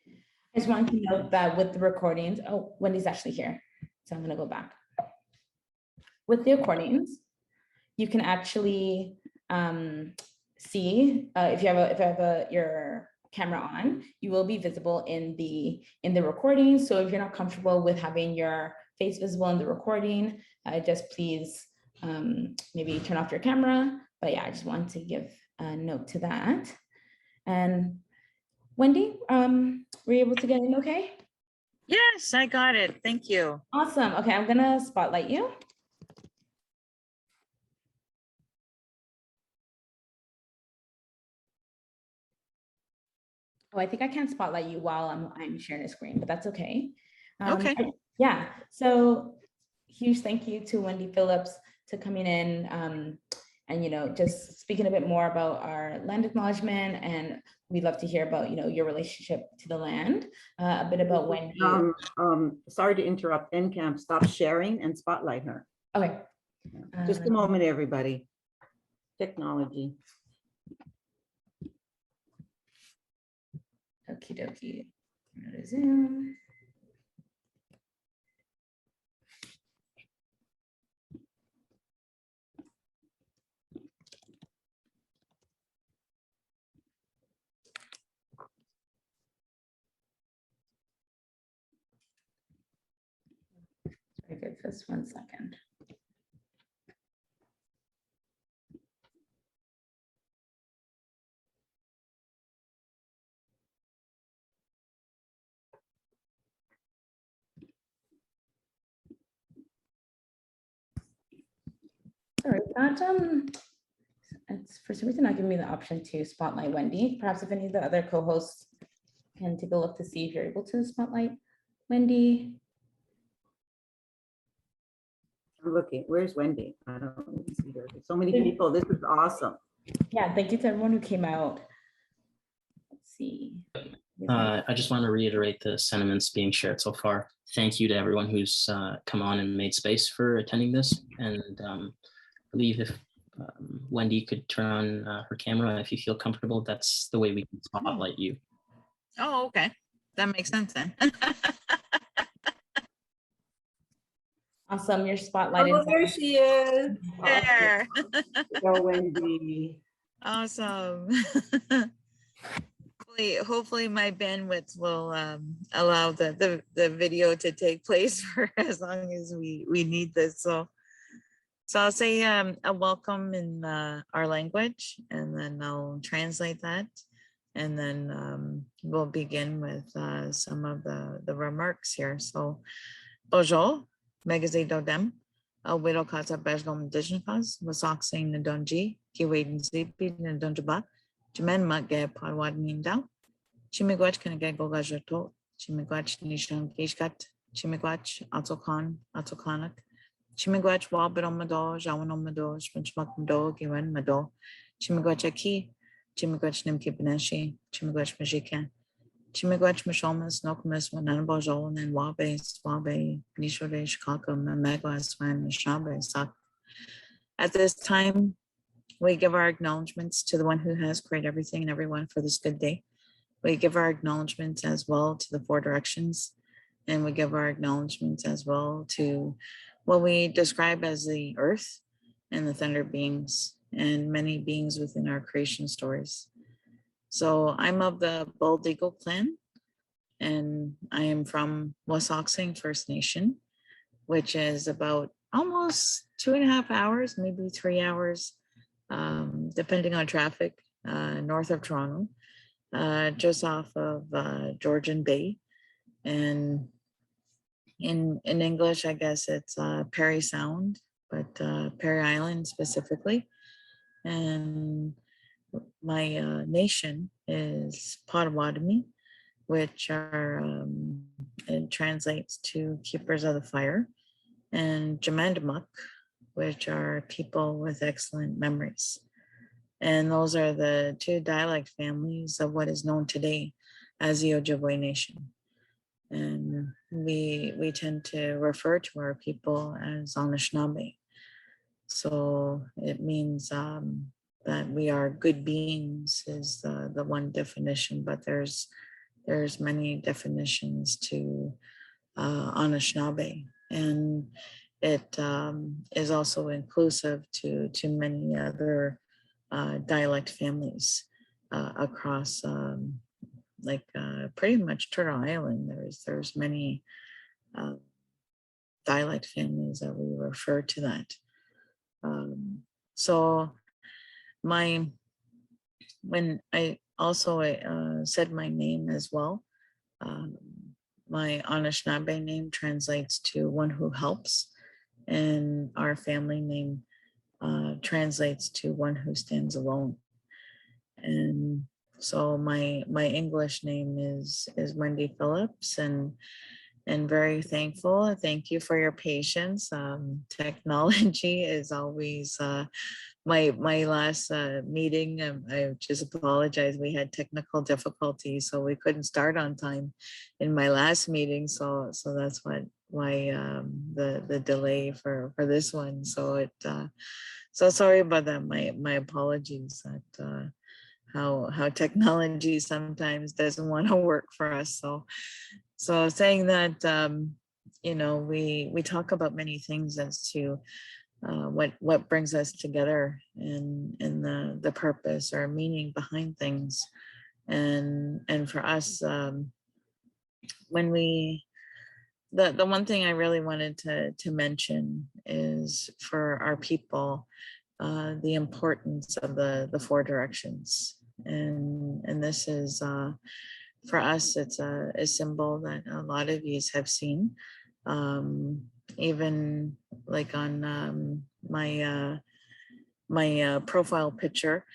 I just wanted to note that with the recordings, oh, Wendy's actually here, so I'm gonna go back. With the recordings, you can actually see if you have your camera on, you will be visible in the recording. So if you're not comfortable with having your face visible in the recording, just please maybe turn off your camera. But yeah, I just wanted to give a note to that. And Wendy, were you able to get in okay? Yes, I got it. Thank you. Awesome. Okay, I'm gonna spotlight you. Oh, I think I can't spotlight you while I'm sharing a screen, but that's okay. Okay. Yeah, so huge thank you to Wendy Phillips to coming in and, you know, just speaking a bit more about our land acknowledgement, and we'd love to hear about, you know, your relationship to the land, a bit about Wendy. Sorry to interrupt. NCAM, stop sharing and spotlight her. Okay. Just a moment, everybody. Technology. Okie dokie. Zoom. Very good. Just 1 second. Sorry, it's for some reason not giving me the option to spotlight Wendy. Perhaps if any of the other co-hosts can take a look to see if you're able to spotlight Wendy. I'm looking. Where's Wendy? I don't see her. There's so many people. This is awesome. Yeah, thank you to everyone who came out. Let's see. I just want to reiterate the sentiments being shared so far. Thank you to everyone who's come on and made space for attending this. And I believe if Wendy could turn on her camera, if you feel comfortable, that's the way we can spotlight you. Oh, okay. That makes sense then. Awesome, your spotlight. Oh, there she is. There. Go, Wendy. Awesome. Hopefully my bandwidth will allow the video to take place for as long as we need this. So I'll say a welcome in our language, and then I'll translate that, and then we'll begin with some of the remarks here. So bonjour, Megazé Dodem, Widow Kata Bejgom Digenfaz, Wasoxing Ndonji, Kiwadin Zipi Ndonjaba, Jimen Magge Padwad Mindao, Chimigwach Kanage Gogajato, Chimigwach Nishan Gishkat, Chimigwach Atokanak, Chimigwach Wabidomado, Jawanomado, Spinchmakdo, Giwen Mado, Chimigwach Aki, Chimigwach Nimki Beneshi, Chimigwach Majikan, Chimigwach Mishomas, Nokumis, Wananabo, and Wabe, Swabe, Nishore, Shikakum, and Megwas, Swan, Shabe, Sak. At this time, we give our acknowledgements to the one who has created everything and everyone for this good day. We give our acknowledgements as well to the four directions, and we give our acknowledgements as well to what we describe as the earth and the thunder beings and many beings within our creation stories. So I'm of the Bald Eagle clan, and I am from Wasauksing First Nation, which is about almost 2.5 hours, maybe 3 hours, depending on traffic, north of Toronto, just off of Georgian Bay. And in English, I guess it's Parry Sound, but Parry Island specifically. And my nation is Potawatomi, which are, it translates to keepers of the fire, and Jamandamuk, which are people with excellent memories. And those are the two dialect families of what is known today as the Ojibwe Nation. And we tend to refer to our people as Anishinaabe. So it means that we are good beings is the one definition, but there's there's many definitions to Anishinaabe, and it is also inclusive to many other dialect families across pretty much Turtle Island. There's many uh, dialect families that we refer to that. So my when I also said my name as well, my Anishinaabe name translates to one who helps, and our family name translates to one who stands alone. And so my English name is Wendy Phillips, and very thankful. Thank you for your patience. Technology is always my last meeting. I just apologize. We had technical difficulties, so we couldn't start on time in my last meeting. So that's why the delay for this one. So so sorry about that. My apologies that how technology sometimes doesn't want to work for us. So saying that, we talk about many things as to what brings us together and the purpose or meaning behind things. And for us, when the one thing I really wanted to mention is for our people, the importance of the four directions. And this is for us, it's a symbol that a lot of you have seen. Even like on my profile picture,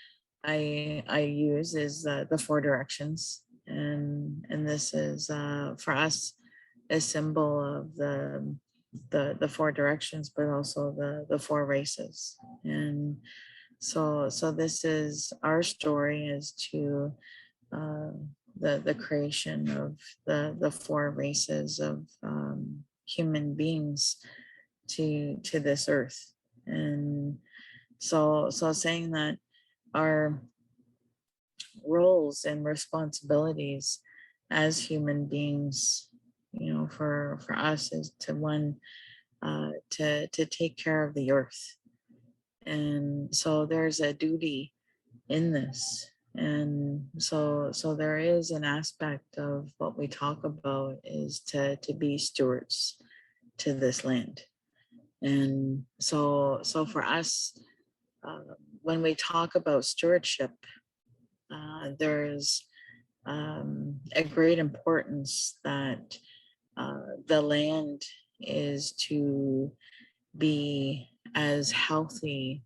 I use is the four directions, and this is for us a symbol of the four directions, but also the four races. And so this is our story as to the creation of the four races of human beings to this earth. And so saying that our roles and responsibilities as human beings, for us is to one to take care of the earth. And so there's a duty in this. And so there is an aspect of what we talk about is to be stewards to this land. And so for us, when we talk about stewardship, there's a great importance that the land is to be as healthy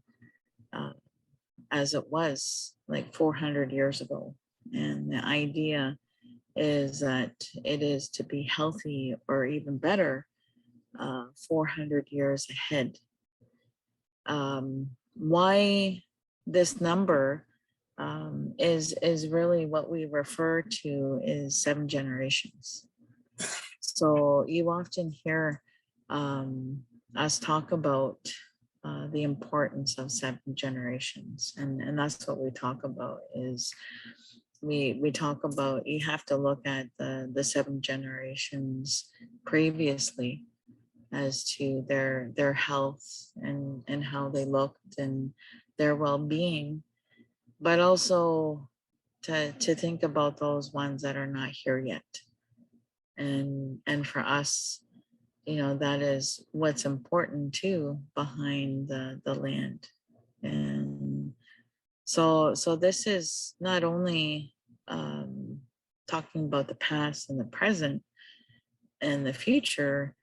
as it was like 400 years ago. And the idea is that it is to be healthy or even better 400 years ahead. Why this number is really what we refer to is 7 generations. So you often hear us talk about the importance of 7 generations, and that's what we talk about. Is we talk about, you have to look at the 7 generations previously as to their health and how they looked and their well-being, but also to think about those ones that are not here yet. And for us, that is what's important too behind the land. And so this is not only talking about the past and the present and the future.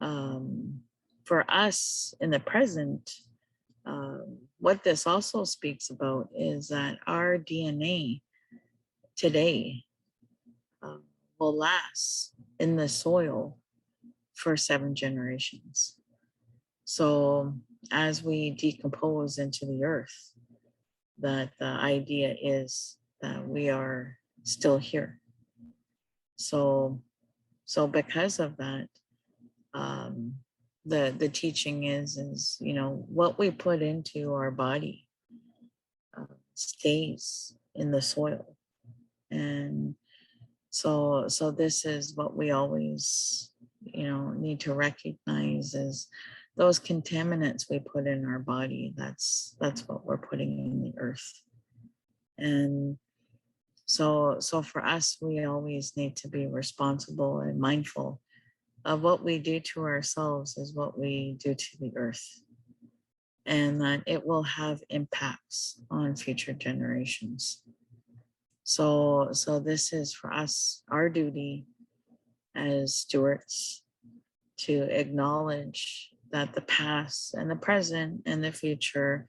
For us in the present, what this also speaks about is that our DNA today will last in the soil for 7 generations. So as we decompose into the earth, that the idea is that we are still here. So because of that, the teaching is what we put into our body stays in the soil. And So this is what we always, need to recognize is those contaminants we put in our body. That's what we're putting in the earth. And so for us, we always need to be responsible and mindful of what we do to ourselves is what we do to the earth, and that it will have impacts on future generations. So this is for us, our duty as stewards to acknowledge that the past and the present and the future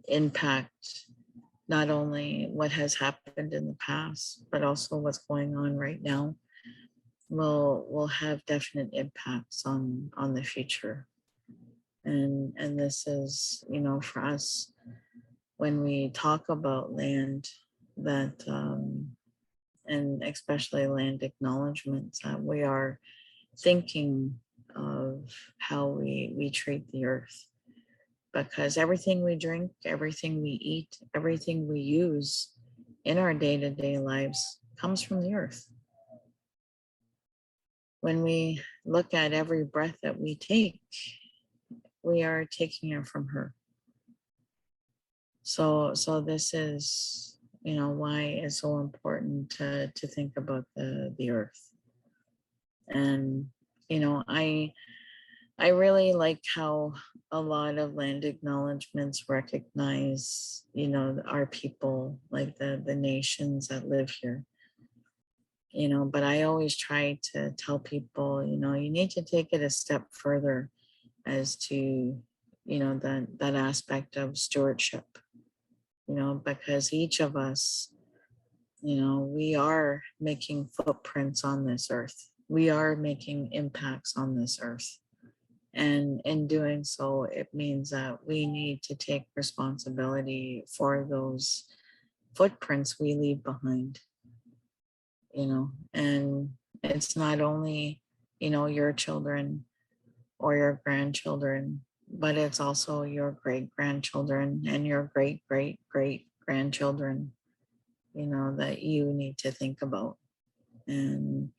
impact not only what has happened in the past, but also what's going on right now will have definite impacts on the future. And this is, for us, when we talk about land, that and especially land acknowledgements, we are thinking of how we treat the earth, because everything we drink, everything we eat, everything we use in our day-to-day lives comes from the earth. When we look at every breath that we take, we are taking it from her. So this is, why it's so important to think about the earth. And, I really like how a lot of land acknowledgements recognize, our people, like the nations that live here. But I always try to tell people, you need to take it a step further as to, that aspect of stewardship, because each of us, we are making footprints on this earth. We are making impacts on this earth. And in doing so, it means that we need to take responsibility for those footprints we leave behind, and it's not only, your children or your grandchildren, but it's also your great grandchildren and your great great great grandchildren, that you need to think about. And,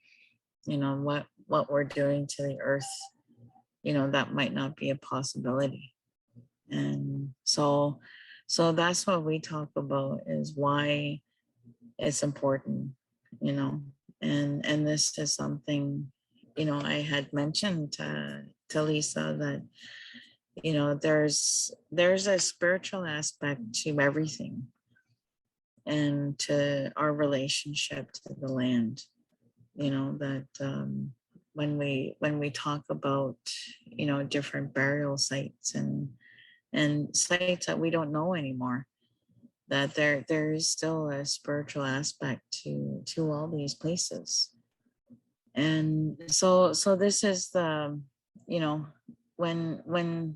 what we're doing to the earth, that might not be a possibility. And so that's what we talk about, is why it's important, and this is something, I had mentioned to Lisa that, there's a spiritual aspect to everything, and to our relationship to the land, that when we talk about, different burial sites and sites that we don't know anymore, that there is still a spiritual aspect to all these places. And so this is the, when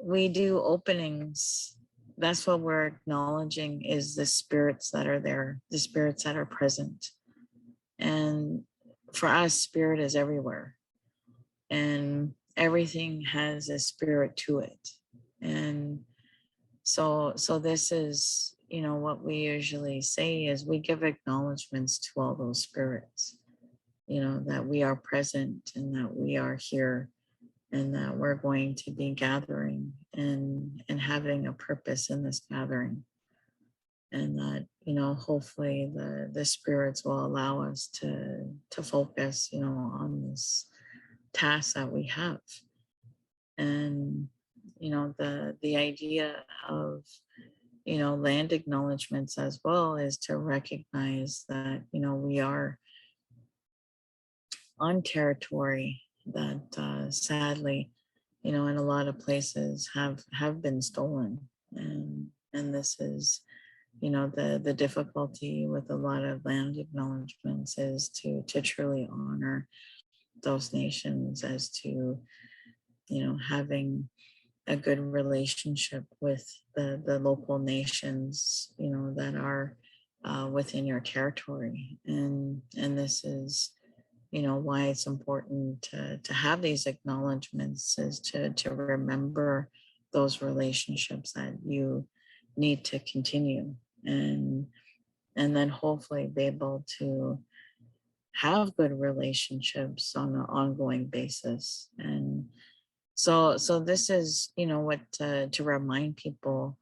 we do openings, that's what we're acknowledging, is the spirits that are there, the spirits that are present. And for us, spirit is everywhere, and everything has a spirit to it. And so this is, what we usually say is we give acknowledgements to all those spirits, that we are present and that we are here, and that we're going to be gathering and having a purpose in this gathering. And that, hopefully the spirits will allow us to focus, on this task that we have. And, the idea of, land acknowledgements as well is to recognize that, we are on territory that sadly, in a lot of places have been stolen. And this is, the difficulty with a lot of land acknowledgements is to truly honor those nations, as to, having a good relationship with the local nations, that are within your territory. And this is, why it's important to have these acknowledgements, is to remember those relationships that you need to continue. And then hopefully be able to have good relationships on an ongoing basis. And so this is, what to remind people,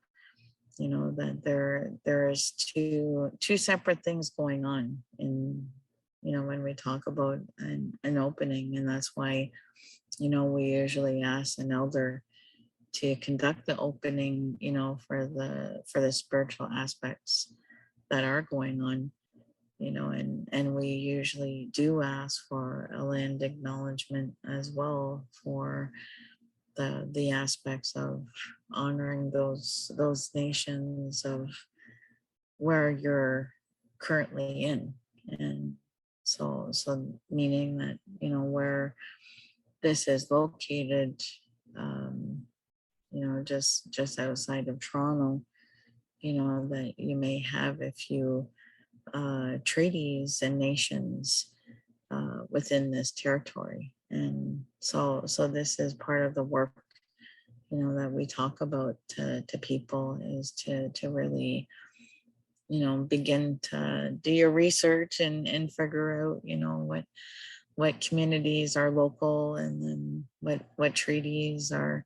that there's two separate things going on in, when we talk about an opening. And that's why, we usually ask an elder to conduct the opening, for the spiritual aspects that are going on, and we usually do ask for a land acknowledgement as well for the aspects of honoring those nations of where you're currently in. And so meaning that, where this is located, just outside of Toronto, that you may have a few treaties and nations within this territory. And so this is part of the work, that we talk about to people, is to really, begin to do your research and figure out, what communities are local, and then what treaties are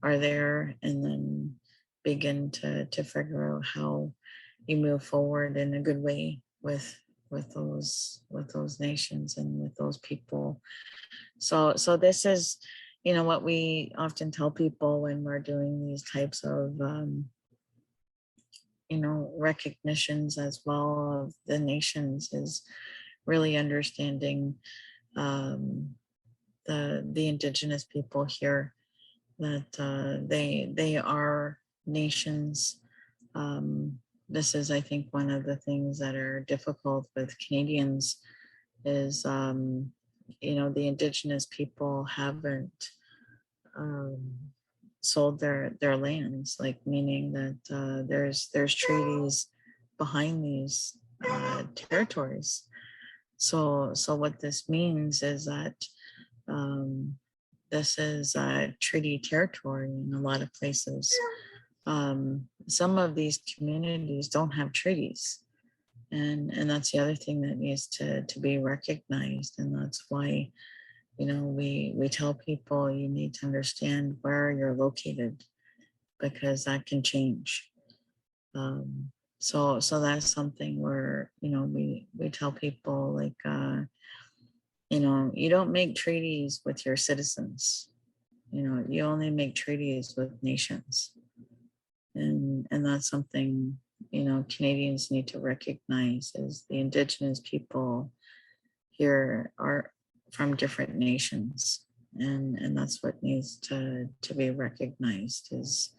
there, and then begin to figure out how you move forward in a good way with those nations and with those people. So this is, what we often tell people when we're doing these types of recognitions as well of the nations, is really understanding the indigenous people here, that they are nations. This is, I think, one of the things that are difficult with Canadians is, the indigenous people haven't sold their lands, like meaning that there's treaties behind these territories. So what this means is that this is treaty territory in a lot of places. Some of these communities don't have treaties, and that's the other thing that needs to be recognized. And that's why, we tell people you need to understand where you're located, because that can change. So that's something where, we tell people, like, you don't make treaties with your citizens. You only make treaties with nations. And that's something, Canadians need to recognize, is the indigenous people here are from different nations. And that's what needs to be recognized, is,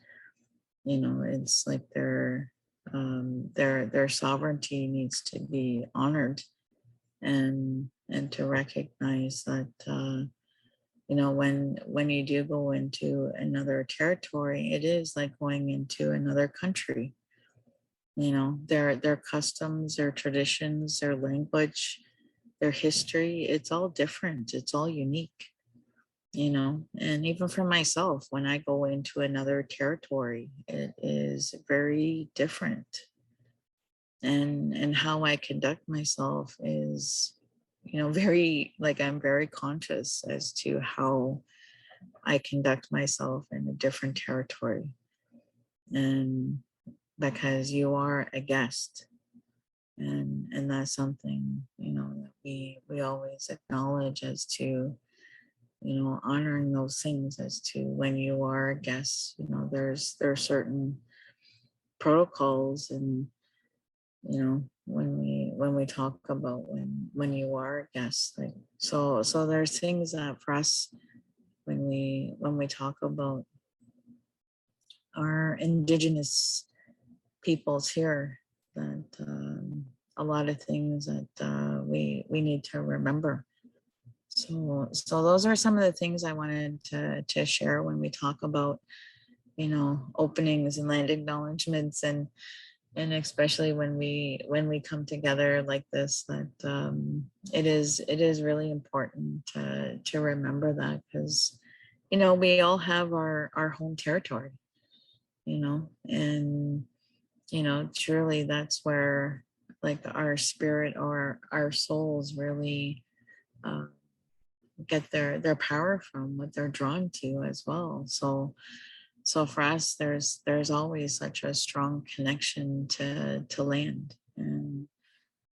it's like their sovereignty needs to be honored, and to recognize that, when you do go into another territory, it is like going into another country. Their customs, their traditions, their language, their history, it's all different. It's all unique. And even for myself, when I go into another territory, it is very different. And how I conduct myself is, very, like, I'm very conscious as to how I conduct myself in a different territory. And because you are a guest, and that's something, that we always acknowledge, as to, honoring those things, as to when you are a guest, there are certain protocols, and, when we talk about when you are a guest, like, so there's things that for us, when we talk about our indigenous peoples here, that a lot of things that we need to remember. So those are some of the things I wanted to share when we talk about, openings and land acknowledgements, and especially when we come together like this, that it is really important to remember that, because, we all have our home territory, and truly that's where, like our spirit or our souls really get their power from, what they're drawn to as well. So for us, there's always such a strong connection to land. And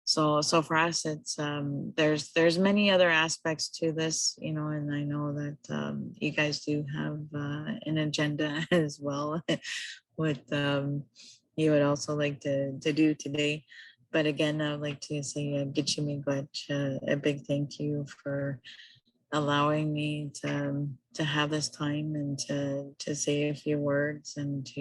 so for us, it's there's many other aspects to this, you know, and I know that you guys do have an agenda as well, what you would also like to do today. But again, I would like to say Gichimi Gwech, a big thank you for allowing me to have this time and to say a few words, and to,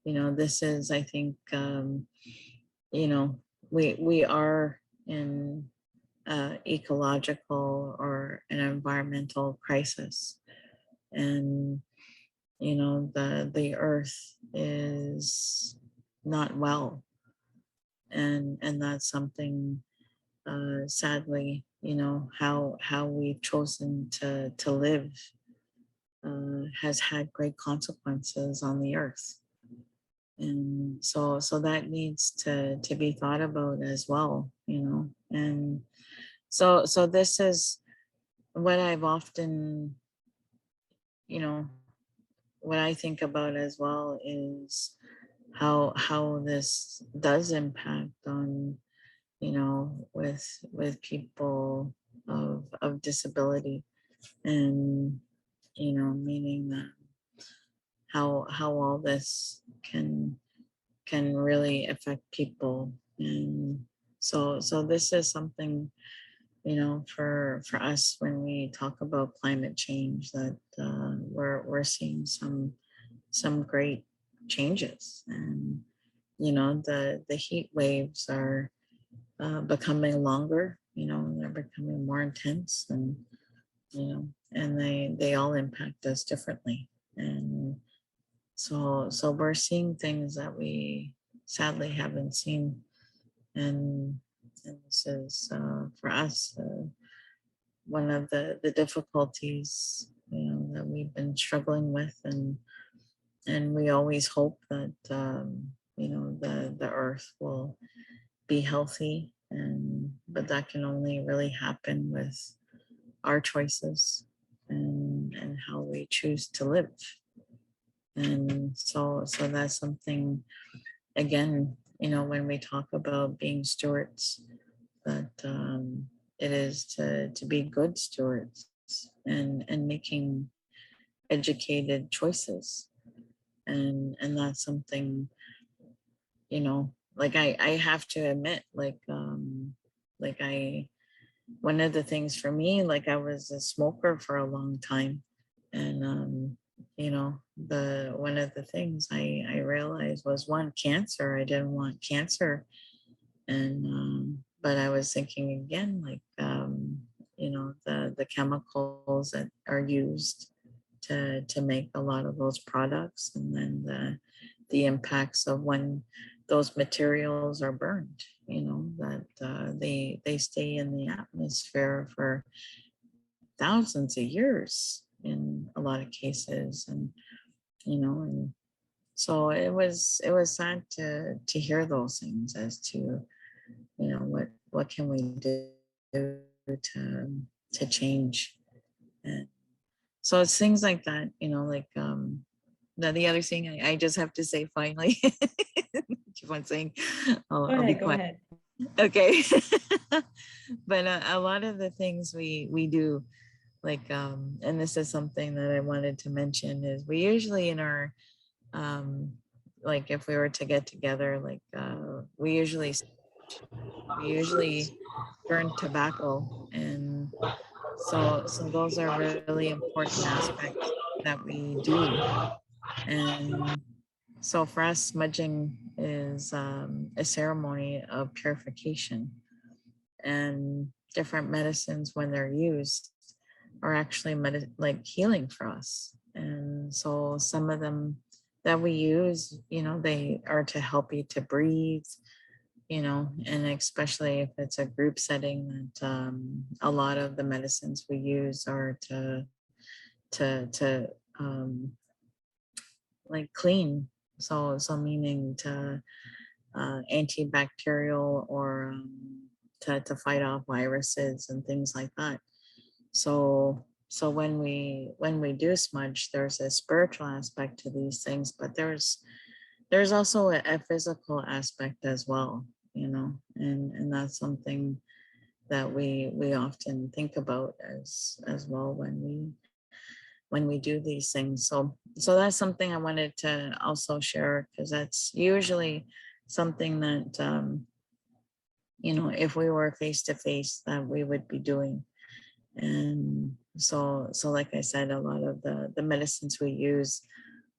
you know, this is, I think, you know, we are in ecological or an environmental crisis, and you know, the earth is not well, and that's something, sadly, you know, how we've chosen to live has had great consequences on the earth. And so that needs to be thought about as well, you know. And so this is what I've often, you know, what I think about as well is how this does impact on, you know, with people of disability, and you know, meaning that how all this can really affect people. And so this is something, you know, for us, when we talk about climate change, that we're seeing some great changes. And you know, the heat waves are becoming longer, you know, they're becoming more intense, and you know, and they all impact us differently. And so we're seeing things that we sadly haven't seen. And this is for us one of the difficulties, you know, that we've been struggling with. And we always hope that you know, the earth will be healthy, and but that can only really happen with our choices, and how we choose to live. And so that's something, again, you know, when we talk about being stewards, that it is to be good stewards, and making educated choices. And that's something, you know, like I have to admit, like I one of the things for me, like I was a smoker for a long time. And you know, the one of the things I realized was, one, cancer. I didn't want cancer. And but I was thinking again, like you know, the chemicals that are used to make a lot of those products, and then the impacts of when those materials are burned, you know, that they stay in the atmosphere for thousands of years in a lot of cases. And you know, and so it was sad to hear those things, as to, you know, what can we do to change. And so it's things like that, you know, like the other thing I just have to say finally, keep on saying, I'll be Go quiet. ahead. Okay. But a lot of the things we do, like and this is something that I wanted to mention, is we usually in our like if we were to get together, like we usually burn tobacco. And so those are really important aspects that we do. And so for us, smudging is a ceremony of purification, and different medicines, when they're used, are actually like healing for us. And so some of them that we use, you know, they are to help you to breathe, you know, and especially if it's a group setting, that a lot of the medicines we use are to like clean. So meaning antibacterial or to fight off viruses and things like that. So when we do smudge, there's a spiritual aspect to these things, but there's also a physical aspect as well, you know, and that's something that we often think about as well when we do these things. So that's something I wanted to also share, because that's usually something that you know, if we were face to face, that we would be doing. And so like I said, a lot of the medicines we use,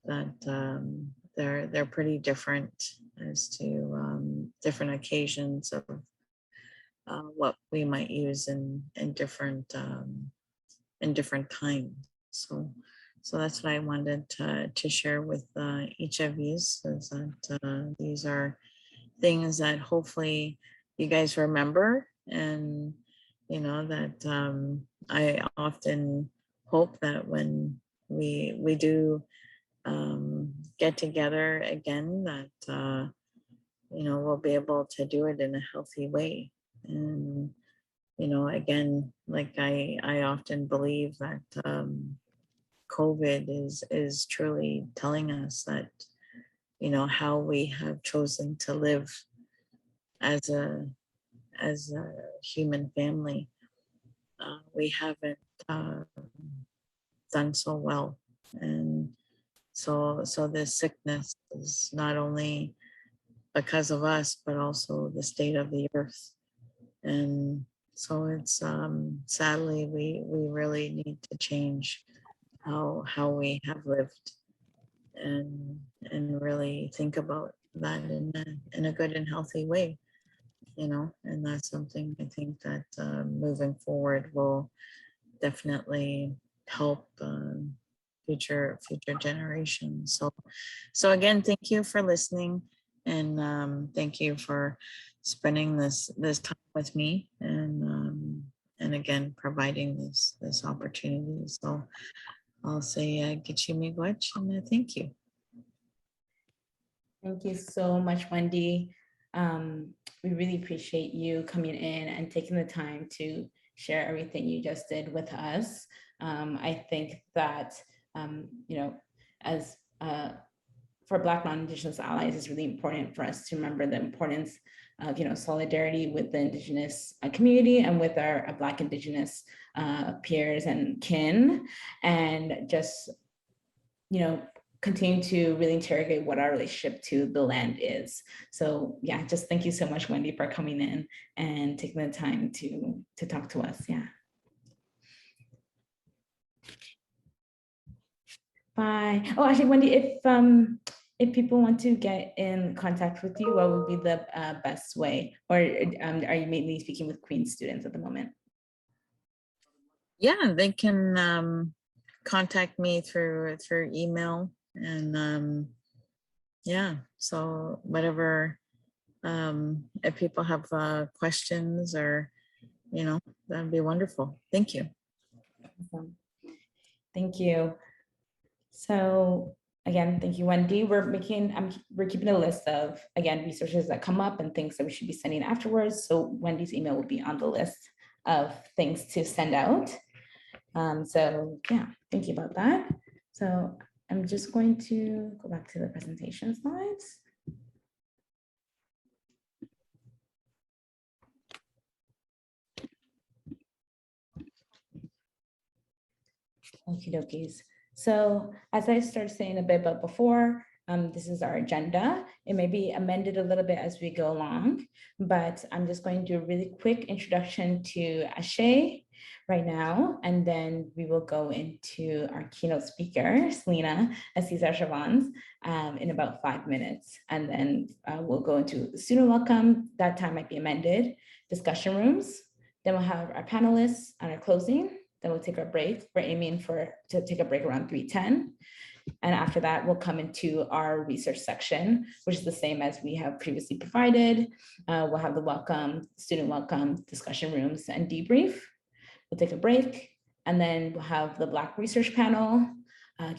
that they're pretty different as to different occasions of what we might use in different times. So that's what I wanted to share with each of you, is that these are things that hopefully you guys remember, and you know that I often hope that when we do get together again, that you know, we'll be able to do it in a healthy way. And you know, again, like I often believe that COVID is truly telling us that, you know, how we have chosen to live as a human family, we haven't done so well. And so this sickness is not only because of us, but also the state of the earth. And so it's sadly we really need to change how we have lived, and really think about that in a good and healthy way, you know. And that's something I think that moving forward will definitely help future generations. So again, thank you for listening, and thank you for spending this time with me, and again providing this opportunity. So I'll say Gichimi Gwach, and thank you. Thank you so much, Wendy. We really appreciate you coming in and taking the time to share everything you just did with us. I think that, you know, as for Black non-Indigenous allies, it's really important for us to remember the importance of, you know, solidarity with the Indigenous community and with our Black Indigenous peers and kin, and just, you know, continue to really interrogate what our relationship to the land is. So yeah, just thank you so much, Wendy, for coming in and taking the time to talk to us. Yeah. Bye. Oh, actually, Wendy, if people want to get in contact with you, what would be the best way? Or are you mainly speaking with Queen students at the moment? Yeah, they can contact me through email, and yeah, so whatever, if people have questions, or you know, that'd be wonderful. Thank you. Awesome. Thank you. So again, thank you, Wendy. We're keeping a list of, again, resources that come up and things that we should be sending afterwards. So Wendy's email will be on the list of things to send out. So yeah, thank you about that. So I'm just going to go back to the presentation slides. Okie dokies. So as I started saying a bit about before, this is our agenda. It may be amended a little bit as we go along, but I'm just going to do a really quick introduction to Ashe right now, and then we will go into our keynote speaker, Selena Cesar Chavans, in about 5 minutes. And then we'll go into student welcome. That time might be amended, discussion rooms. Then we'll have our panelists and our closing. Then we'll take our break. We're aiming to take a break around 3:10. And after that, we'll come into our research section, which is the same as we have previously provided. We'll have the welcome, student welcome, discussion rooms, and debrief. We'll take a break, and then we'll have the Black research panel,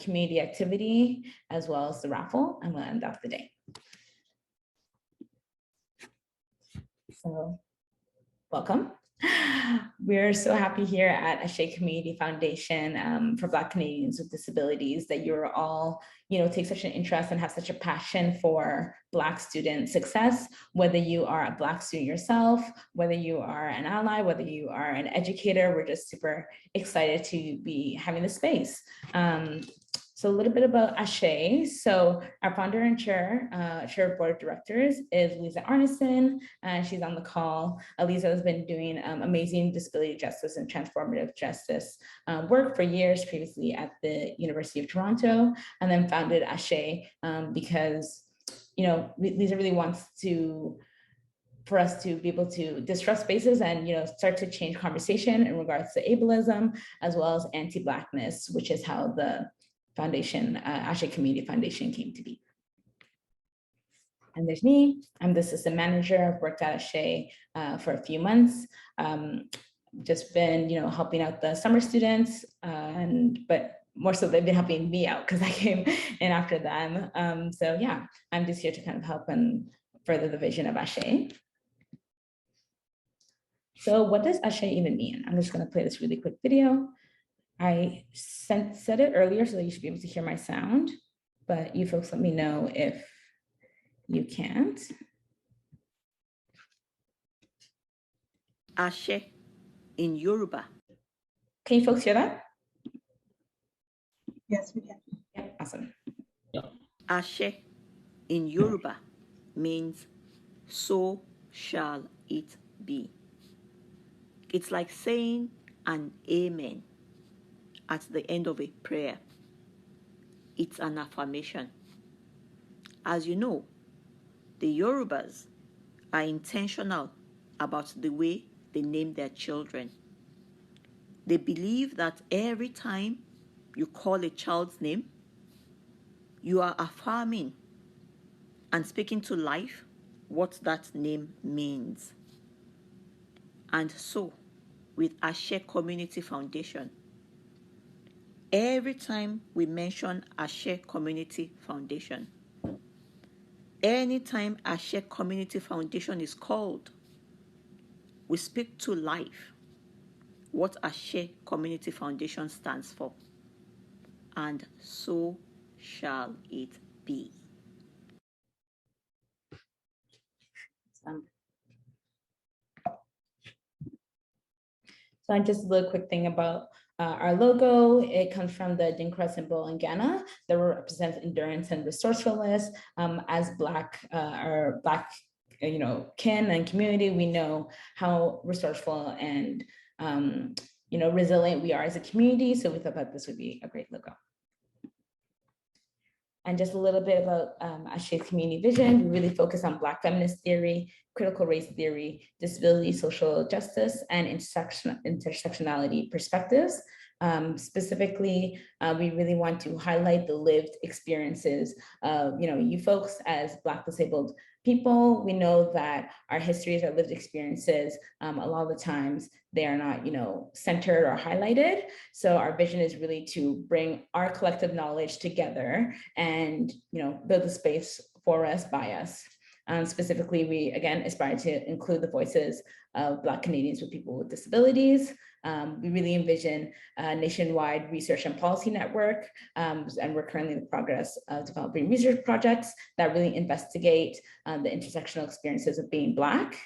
community activity, as well as the raffle, and we'll end off the day. So welcome. We're so happy here at Ashe Community Foundation for Black Canadians with Disabilities that you're all, take such an interest and have such a passion for Black student success, whether you are a Black student yourself, whether you are an ally, whether you are an educator. We're just super excited to be having this space. So a little bit about Ashe. So our founder and chair of board of directors is Lisa Arneson, and she's on the call. Lisa has been doing amazing disability justice and transformative justice work for years, previously at the University of Toronto, and then founded Ashe because, Lisa really wants for us to be able to disrupt spaces and start to change conversation in regards to ableism as well as anti-Blackness, which is how the foundation, Ashe Community Foundation, came to be. And there's me. I'm the assistant manager. I've worked at Ashe for a few months. Just been, helping out the summer students, but more so they've been helping me out because I came in after them. So yeah, I'm just here to kind of help and further the vision of Ashe. So what does Ashe even mean? I'm just going to play this really quick video. I said it earlier so that you should be able to hear my sound, but you folks let me know if you can't. Ashe in Yoruba. Can you folks hear that? Yes, we can. Yeah, awesome. Ashe in Yoruba means so shall it be. It's like saying an amen at the end of a prayer. It's an affirmation. As you know, the Yorubas are intentional about the way they name their children. They believe that every time you call a child's name, you are affirming and speaking to life what that name means. And so, with Ashe Community Foundation, every time we mention Ashe Community Foundation, anytime Ashe Community Foundation is called, we speak to life what Ashe Community Foundation stands for. And so shall it be. So just a little quick thing about our logo. It comes from the Adinkra symbol in Ghana that represents endurance and resourcefulness. As Black kin and community, we know how resourceful and resilient we are as a community. So we thought that this would be a great logo. And just a little bit about Ashe's community vision. We really focus on Black feminist theory, critical race theory, disability, social justice, and intersectionality perspectives. Specifically, we really want to highlight the lived experiences of you folks as Black disabled people. We know that our histories, our lived experiences, a lot of the times they are not centered or highlighted. So our vision is really to bring our collective knowledge together and build a space for us, by us. Specifically, we again aspire to include the voices of Black Canadians with people with disabilities. We really envision a nationwide research and policy network, and we're currently in the progress of developing research projects that really investigate the intersectional experiences of being Black.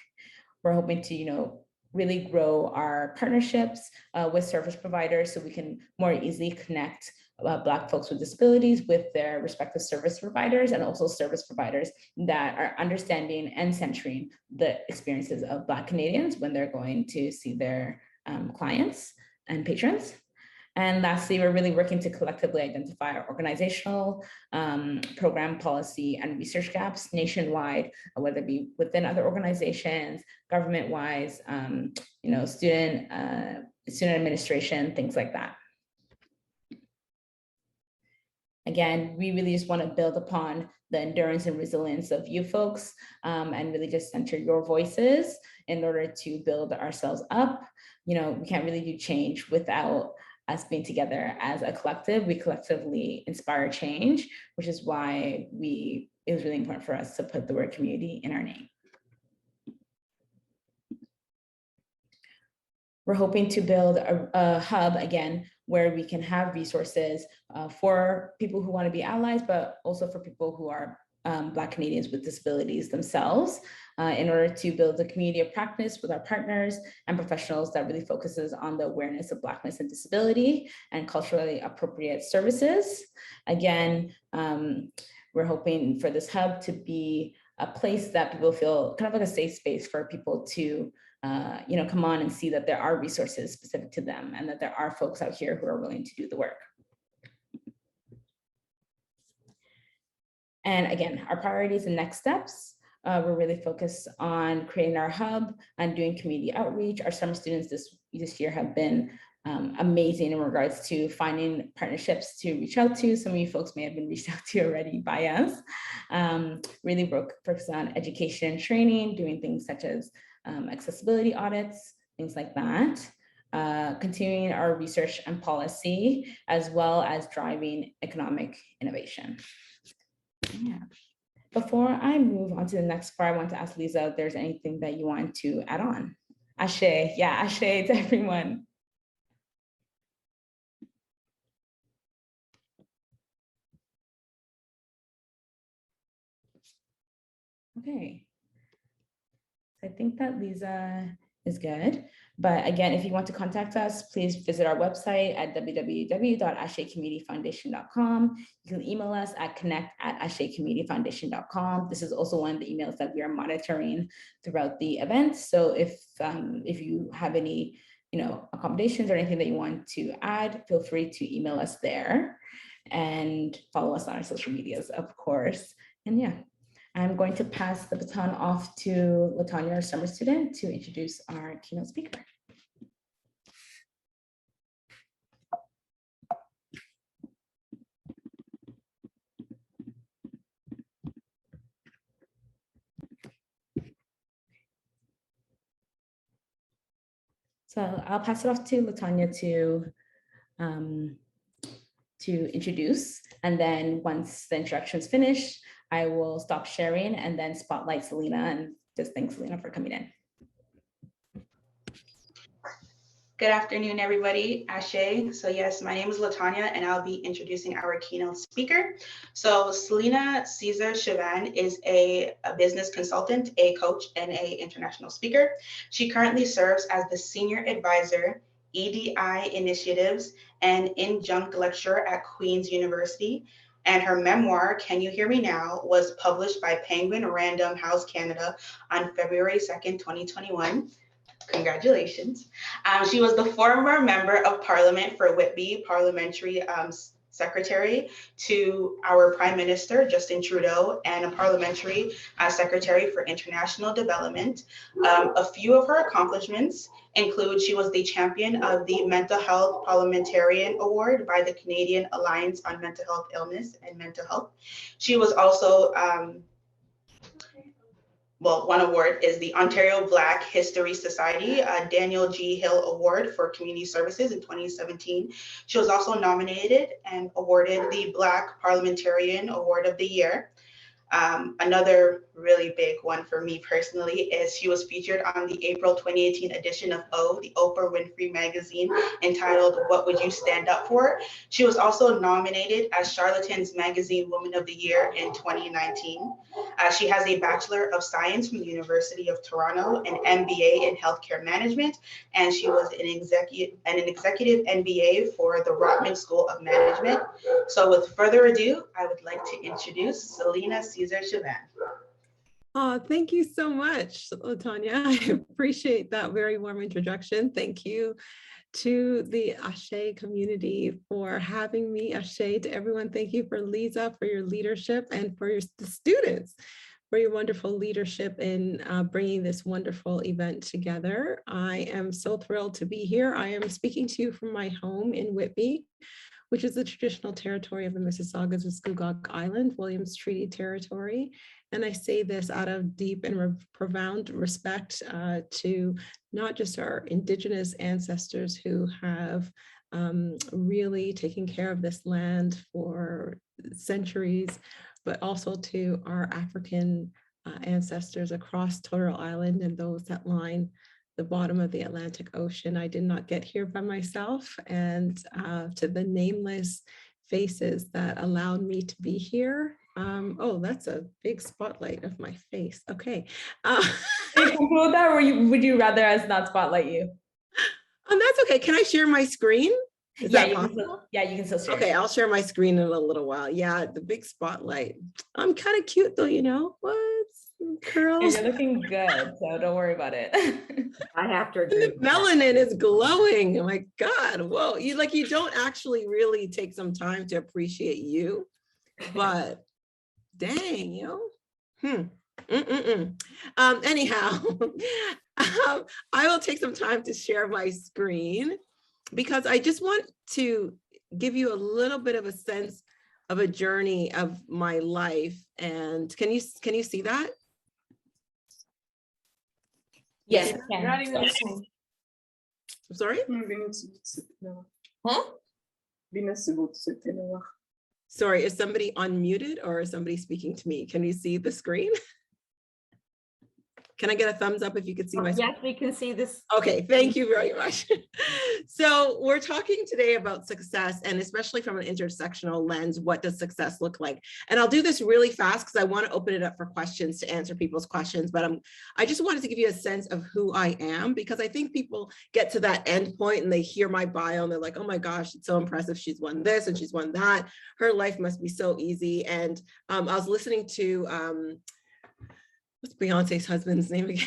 We're hoping to, really grow our partnerships with service providers so we can more easily connect Black folks with disabilities with their respective service providers, and also service providers that are understanding and centering the experiences of Black Canadians when they're going to see their clients and patrons. And lastly, we're really working to collectively identify our organizational, program, policy, and research gaps nationwide, whether it be within other organizations, government-wise, student administration, things like that. Again, we really just want to build upon the endurance and resilience of you folks, and really just center your voices in order to build ourselves up. We can't really do change without us being together as a collective. We collectively inspire change, which is why it was really important for us to put the word community in our name. we're hoping to build a hub again where we can have resources for people who want to be allies, but also for people who are Black Canadians with disabilities themselves, in order to build a community of practice with our partners and professionals that really focuses on the awareness of Blackness and disability and culturally appropriate services. Again, we're hoping for this hub to be a place that people feel kind of like a safe space for people to come on and see that there are resources specific to them and that there are folks out here who are willing to do the work. And again, our priorities and next steps, we're really focused on creating our hub and doing community outreach. Our summer students this year have been amazing in regards to finding partnerships to reach out to. Some of you folks may have been reached out to already by us. Really focused on education and training, doing things such as accessibility audits, things like that. Continuing our research and policy, as well as driving economic innovation. Yeah. Before I move on to the next part, I want to ask Lisa if there's anything that you want to add on. Ashe, yeah, Ashe to everyone. Okay. I think that Lisa is good. But again, if you want to contact us, please visit our website at www.ashecommunityfoundation.com. You can email us at connect@ashecommunityfoundation.com. This is also one of the emails that we are monitoring throughout the event. So if you have any accommodations or anything that you want to add, feel free to email us there and follow us on our social medias, of course. And yeah. I'm going to pass the baton off to Latanya, our summer student, to introduce our keynote speaker. So I'll pass it off to Latanya to introduce, and then once the introduction is finished, I will stop sharing and then spotlight Selena, and just thank Selena for coming in. Good afternoon, everybody. Ashe. So yes, my name is Latanya, and I'll be introducing our keynote speaker. So Selena Caesar Chavan is a business consultant, a coach, and an international speaker. She currently serves as the Senior Advisor, EDI Initiatives, and Adjunct Lecturer at Queen's University. And her memoir, Can You Hear Me Now?, was published by Penguin Random House Canada on February 2nd, 2021. Congratulations. She was the former member of Parliament for Whitby, parliamentary secretary to our Prime Minister, Justin Trudeau, and a parliamentary secretary for international development. A few of her accomplishments include she was the champion of the Mental Health Parliamentarian Award by the Canadian Alliance on Mental Health Illness and Mental Health. She was also one award is the Ontario Black History Society Daniel G. Hill Award for Community Services in 2017. She was also nominated and awarded the Black Parliamentarian Award of the Year. Another really big one for me personally is she was featured on the April 2018 edition of O, the Oprah Winfrey magazine, entitled What Would You Stand Up For? She was also nominated as Charlatans Magazine Woman of the Year in 2019. She has a Bachelor of Science from the University of Toronto, an MBA in Healthcare Management, and she was an executive MBA for the Rotman School of Management. So with further ado, I would like to introduce Selena Caesar Chavan. Thank you so much, Latanya. I appreciate that very warm introduction. Thank you to the Ashe community for having me. Ashe to everyone. Thank you for Lisa, for your leadership, and for the students for your wonderful leadership in bringing this wonderful event together. I am so thrilled to be here. I am speaking to you from my home in Whitby, which is the traditional territory of the Mississaugas of Scugog Island, Williams Treaty Territory. And I say this out of deep and profound respect to not just our Indigenous ancestors who have really taken care of this land for centuries, but also to our African ancestors across Turtle Island and those that line the bottom of the Atlantic Ocean. I did not get here by myself, and to the nameless faces that allowed me to be here. Oh, that's a big spotlight of my face. Okay. Are you comfortable with that, or would you rather us not spotlight you? That's okay. Can I share my screen? Is that You possible? can still share. Okay, I'll share my screen in a little while. Yeah, the big spotlight. I'm kind of cute though, you know. What? Curls. You're looking good, so don't worry about it. I have to agree. The with that. melanin is glowing. Oh my God. Whoa. You don't actually really take some time to appreciate you, but dang, anyhow, I will take some time to share my screen because I just want to give you a little bit of a sense of a journey of my life. And can you see that? Yes. I'm sorry? Huh? Sorry, is somebody unmuted or is somebody speaking to me? Can you see the screen? Can I get a thumbs up if you could see my screen? Yes, we can see this. Okay, thank you very much. So we're talking today about success, and especially from an intersectional lens, what does success look like? And I'll do this really fast because I want to open it up for questions to answer people's questions, but I just wanted to give you a sense of who I am, because I think people get to that end point and they hear my bio and they're like, oh my gosh, it's so impressive. She's won this and she's won that. Her life must be so easy. And I was listening to, what's Beyonce's husband's name again?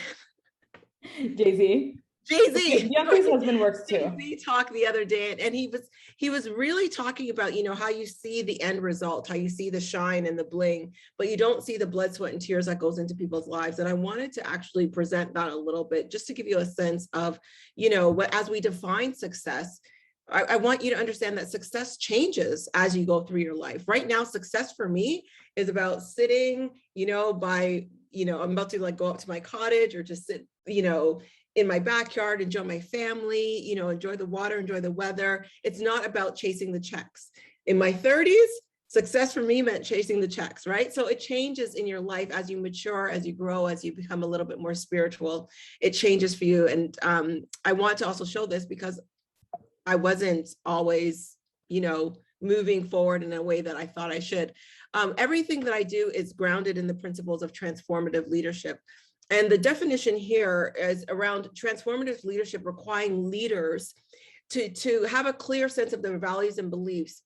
Jay-Z. Jay-Z. Beyonce's husband works too. Jay-Z talk the other day, and he was really talking about, how you see the end result, how you see the shine and the bling, but you don't see the blood, sweat, and tears that goes into people's lives. And I wanted to actually present that a little bit, just to give you a sense of, what, as we define success, I want you to understand that success changes as you go through your life. Right now, success for me is about sitting, I'm about to go up to my cottage or just sit, in my backyard, enjoy my family, enjoy the water, enjoy the weather. It's not about chasing the checks. In my 30s, success for me meant chasing the checks, right? So it changes in your life as you mature, as you grow, as you become a little bit more spiritual, it changes for you. And I want to also show this because I wasn't always, moving forward in a way that I thought I should. Everything that I do is grounded in the principles of transformative leadership. And the definition here is around transformative leadership requiring leaders to have a clear sense of their values and beliefs.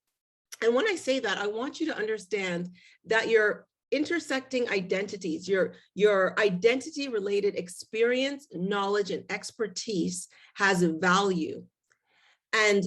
And when I say that, I want you to understand that your intersecting identities, your identity related experience, knowledge, and expertise has value and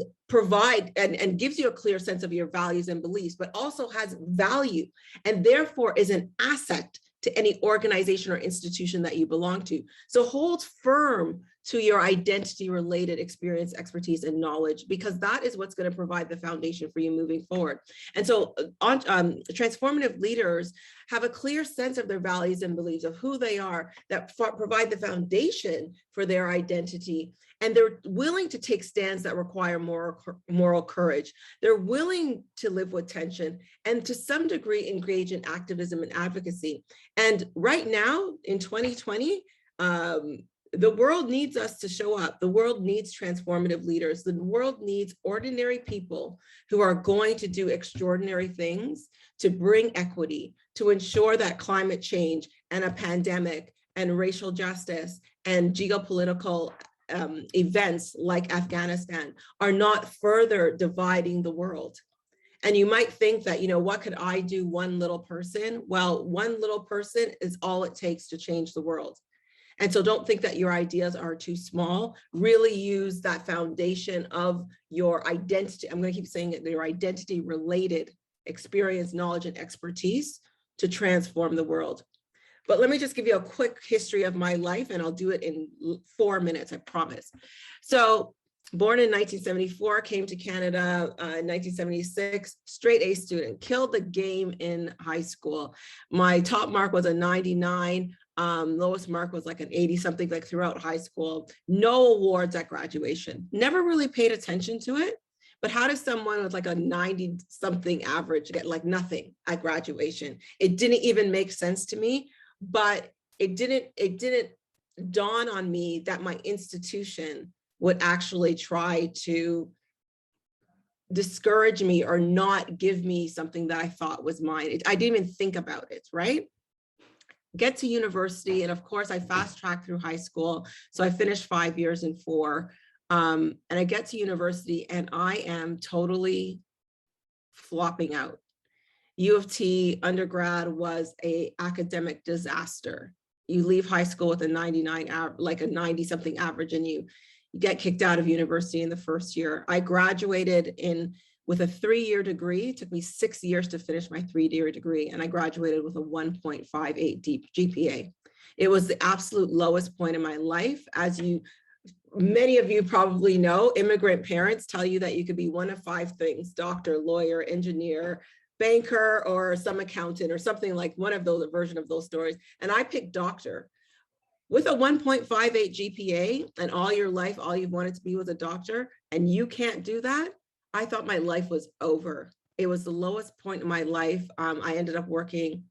and gives you a clear sense of your values and beliefs, but also has value and therefore is an asset to any organization or institution that you belong to. So hold firm to your identity related experience, expertise, and knowledge, because that is what's going to provide the foundation for you moving forward. And so transformative leaders have a clear sense of their values and beliefs of who they are that provide the foundation for their identity. And they're willing to take stands that require moral courage. They're willing to live with tension and to some degree engage in activism and advocacy. And right now in 2020, the world needs us to show up. The world needs transformative leaders. The world needs ordinary people who are going to do extraordinary things to bring equity, to ensure that climate change and a pandemic and racial justice and geopolitical events like Afghanistan are not further dividing the world. And you might think that, what could I do, one little person? Well, one little person is all it takes to change the world. And so don't think that your ideas are too small. Really use that foundation of your identity. I'm going to keep saying it, your identity related experience, knowledge, and expertise to transform the world. But let me just give you a quick history of my life, and I'll do it in 4 minutes, I promise. So born in 1974, came to Canada in 1976, straight A student, killed the game in high school. My top mark was a 99. Lowest mark was like an 80 something, like throughout high school. No awards at graduation. Never really paid attention to it. But how does someone with like a 90 something average get like nothing at graduation? It didn't even make sense to me, but it didn't dawn on me that my institution would actually try to discourage me or not give me something that I thought was mine. I didn't even think about it, right? Get to university, and of course I fast tracked through high school. So I finished 5 years in 4. And I get to university and I am totally flopping out. U of T undergrad was a academic disaster. You leave high school with a 99, like a 90 something average, and you get kicked out of university in the first year. I graduated with a 3-year degree. It took me 6 years to finish my 3-year degree, and I graduated with a 1.58 GPA. It was the absolute lowest point in my life. As many of you probably know, immigrant parents tell you that you could be one of 5 things: doctor, lawyer, engineer, banker, or some accountant, or something like one of those, a version of those stories. And I picked doctor. With a 1.58 GPA, and all your life, all you wanted to be was a doctor, and you can't do that, I thought my life was over. It was the lowest point in my life. I ended up working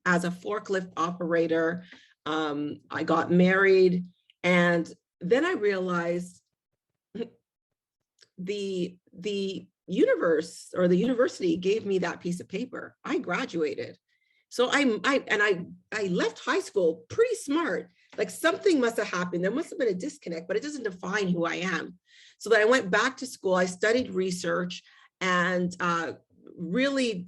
as a forklift operator. I got married, and then I realized the universe or the university gave me that piece of paper. I graduated. So I left high school pretty smart. Like, something must have happened. There must have been a disconnect, but it doesn't define who I am. So then I went back to school. I studied research and really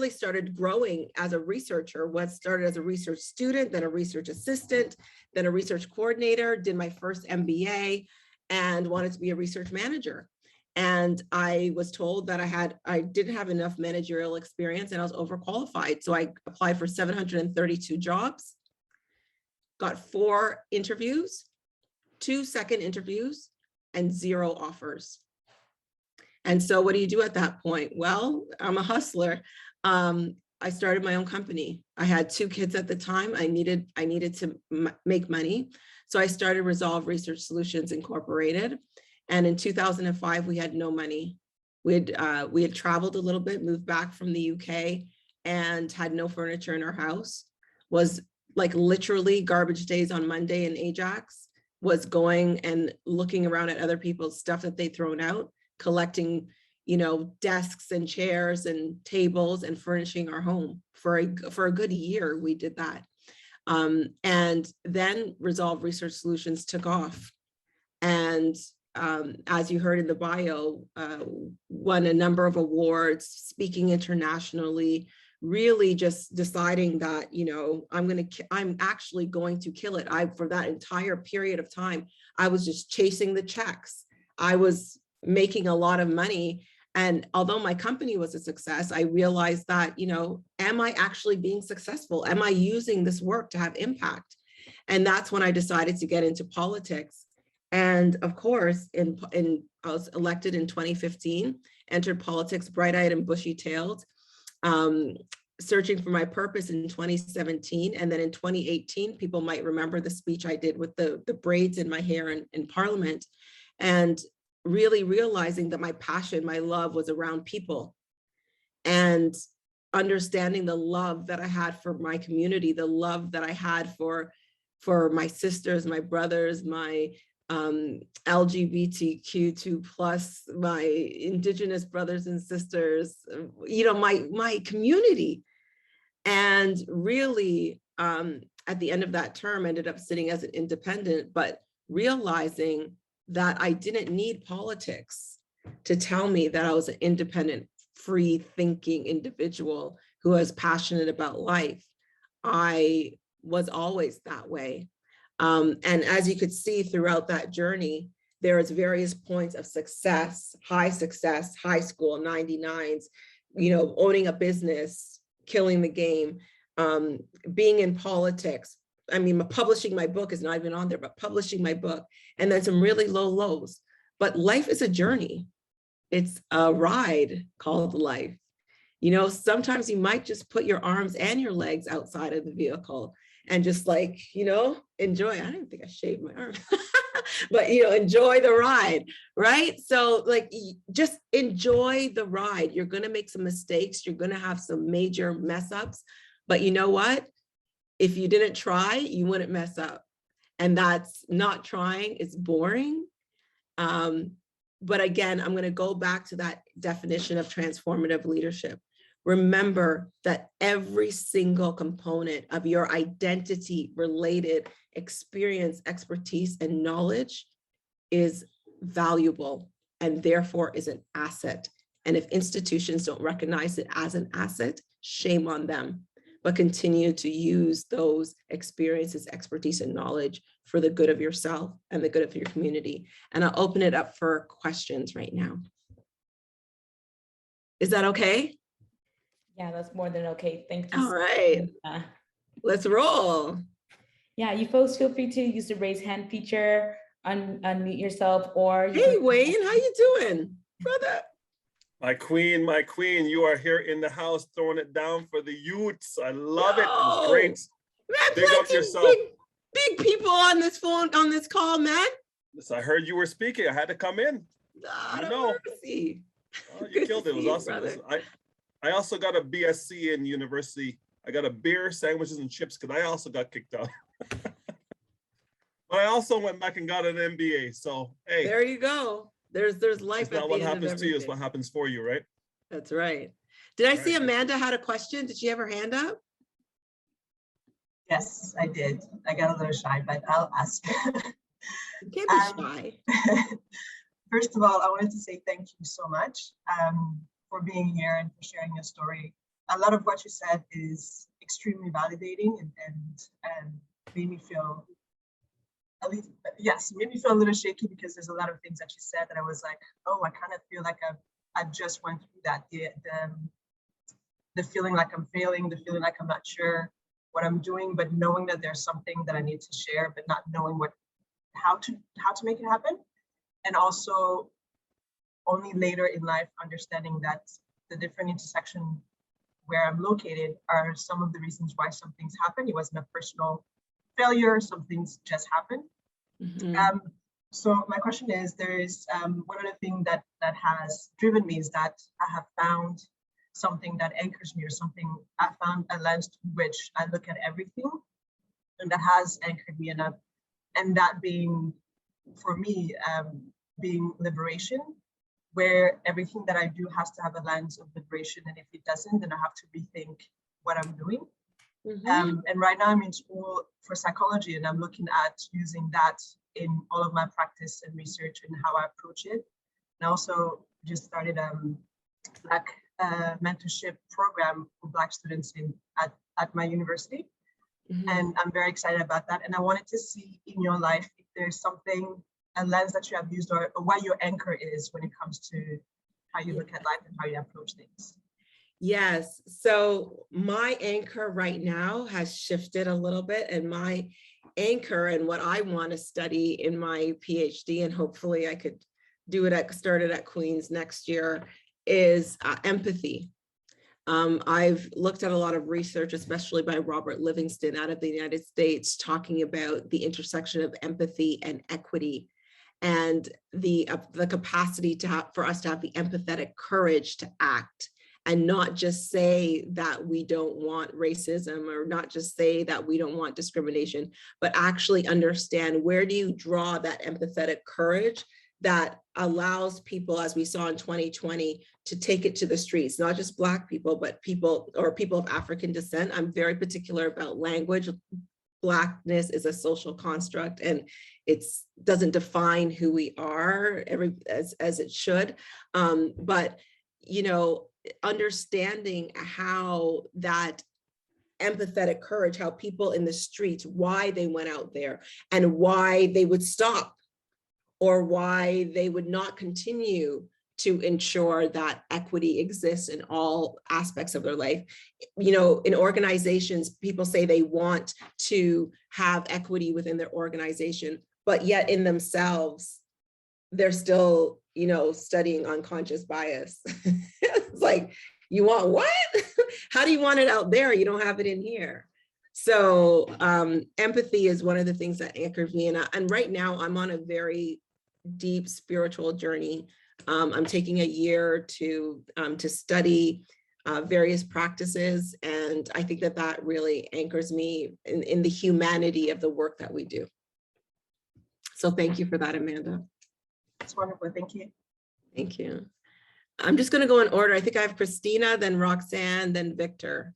started growing as a researcher. Started as a research student, then a research assistant, then a research coordinator, did my first MBA, and wanted to be a research manager. And I was told that I didn't have enough managerial experience and I was overqualified. So I applied for 732 jobs, got 4 interviews, 2 second interviews, and 0 offers. And so what do you do at that point? Well, I'm a hustler. I started my own company. I had 2 kids at the time. I needed to make money. So I started Resolve Research Solutions Incorporated. And in 2005, we had no money. We had traveled a little bit, moved back from the UK, and had no furniture in our house. Was like literally garbage days on Monday in Ajax, was going and looking around at other people's stuff that they'd thrown out, collecting, desks and chairs and tables and furnishing our home. For a good year, we did that. And then Resolve Research Solutions took off. And as you heard in the bio, won a number of awards, speaking internationally, really just deciding that, I'm actually going to kill it. For that entire period of time, I was just chasing the checks. I was making a lot of money. And although my company was a success, I realized that, am I actually being successful? Am I using this work to have impact? And that's when I decided to get into politics. And of course, I was elected in 2015, entered politics bright-eyed and bushy-tailed, searching for my purpose in 2017. And then in 2018, people might remember the speech I did with the braids in my hair in Parliament, and really realizing that my passion, my love was around people, and understanding the love that I had for my community, the love that I had for my sisters, my brothers, my LGBTQ2+, my Indigenous brothers and sisters, my community. And really, at the end of that term, ended up sitting as an independent, but realizing that I didn't need politics to tell me that I was an independent, free thinking individual who was passionate about life. I was always that way. And as you could see throughout that journey, there is various points of success, high school, 99s, owning a business, killing the game, being in politics. I mean, publishing my book is not even on there, but publishing my book, and then some really low lows. But life is a journey. It's a ride called life. Sometimes you might just put your arms and your legs outside of the vehicle and just enjoy. I don't think I shaved my arm, but enjoy the ride, right? So just enjoy the ride. You're going to make some mistakes. You're going to have some major mess ups, but you know what? If you didn't try, you wouldn't mess up. And that's not trying, it's boring. But again, I'm going to go back to that definition of transformative leadership. Remember that every single component of your identity related experience, expertise, and knowledge is valuable and therefore is an asset. And if institutions don't recognize it as an asset, shame on them, but continue to use those experiences, expertise, and knowledge for the good of yourself and the good of your community. And I'll open it up for questions right now. Is that okay? Yeah, that's more than okay. Thank you. All right, let's roll. Yeah, you folks feel free to use the raise hand feature, unmute yourself, or you Hey, can- Wayne, how you doing, brother? My queen, you are here in the house throwing it down for the youths. I love it. It's Yo, great. Man, Big up plenty yourself. big people on this phone, on this call, man. Listen, I heard you were speaking. I had to come in. God You of know. mercy. Oh, you Good to killed it. It was see you, awesome. brother. Listen, I also got a BSc in university. I got a beer, sandwiches, and chips because I also got kicked out. But I also went back and got an MBA. So hey, There you go. There's life it's at not the what end of happens to you, it's everything. what happens for you, right? That's right. Did I see Right. Amanda had a question? Did she have her hand up? Yes, I did. I got a little shy, but I'll ask. You can't be shy. First of all, I wanted to say thank you so much for being here and for sharing your story. A lot of what you said is extremely validating and made me feel, at least, yes, made me feel a little shaky because there's a lot of things that you said that I was like, oh, I kind of feel like I just went through that. The feeling like I'm failing, the feeling like I'm not sure what I'm doing, but knowing that there's something that I need to share, but not knowing how to make it happen. And also only later in life understanding that the different intersection where I'm located are some of the reasons why some things happen. It wasn't a personal failure, some things just happen. Mhm. So my question is, there is one other thing that has driven me is that I have found something that anchors me, or something, I found a lens through which I look at everything, and that has anchored me enough. And that being, for me, being liberation, where everything that I do has to have a lens of liberation. And if it doesn't, then I have to rethink what I'm doing. Mhm. And right now I'm in school for psychology, and I'm looking at using that in all of my practice and research and how I approach it. And I also just started Black mentorship program for Black students at my university. Mhm. And I'm very excited about that. And I wanted to see in your life if there's something, a lens that you have used, or what your anchor is when it comes to how you look at life and how you approach things. Yes. So my anchor right now has shifted a little bit, and my anchor and what I want to study in my PhD, and hopefully I could do it started at Queen's next year, is empathy. I've looked at a lot of research, especially by Robert Livingston out of the United States, talking about the intersection of empathy and equity, and the capacity for us to have the empathetic courage to act, and not just say that we don't want racism, or not just say that we don't want discrimination, but actually understand, where do you draw that empathetic courage that allows people, as we saw in 2020, to take it to the streets, not just Black people, but people of African descent. I'm very particular about language. Blackness is a social construct, and it doesn't define who we are as it should. But, you know, understanding how that empathetic courage, how people in the streets, why they went out there and why they would stop, or why they would not continue to ensure that equity exists in all aspects of their life. You know, in organizations, people say they want to have equity within their organization, but yet in themselves, they're still, you know, studying unconscious bias. It's like, you want what? How do you want it out there? You don't have it in here. So empathy is one of the things that anchors me. And right now I'm on a very deep spiritual journey. I'm taking a year to study various practices. And I think that really anchors me in the humanity of the work that we do. So thank you for that, Amanda. It's wonderful. Thank you. Thank you. I'm just going to go in order. I think I have Christina, then Roxanne, then Victor.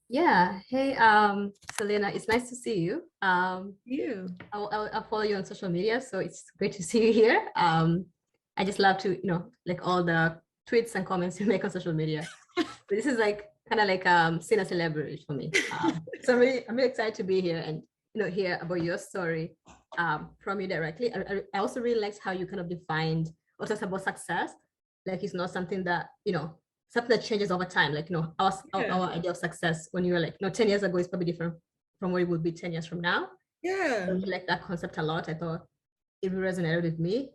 Yeah. Hey, Selena, it's nice to see you. I'll follow you on social media, so it's great to see you here. I just love to, like all the tweets and comments you make on social media. This is like kind of like seeing a celebrity for me. So I'm really excited to be here and hear about your story from you directly. I also really liked how you kind of defined or talked about success. Like it's not something that something that changes over time. Like our idea of success when you were like 10 years ago is probably different from what it would be 10 years from now. Yeah, I really like that concept a lot. I thought it really resonated with me.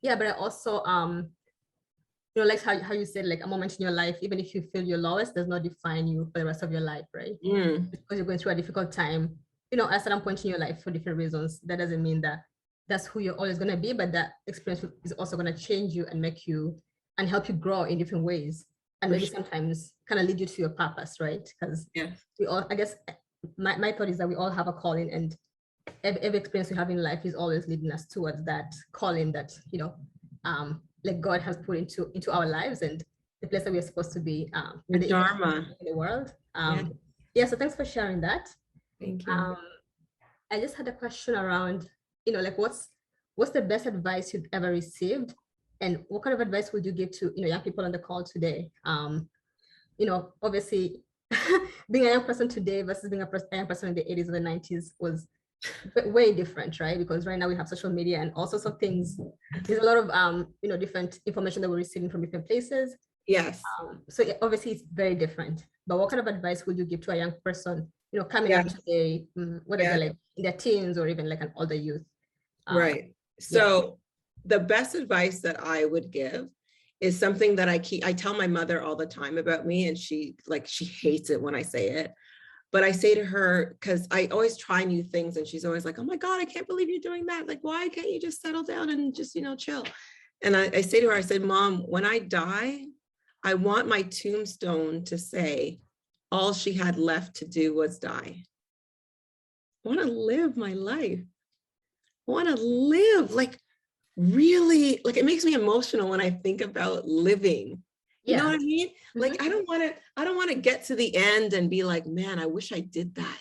Yeah, but I also like how you said like a moment in your life, even if you feel your lowest, does not define you for the rest of your life, right? Because you're going through a difficult time, at a certain point in your life for different reasons. That doesn't mean that that's who you're always going to be, but that experience is also going to change you and make you and help you grow in different ways, and maybe sometimes kind of lead you to your purpose, right? Because we all, I guess, my thought is that we all have a calling, and every experience we have in life is always leading us towards that calling that like God has put into our lives and the place that we are supposed to be in the Dharma in the world. Yeah, so thanks for sharing that. Thank you. I just had a question around, like what's the best advice you've ever received, and what kind of advice would you give to young people on the call today? Obviously, being a young person today versus being a young person in the 80s or the 90s was way different, right? Because right now we have social media and all sorts of things. There's a lot of different information that we're receiving from different places. Yes. So obviously it's very different. But what kind of advice would you give to a young person, coming up today, whether they're like in their teens or even like an older youth? Right. So the best advice that I would give is something that I tell my mother all the time about me, and she hates it when I say it. But I say to her, because I always try new things, and she's always like, oh my God, I can't believe you're doing that. Like, why can't you just settle down and just, chill? And I say to her, I said, Mom, when I die, I want my tombstone to say, all she had left to do was die. I want to live my life. I want to live, like, really, like, it makes me emotional when I think about living. You know what I mean? Like, I don't want to get to the end and be like, man, I wish I did that.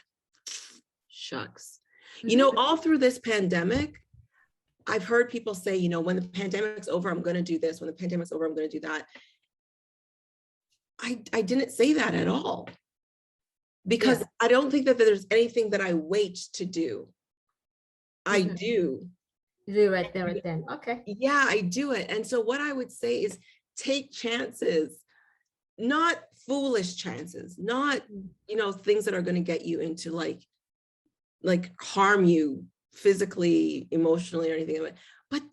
Shucks. All through this pandemic, I've heard people say, when the pandemic's over, I'm going to do this. When the pandemic's over, I'm going to do that. I didn't say that at all, because I don't think that there's anything that I wait to do. I do. You do right there, right then. Okay. Yeah, I do it. And so what I would say is take chances, not foolish chances, not, things that are going to get you into like harm you physically, emotionally, or anything of it, but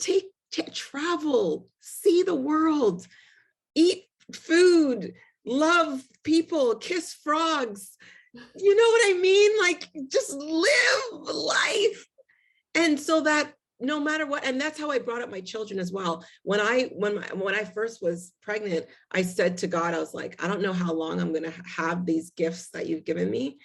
travel, see the world, eat food, love people, kiss frogs. You know what I mean? Like, just live life. And so that no matter what, and that's how I brought up my children as well. When I first was pregnant, I said to God, I was like, I don't know how long I'm going to have these gifts that you've given me.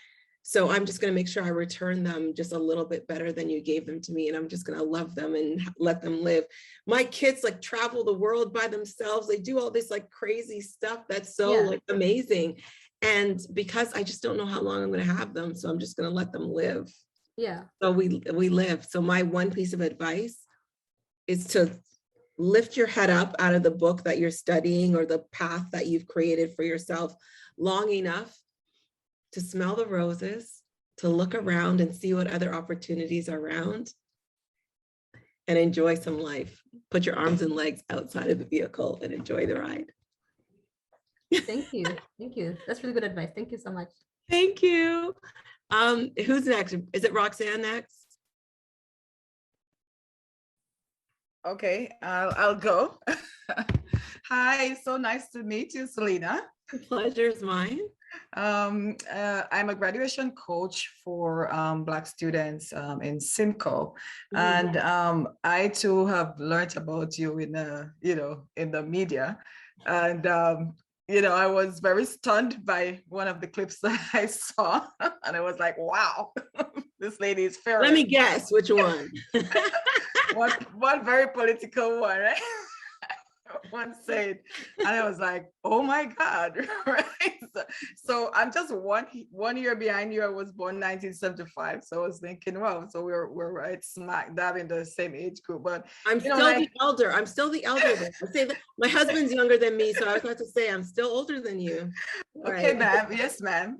So I'm just going to make sure I return them just a little bit better than you gave them to me. And I'm just going to love them and let them live. My kids like travel the world by themselves. They do all this like crazy stuff. That's so like amazing. And because I just don't know how long I'm going to have them. So I'm just going to let them live. Yeah. So we live. So my one piece of advice is to lift your head up out of the book that you're studying or the path that you've created for yourself long enough to smell the roses, to look around and see what other opportunities are around, and enjoy some life. Put your arms and legs outside of the vehicle and enjoy the ride. Thank you. Thank you. That's really good advice. Thank you so much. Thank you. Who's next? Is it Roxanne next? Okay, I'll go. Hi, so nice to meet you, Selena. The pleasure is mine. I'm a graduation coach for Black students in Simcoe, and I too have learned about you in the media, and I was very stunned by one of the clips that I saw, and I was like, wow, this lady is fair. Let me guess which one. One very political one, right? One said, and I was like, oh my God, right? So I'm just one year behind you. I was born 1975. So I was thinking, well, so we're right smack dab in the same age group. But I'm still the elder. I'm still the elder. I say that my husband's younger than me, so I was about to say I'm still older than you. Okay, ma'am. Yes, ma'am.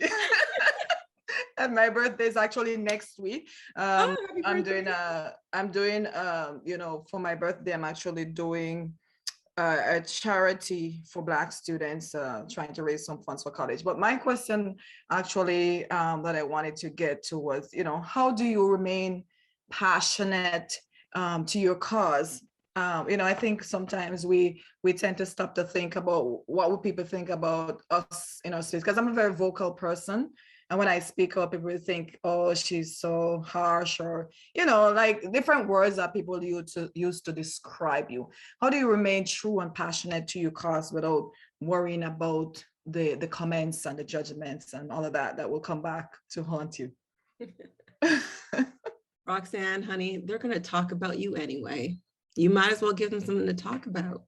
And my birthday is actually next week. I'm doing for my birthday, I'm actually doing a charity for Black students, trying to raise some funds for college. But my question actually that I wanted to get to was, how do you remain passionate to your cause? I think sometimes we tend to stop to think about what would people think about us in our cities, because I'm a very vocal person. And when I speak up, people think, oh, she's so harsh, or, like different words that people use to describe you. How do you remain true and passionate to your cause without worrying about the comments and the judgments and all of that will come back to haunt you? Roxanne, honey, they're going to talk about you anyway. You might as well give them something to talk about.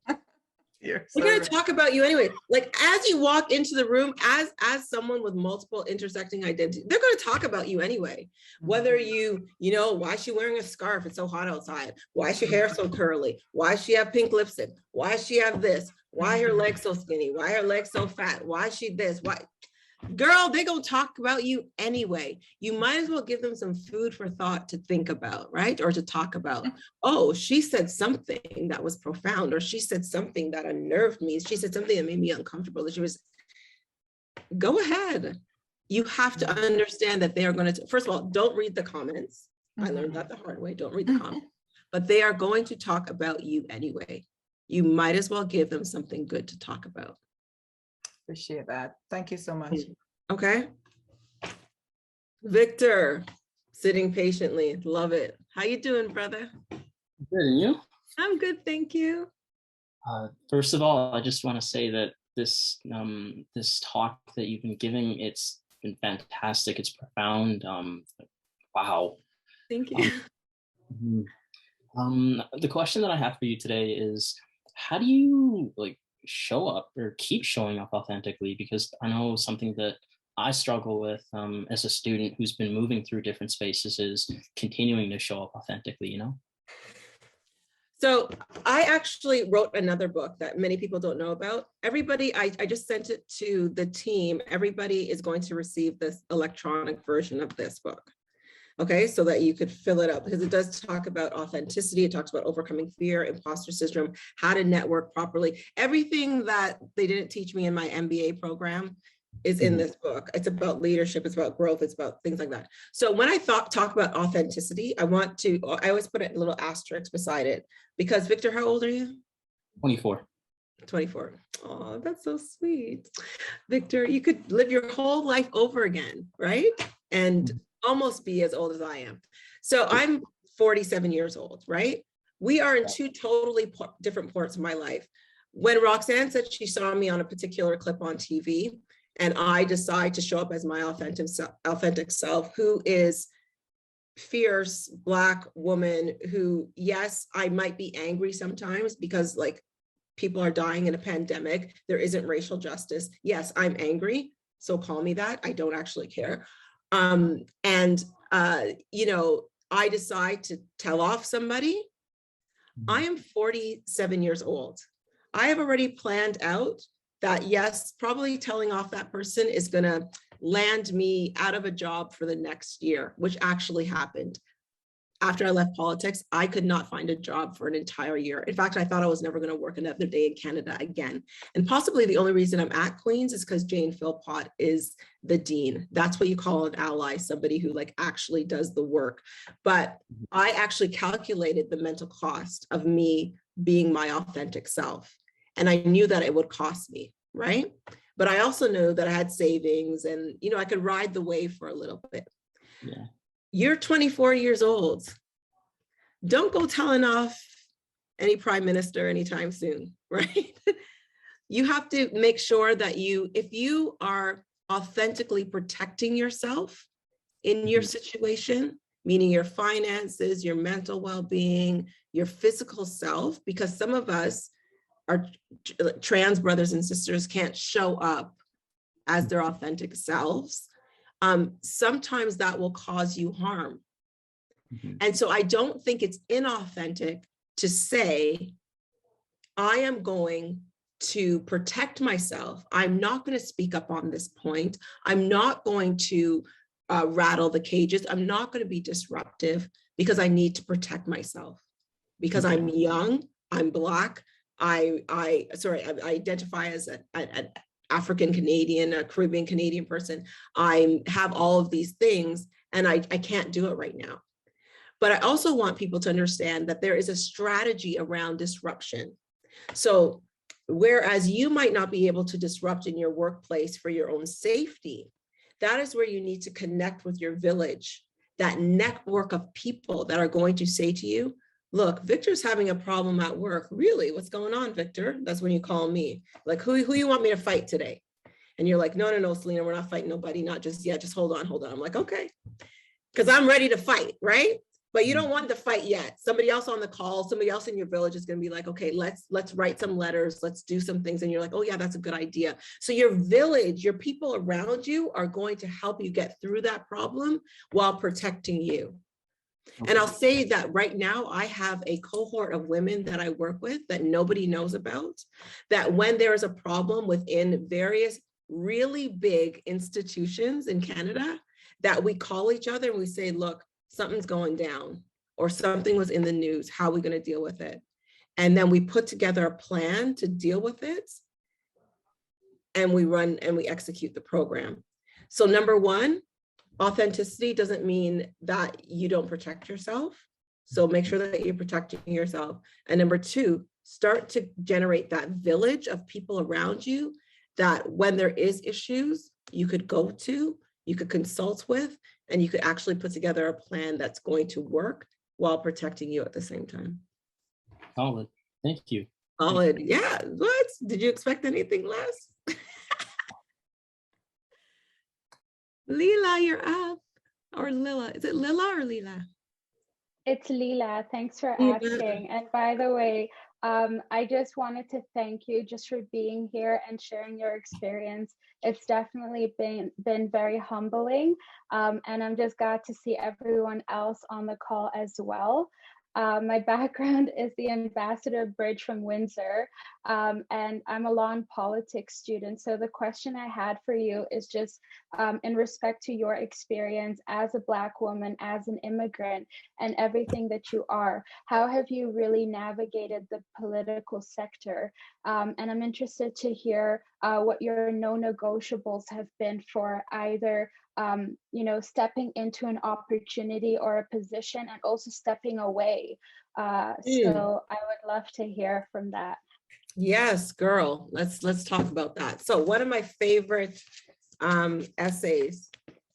They're going to talk about you anyway. Like as you walk into the room, as someone with multiple intersecting identities, they're going to talk about you anyway. Whether why is she wearing a scarf? It's so hot outside. Why is your hair so curly? Why does she have pink lipstick? Why does she have this? Why her legs so skinny? Why her legs so fat? Why is she this? Why? Girl, they gonna talk about you anyway. You might as well give them some food for thought to think about, right? Or to talk about. Oh, she said something that was profound, or she said something that unnerved me. She said something that made me uncomfortable. Go ahead. You have to understand that they are going to, first of all, don't read the comments. I learned that the hard way. Don't read the comments. But they are going to talk about you anyway. You might as well give them something good to talk about. Appreciate that. Thank you so much. Okay. Victor, sitting patiently. Love it. How you doing, brother? Good, and you? I'm good, thank you. First of all, I just want to say that this talk that you've been giving, it's been fantastic. It's profound. Wow. Thank you. The question that I have for you today is, how do you show up or keep showing up authentically? Because I know something that I struggle with as a student who's been moving through different spaces is continuing to show up authentically, So I actually wrote another book that many people don't know about. Everybody, I just sent it to the team. Everybody is going to receive this electronic version of this book. Okay, so that you could fill it up, because it does talk about authenticity. It talks about overcoming fear, imposter syndrome, how to network properly. Everything that they didn't teach me in my MBA program is in this book. It's about leadership, it's about growth, it's about things like that. So when I talk about authenticity, I always put a little asterisk beside it, because Victor, how old are you? 24. 24. Oh, that's so sweet. Victor, you could live your whole life over again, right? And almost be as old as I am. So I'm 47 years old, right? We are in two totally different parts of my life. When Roxanne said she saw me on a particular clip on TV, and I decide to show up as my authentic self, who is fierce Black woman who, yes, I might be angry sometimes because people are dying in a pandemic. There isn't racial justice. Yes, I'm angry. So call me that. I don't actually care. I decide to tell off somebody. I am 47 years old. I have already planned out that, yes, probably telling off that person is going to land me out of a job for the next year, which actually happened. After I left politics, I could not find a job for an entire year. In fact, I thought I was never going to work another day in Canada again. And possibly the only reason I'm at Queen's is because Jane Philpott is the dean. That's what you call an ally, somebody who actually does the work. But I actually calculated the mental cost of me being my authentic self. And I knew that it would cost me, right? But I also knew that I had savings and, I could ride the wave for a little bit. Yeah. You're 24 years old. Don't go telling off any prime minister anytime soon, right? you have to make sure that if you are authentically protecting yourself in your situation, meaning your finances, your mental well-being, your physical self, because some of us, our trans brothers and sisters, can't show up as their authentic selves. Sometimes that will cause you harm. And so I don't think it's inauthentic to say, I am going to protect myself. I'm not going to speak up on this point. I'm not going to rattle the cages. I'm not going to be disruptive because I need to protect myself. Because I'm young, I'm Black, I identify as an African Canadian, a Caribbean Canadian person. I have all of these things and I can't do it right now. But I also want people to understand that there is a strategy around disruption. So whereas you might not be able to disrupt in your workplace for your own safety, that is where you need to connect with your village, that network of people that are going to say to you, look, Victor's having a problem at work. Really, what's going on, Victor? That's when you call me. Like, who you want me to fight today? And you're like, no, Selena, we're not fighting nobody, not just yet, just hold on. I'm like, okay, because I'm ready to fight, right? But you don't want to fight yet. Somebody else on the call, somebody else in your village is going to be like, okay, let's write some letters, let's do some things. And you're like, oh yeah, that's a good idea. So your village, your people around you are going to help you get through that problem while protecting you. And I'll say that right now, I have a cohort of women that I work with that nobody knows about, that when there is a problem within various really big institutions in Canada, that we call each other and we say, look, something's going down or something was in the news, how are we going to deal with it? And then we put together a plan to deal with it and we run and we execute the program. So number one, authenticity doesn't mean that you don't protect yourself. So make sure that you're protecting yourself. And number two, start to generate that village of people around you that when there is issues, you could go to, you could consult with, and you could actually put together a plan that's going to work while protecting you at the same time. Solid. Thank you. Solid. Yeah. What? Did you expect anything less? Leela, you're up. Or Lila. Is it Lila or Leela? It's Leela. Thanks for Leela. asking. And by the way, I just wanted to thank you just for being here and sharing your experience. It's definitely been very humbling. And I'm just glad to see everyone else on the call as well. My background is the Ambassador Bridge from Windsor, and I'm a law and politics student. So the question I had for you is just in respect to your experience as a Black woman, as an immigrant, and everything that you are, how have you really navigated the political sector? And I'm interested to hear what your no-negotiables have been for either stepping into an opportunity or a position and also stepping away. So I would love to hear from that. Yes, girl, let's talk about that. So one of my favorite essays,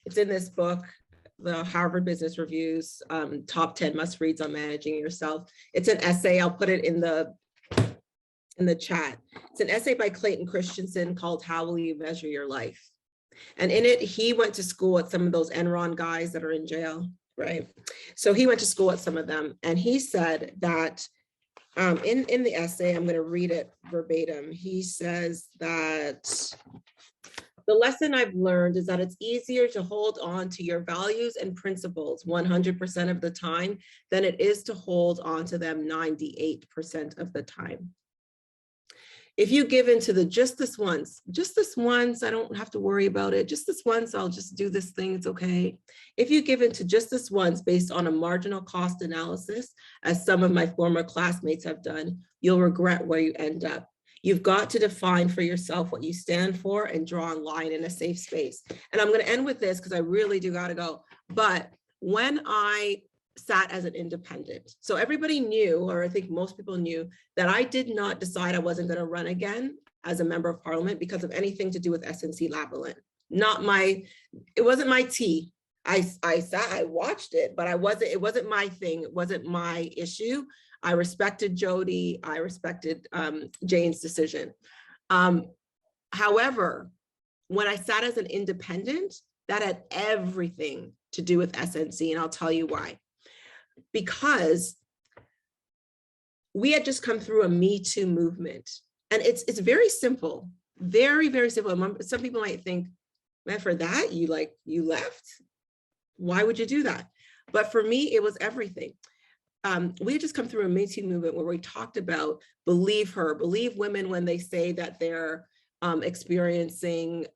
it's in this book, the Harvard Business Review's top 10 must reads on managing yourself. It's an essay, I'll put it in the chat. It's an essay by Clayton Christensen called How Will You Measure Your Life? And in it, he went to school at some of those Enron guys that are in jail, right? So he went to school at some of them. And he said that in the essay, I'm going to read it verbatim. He says that the lesson I've learned is that it's easier to hold on to your values and principles 100% of the time than it is to hold on to them 98% of the time. If you give into the just this once, I don't have to worry about it. Just this once, I'll just do this thing, it's okay. If you give into just this once based on a marginal cost analysis, as some of my former classmates have done, you'll regret where you end up. You've got to define for yourself what you stand for and draw a line in a safe space. And I'm gonna end with this because I really do gotta go. But when I sat as an independent. So everybody knew, or I think most people knew, that I did not decide I wasn't going to run again as a member of parliament because of anything to do with SNC-Lavalin. It wasn't my tea. I watched it, but it wasn't my thing. It wasn't my issue. I respected Jody. I respected Jane's decision. However, when I sat as an independent, that had everything to do with SNC, and I'll tell you why. Because we had just come through a Me Too movement, and it's very simple, very, very simple. Some people might think, man, for that, you left? Why would you do that? But for me, it was everything. We had just come through a Me Too movement where we talked about believe her, believe women when they say that they're experiencing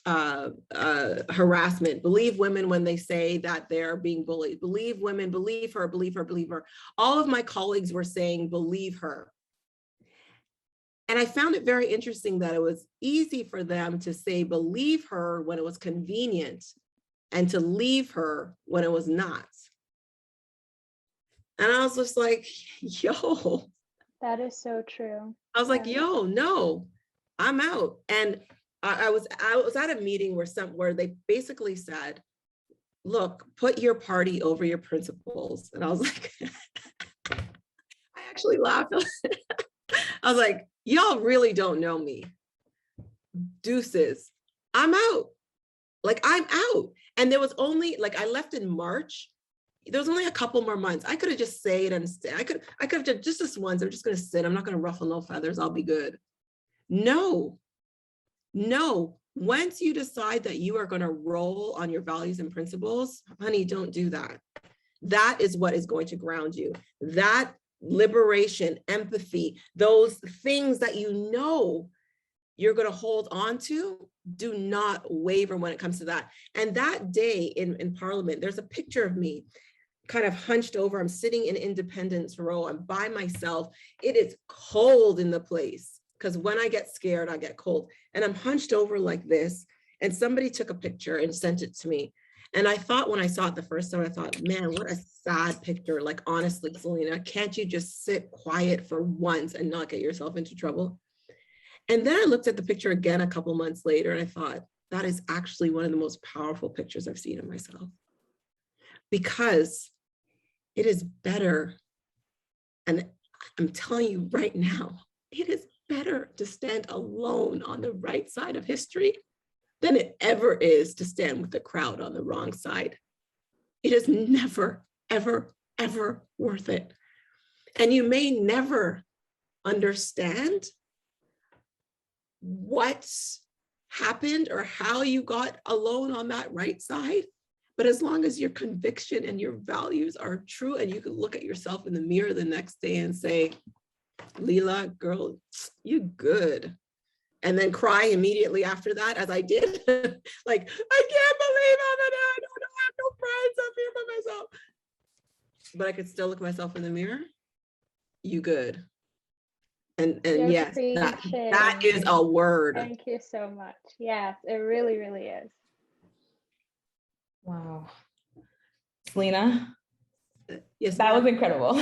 harassment, believe women when they say that they're being bullied, believe women, believe her, believe her, believe her. All of my colleagues were saying, believe her. And I found it very interesting that it was easy for them to say, believe her when it was convenient and to leave her when it was not. And I was just like, yo. That is so true. I was like, yo, no, I'm out. And I was at a meeting where they basically said, look, put your party over your principles. And I was like, I actually laughed. I was like, y'all really don't know me. Deuces, I'm out. Like, I'm out. And there was only, like, I left in March. There was only a couple more months. I could have just stayed and stayed. I could have done just this once. I'm just going to sit. I'm not going to ruffle no feathers. I'll be good. No. Once you decide that you are going to roll on your values and principles, honey, don't do that. That is what is going to ground you. That liberation, empathy, those things that you know you're going to hold on to, do not waver when it comes to that. And that day in Parliament, there's a picture of me kind of hunched over. I'm sitting in Independence Row. I'm by myself. It is cold in the place because when I get scared, I get cold. And I'm hunched over like this. And somebody took a picture and sent it to me. And I thought when I saw it the first time, I thought, man, what a sad picture. Like, honestly, Selena, can't you just sit quiet for once and not get yourself into trouble? And then I looked at the picture again a couple months later and I thought, that is actually one of the most powerful pictures I've seen of myself. Because it is better, and I'm telling you right now, it is better to stand alone on the right side of history than it ever is to stand with the crowd on the wrong side. It is never, ever, ever worth it. And you may never understand what happened or how you got alone on that right side. But as long as your conviction and your values are true and you can look at yourself in the mirror the next day and say, Leela, girl, you good. And then cry immediately after that, as I did. Like, I can't believe I don't have no friends. I'm here by myself. But I could still look myself in the mirror. You good. And yes, that is a word. Thank you so much. Yes, it really, really is. Wow. Selena? Yes, that was incredible.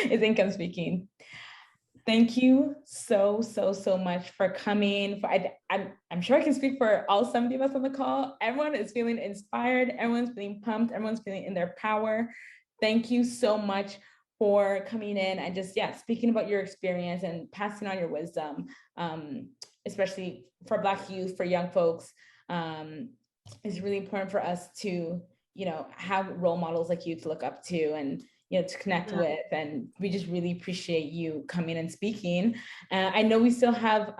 Is Income speaking. Thank you so much for coming. I'm sure I can speak for all 70 of us on the call. Everyone is feeling inspired. Everyone's feeling pumped. Everyone's feeling in their power. Thank you so much for coming in and just, speaking about your experience and passing on your wisdom, especially for Black youth, for young folks. It's really important for us to, have role models like you to look up to and, to connect with. And we just really appreciate you coming and speaking. I know we still have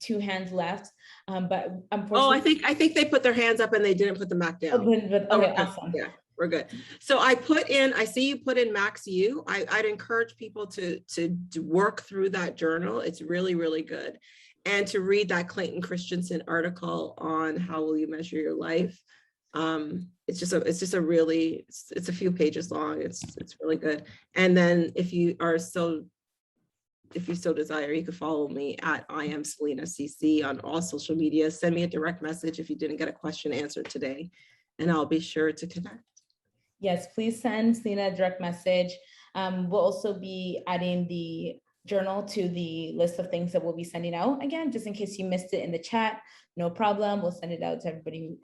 2 hands left, but unfortunately. I think they put their hands up and they didn't put them back down. Okay, awesome. Yeah, we're good. So I see you put in Max U. I'd encourage people to work through that journal. It's really, really good. And to read that Clayton Christensen article on how will you measure your life. It's a few pages long. It's really good. And then if you so desire, you can follow me at I am Selena CC on all social media. Send me a direct message if you didn't get a question answered today, and I'll be sure to connect. Yes, please send Selena a direct message. We'll also be adding the journal to the list of things that we'll be sending out. Again, just in case you missed it in the chat, no problem. We'll send it out to everybody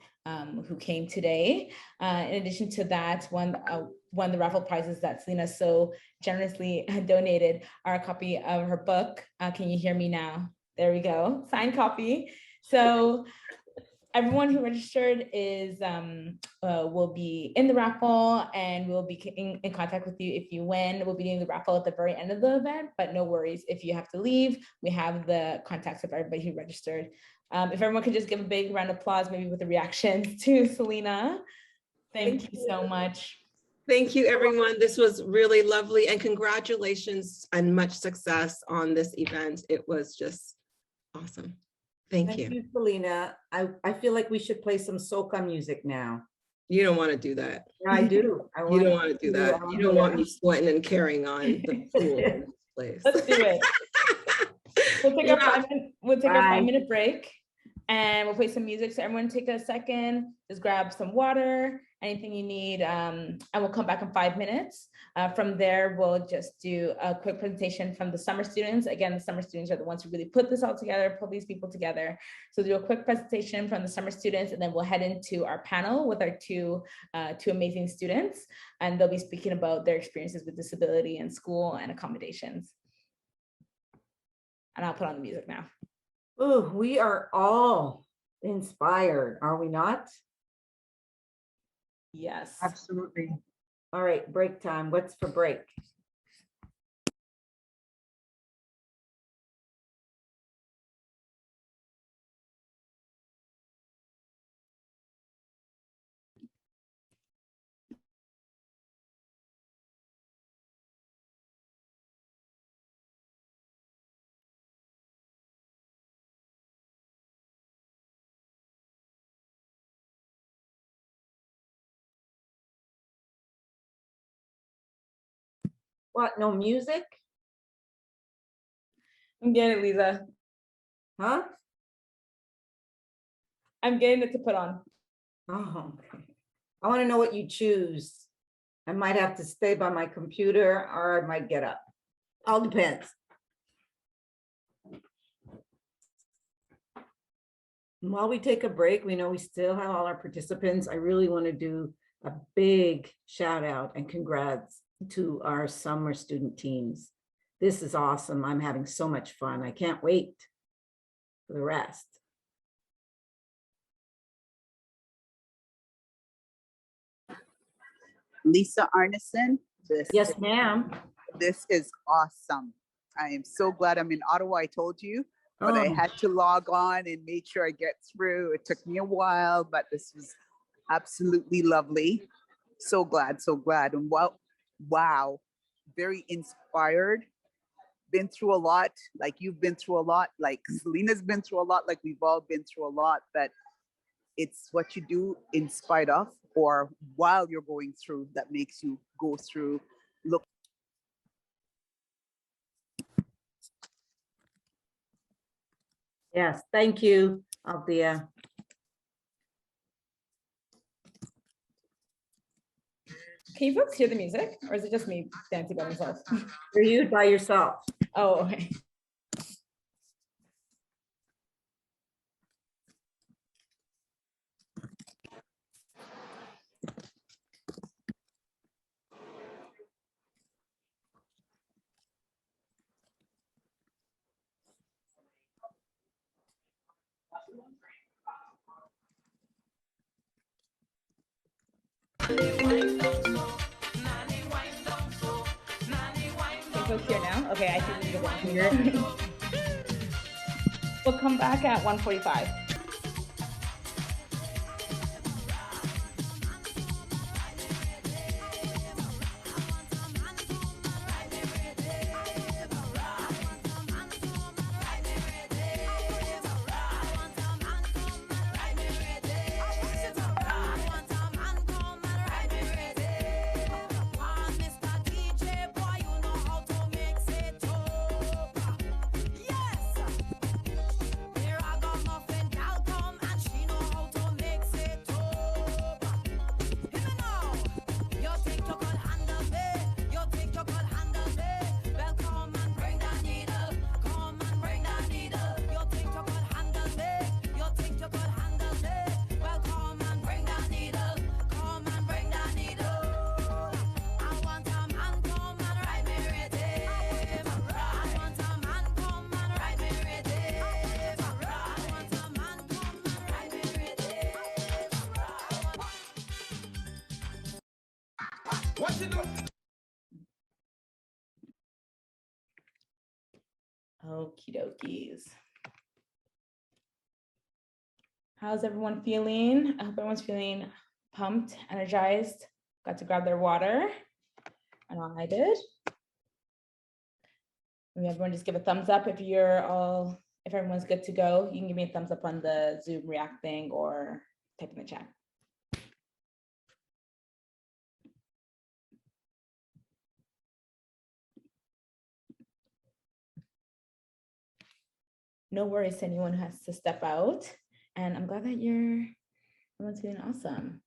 who came today. In addition to that, one of the raffle prizes that Selena so generously donated are a copy of her book. Can you hear me now? There we go, signed copy. So everyone who registered is will be in the raffle, and we'll be in contact with you if you win. We'll be doing the raffle at the very end of the event, but no worries if you have to leave. We have the contacts of everybody who registered. If everyone could just give a big round of applause, maybe with the reactions to Selena. Thank you so much. Thank you, everyone. This was really lovely, and congratulations and much success on this event. It was just awesome. Thank you. Selena. I feel like we should play some soca music now. You don't want to do that. I do. You don't want to do that. You don't want me sweating and carrying on the pool in this place. Let's do it. We'll take a 5-minute break, and we'll play some music. So everyone take a second, just grab some water, anything you need, and we'll come back in 5 minutes. From there, we'll just do a quick presentation from the summer students. Again, the summer students are the ones who really put this all together, put these people together. So do a quick presentation from the summer students, and then we'll head into our panel with our two amazing students, and they'll be speaking about their experiences with disability in school and accommodations. And I'll put on the music now. Oh, we are all inspired, are we not? Yes. Absolutely. All right, break time. What's for break? What, no music? I'm getting it, Lisa. Huh? I'm getting it to put on. Oh, okay. I want to know what you choose. I might have to stay by my computer, or I might get up. All depends. While we take a break, we know we still have all our participants. I really want to do a big shout out and congrats to our summer student teams. This is awesome. I'm having so much fun. I can't wait for the rest. Lisa Arneson. Yes, ma'am. This is awesome. I am so glad I'm in Ottawa, I told you, but I had to log on and make sure I get through. It took me a while, but this was absolutely lovely. So glad, so glad. And wow, very inspired. Been through a lot, like you've been through a lot, like Selena's been through a lot, like we've all been through a lot, but it's what you do in spite of or while you're going through that makes you go through. Look. Yes, thank you, Althea. Can you folks hear the music, or is it just me dancing by myself? Are you by yourself? Oh, okay. Folks here now? Okay, I see the one here. We'll come back at 1:45. Okie dokies. How's everyone feeling? I hope everyone's feeling pumped, energized, got to grab their water. I know I did. Maybe everyone just give a thumbs up if if everyone's good to go. You can give me a thumbs up on the Zoom React thing or type in the chat. No worries to anyone who has to step out. And I'm glad that everyone's feeling awesome.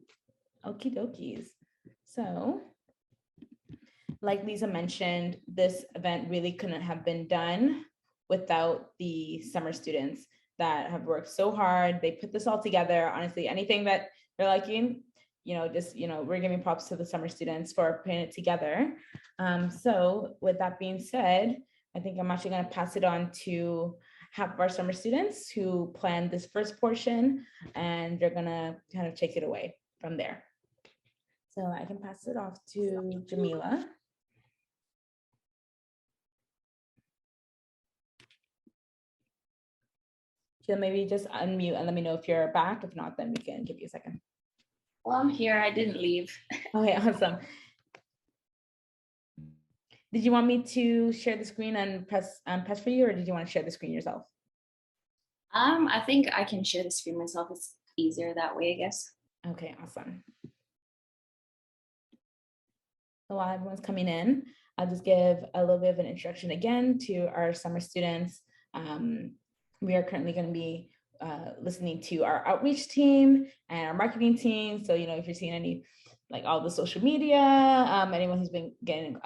Okie dokies. So, like Lisa mentioned, this event really couldn't have been done without the summer students that have worked so hard. They put this all together. Honestly, anything that they're liking, we're giving props to the summer students for putting it together. So with that being said, I think I'm actually going to pass it on to half of our summer students who planned this first portion, and they're going to kind of take it away from there. So I can pass it off to Jamila. She'll maybe just unmute and let me know if you're back. If not, then we can give you a second. Well, I'm here. I didn't leave. Okay, awesome. Did you want me to share the screen and press for you, or did you want to share the screen yourself? I think I can share the screen myself. It's easier that way, I guess. Okay, awesome. So while everyone's coming in, I'll just give a little bit of an introduction again to our summer students. We are currently going to be listening to our outreach team and our marketing team. So, if you're seeing any, like all the social media, anyone who's been getting,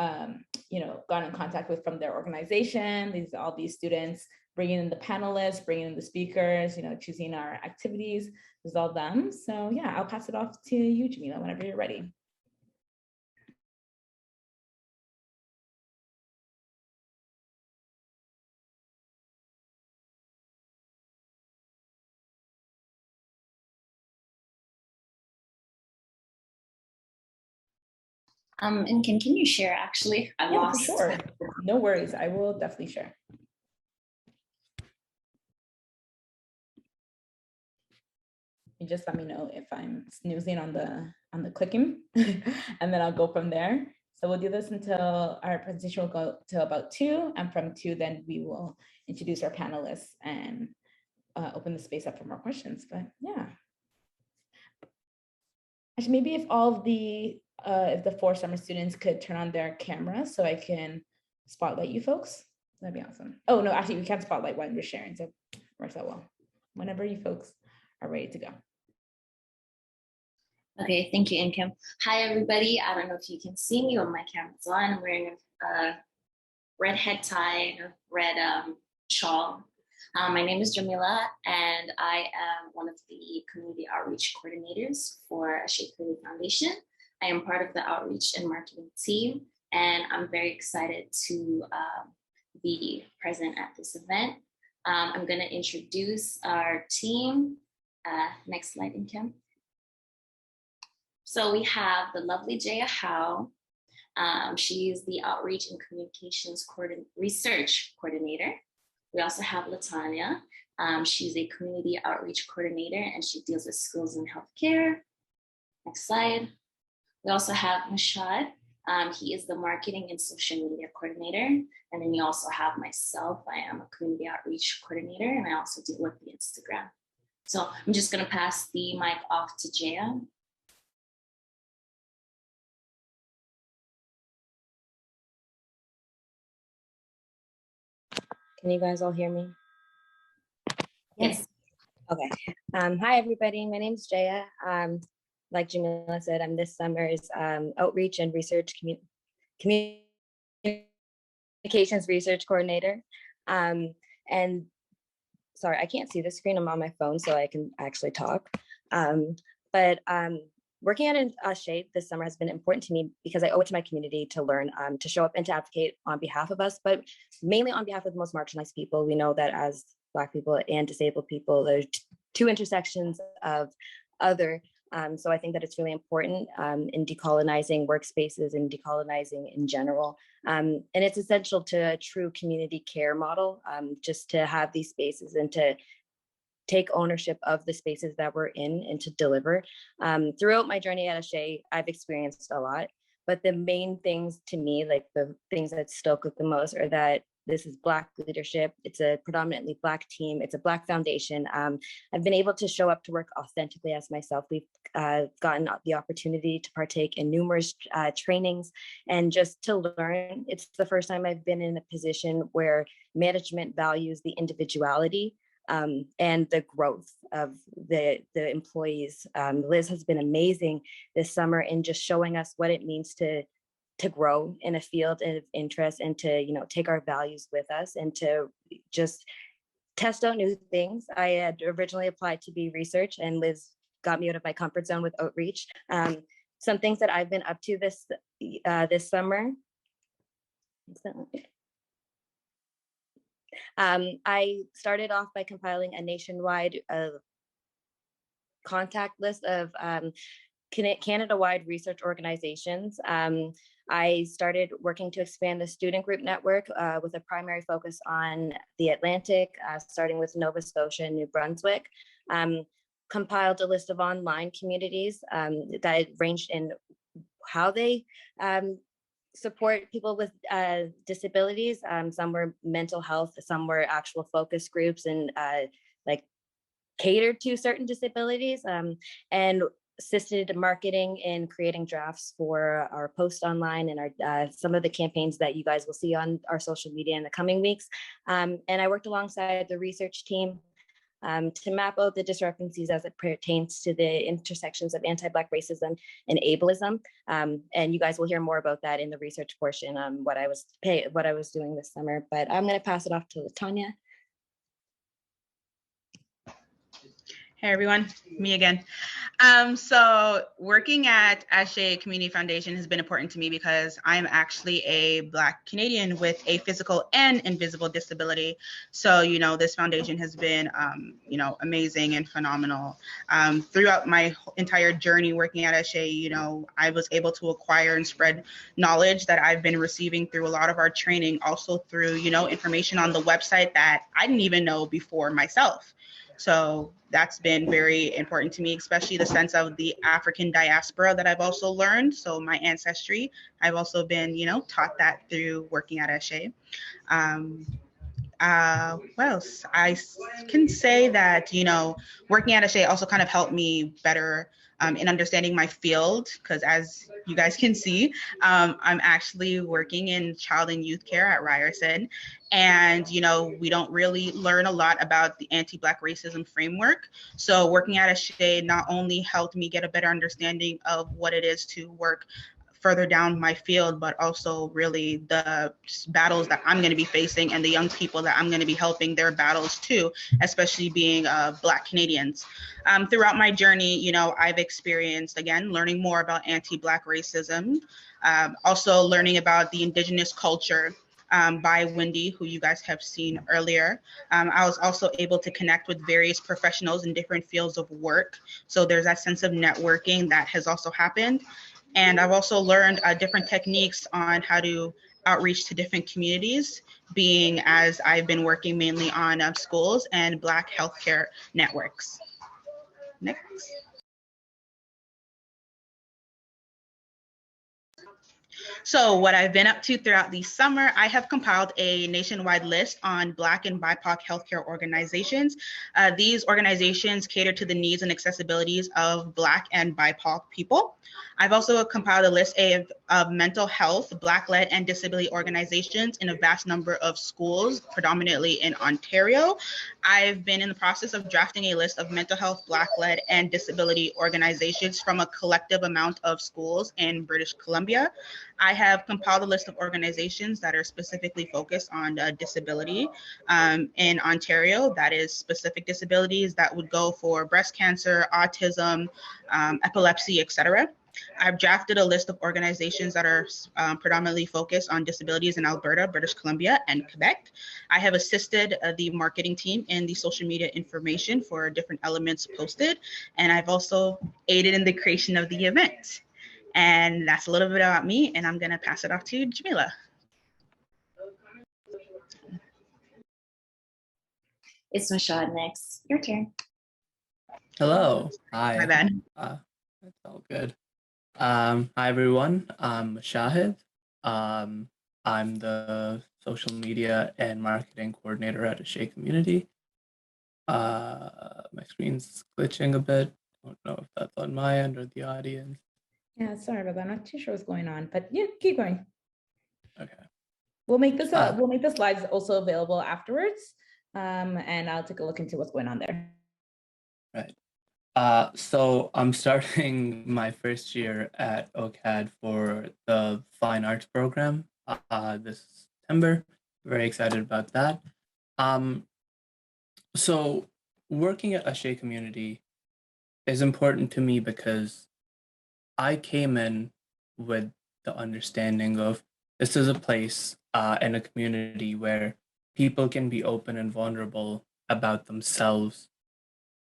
gotten in contact with from their organization, all these students, bringing in the panelists, bringing in the speakers, choosing our activities, this is all them. So yeah, I'll pass it off to you, Jamila, whenever you're ready. And can you share, actually? I lost. For sure. No worries. I will definitely share. You just let me know if I'm snoozing on the clicking, and then I'll go from there. So we'll do this until our presentation will go till about 2, and from 2, then we will introduce our panelists and open the space up for more questions. But yeah. Actually, maybe if all of if the 4 summer students could turn on their camera so I can spotlight you folks, that'd be awesome. Oh no, actually we can't spotlight when we're sharing, so it works out well. Whenever you folks are ready to go. Okay, thank you, Inkem. Hi, everybody. I don't know if you can see me when my camera's on. I'm wearing a red head tie and a red shawl. My name is Jamila, and I am one of the community outreach coordinators for Ashe Community Foundation. I am part of the outreach and marketing team, and I'm very excited to be present at this event. I'm going to introduce our team. Next slide, Inkem. So we have the lovely Jaya Howe. She is the Outreach and Communications Research Coordinator. We also have Latanya. She's a Community Outreach Coordinator, and she deals with schools and healthcare. Next slide. We also have Mashad. He is the Marketing and Social Media Coordinator. And then you also have myself. I am a Community Outreach Coordinator, and I also deal with the Instagram. So I'm just gonna pass the mic off to Jaya. Can you guys all hear me? Yes. Okay. Hi, everybody. My name is Jaya. Like Jamila said, I'm this summer's Outreach and Research Communications Research Coordinator. And sorry, I can't see the screen. I'm on my phone, so I can actually talk. Working at Ashe this summer has been important to me because I owe it to my community to learn, to show up and to advocate on behalf of us, but mainly on behalf of the most marginalized people. We know that as Black people and disabled people, there's 2 intersections of other So I think that it's really important in decolonizing workspaces and decolonizing in general. And it's essential to a true community care model, just to have these spaces and to take ownership of the spaces that we're in and to deliver. Throughout my journey at Ashe, I've experienced a lot, but the main things to me, like the things that stuck with the most, are that this is Black leadership. It's a predominantly Black team. It's a Black foundation. I've been able to show up to work authentically as myself. We've gotten the opportunity to partake in numerous trainings and just to learn. It's the first time I've been in a position where management values the individuality and the growth of the employees. Liz has been amazing this summer in just showing us what it means to grow in a field of interest and to, you know, take our values with us and to just test out new things. I had originally applied to be research, and Liz got me out of my comfort zone with outreach. Some things that I've been up to this summer. I started off by compiling a nationwide contact list of Canada-wide research organizations. I started working to expand the student group network with a primary focus on the Atlantic, starting with Nova Scotia and New Brunswick. Compiled a list of online communities that ranged in how they support people with disabilities. Some were mental health, some were actual focus groups and like catered to certain disabilities, and assisted marketing in creating drafts for our post online and our some of the campaigns that you guys will see on our social media in the coming weeks. And I worked alongside the research team to map out the discrepancies as it pertains to the intersections of anti-Black racism and ableism. And you guys will hear more about that in the research portion, what I was doing this summer. But I'm going to pass it off to Latanya. Hey everyone, me again. So working at Ashe Community Foundation has been important to me because I'm actually a Black Canadian with a physical and invisible disability. So, you know, this foundation has been, you know, amazing and phenomenal. Throughout my entire journey working at Ashe, you know, I was able to acquire and spread knowledge that I've been receiving through a lot of our training, also through, you know, information on the website that I didn't even know before myself. So that's been very important to me, especially the sense of the African diaspora that I've also learned. So my ancestry, I've also been, you know, taught that through working at Ashe. What else? I can say that, you know, working at Ashe also kind of helped me better in understanding my field, because as you guys can see, I'm actually working in child and youth care at Ryerson. And, you know, we don't really learn a lot about the anti-Black racism framework. So working at Ashe not only helped me get a better understanding of what it is to work further down my field, but also really the battles that I'm going to be facing and the young people that I'm going to be helping their battles too, especially being Black Canadians. Throughout my journey, you know, I've experienced, again, learning more about anti-Black racism, also learning about the Indigenous culture by Wendy, who you guys have seen earlier. I was also able to connect with various professionals in different fields of work. So there's that sense of networking that has also happened. And I've also learned different techniques on how to outreach to different communities, being as I've been working mainly on schools and Black healthcare networks. Next. So what I've been up to throughout the summer, I have compiled a nationwide list on Black and BIPOC healthcare organizations. These organizations cater to the needs and accessibilities of Black and BIPOC people. I've also compiled a list of mental health, Black-led and disability organizations in a vast number of schools, predominantly in Ontario. I've been in the process of drafting a list of mental health, Black-led and disability organizations from a collective amount of schools in British Columbia. I have compiled a list of organizations that are specifically focused on disability in Ontario. That is specific disabilities that would go for breast cancer, autism, epilepsy, etc. I've drafted a list of organizations that are predominantly focused on disabilities in Alberta, British Columbia, and Quebec. I have assisted the marketing team in the social media information for different elements posted, and I've also aided in the creation of the event. And that's a little bit about me, and I'm gonna pass it off to Jamila. It's Mashad next. Your turn. Hello. Hi. My bad. It's all good. Hi everyone. I'm Shahid. I'm the social media and marketing coordinator at Ashe Community. My screen's glitching a bit. Don't know if that's on my end or the audience. Yeah, sorry about that. I'm not too sure what's going on, but yeah, keep going. Okay. We'll make the slides also available afterwards, and I'll take a look into what's going on there. Right. So I'm starting my first year at OCAD for the Fine Arts program this September. Very excited about that. So working at Ashe Community is important to me because I came in with the understanding of this is a place and a community where people can be open and vulnerable about themselves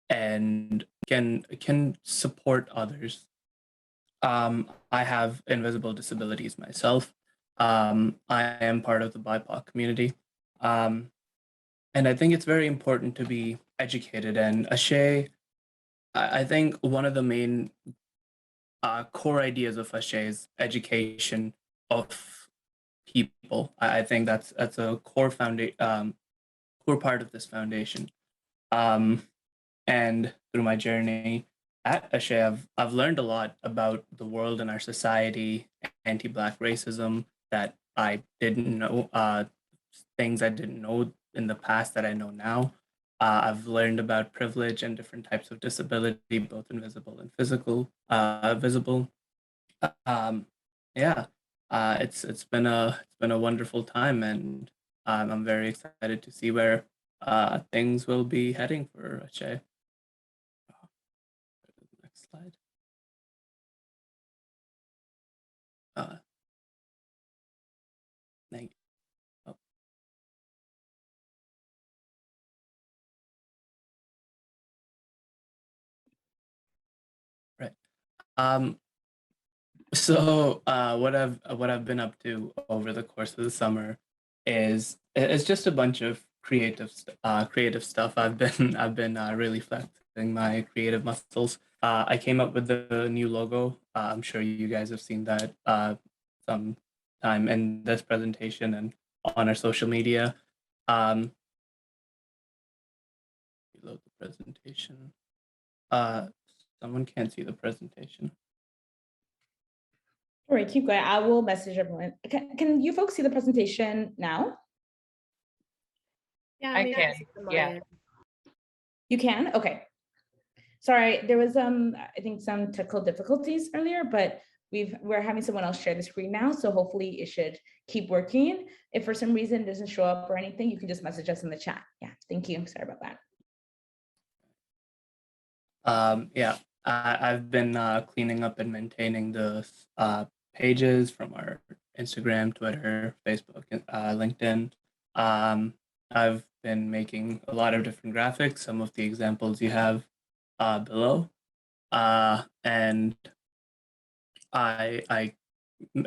and can support others. I have invisible disabilities myself. I am part of the BIPOC community. And I think it's very important to be educated. And Ashe, I think one of the main core ideas of Ashe is education of people. I think that's a core core part of this foundation. And through my journey at Ashe, I've learned a lot about the world and our society, anti-Black racism that I didn't know, things I didn't know in the past that I know now. I've learned about privilege and different types of disability, both invisible and visible. Yeah, it's been a wonderful time, and I'm very excited to see where things will be heading for Ashe. Next slide. Thank you. Oh. Right. So what I've been up to over the course of the summer is it's just a bunch of creative stuff. I've been really flexing my creative muscles. I came up with the new logo. I'm sure you guys have seen that sometime in this presentation and on our social media. Reload the presentation. Someone can't see the presentation. All right, keep going. I will message everyone. Can you folks see the presentation now? Yeah, I can. Yeah. You can? Okay. Sorry, there was I think some technical difficulties earlier, but we're having someone else share the screen now, so hopefully it should keep working. If for some reason it doesn't show up or anything, you can just message us in the chat. Yeah, thank you. Sorry about that. Yeah, I've been cleaning up and maintaining the pages from our Instagram, Twitter, Facebook, LinkedIn. I've been making a lot of different graphics, some of the examples you have below. And I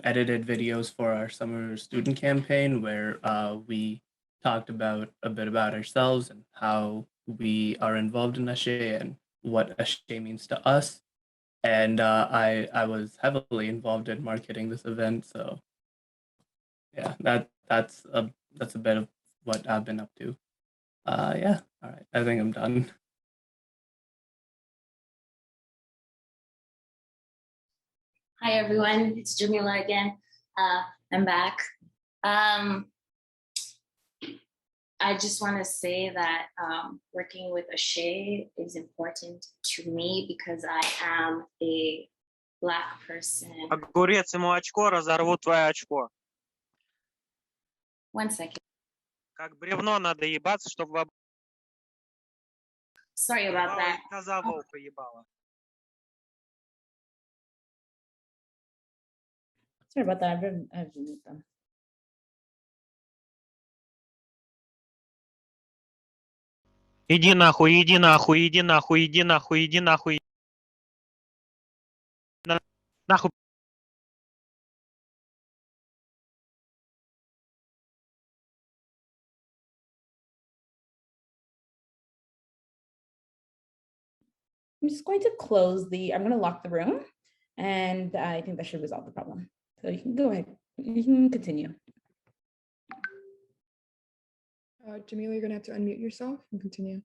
edited videos for our summer student campaign where we talked a bit about ourselves and how we are involved in Ashe and what Ashe means to us. And I was heavily involved in marketing this event, so yeah, that's a bit of what I've been up to. Yeah, all right, I think I'm done. Hi everyone, it's Jamila again. I'm back. I just want to say that working with Ashe is important to me because I am a Black person. Огурец ему очко, разорву твое очко. 1 second. Как бревно надо ебаться, чтобы... Sorry about that. Коза волка ебала. Sorry about that. I've removed them. Иди нахуй, иди нахуй, иди нахуй, иди нахуй, иди нахуй. Нахуй. I'm just going to I'm going to lock the room, and I think that should resolve the problem. So you can go ahead, you can continue. Jamila, you're gonna have to unmute yourself and continue.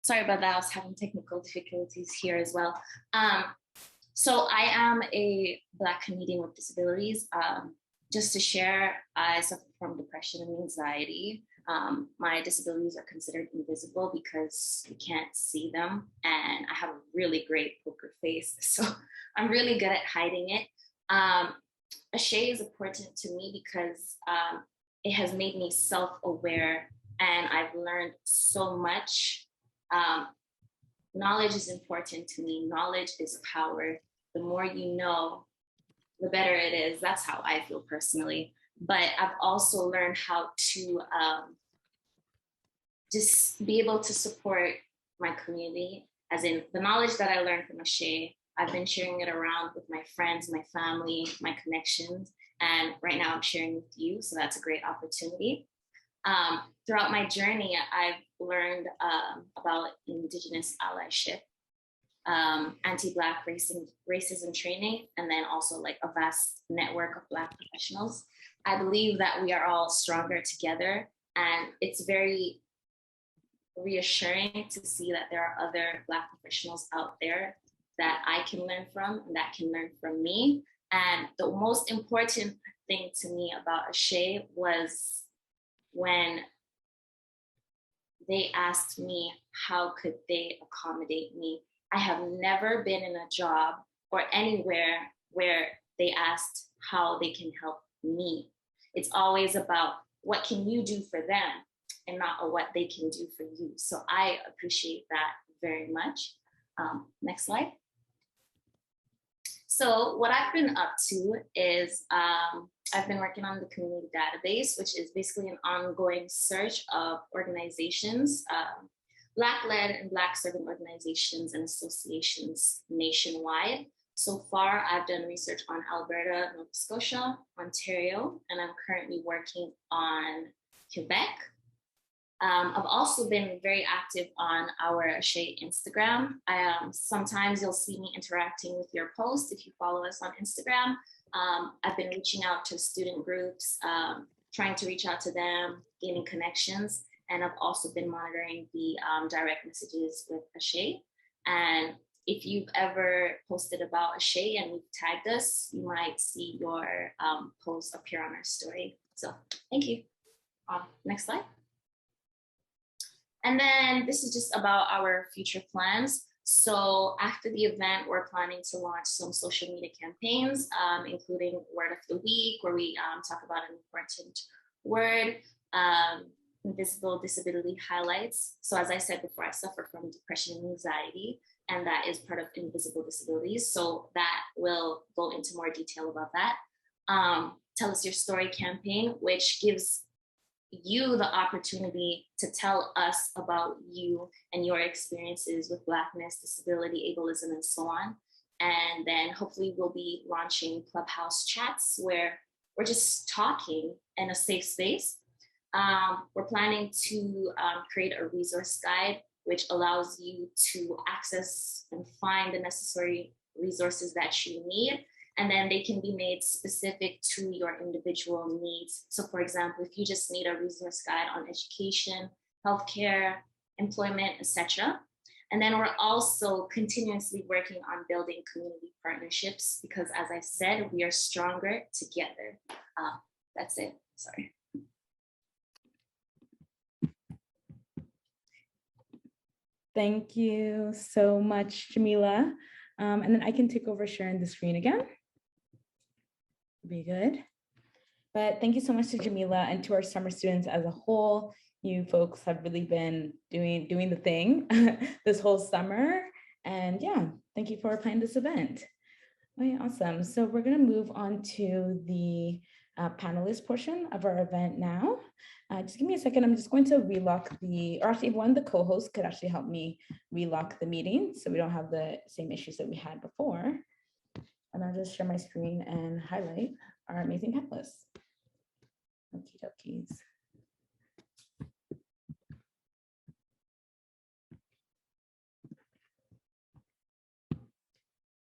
Sorry about that. I was having technical difficulties here as well. So I am a Black Canadian with disabilities. Just to share, I suffer from depression and anxiety. My disabilities are considered invisible because you can't see them, and I have a really great poker face, so I'm really good at hiding it. Ashe is important to me because it has made me self-aware, and I've learned so much. Knowledge is important to me. Knowledge is power. The more you know, the better it is. That's how I feel personally. But I've also learned how to just be able to support my community, as in the knowledge that I learned from Ashe, I've been sharing it around with my friends, my family, my connections, and right now I'm sharing with you, so that's a great opportunity. Throughout my journey, I've learned about Indigenous allyship, anti-Black racism training, and then also like a vast network of Black professionals. I believe that we are all stronger together, and it's very reassuring to see that there are other Black professionals out there that I can learn from and that can learn from me. And the most important thing to me about Ashe was when they asked me how could they accommodate me. I have never been in a job or anywhere where they asked how they can help me. It's always about what can you do for them and not what they can do for you. So I appreciate that very much. Next slide. So what I've been up to is I've been working on the community database, which is basically an ongoing search of organizations, Black-led and Black-serving organizations and associations nationwide. So far, I've done research on Alberta, Nova Scotia, Ontario, and I'm currently working on Quebec. I've also been very active on our Ashe Instagram. Sometimes you'll see me interacting with your posts if you follow us on Instagram. I've been reaching out to student groups, trying to reach out to them, gaining connections, and I've also been monitoring the direct messages with Ashe. And if you've ever posted about Ashe and you've tagged us, you might see your post appear on our story. So thank you. Next slide. And then this is just about our future plans. So after the event, we're planning to launch some social media campaigns, including Word of the Week, where we talk about an important word, invisible disability highlights. So as I said before, I suffer from depression and anxiety, and that is part of invisible disabilities. So that will go into more detail about that. Tell Us Your Story campaign, which gives you the opportunity to tell us about you and your experiences with Blackness, disability, ableism, and so on. And then hopefully we'll be launching Clubhouse chats where we're just talking in a safe space. We're planning to create a resource guide which allows you to access and find the necessary resources that you need. And then they can be made specific to your individual needs. So for example, if you just need a resource guide on education, healthcare, employment, etc. And then we're also continuously working on building community partnerships because as I said, we are stronger together. That's it, sorry. Thank you so much, Jamila. And then I can take over sharing the screen again. Be good. But thank you so much to Jamila and to our summer students as a whole. You folks have really been doing the thing this whole summer. And yeah, thank you for planning this event. Okay, awesome. So we're going to move on to the panelist portion of our event now. Just give me a second. I'm just going to relock or actually one of the co-hosts could actually help me relock the meeting so we don't have the same issues that we had before. And I'll just share my screen and highlight our amazing panelists. Okie dokies.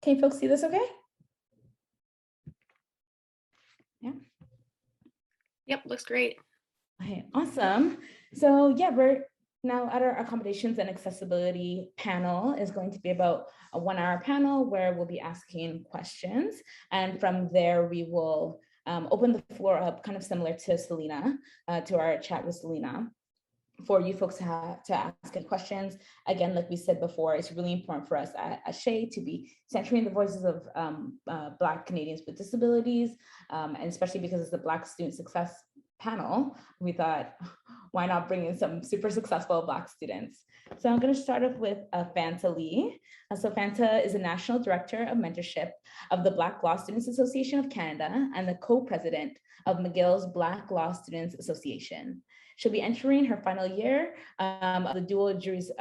Can you folks see this okay? Yeah. Yep, looks great. Okay, awesome. So yeah, we're now at our accommodations and accessibility panel is going to be about a 1-hour panel where we'll be asking questions. And from there, we will open the floor up kind of similar to Selena, to our chat with Selena, for you folks to ask questions. Again, like we said before, it's really important for us at ASHE to be centering the voices of Black Canadians with disabilities, and especially because it's the Black Student Success panel, we thought, why not bring in some super successful Black students? So I'm going to start off with Fanta Lee. So Fanta is a National Director of Mentorship of the Black Law Students Association of Canada and the co-president of McGill's Black Law Students Association. She'll be entering her final year of the dual Juris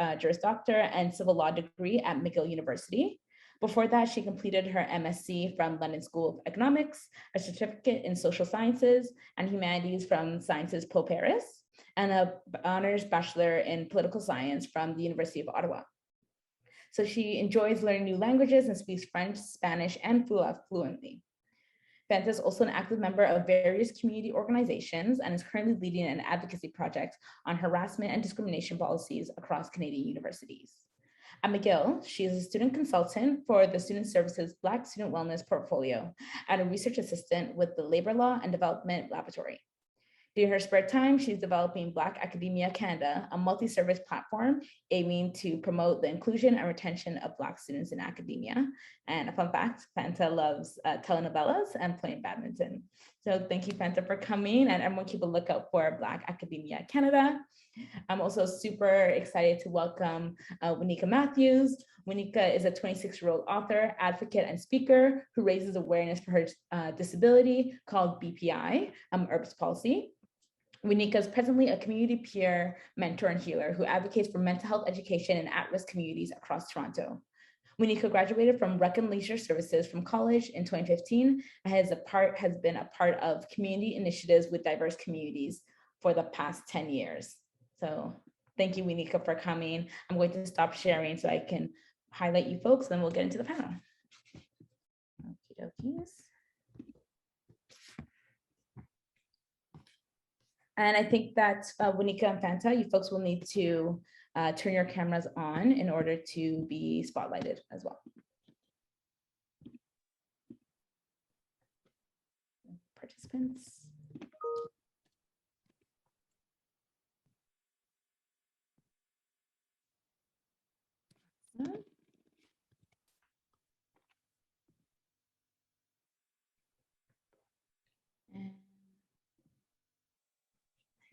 Doctor and civil law degree at McGill University. Before that, she completed her MSc from London School of Economics, a certificate in social sciences and humanities from Sciences Po Paris, and an honors bachelor in political science from the University of Ottawa. So she enjoys learning new languages and speaks French, Spanish, and fluently. Fanta is also an active member of various community organizations and is currently leading an advocacy project on harassment and discrimination policies across Canadian universities. At McGill, she is a student consultant for the Student Services Black Student Wellness Portfolio and a research assistant with the Labor Law and Development Laboratory. During her spare time, she's developing Black Academia Canada, a multi-service platform aiming to promote the inclusion and retention of Black students in academia. And a fun fact, Fanta loves telenovelas and playing badminton. So thank you, Fanta, for coming, and everyone keep a lookout for Black Academia Canada. I'm also super excited to welcome Winika Matthews. Winika is a 26-year-old author, advocate, and speaker who raises awareness for her disability called BPI, URBS policy. Winika is presently a community peer, mentor, and healer who advocates for mental health education in at-risk communities across Toronto. Winika graduated from Rec and Leisure Services from college in 2015 and has been a part of community initiatives with diverse communities for the past 10 years. So thank you, Winika, for coming. I'm going to stop sharing so I can highlight you folks, then we'll get into the panel. Okie dokies. And I think that Winika and Fanta, you folks will need to turn your cameras on in order to be spotlighted as well. Participants.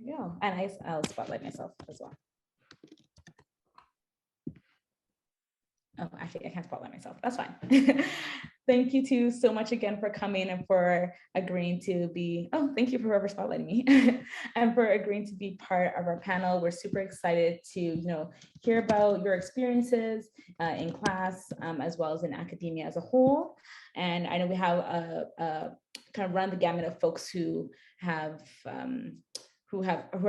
There you go. And I'll spotlight myself as well. Oh, actually, I can't spotlight myself. That's fine. Thank you two so much again for coming and for agreeing to be, thank you for whoever spotlighting me and for agreeing to be part of our panel. We're super excited to, hear about your experiences in class as well as in academia as a whole. And I know we have kind of run the gamut of folks who are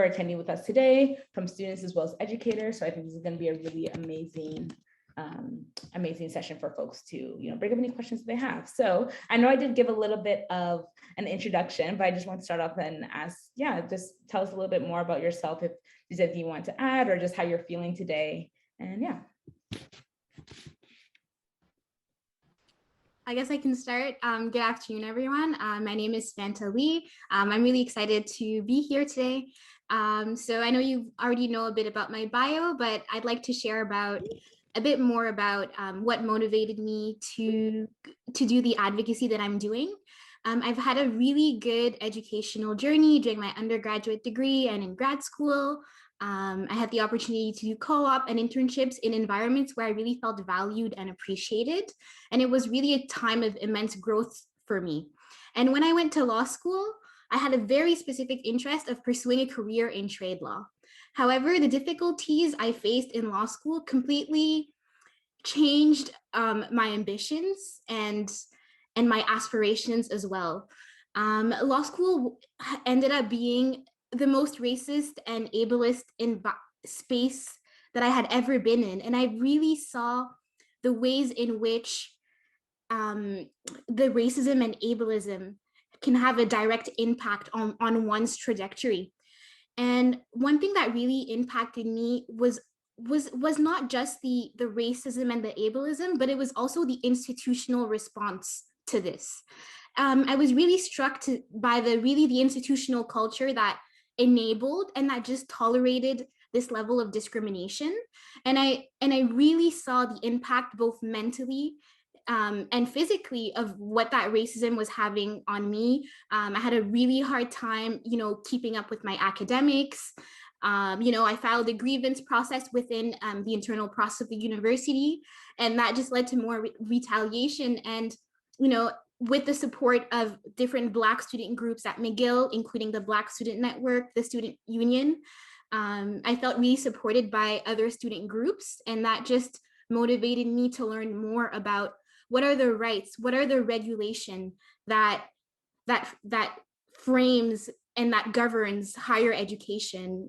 attending with us today, from students as well as educators. So I think this is going to be a really amazing session for folks to bring up any questions that they have. So I know I did give a little bit of an introduction, but I just want to start off and ask, just tell us a little bit more about yourself if there's anything you want to add or just how you're feeling today. And I guess I can start. Good afternoon, everyone. My name is Fanta Lee. I'm really excited to be here today. So I know you already know a bit about my bio, but I'd like to share a bit more about what motivated me to do the advocacy that I'm doing. I've had a really good educational journey during my undergraduate degree and in grad school. I had the opportunity to do co-op and internships in environments where I really felt valued and appreciated. And it was really a time of immense growth for me. And when I went to law school, I had a very specific interest of pursuing a career in trade law. However, the difficulties I faced in law school completely changed my ambitions and my aspirations as well. Law school ended up being the most racist and ableist space that I had ever been in. And I really saw the ways in which the racism and ableism can have a direct impact on one's trajectory. And one thing that really impacted me was not just the racism and the ableism, but it was also the institutional response to this. I was really struck by the institutional culture that enabled and that just tolerated this level of discrimination. And I really saw the impact both mentally and physically of what that racism was having on me. I had a really hard time, keeping up with my academics. I filed a grievance process within the internal process of the university, and that just led to more retaliation. And, with the support of different Black student groups at McGill, including the Black Student Network, the Student Union, I felt really supported by other student groups, and that just motivated me to learn more about what are the rights, what are the regulation that frames and that governs higher education,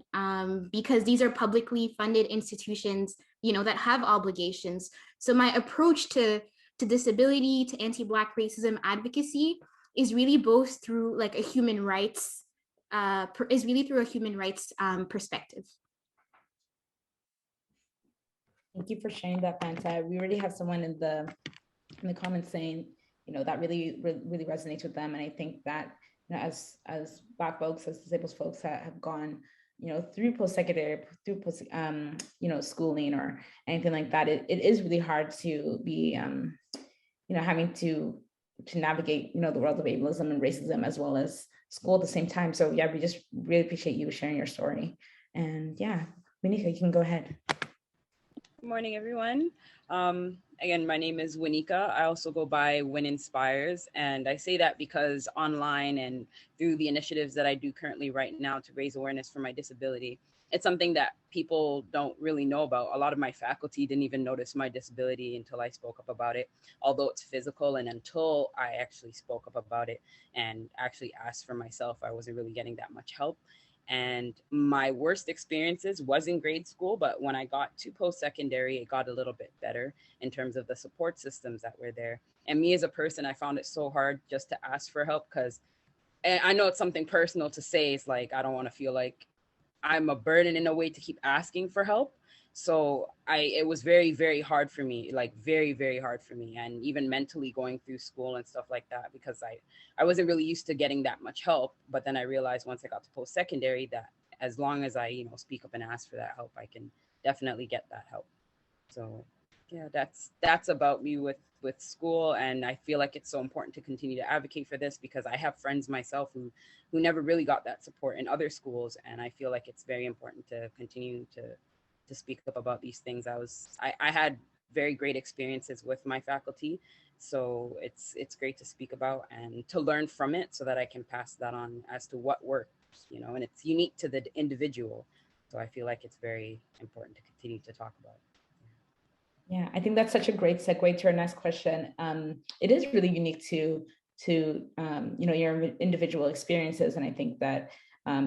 because these are publicly funded institutions, that have obligations. So my approach to disability, to anti-Black racism advocacy is really both through like a human rights, perspective. Thank you for sharing that, Fanta. We already have someone in the comments saying, that really resonates with them. And I think that, as Black folks, as disabled folks that have gone, through post-secondary, through post, schooling or anything like that, it is really hard to be, having to navigate, the world of ableism and racism as well as school at the same time. So yeah, we just really appreciate you sharing your story. And yeah, Winika, you can go ahead. Good morning, everyone. Again, my name is Winika. I also go by Win Inspires, and I say that because online and through the initiatives that I do currently right now to raise awareness for my disability, it's something that people don't really know about. A lot of my faculty didn't even notice my disability until I spoke up about it, although it's physical, and until I actually spoke up about it and actually asked for myself, I wasn't really getting that much help. And my worst experiences was in grade school, but when I got to post-secondary, it got a little bit better in terms of the support systems that were there. And me as a person, I found it so hard just to ask for help, because I know it's something personal to say. It's like, I don't want to feel like I'm a burden in a way to keep asking for help. So it was very, very hard for me, like very, very hard for me. And even mentally going through school and stuff like that, because I wasn't really used to getting that much help. But then I realized once I got to post-secondary that as long as I, speak up and ask for that help, I can definitely get that help. So yeah, that's about me with school. And I feel like it's so important to continue to advocate for this, because I have friends myself who never really got that support in other schools. And I feel like it's very important to continue to speak up about these things. I had very great experiences with my faculty. So it's great to speak about and to learn from it so that I can pass that on as to what works, and it's unique to the individual. So I feel like it's very important to continue to talk about. Yeah, I think that's such a great segue to our next question. It is really unique to your individual experiences. And I think that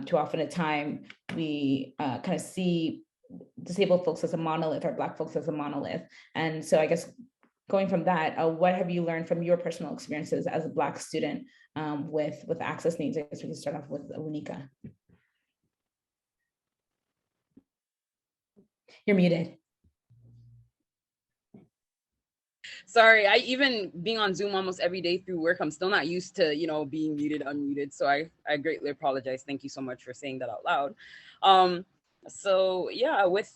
too often a time we kind of see disabled folks as a monolith or Black folks as a monolith. And so I guess going from that, what have you learned from your personal experiences as a Black student with access needs? I guess we can start off with Winika. You're muted. Sorry, even being on Zoom almost every day through work, I'm still not used to, being muted, unmuted. So I greatly apologize. Thank you so much for saying that out loud. So yeah, with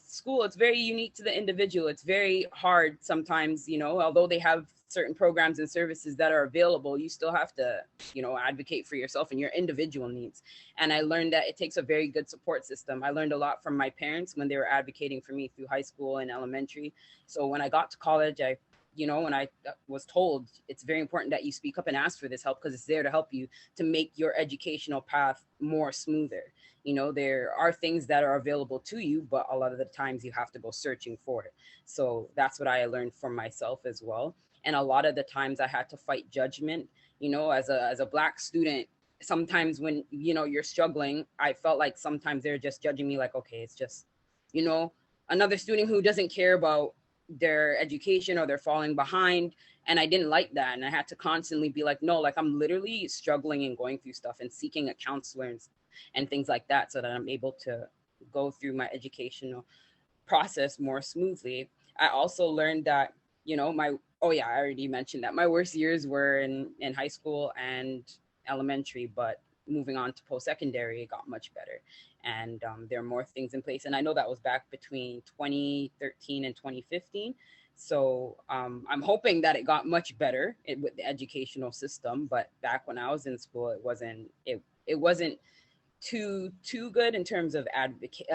school, it's very unique to the individual. It's very hard sometimes, although they have certain programs and services that are available, you still have to, you know, advocate for yourself and your individual needs. And I learned that it takes a very good support system. I learned a lot from my parents when they were advocating for me through high school and elementary. So when I got to college, when I was told it's very important that you speak up and ask for this help, because it's there to help you to make your educational path more smoother. You know, there are things that are available to you, but a lot of the times you have to go searching for it. So that's what I learned for myself as well. And a lot of the times I had to fight judgment, you know, as a Black student. Sometimes when, you know, you're struggling, I felt like sometimes they're just judging me like, okay, it's just, you know, another student who doesn't care about their education or they're falling behind. And I didn't like that. And I had to constantly be like, no, like I'm literally struggling and going through stuff and seeking a counselor and things like that, so that I'm able to go through my educational process more smoothly. I also learned that, you know, I already mentioned that my worst years were in high school and elementary, but moving on to post-secondary, it got much better. And there are more things in place. And I know that was back between 2013 and 2015. So I'm hoping that it got much better with the educational system. But back when I was in school, it wasn't too good in terms of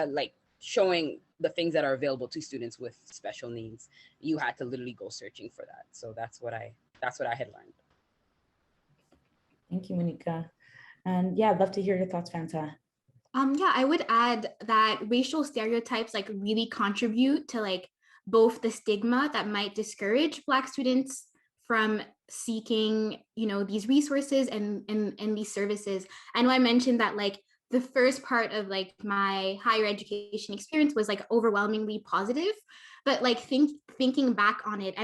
like showing the things that are available to students with special needs. You had to literally go searching for that. So that's what I had learned. Thank you, Monica. And yeah, I'd love to hear your thoughts, Fanta. Yeah, I would add that racial stereotypes like really contribute to like both the stigma that might discourage Black students from seeking, you know, these resources and these services. I know I mentioned that like the first part of like my higher education experience was like overwhelmingly positive, but like thinking back on it,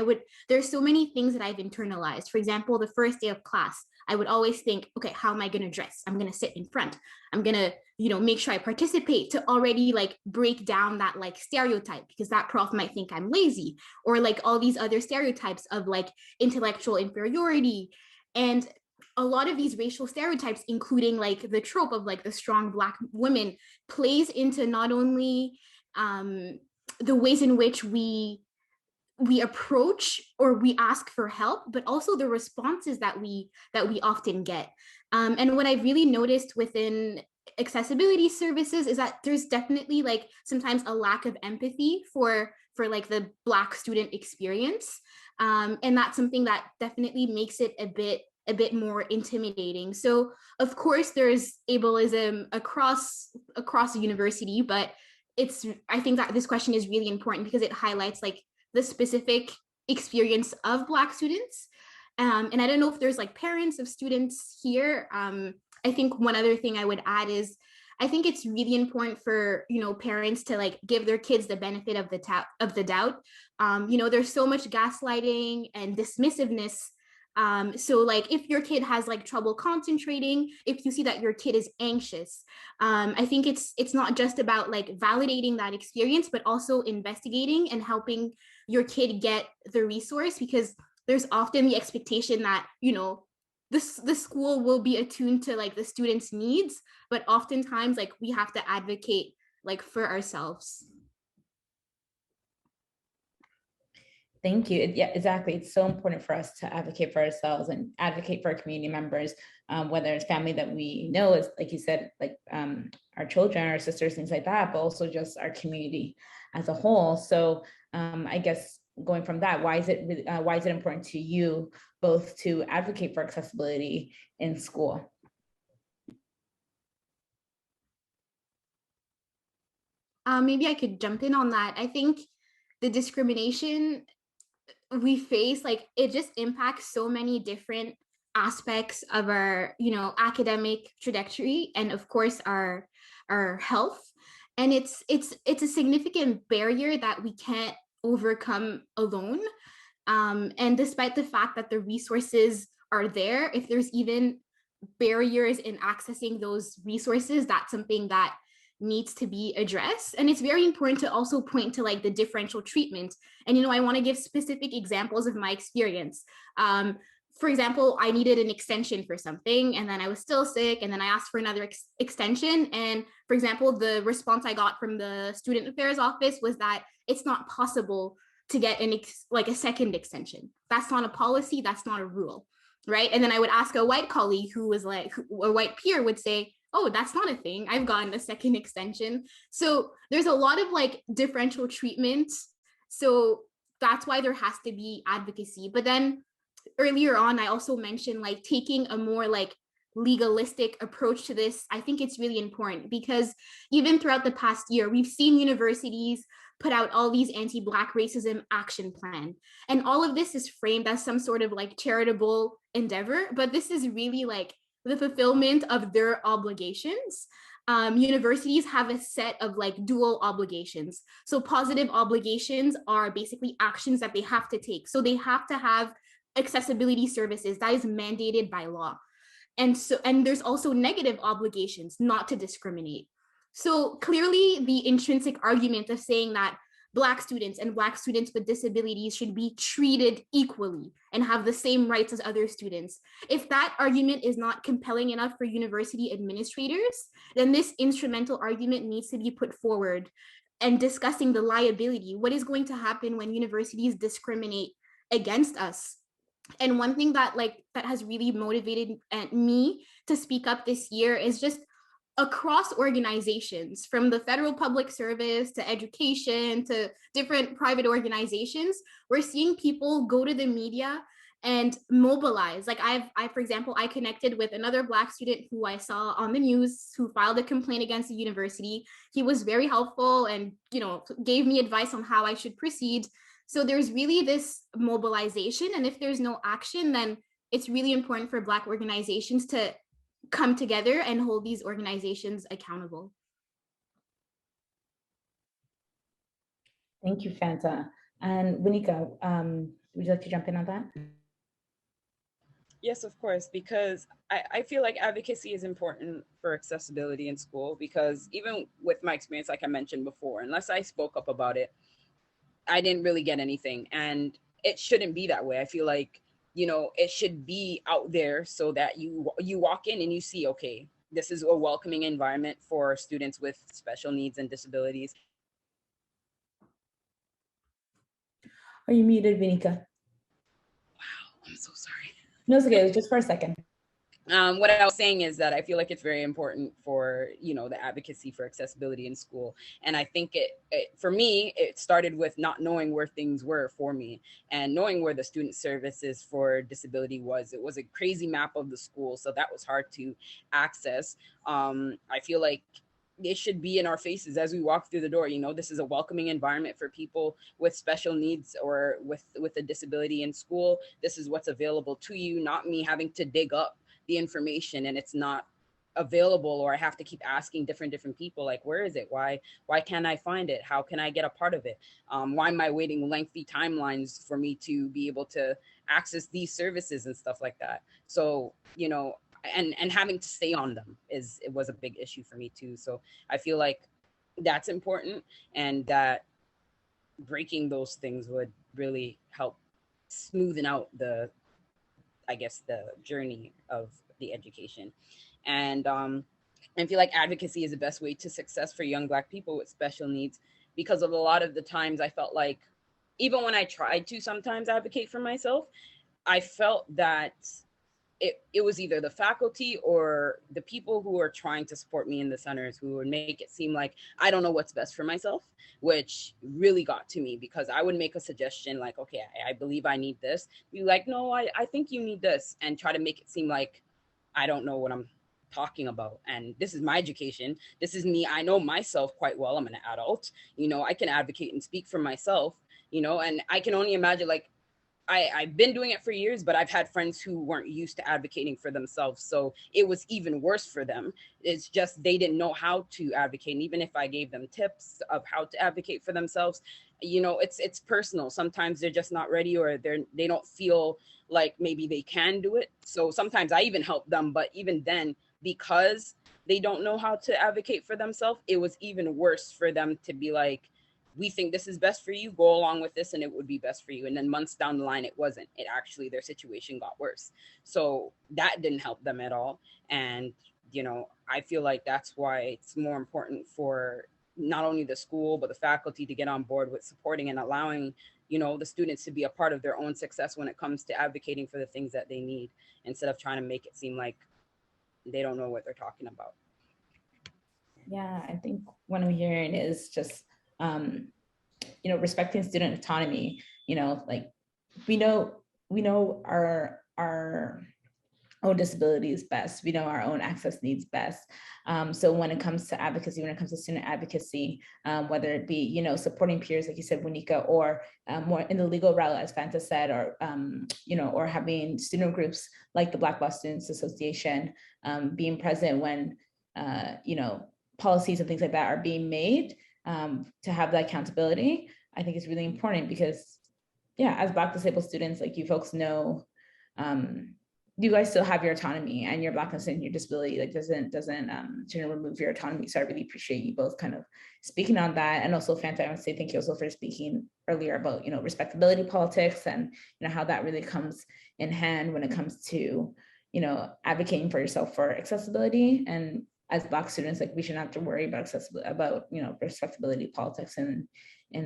there's so many things that I've internalized. For example, the first day of class, I would always think, okay, how am I going to dress? I'm going to sit in front. I'm going to, you know, make sure I participate, to already like break down that like stereotype, because that prof might think I'm lazy, or like all these other stereotypes of like intellectual inferiority. And a lot of these racial stereotypes, including like the trope of like the strong Black woman, plays into not only the ways in which we approach or we ask for help, but also the responses that we often get. And what I've really noticed within accessibility services is that there's definitely like sometimes a lack of empathy for like the Black student experience. And that's something that definitely makes it a bit more intimidating. So of course there's ableism across the university, but I think that this question is really important because it highlights like the specific experience of Black students. And I don't know if there's like parents of students here. I think one other thing I would add is I think it's really important for, you know, parents to like give their kids the benefit of the doubt. You know, there's so much gaslighting and dismissiveness. So like if your kid has like trouble concentrating, if you see that your kid is anxious, I think it's not just about like validating that experience, but also investigating and helping your kid get the resource, because there's often the expectation that, you know, the school will be attuned to like the student's needs, but oftentimes like we have to advocate like for ourselves. Thank you. Yeah, exactly. It's so important for us to advocate for ourselves and advocate for our community members, whether it's family that we know, is like you said, like our children, our sisters, things like that, but also just our community as a whole. So I guess going from that, why is it important to you both to advocate for accessibility in school? Maybe I could jump in on that. I think the discrimination we face, like it just impacts so many different aspects of our, you know, academic trajectory, and of course our health. And it's a significant barrier that we can't overcome alone. And despite the fact that the resources are there, if there's even barriers in accessing those resources, that's something that needs to be addressed. And it's very important to also point to like the differential treatment. And, you know, I want to give specific examples of my experience. For example, I needed an extension for something, and then I was still sick, and then I asked for another extension. And for example, the response I got from the student affairs office was that it's not possible to get like a second extension. That's not a policy, that's not a rule, right? And then I would ask a white colleague who was like, a white peer would say, oh, that's not a thing, I've gotten a second extension. So there's a lot of like differential treatment. So that's why there has to be advocacy. But then earlier on, I also mentioned like taking a more like legalistic approach to this. I think it's really important because even throughout the past year, we've seen universities put out all these anti-Black racism action plan. And all of this is framed as some sort of like charitable endeavor, but this is really like the fulfillment of their obligations. Universities have a set of like dual obligations. So positive obligations are basically actions that they have to take. So they have to have accessibility services that is mandated by law. And there's also negative obligations not to discriminate. So clearly the intrinsic argument of saying that Black students and Black students with disabilities should be treated equally and have the same rights as other students. If that argument is not compelling enough for university administrators, then this instrumental argument needs to be put forward and discussing the liability. What is going to happen when universities discriminate against us? And one thing that has really motivated me to speak up this year is just across organizations, from the federal public service to education to different private organizations, we're seeing people go to the media and mobilize. Like for example, I connected with another Black student who I saw on the news who filed a complaint against the university. He was very helpful and, gave me advice on how I should proceed. So there's really this mobilization, and if there's no action, then it's really important for Black organizations to come together and hold these organizations accountable. Thank you, Fanta. And Winika, would you like to jump in on that? Yes, of course, because I feel like advocacy is important for accessibility in school, because even with my experience, like I mentioned before, unless I spoke up about it, I didn't really get anything. And it shouldn't be that way. I feel like, it should be out there so that you walk in and you see, okay, this is a welcoming environment for students with special needs and disabilities. Are you muted, Vinika? Wow, I'm so sorry. No, it's okay, it was just for a second. What I was saying is that I feel like it's very important for, the advocacy for accessibility in school. And I think for me, it started with not knowing where things were for me and knowing where the student services for disability was. It was a crazy map of the school, so that was hard to access. I feel like it should be in our faces as we walk through the door. This is a welcoming environment for people with special needs or with a disability in school. This is what's available to you, not me having to dig up the information and it's not available, or I have to keep asking different people, like, where is it? Why can't I find it? How can I get a part of it? Why am I waiting lengthy timelines for me to be able to access these services and stuff like that? So, and having to stay on them it was a big issue for me too. So I feel like that's important, and that breaking those things would really help smoothen out the journey of the education. And I feel like advocacy is the best way to success for young Black people with special needs, because of a lot of the times I felt like, even when I tried to sometimes advocate for myself, I felt that it was either the faculty or the people who are trying to support me in the centers who would make it seem like I don't know what's best for myself, which really got to me, because I would make a suggestion like, okay, I believe I need this. Be like, no, I think you need this, and try to make it seem like I don't know what I'm talking about. And this is my education. This is me. I know myself quite well. I'm an adult, I can advocate and speak for myself, and I can only imagine, like, I've been doing it for years, but I've had friends who weren't used to advocating for themselves. So it was even worse for them. It's just they didn't know how to advocate. And even if I gave them tips of how to advocate for themselves, it's personal. Sometimes they're just not ready, or they don't feel like maybe they can do it. So sometimes I even help them. But even then, because they don't know how to advocate for themselves, it was even worse for them to be like, we think this is best for you, go along with this and it would be best for you. And then months down the line, it wasn't. It actually, their situation got worse. So that didn't help them at all. And, I feel like that's why it's more important for not only the school, but the faculty to get on board with supporting and allowing you know, the students to be a part of their own success when it comes to advocating for the things that they need, instead of trying to make it seem like they don't know what they're talking about. Yeah, I think what I'm hearing is just, you know, respecting student autonomy. You know, like we know our own disabilities best. We know our own access needs best. So when it comes to advocacy, when it comes to student advocacy, whether it be, you know, supporting peers, like you said, Winika, or more in the legal route, as Fanta said, or, you know, or having student groups like the Black Law Students Association being present when, you know, policies and things like that are being made, to have that accountability, I think is really important because, yeah, as Black disabled students, like you folks know, you guys still have your autonomy, and your Blackness and your disability like doesn't remove your autonomy. So I really appreciate you both kind of speaking on that. And also, Fanta, I want to say thank you also for speaking earlier about, you know, respectability politics and, you know, how that really comes in hand when it comes to, you know, advocating for yourself for accessibility. And as Black students, like we shouldn't have to worry about accessibility, about, you know, respectability politics in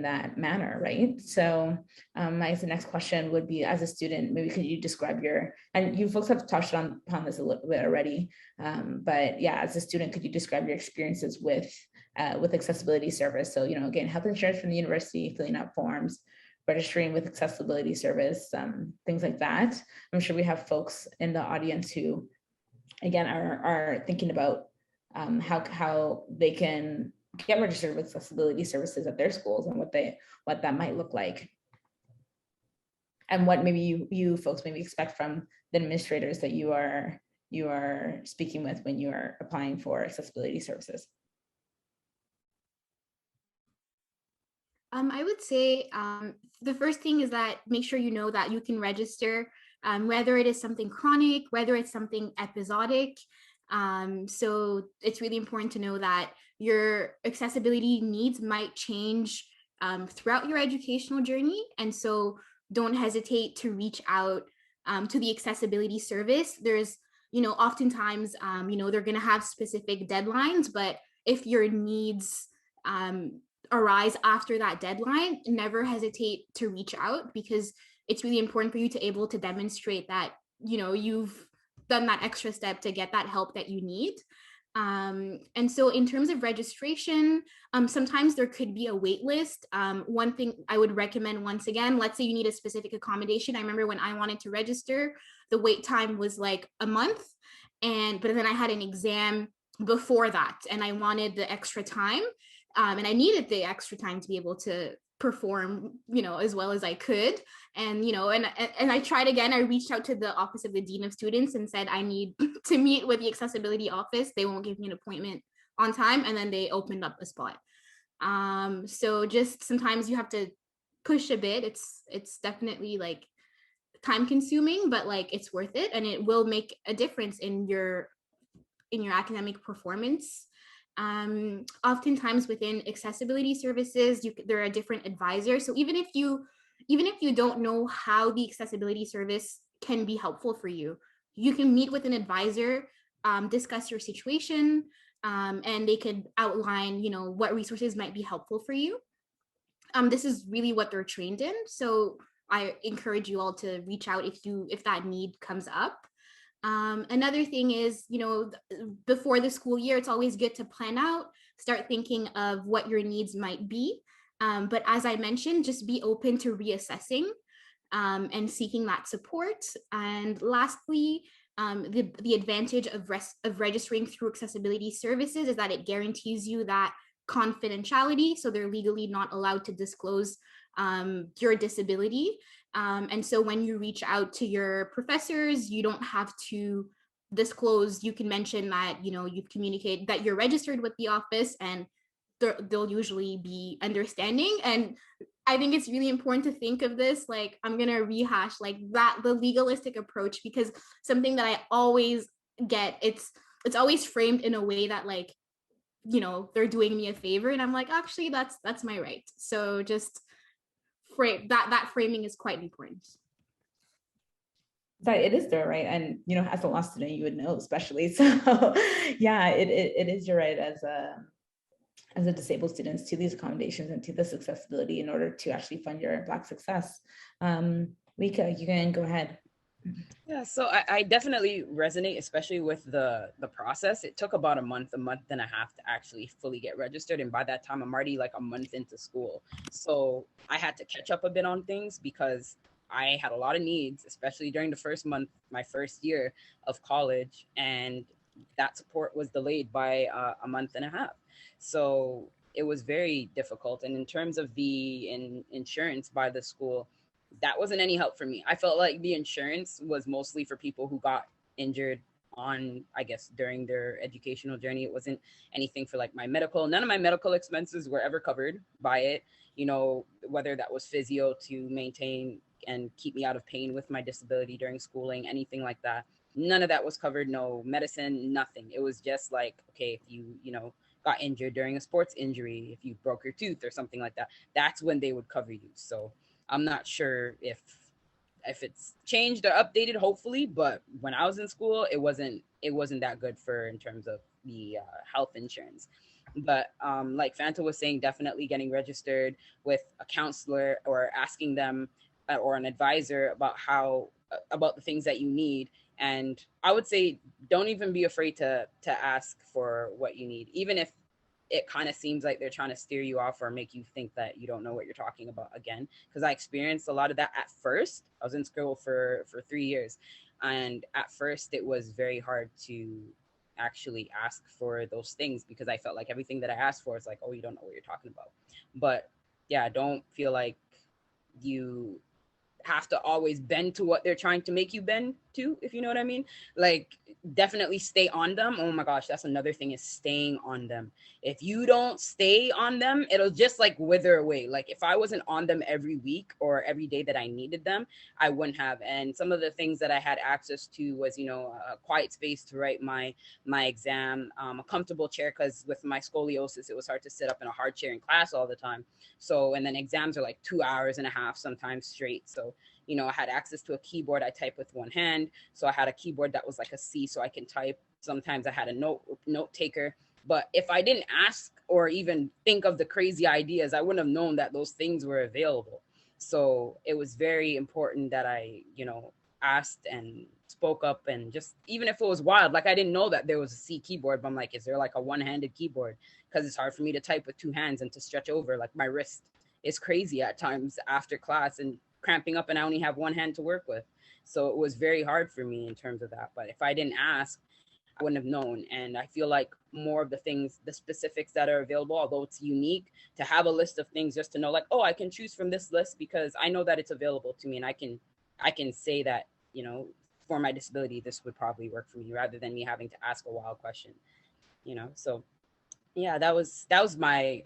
that manner, right? So the next question would be, as a student, maybe could you describe your, and you folks have touched upon this a little bit already, but yeah, as a student, could you describe your experiences with accessibility service? So, you know, again, health insurance from the university, filling out forms, registering with accessibility service, things like that. I'm sure we have folks in the audience who, again, are thinking about how they can get registered with accessibility services at their schools and what that might look like, and what maybe you folks maybe expect from the administrators that you are speaking with when you are applying for accessibility services. I would say the first thing is that make sure you know that you can register, whether it is something chronic, whether it's something episodic. So it's really important to know that your accessibility needs might change throughout your educational journey. And so don't hesitate to reach out to the accessibility service. There's, you know, oftentimes, you know, they're going to have specific deadlines, but if your needs arise after that deadline, never hesitate to reach out, because it's really important for you to able to demonstrate that, you know, you've done that extra step to get that help that you need. And so in terms of registration, sometimes there could be a wait list. One thing I would recommend, once again, let's say you need a specific accommodation. I remember when I wanted to register, the wait time was like a month, but then I had an exam before that and I wanted the extra time, and I needed the extra time to be able to perform, you know, as well as I could. And, you know, and I tried again. I reached out to the office of the dean of students and said, I need to meet with the accessibility office. They won't give me an appointment on time. And then they opened up a spot. So just sometimes you have to push a bit. It's definitely like time consuming, but like it's worth it. And it will make a difference in your academic performance. Oftentimes within accessibility services, there are different advisors. So even if you don't know how the accessibility service can be helpful for you, you can meet with an advisor, discuss your situation, and they could outline, you know, what resources might be helpful for you. This is really what they're trained in. So I encourage you all to reach out if that need comes up. Another thing is, you know, before the school year, it's always good to plan out, start thinking of what your needs might be. But as I mentioned, just be open to reassessing and seeking that support. And lastly, the advantage of registering through accessibility services is that it guarantees you that confidentiality. So they're legally not allowed to disclose your disability. And so when you reach out to your professors, you don't have to disclose. You can mention that, you know, you've communicated that you're registered with the office, and they'll usually be understanding. And I think it's really important to think of this, like, I'm going to rehash like that, the legalistic approach, because something that I always get, it's always framed in a way that, like, you know, they're doing me a favor. And I'm like, actually, that's my right. So just frame that framing is quite important. That it is their right, and you know, as a law student, you would know, especially. So yeah, it is your right as a disabled students to these accommodations and to this accessibility in order to actually fund your Black success. Rika, you can go ahead. Yeah, so I definitely resonate, especially with the process. It took about a month and a half to actually fully get registered. And by that time, I'm already like a month into school. So I had to catch up a bit on things because I had a lot of needs, especially during the first month, my first year of college. And that support was delayed by a month and a half. So it was very difficult. And in terms of the insurance by the school, that wasn't any help for me. I felt like the insurance was mostly for people who got injured on, I guess, during their educational journey. It wasn't anything for like my medical. None of my medical expenses were ever covered by it, you know, whether that was physio to maintain and keep me out of pain with my disability during schooling, anything like that. None of that was covered. No medicine, nothing. It was just like, okay, if you know, got injured during a sports injury, if you broke your tooth or something like that, that's when they would cover you. So I'm not sure if it's changed or updated, hopefully, but when I was in school, it wasn't that good for in terms of the health insurance. But like Fanta was saying, definitely getting registered with a counselor or asking them or an advisor about the things that you need. And I would say, don't even be afraid to ask for what you need, even if it kind of seems like they're trying to steer you off or make you think that you don't know what you're talking about again. Because I experienced a lot of that at first. I was in school for 3 years. And at first it was very hard to actually ask for those things because I felt like everything that I asked for is like, oh, you don't know what you're talking about. But yeah, don't feel like you have to always bend to what they're trying to make you bend to, if you know what I mean. Like, definitely stay on them. Oh my gosh, that's another thing, is staying on them. If you don't stay on them, it'll just like wither away. Like if I wasn't on them every week or every day that I needed them, I wouldn't have. And some of the things that I had access to was, you know, a quiet space to write my exam, a comfortable chair, because with my scoliosis, it was hard to sit up in a hard chair in class all the time. So, and then exams are like 2.5 hours sometimes straight. So, you know, I had access to a keyboard. I type with one hand. So I had a keyboard that was like a C so I can type. Sometimes I had a note taker. But if I didn't ask or even think of the crazy ideas, I wouldn't have known that those things were available. So it was very important that I, you know, asked and spoke up, and just, even if it was wild, like I didn't know that there was a C keyboard, but I'm like, is there like a one-handed keyboard? Because it's hard for me to type with two hands and to stretch over. Like my wrist is crazy at times after class and cramping up, and I only have one hand to work with. So it was very hard for me in terms of that. But if I didn't ask, I wouldn't have known. And I feel like more of the things, the specifics that are available, although it's unique, to have a list of things just to know like, oh, I can choose from this list because I know that it's available to me, and I can say that, you know, for my disability, this would probably work for me, rather than me having to ask a wild question, you know? So yeah, that was my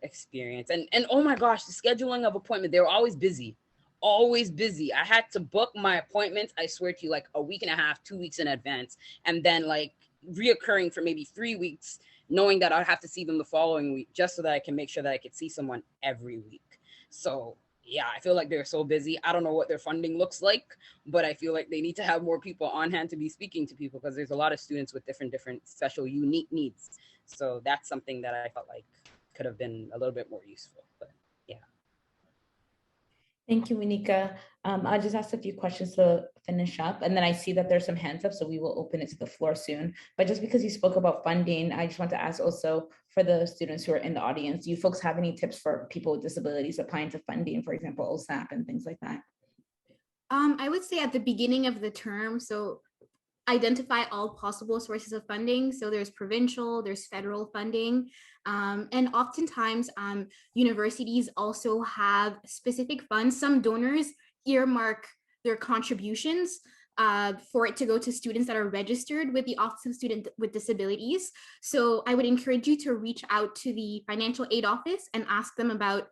experience. And oh my gosh, the scheduling of appointment, they were always busy. I had to book my appointments, I swear to you, like a week and a half, 2 weeks in advance, and then like reoccurring for maybe 3 weeks, knowing that I'd have to see them the following week, just so that I can make sure that I could see someone every week. So yeah, I feel like they're so busy. I don't know what their funding looks like, but I feel like they need to have more people on hand to be speaking to people, because there's a lot of students with different special, unique needs. So that's something that I felt like could have been a little bit more useful. But yeah. Thank you, Winika. I just asked a few questions to finish up, and then I see that there's some hands up, so we will open it to the floor soon. But just because you spoke about funding, I just want to ask also for the students who are in the audience, do you folks have any tips for people with disabilities applying to funding, for example, OSAP and things like that? I would say at the beginning of the term, so identify all possible sources of funding. So there's provincial, there's federal funding, and oftentimes universities also have specific funds. Some donors earmark their contributions for it to go to students that are registered with the Office of Student with Disabilities. So I would encourage you to reach out to the financial aid office and ask them about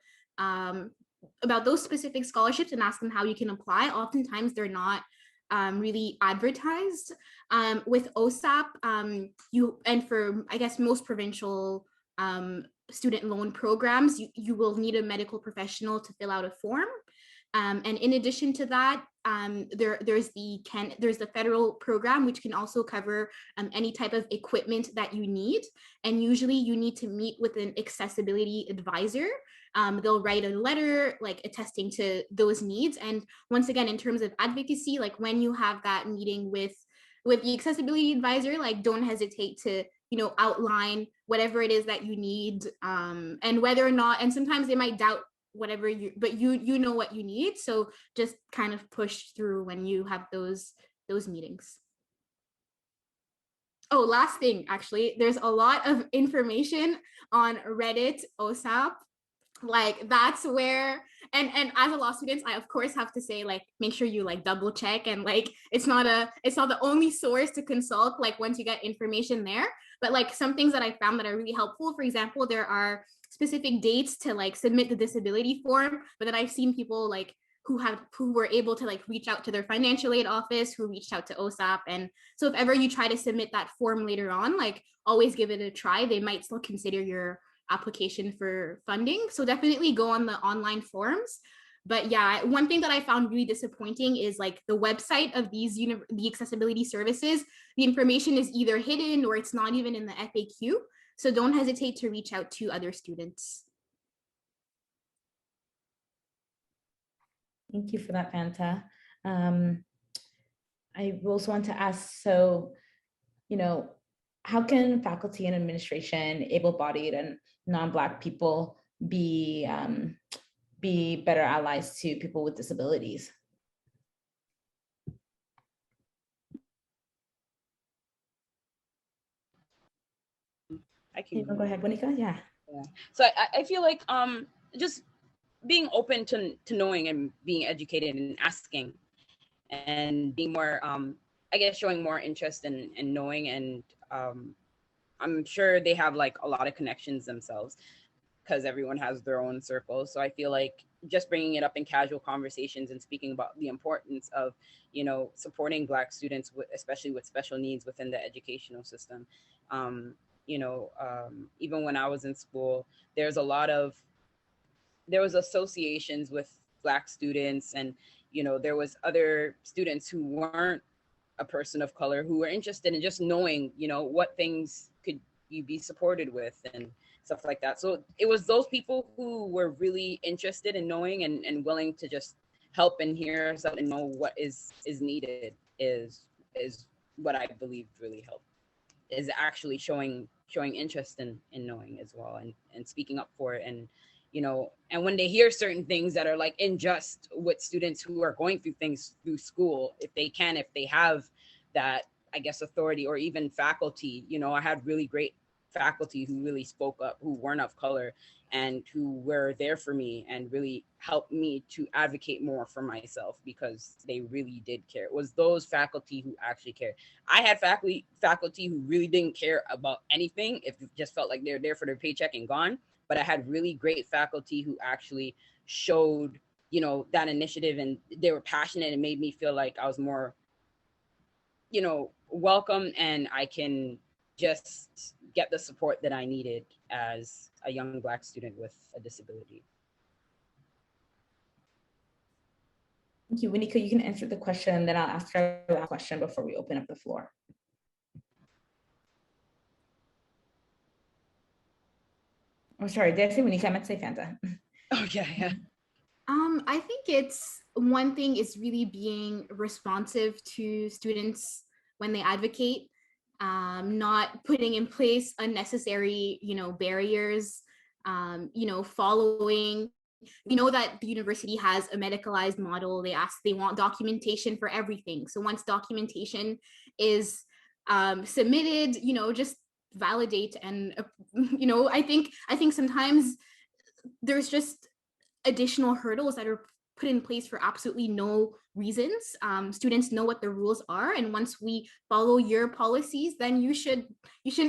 those specific scholarships, and ask them how you can apply. Oftentimes they're not really advertised. With OSAP, and for, I guess, most provincial student loan programs, you will need a medical professional to fill out a form. And in addition to that, there's the federal program, which can also cover any type of equipment that you need. And usually you need to meet with an accessibility advisor. They'll write a letter like attesting to those needs. And once again, in terms of advocacy, like when you have that meeting with the accessibility advisor, like don't hesitate to, you know, outline whatever it is that you need, and whether or not, and sometimes they might doubt whatever but you know what you need. So just kind of push through when you have those meetings. Oh, last thing, actually, there's a lot of information on Reddit, OSAP. Like that's where, and as a law student, I of course have to say, like, make sure you like double check, and like it's not the only source to consult, like once you get information there. But like some things that I found that are really helpful, for example, there are specific dates to like submit the disability form, but then I've seen people like who were able to like reach out to their financial aid office, who reached out to OSAP. And so if ever you try to submit that form later on, like always give it a try. They might still consider your application for funding. So definitely go on the online forums. But yeah, one thing that I found really disappointing is like the website of the accessibility services, the information is either hidden or it's not even in the FAQ. So don't hesitate to reach out to other students. Thank you for that, Fanta. I also want to ask, so, you know, how can faculty and administration, able-bodied and non-Black people be better allies to people with disabilities? I can go ahead, Monica. Yeah. So I feel like just being open to knowing and being educated and asking and being more I guess showing more interest in knowing, and I'm sure they have like a lot of connections themselves because everyone has their own circles. So I feel like just bringing it up in casual conversations and speaking about the importance of, you know, supporting Black students, especially with special needs within the educational system. You know, even when I was in school, there was associations with Black students, and, you know, there was other students who weren't a person of color who were interested in just knowing, you know, what things could you be supported with and stuff like that. So it was those people who were really interested in knowing and willing to just help and hear us out and know what is needed is what I believe really helped, is actually showing interest in knowing as well, and speaking up for it. And, you know, and when they hear certain things that are like unjust with students who are going through things through school, if they have that, I guess, authority, or even faculty, you know, I had really great faculty who really spoke up, who weren't of color, and who were there for me and really helped me to advocate more for myself because they really did care. It was those faculty who actually cared. I had faculty who really didn't care about anything, if it just felt like they're there for their paycheck and gone. But I had really great faculty who actually showed, you know, that initiative, and they were passionate and made me feel like I was more, you know, welcome, and I can just get the support that I needed as a young Black student with a disability. Thank you. Winika, you can answer the question, and then I'll ask her a last question before we open up the floor. Oh, sorry, did I say Winika? I meant to say Fanta. Oh, yeah. I think it's one thing is really being responsive to students when they advocate, not putting in place unnecessary, you know, barriers, you know, following. We know that the university has a medicalized model. They want documentation for everything. So once documentation is submitted, you know, just validate. And you know, I think sometimes there's just additional hurdles that are put in place for absolutely no reasons. Students know what the rules are, and once we follow your policies, then you shouldn't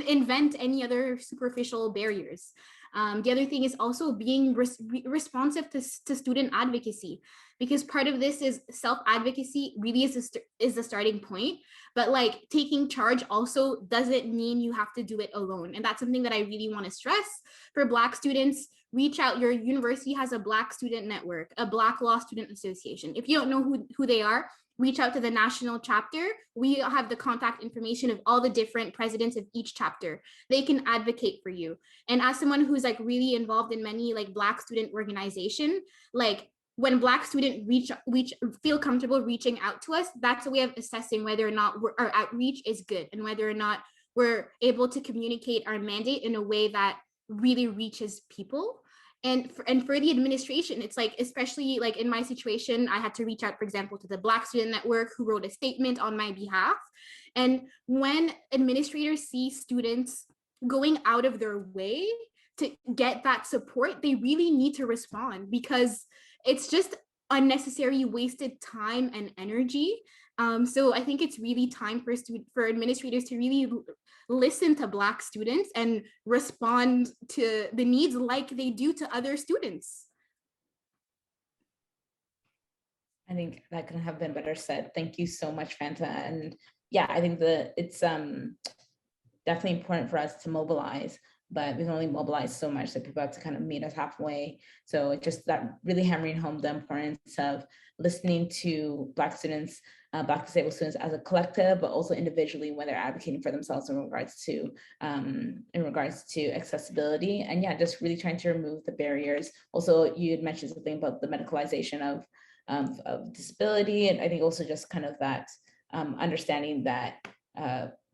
invent any other superficial barriers. The other thing is also being responsive to student advocacy, because part of this is self-advocacy really is the starting point, but like taking charge also doesn't mean you have to do it alone. And that's something that I really want to stress for Black students. reach out. Your university has a Black Student Network, a Black Law Student Association. If you don't know who they are, reach out to the national chapter. We have the contact information of all the different presidents of each chapter. They can advocate for you. And as someone who's like really involved in many like Black student organization, like when Black students feel comfortable reaching out to us, that's a way of assessing whether or not our outreach is good and whether or not we're able to communicate our mandate in a way that really reaches people. And for the administration, it's like, especially like in my situation, I had to reach out, for example, to the Black Student Network, who wrote a statement on my behalf. And when administrators see students going out of their way to get that support, they really need to respond, because it's just unnecessary wasted time and energy. So I think it's really time for administrators to really listen to Black students and respond to the needs like they do to other students. I think that couldn't have been better said. Thank you so much, Fanta. And yeah, I think it's definitely important for us to mobilize, but we can only mobilize so much, so people have to kind of meet us halfway. So it's just that really hammering home the importance of listening to Black students, Black disabled students as a collective, but also individually when they're advocating for themselves in regards to accessibility. And yeah, just really trying to remove the barriers. Also, you had mentioned something about the medicalization of disability, and I think also just kind of that understanding that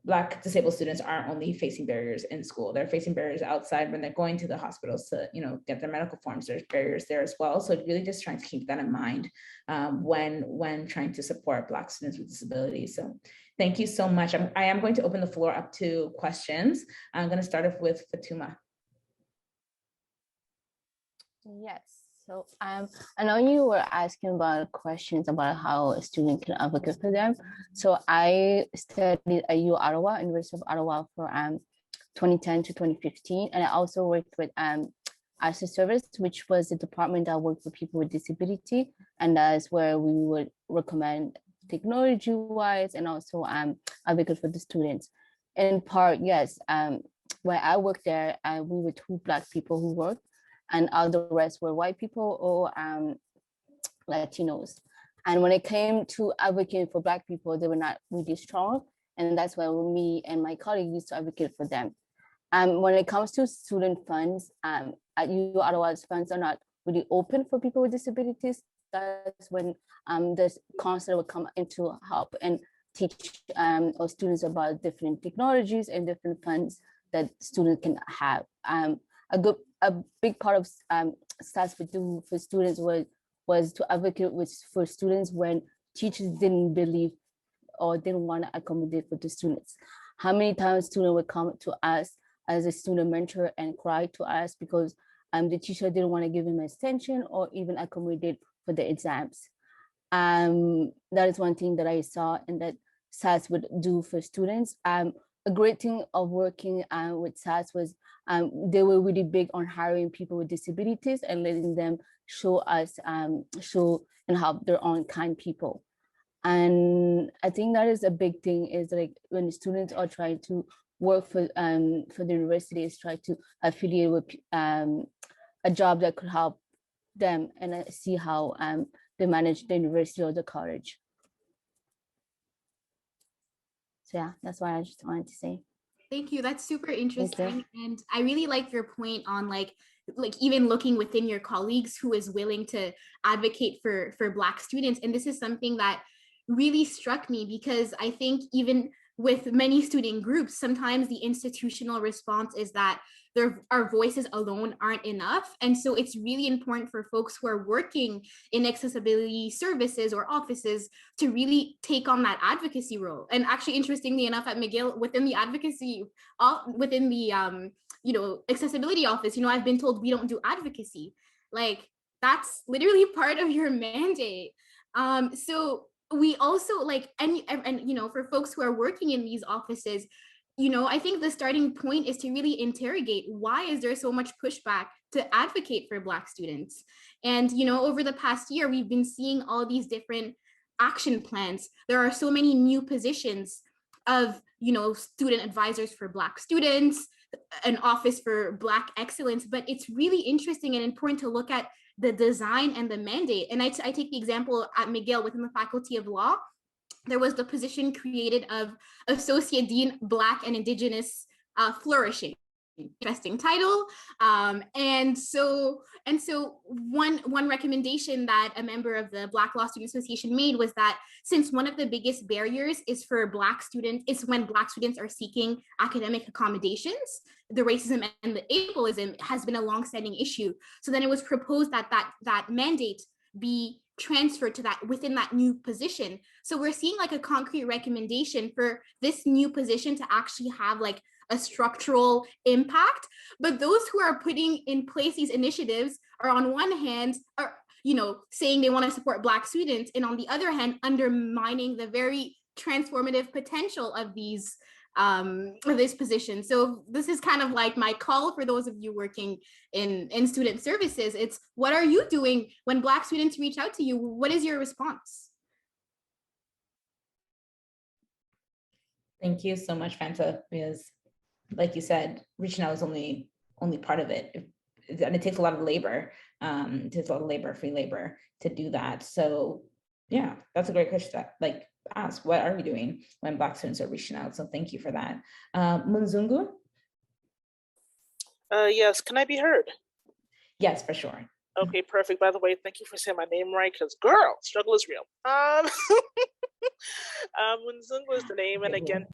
Black disabled students aren't only facing barriers in school, they're facing barriers outside when they're going to the hospitals to, get their medical forms. There's barriers there as well. So really just trying to keep that in mind when trying to support Black students with disabilities. So thank you so much. I am going to open the floor up to questions. I'm going to start off with Fatuma. Yes. So I know you were asking about questions about how a student can advocate for them. So I studied at Ottawa, University of Ottawa, for 2010 to 2015, and I also worked with ASHA Service, which was the department that worked for people with disability, and that's where we would recommend technology-wise and also advocate for the students. In part, yes. When I worked there, we were 2 Black people who worked, and all the rest were white people or Latinos. And when it came to advocating for Black people, they were not really strong. And that's why me and my colleagues used to advocate for them. When it comes to student funds, at UO Ottawa's funds are not really open for people with disabilities. That's when the counselor would come in to help and teach our students about different technologies and different funds that students can have. A big part of STAS would do for students was to advocate for students when teachers didn't believe or didn't want to accommodate for the students. How many times students would come to us as a student mentor and cry to us because the teacher didn't want to give him extension or even accommodate for the exams. That is one thing that I saw and that SAS would do for students. A great thing of working with SAS was they were really big on hiring people with disabilities and letting them show and help their own kind people. And I think that is a big thing, is like when students are trying to work for the university, is try to affiliate with a job that could help them and see how they manage the university or the college. So yeah, that's what I just wanted to say. Thank you. That's super interesting. And I really like your point on like even looking within your colleagues who is willing to advocate for Black students. And this is something that really struck me, because I think even with many student groups, sometimes the institutional response is that our voices alone aren't enough. And so it's really important for folks who are working in accessibility services or offices to really take on that advocacy role. And actually, interestingly enough, at McGill, within the advocacy, within the accessibility office, I've been told we don't do advocacy. Like, that's literally part of your mandate. So we also for folks who are working in these offices, I think the starting point is to really interrogate, why is there so much pushback to advocate for Black students? And, over the past year, we've been seeing all these different action plans. There are so many new positions of, student advisors for Black students. an office for Black excellence, but it's really interesting and important to look at the design and the mandate. And I take the example at McGill within the Faculty of Law. There was the position created of Associate Dean Black and Indigenous Flourishing. Interesting title. And so one recommendation that a member of the Black Law Student Association made was that since one of the biggest barriers is for Black students, is when Black students are seeking academic accommodations, the racism and the ableism has been a longstanding issue. So then it was proposed that that mandate be transferred to that within that new position. So we're seeing like a concrete recommendation for this new position to actually have like a structural impact. But those who are putting in place these initiatives are on one hand are, you know, saying they want to support Black students, and on the other hand undermining the very transformative potential of these this position. So this is kind of like my call for those of you working in student services. It's what are you doing when Black students reach out to you? What is your response? Thank you so much, Fanta, because like you said, reaching out is only part of it. And it takes a lot of labor. It takes a lot of labor, free labor to do that. So yeah, that's a great question to like ask, what are we doing when Black students are reaching out? So thank you for that. Munzungu? Yes, can I be heard? Yes, for sure. Okay, perfect. By the way, thank you for saying my name right, because girl, struggle is real. Munzungu is the name, and again,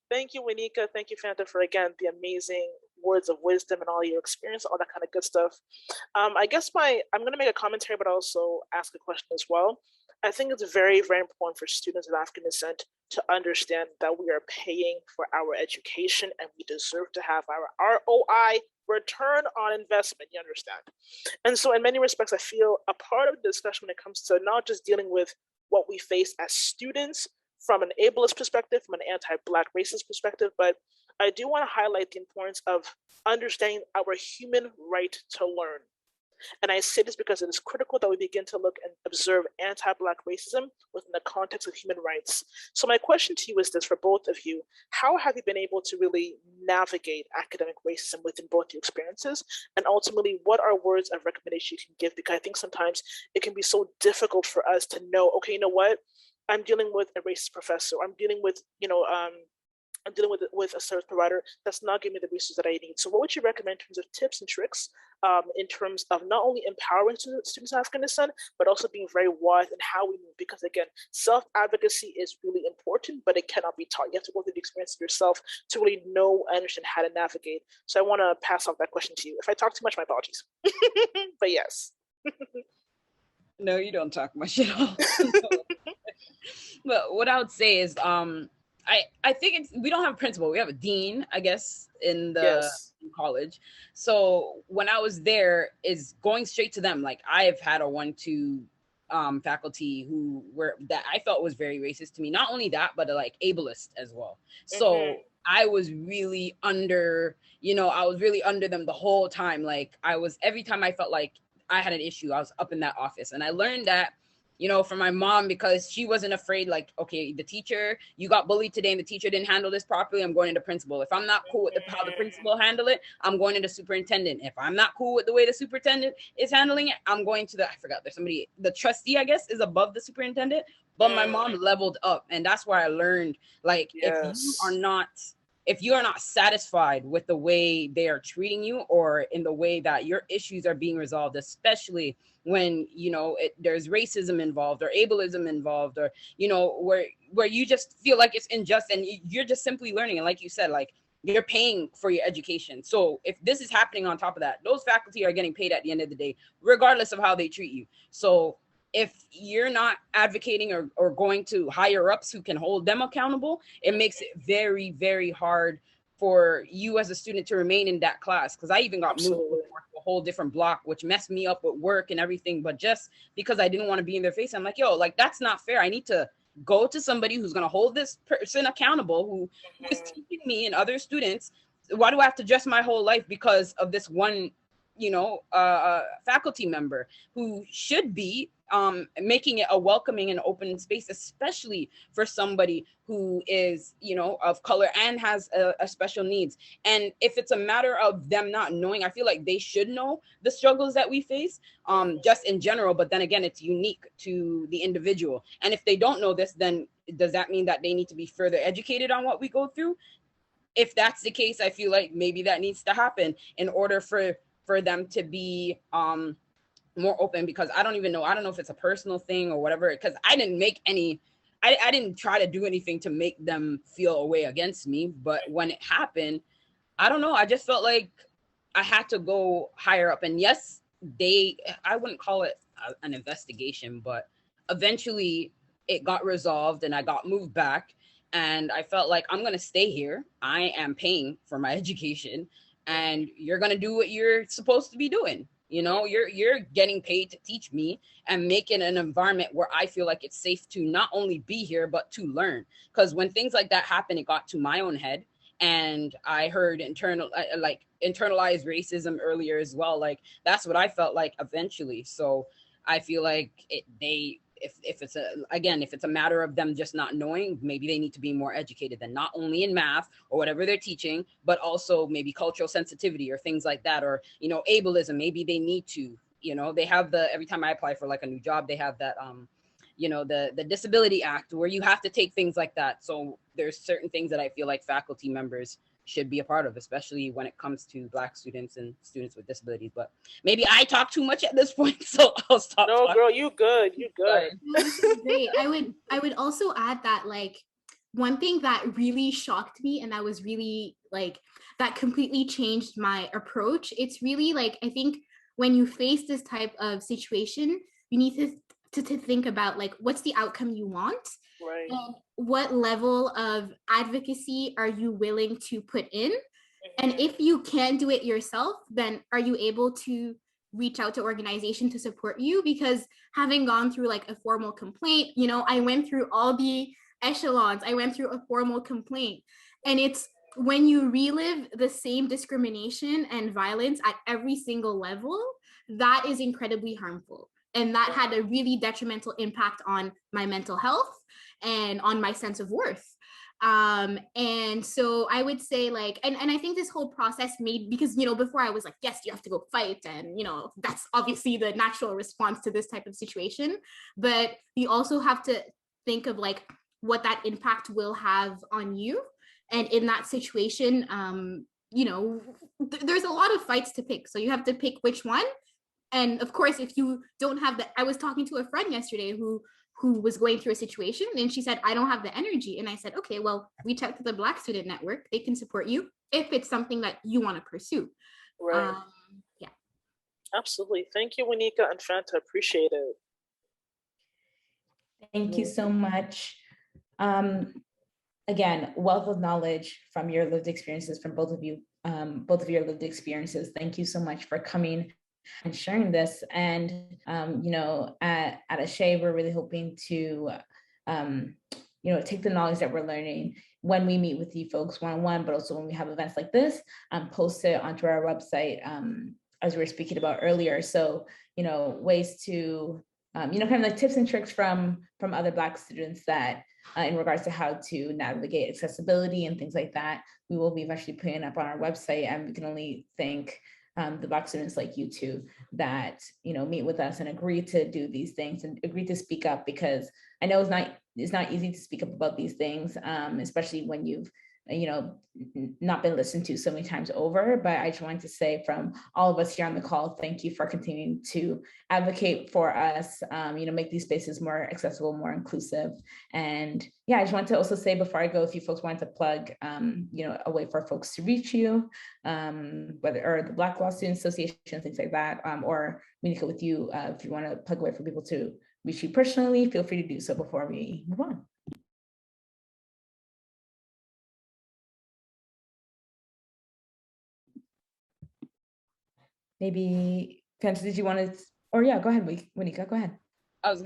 thank you, Winika. Thank you, Fanta, for again the amazing words of wisdom and all your experience, all that kind of good stuff. I guess I'm going to make a commentary, but also ask a question as well. I think it's very, very important for students of African descent to understand that we are paying for our education and we deserve to have our ROI, return on investment, you understand? And so in many respects, I feel a part of the discussion when it comes to not just dealing with what we face as students from an ableist perspective, from an anti-Black racist perspective, but I do want to highlight the importance of understanding our human right to learn. And I say this because it is critical that we begin to look and observe anti-Black racism within the context of human rights. So my question to you is this for both of you: how have you been able to really navigate academic racism within both your experiences? And ultimately, what are words of recommendation you can give? Because I think sometimes it can be so difficult for us to know, okay, you know what? I'm dealing with a racist professor. I'm dealing with, I'm dealing with a service provider that's not giving me the resources that I need. So what would you recommend in terms of tips and tricks in terms of not only empowering students of African descent, but also being very wise in how we move? Because again, self-advocacy is really important, but it cannot be taught. You have to go through the experience of yourself to really know and understand how to navigate. So I want to pass off that question to you. If I talk too much, my apologies. But yes. No, you don't talk much at all. But what I would say is, I think we don't have a principal. We have a dean, I guess, in college. So when I was there, is going straight to them. Like I've had a 1-2 faculty that I felt was very racist to me. Not only that, but like ableist as well. So I was really under them the whole time. Like every time I felt like I had an issue, I was up in that office. And I learned that, from my mom, because she wasn't afraid, like, okay, the teacher, you got bullied today and the teacher didn't handle this properly, I'm going into principal. If I'm not cool with how the principal handle it, I'm going into superintendent. If I'm not cool with the way the superintendent is handling it, I'm going to the trustee, I guess, is above the superintendent. But my mom leveled up, and that's where I learned, like, if you are not satisfied with the way they are treating you or in the way that your issues are being resolved, especially when, there's racism involved or ableism involved, or, where you just feel like it's unjust and you're just simply learning. And like you said, like, you're paying for your education. So if this is happening on top of that, those faculty are getting paid at the end of the day, regardless of how they treat you. So if you're not advocating or going to higher ups who can hold them accountable, it makes it very, very hard for you as a student to remain in that class. Because I even got moved to a whole different block, which messed me up with work and everything. But just because I didn't want to be in their face, I'm like, yo, like, that's not fair. I need to go to somebody who's going to hold this person accountable, who is teaching me and other students. Why do I have to adjust my whole life because of this one faculty member who should be making it a welcoming and open space, especially for somebody who is, of color and has a special needs. And if it's a matter of them not knowing, I feel like they should know the struggles that we face, just in general. But then again, it's unique to the individual. And if they don't know this, then does that mean that they need to be further educated on what we go through? If that's the case, I feel like maybe that needs to happen in order for them to be more open, because I don't know if it's a personal thing or whatever, because I didn't try to do anything to make them feel a way against me. But when it happened, I don't know, I just felt like I had to go higher up. And yes, I wouldn't call it an investigation, but eventually it got resolved and I got moved back. And I felt like, I'm going to stay here. I am paying for my education and you're going to do what you're supposed to be doing. You're getting paid to teach me and make it an environment where I feel like it's safe to not only be here, but to learn. Because when things like that happen, it got to my own head. And I heard internalized racism earlier as well. Like, that's what I felt like eventually. So I feel like if it's a matter of them just not knowing, maybe they need to be more educated, than not only in math or whatever they're teaching, but also maybe cultural sensitivity or things like that, or ableism. Maybe they need to, they have every time I apply for like a new job, they have that the Disability Act where you have to take things like that. So there's certain things that I feel like faculty members should be a part of, especially when it comes to Black students and students with disabilities. But maybe I talk too much at this point, so I'll stop. No, girl, you good. You good. This is great. I would also add that, like, one thing that really shocked me, and that was really that completely changed my approach. It's really I think when you face this type of situation, you need to think about what's the outcome you want. Right. And what level of advocacy are you willing to put in? And if you can't do it yourself, then are you able to reach out to organization to support you? Because having gone through a formal complaint, I went through all the echelons. I went through a formal complaint. And it's when you relive the same discrimination and violence at every single level, that is incredibly harmful. And that had a really detrimental impact on my mental health and on my sense of worth. And so I would say and I think this whole process because, before I was like, yes, you have to go fight. And, that's obviously the natural response to this type of situation. But you also have to think of what that impact will have on you. And in that situation, there's a lot of fights to pick. So you have to pick which one. And of course, if you don't have I was talking to a friend yesterday who was going through a situation, and she said, I don't have the energy. And I said, okay, well, reach out to the Black Student Network. They can support you if it's something that you want to pursue. Right. Yeah. Absolutely. Thank you, Winika and Fanta. Appreciate it. Thank you so much. Again, wealth of knowledge from your lived experiences, from both of you, both of your lived experiences. Thank you so much for coming and sharing this. And at Ashe, we're really hoping to take the knowledge that we're learning when we meet with you folks one-on-one, but also when we have events like this, post it onto our website, as we were speaking about earlier. So ways to kind of tips and tricks from other Black students that in regards to how to navigate accessibility and things like that, we will be eventually putting up on our website. And we can only thank the Black students like you two that meet with us and agree to do these things and agree to speak up, because I know it's not easy to speak up about these things, especially when you've not been listened to so many times over. But I just wanted to say from all of us here on the call, thank you for continuing to advocate for us, make these spaces more accessible, more inclusive. And yeah, I just wanted to also say before I go, if you folks wanted to plug, a way for folks to reach you, or the Black Law Student Association, things like that, or Winika with you, if you want to plug a way for people to reach you personally, feel free to do so before we move on. Maybe Fanta, did you want to, or yeah, go ahead, Winika, go ahead. I was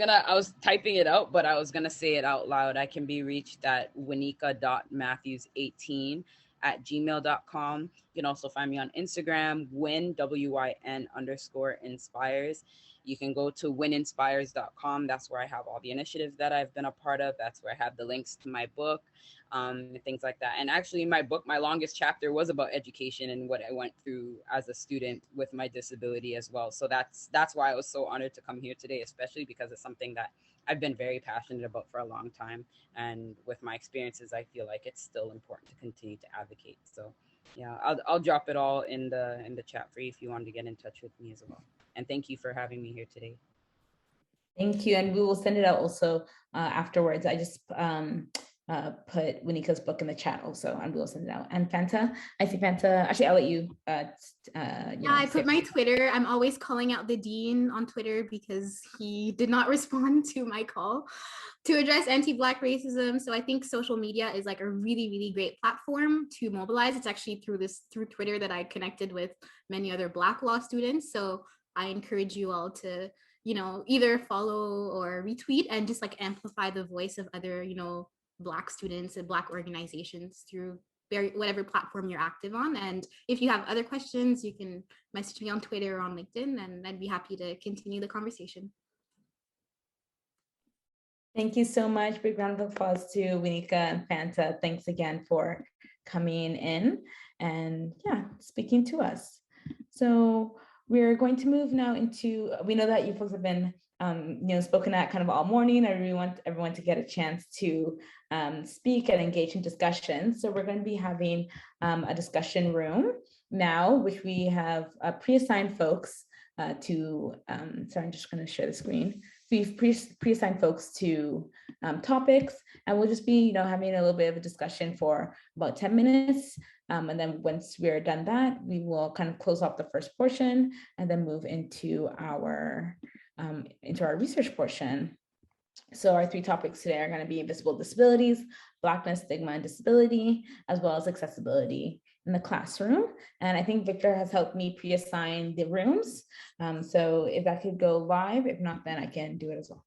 typing it out, but I was gonna say it out loud. I can be reached at winika.matthews18 win_inspires@gmail.com. You can also find me on Instagram, win, WYN_inspires. You can go to wininspires.com. That's where I have all the initiatives that I've been a part of. That's where I have the links to my book, things like that. And actually in my book, my longest chapter was about education and what I went through as a student with my disability as well. So that's why I was so honored to come here today, especially because it's something that I've been very passionate about for a long time. And with my experiences, I feel like it's still important to continue to advocate. So yeah, I'll drop it all in the chat for you if you wanted to get in touch with me as well. And thank you for having me here today. Thank you, and we will send it out also afterwards. I just put Winika's book in the chat also, and we'll send it out. And Fanta, I see Fanta. Actually, I'll let you. I put my Twitter. I'm always calling out the dean on Twitter because he did not respond to my call to address anti-Black racism. So I think social media is like a really, really great platform to mobilize. It's actually through Twitter that I connected with many other Black law students. So I encourage you all to, either follow or retweet and just like amplify the voice of other, Black students and Black organizations through whatever platform you're active on. And if you have other questions, you can message me on Twitter or on LinkedIn, and I'd be happy to continue the conversation. Thank you so much. Big round of applause to Winika and Fanta. Thanks again for coming in and speaking to us. So we're going to move now into, we know that you folks have been spoken at kind of all morning. I really want everyone to get a chance to speak and engage in discussion. So we're going to be having a discussion room now, which we have pre-assigned folks to, sorry, I'm just going to share the screen. We've pre-assigned folks to topics, and we'll just be, having a little bit of a discussion for about 10 minutes. And then once we're done that, we will kind of close off the first portion and then move into our research portion. So our 3 topics today are going to be invisible disabilities, Blackness, stigma, and disability, as well as accessibility in the classroom. And I think Victor has helped me pre-assign the rooms. So if that could go live, if not, then I can do it as well.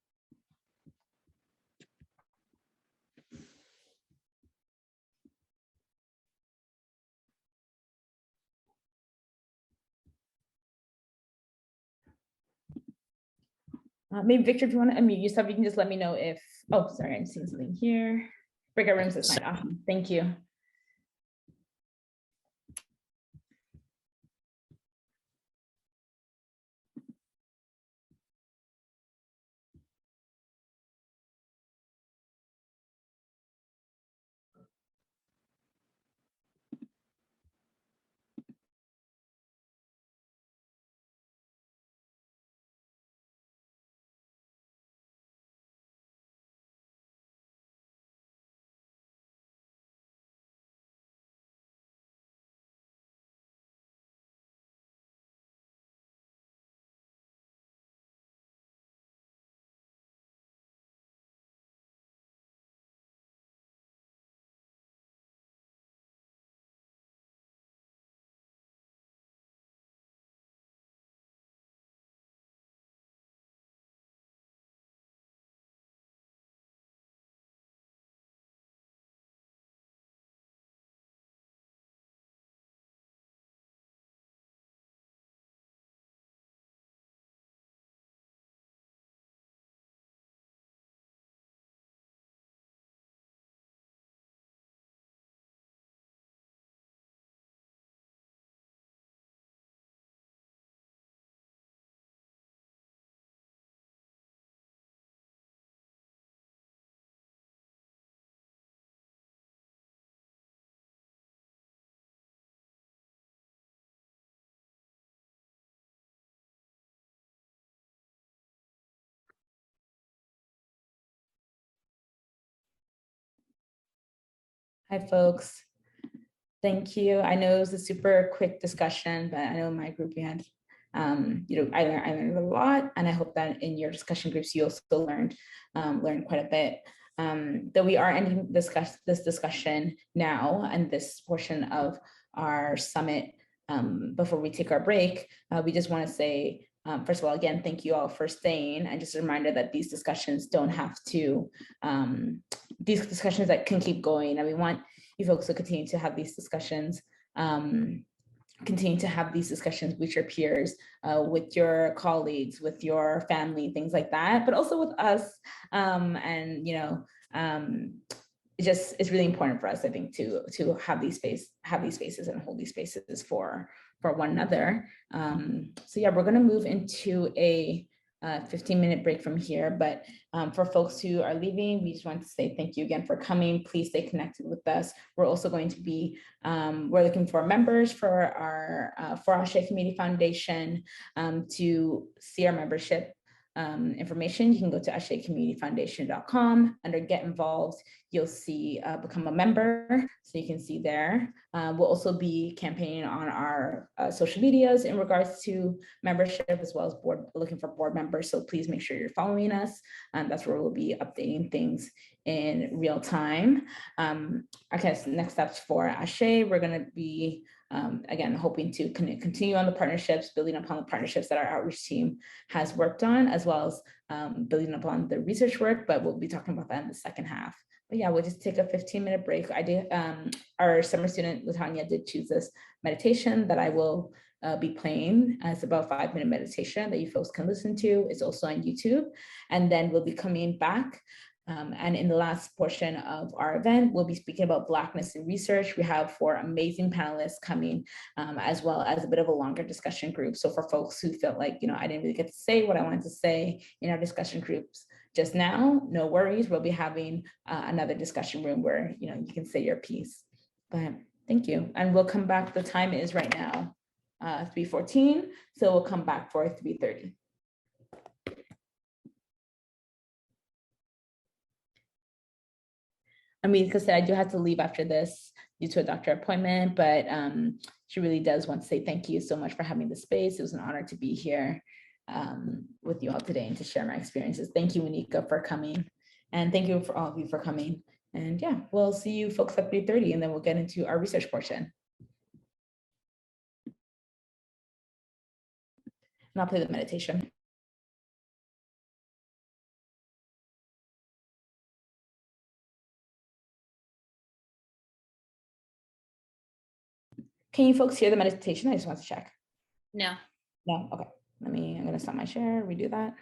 Maybe Victor, if you want to unmute yourself, you can just let me know if, oh, sorry, I'm seeing something here. Breakout rooms is fine. Awesome. Thank you. Hi, folks. Thank you. I know it was a super quick discussion, but I know in my group we had, I learned a lot, and I hope that in your discussion groups you also learned quite a bit. Though we are ending this discussion now and this portion of our summit before we take our break, we just want to say, first of all, again, thank you all for staying, and just a reminder that these discussions don't have to, these discussions that can keep going, and we want you folks to continue to have these discussions, with your peers, with your colleagues, with your family, things like that, but also with us. And it's really important for us, I think, to have these spaces and hold these spaces for one another. So yeah, we're going to move into a 15-minute break from here, but for folks who are leaving, we just want to say thank you again for coming. Please stay connected with us. We're also going to be, we're looking for members for our Ashe Community Foundation. To see our membership information, you can go to ashecommunityfoundation.com. Under Get Involved, you'll see Become a Member, so you can see there. We'll also be campaigning on our social medias in regards to membership, as well as looking for board members. So please make sure you're following us. That's where we'll be updating things in real time. I guess next steps for Ashe, we're going to be again, hoping to continue on the partnerships, building upon the partnerships that our outreach team has worked on, as well as building upon the research work, but we'll be talking about that in the second half. But yeah, we'll just take a 15-minute break. Our summer student, Latanya, did choose this meditation that I will be playing. It's about a 5-minute meditation that you folks can listen to. It's also on YouTube. And then we'll be coming back. And in the last portion of our event, we'll be speaking about Blackness in research. We have 4 amazing panelists coming, as well as a bit of a longer discussion group. So for folks who felt like, I didn't really get to say what I wanted to say in our discussion groups just now, no worries. We'll be having another discussion room where, you can say your piece. But thank you. And we'll come back. The time is right now 3:14. So we'll come back for 3:30. Amika said, I do have to leave after this due to a doctor appointment, but she really does want to say thank you so much for having the space. It was an honor to be here with you all today and to share my experiences. Thank you, Monica, for coming. And thank you for all of you for coming. And yeah, we'll see you folks at 3:30, and then we'll get into our research portion. And I'll play the meditation. Can you folks hear the meditation? I just want to check. No. No, okay. I'm gonna stop my share, redo that.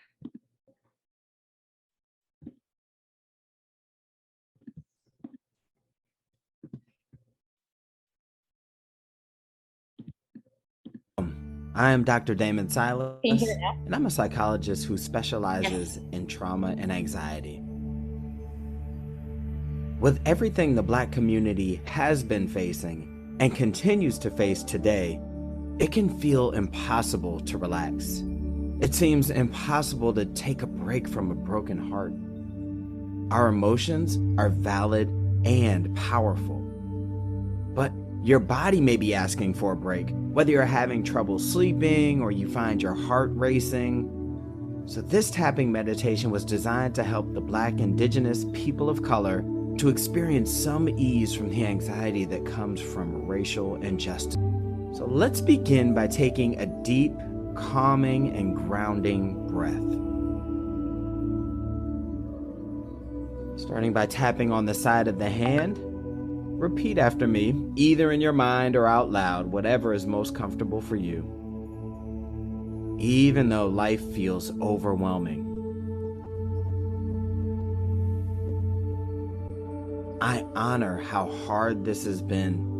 I am Dr. Damon Silas, Can you hear it now? and I'm a psychologist who specializes in trauma and anxiety. With everything the Black community has been facing and continues to face today, it can feel impossible to relax. It seems impossible to take a break from a broken heart. Our emotions are valid and powerful, but your body may be asking for a break, whether you're having trouble sleeping or you find your heart racing. So this tapping meditation was designed to help the Black, Indigenous, people of color to experience some ease from the anxiety that comes from racial injustice. So let's begin by taking a deep, calming, and grounding breath. Starting by tapping on the side of the hand, repeat after me, either in your mind or out loud, whatever is most comfortable for you. Even though life feels overwhelming, I honor how hard this has been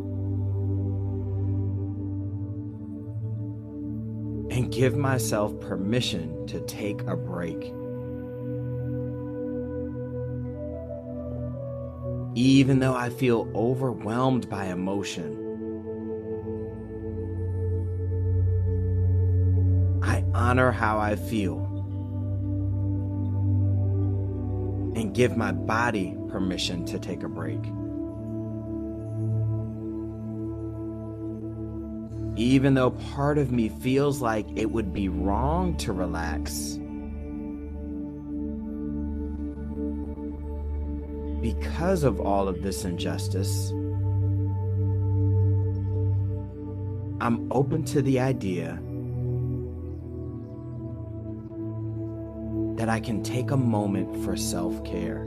and give myself permission to take a break. Even though I feel overwhelmed by emotion, I honor how I feel and give my body permission to take a break. Even though part of me feels like it would be wrong to relax, because of all of this injustice, I'm open to the idea that I can take a moment for self-care.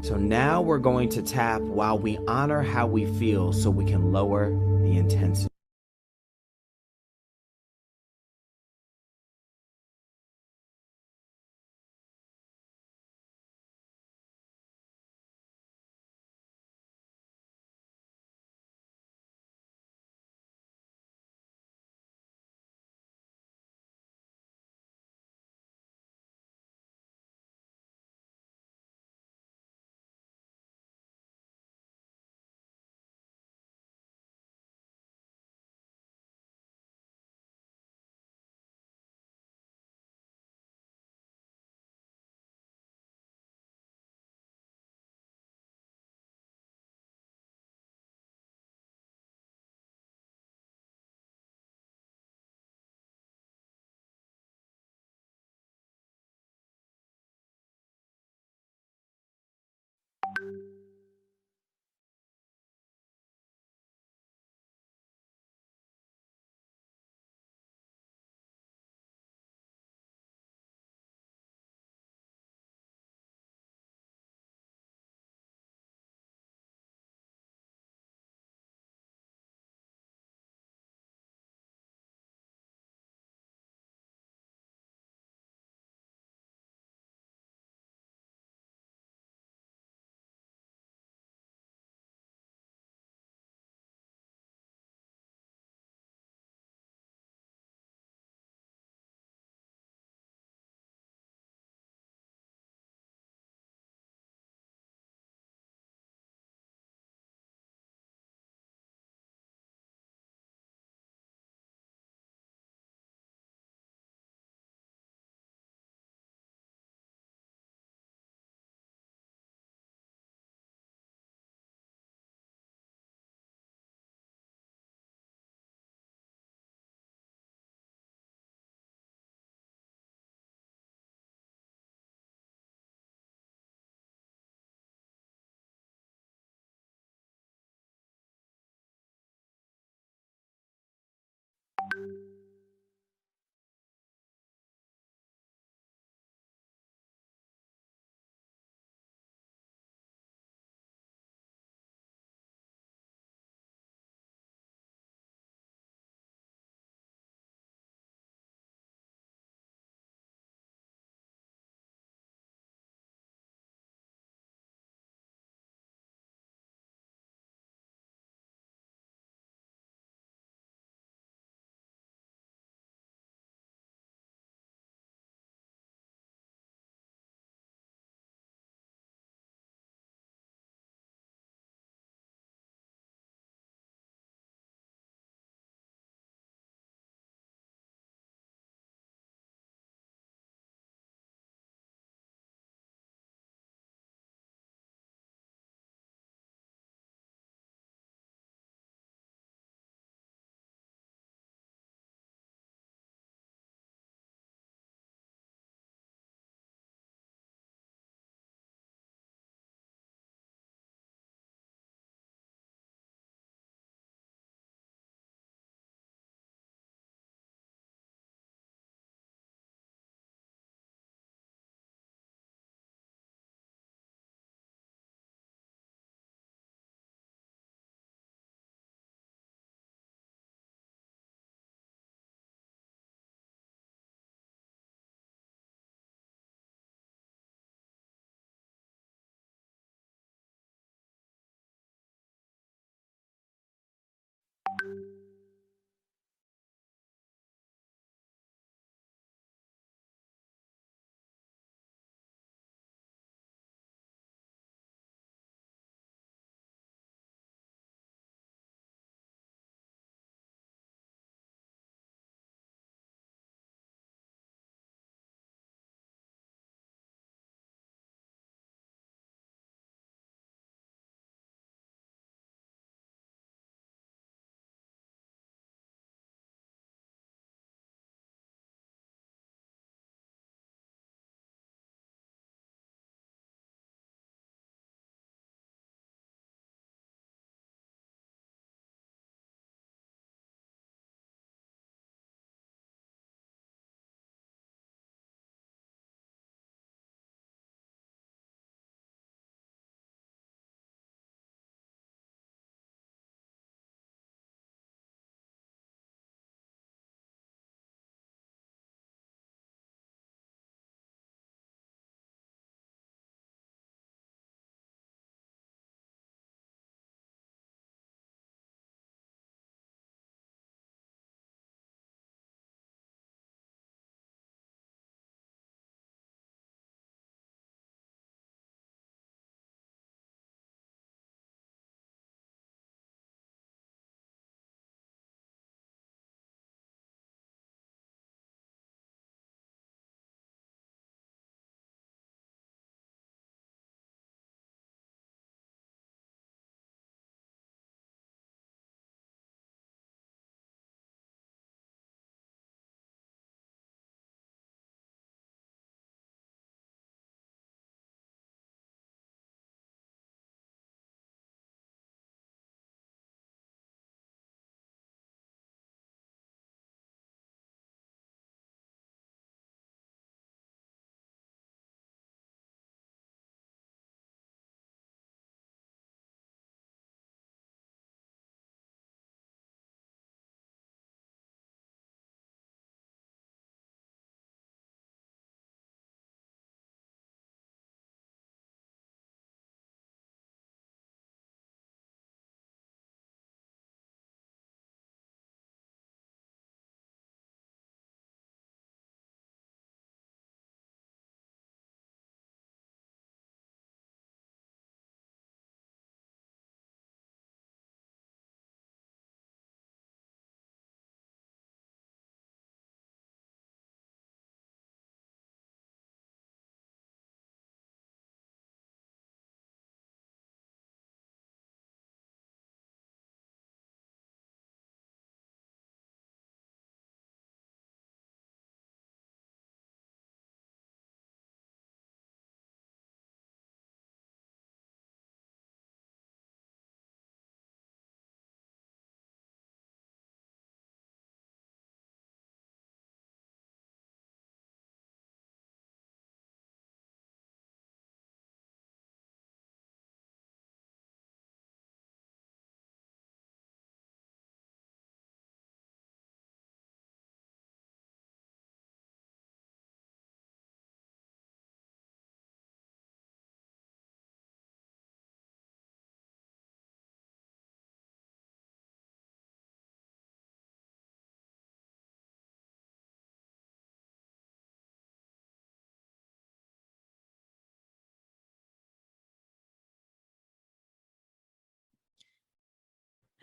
So now we're going to tap while we honor how we feel so we can lower the intensity.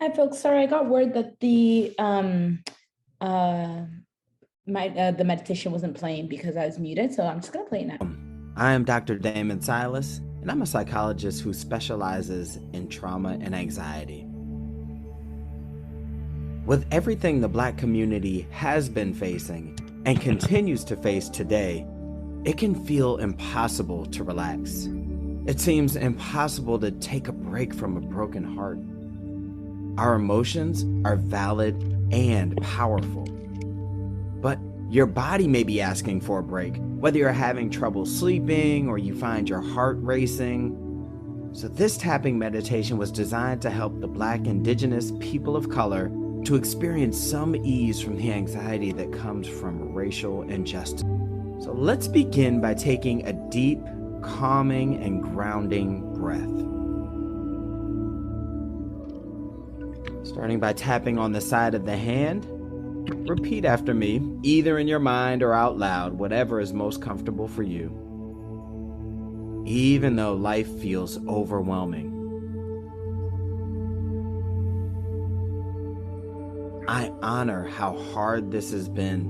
Hi, folks. Sorry, I got word that the meditation wasn't playing because I was muted, so I'm just gonna play it now. I am Dr. Damon Silas, and I'm a psychologist who specializes in trauma and anxiety. With everything the Black community has been facing and continues to face today, it can feel impossible to relax. It seems impossible to take a break from a broken heart. Our emotions are valid and powerful. But your body may be asking for a break, whether you're having trouble sleeping or you find your heart racing. So this tapping meditation was designed to help the Black, Indigenous, people of color to experience some ease from the anxiety that comes from racial injustice. So let's begin by taking a deep, calming, and grounding breath. Starting by tapping on the side of the hand, repeat after me, either in your mind or out loud, whatever is most comfortable for you. Even though life feels overwhelming, I honor how hard this has been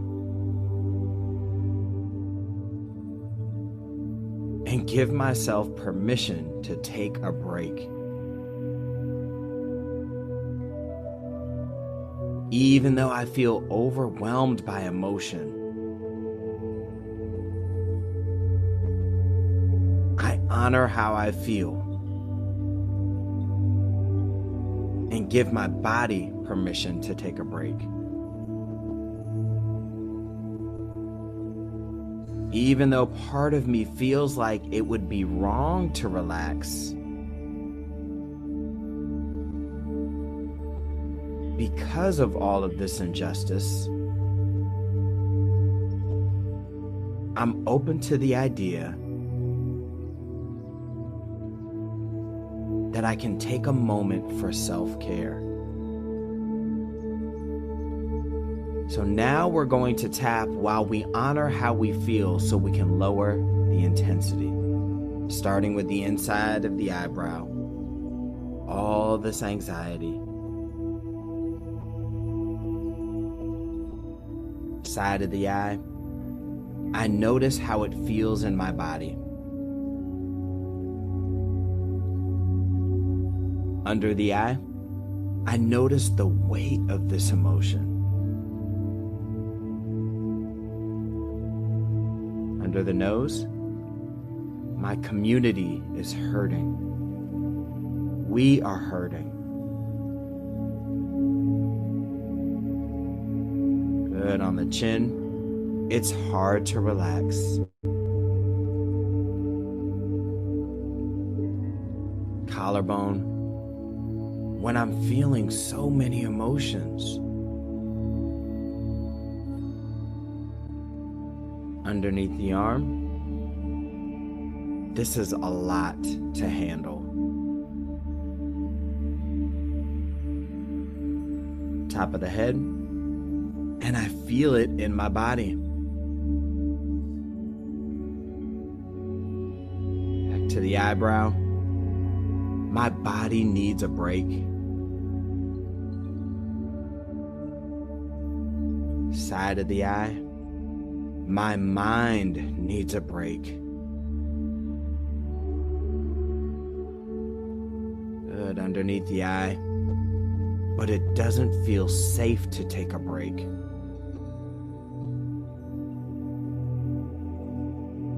and give myself permission to take a break. Even though I feel overwhelmed by emotion, I honor how I feel and give my body permission to take a break. Even though part of me feels like it would be wrong to relax, because of all of this injustice, I'm open to the idea that I can take a moment for self-care. So now we're going to tap while we honor how we feel so we can lower the intensity, starting with the inside of the eyebrow, all this anxiety. Side of the eye, I notice how it feels in my body. Under the eye, I notice the weight of this emotion. Under the nose, my community is hurting. We are hurting. Good. On the chin, it's hard to relax. Collarbone, when I'm feeling so many emotions. Underneath the arm, this is a lot to handle. Top of the head, and I feel it in my body. Back to the eyebrow, my body needs a break. Side of the eye, my mind needs a break. Good. Underneath the eye, but it doesn't feel safe to take a break.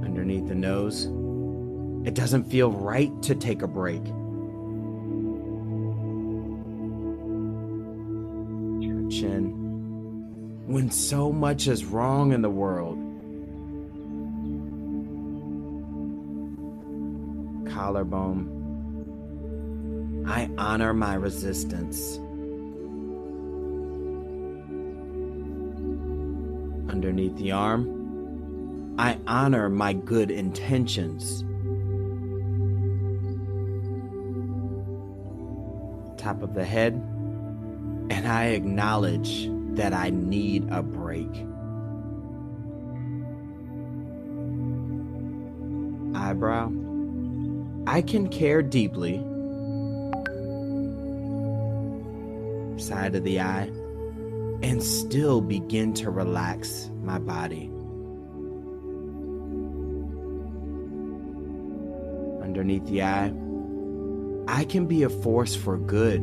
Underneath the nose, it doesn't feel right to take a break. Your chin, when so much is wrong in the world. Collarbone, I honor my resistance. Underneath the arm, I honor my good intentions. Top of the head, and I acknowledge that I need a break. Eyebrow, I can care deeply, side of the eye and still begin to relax my body. Underneath the eye, I can be a force for good.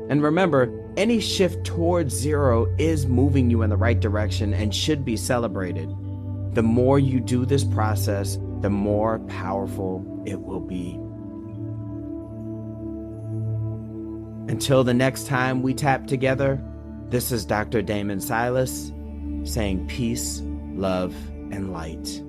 And remember, any shift towards zero is moving you in the right direction and should be celebrated. The more you do this process, the more powerful it will be. Until the next time we tap together, this is Dr. Damon Silas saying peace, love, and light.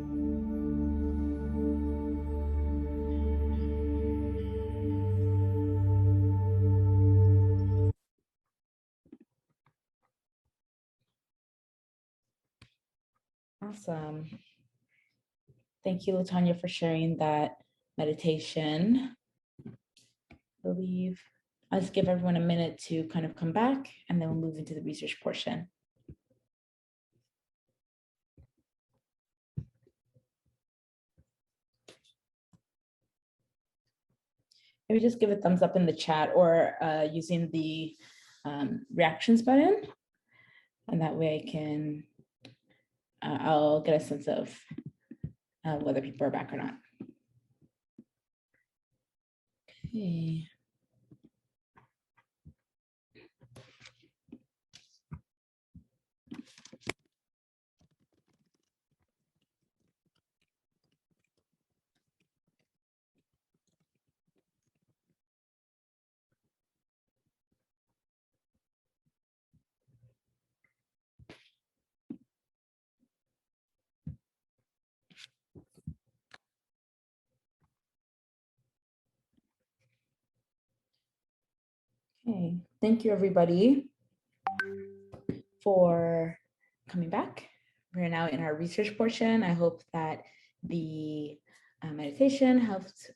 Awesome. Thank you, Latanya, for sharing that meditation. I believe I'll just give everyone a minute to kind of come back, and then we'll move into the research portion. Maybe just give a thumbs up in the chat or using the reactions button. And that way I can, I'll get a sense of whether people are back or not. Okay. Okay, thank you everybody for coming back. We're now in our research portion. I hope that the meditation helped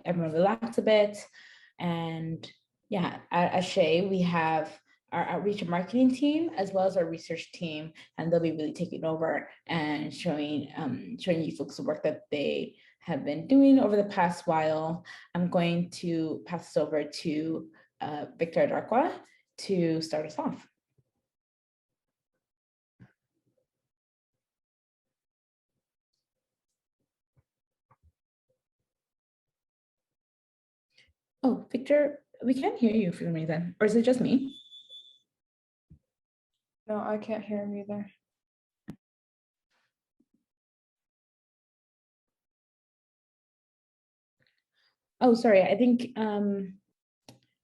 everyone relax a bit. And yeah, at ASHE, we have our outreach and marketing team as well as our research team, and they'll be really taking over and showing you folks the work that they have been doing over the past while. I'm going to pass this over to Victor Adarkwa to start us off. Oh, Victor, we can't hear you for some reason, or is it just me? No, I can't hear him either. Oh, sorry, I think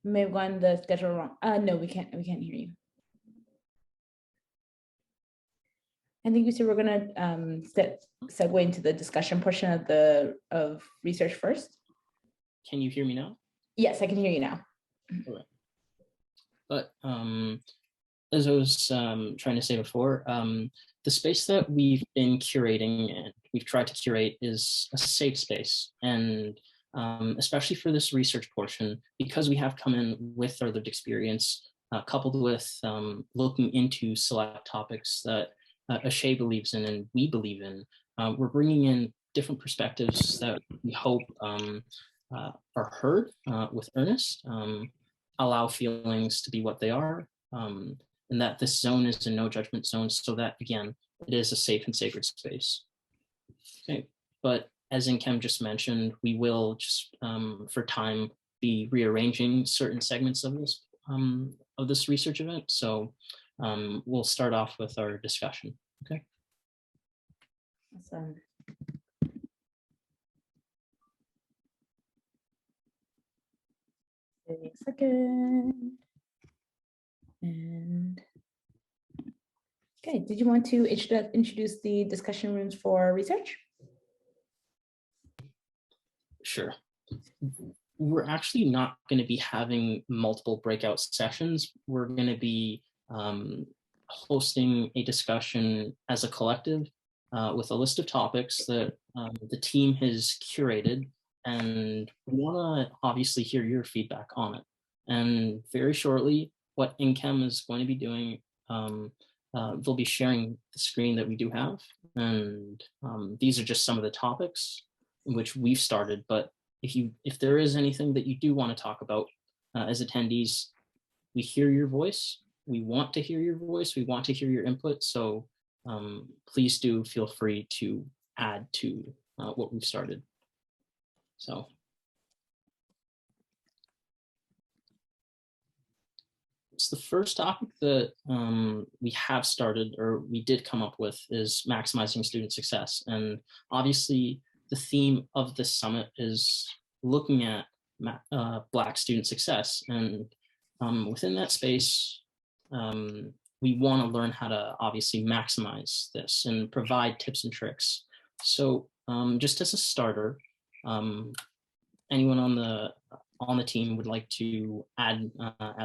may have gotten the schedule wrong. No, we can't hear you. I think you said we're gonna segue into the discussion portion of research first. Can you hear me now? Yes, I can hear you now. All right. But as I was trying to say before, the space that we've been curating and we've tried to curate is a safe space. And especially for this research portion, because we have come in with our lived experience, coupled with looking into select topics that ASHE believes in and we believe in, we're bringing in different perspectives that we hope are heard with earnest, allow feelings to be what they are, and that this zone is a no judgment zone, so that, again, it is a safe and sacred space. Okay, but as Nkem just mentioned, we will just, for time, be rearranging certain segments of this research event. So we'll start off with our discussion, okay? Awesome. Give me a second. And okay, did you want to introduce the discussion rooms for research? Sure. We're actually not going to be having multiple breakout sessions. We're going to be hosting a discussion as a collective with a list of topics that the team has curated, and we want to obviously hear your feedback on it. And very shortly, what Nkem is going to be doing, they'll be sharing the screen that we do have. And these are just some of the topics in which we've started, but if there is anything that you do want to talk about as attendees, we hear your voice. We want to hear your voice. We want to hear your input. So please do feel free to add to what we've started. So. So the first topic that we have started, or we did come up with, is maximizing student success. And obviously the theme of this summit is looking at Black student success. And within that space, we want to learn how to obviously maximize this and provide tips and tricks. So just as a starter, anyone on the team would like to add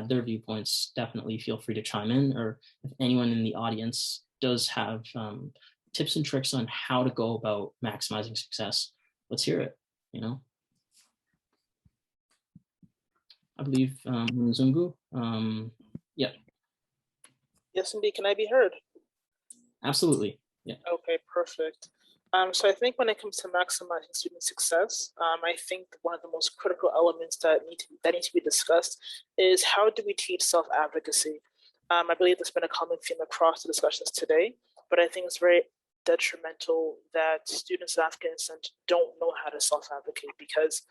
their viewpoints, definitely feel free to chime in. Or if anyone in the audience does have tips and tricks on how to go about maximizing success, let's hear it. You know, I believe Mzungu. Yeah. Yes, indeed. Can I be heard? Absolutely. Yeah. Okay, perfect. So I think when it comes to maximizing student success, I think one of the most critical elements that need to be discussed is how do we teach self-advocacy? I believe that's been a common theme across the discussions today, but I think it's very detrimental that students of African descent don't know how to self-advocate because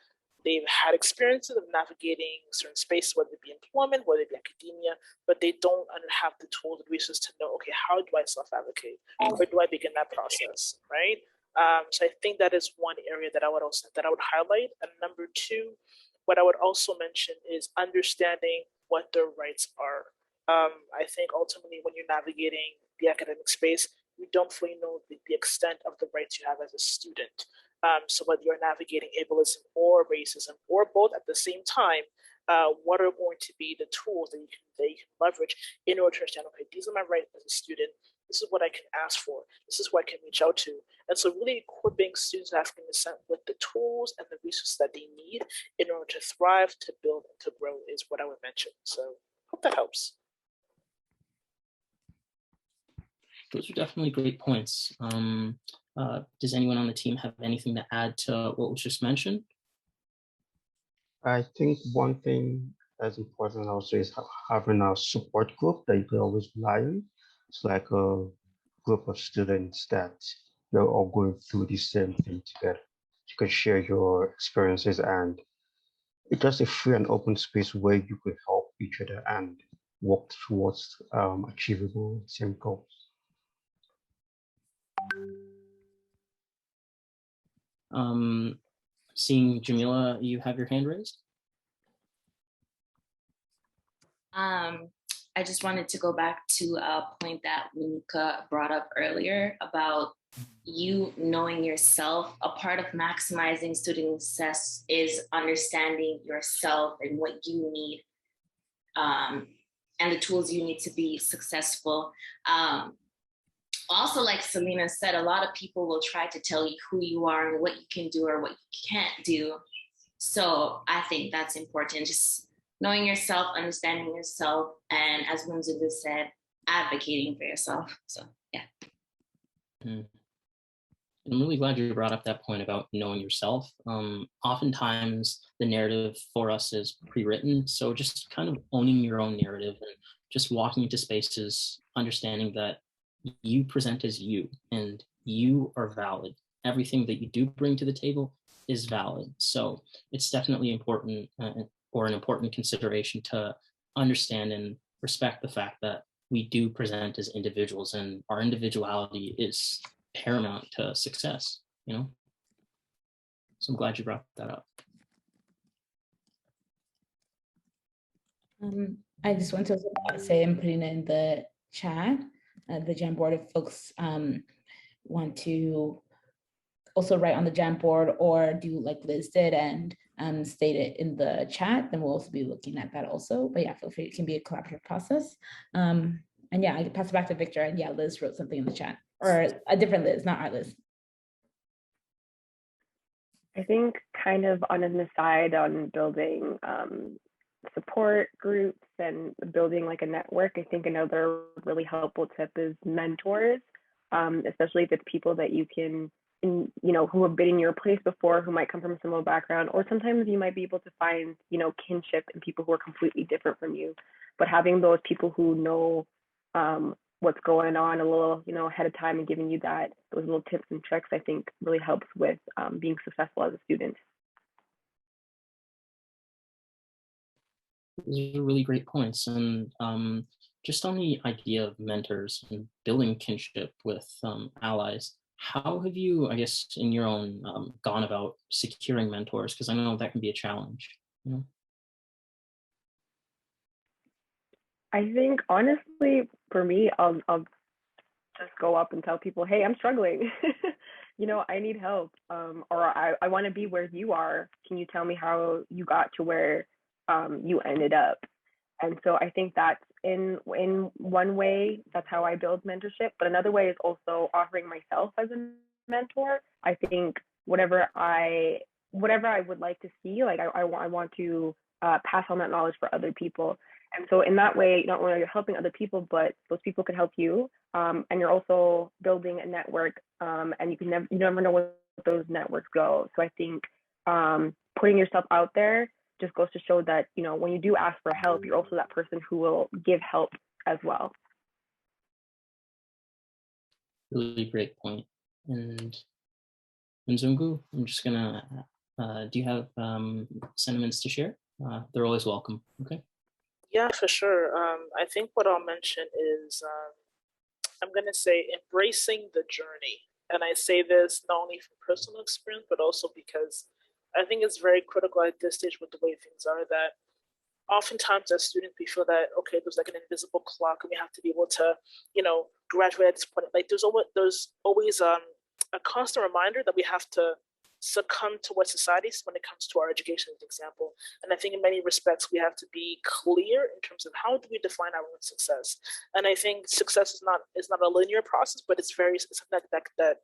they've had experiences of navigating certain spaces, whether it be employment, whether it be academia, but they don't have the tools and resources to know, okay, how do I self-advocate? Where do I begin that process, right? So I think that is one area that I would highlight. And number two, what I would also mention is understanding what their rights are. I think ultimately when you're navigating the academic space, you don't fully know the extent of the rights you have as a student. So whether you're navigating ableism or racism or both at the same time, what are going to be the tools that you can leverage in order to understand, okay, these are my rights as a student, this is what I can ask for, this is what I can reach out to. And so really equipping students of African descent with the tools and the resources that they need in order to thrive, to build, and to grow is what I would mention. So hope that helps. Those are definitely great points. Does anyone on the team have anything to add to what was just mentioned? I think one thing that's important also is having a support group that you can always rely on. It's like a group of students that you're all going through the same thing together. You can share your experiences, and it's just a free and open space where you could help each other and work towards achievable same goals. Seeing Jamila, you have your hand raised. I just wanted to go back to a point that Monica brought up earlier about you knowing yourself. A part of maximizing student success is understanding yourself and what you need, and the tools you need to be successful. Also, like Selena said, a lot of people will try to tell you who you are and what you can do or what you can't do. So I think that's important, just knowing yourself, understanding yourself, and as Mzungu said, advocating for yourself. So yeah. I'm really glad you brought up that point about knowing yourself. Oftentimes the narrative for us is pre-written. So just kind of owning your own narrative and just walking into spaces, understanding that you present as you and you are valid. Everything that you do bring to the table is valid. So it's definitely important or an important consideration to understand and respect the fact that we do present as individuals and our individuality is paramount to success, you know? So I'm glad you brought that up. I just want to say I'm putting it in the chat, the Jamboard, if folks want to also write on the Jamboard or do like Liz did and state it in the chat, then we'll also be looking at that also. But yeah, feel free, it can be a collaborative process. And yeah, I can pass it back to Victor, and yeah, Liz wrote something in the chat, or a different Liz, not our Liz. I think kind of on an aside on building support groups and building like a network, I think another really helpful tip is mentors, especially if it's people that you can in, you know, who have been in your place before, who might come from a similar background, or sometimes you might be able to find, you know, kinship in people who are completely different from you. But having those people who know what's going on a little, you know, ahead of time and giving you those little tips and tricks, I think really helps with being successful as a student. These are really great points. And just on the idea of mentors and building kinship with allies, how have you, I guess, in your own gone about securing mentors? Because I know that can be a challenge. You know? I think honestly, for me, I'll just go up and tell people, hey, I'm struggling. You know, I need help. Or I want to be where you are. Can you tell me how you got to where you ended up? And so I think that's in one way, that's how I build mentorship. But another way is also offering myself as a mentor. I think whatever I would like to see, like I want to pass on that knowledge for other people. And so in that way, not only are you helping other people, but those people can help you. And you're also building a network, and you never know where those networks go. So I think putting yourself out there just goes to show that, you know, when you do ask for help, you're also that person who will give help as well. Really great point. And Nzungu, I'm just gonna, do you have sentiments to share? They're always welcome, okay? Yeah, for sure. I think what I'll mention is I'm going to say embracing the journey. And I say this not only from personal experience, but also because I think it's very critical at this stage with the way things are that oftentimes as students, we feel that, okay, there's like an invisible clock and we have to be able to, you know, graduate at this point. Like there's always a constant reminder that we have to succumb to what society is when it comes to our education, as an example. And I think in many respects, we have to be clear in terms of how do we define our own success. And I think success is not a linear process, but it's something that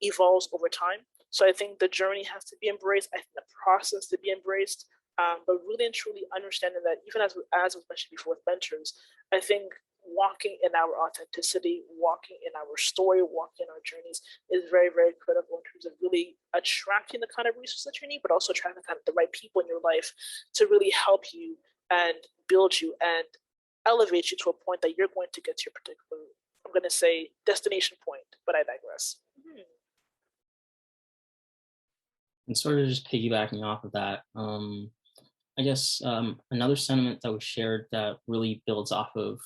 evolves over time. So I think the journey has to be embraced. I think the process to be embraced, but really and truly understanding that even as was mentioned before with mentors, I think walking in our authenticity, walking in our story, walking in our journeys is very, very critical in terms of really attracting the kind of resources that you need, but also attracting kind of the right people in your life to really help you and build you and elevate you to a point that you're going to get to your particular, I'm going to say, destination point, but I digress. And sort of just piggybacking off of that, I guess another sentiment that was shared that really builds off of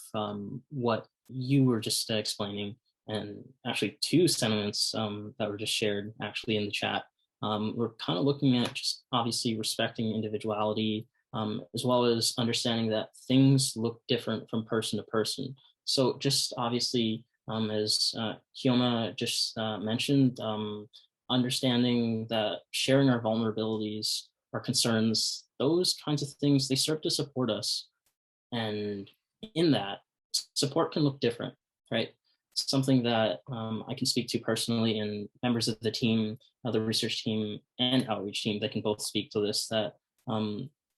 what you were just explaining, and actually two sentiments that were just shared actually in the chat. We're kind of looking at just obviously respecting individuality, as well as understanding that things look different from person to person. So just obviously, as Hyoma just mentioned, understanding that sharing our vulnerabilities, our concerns, those kinds of things, they serve to support us. And in that, support can look different, right? Something that I can speak to personally, and members of the team, the research team and outreach team, they can both speak to this, that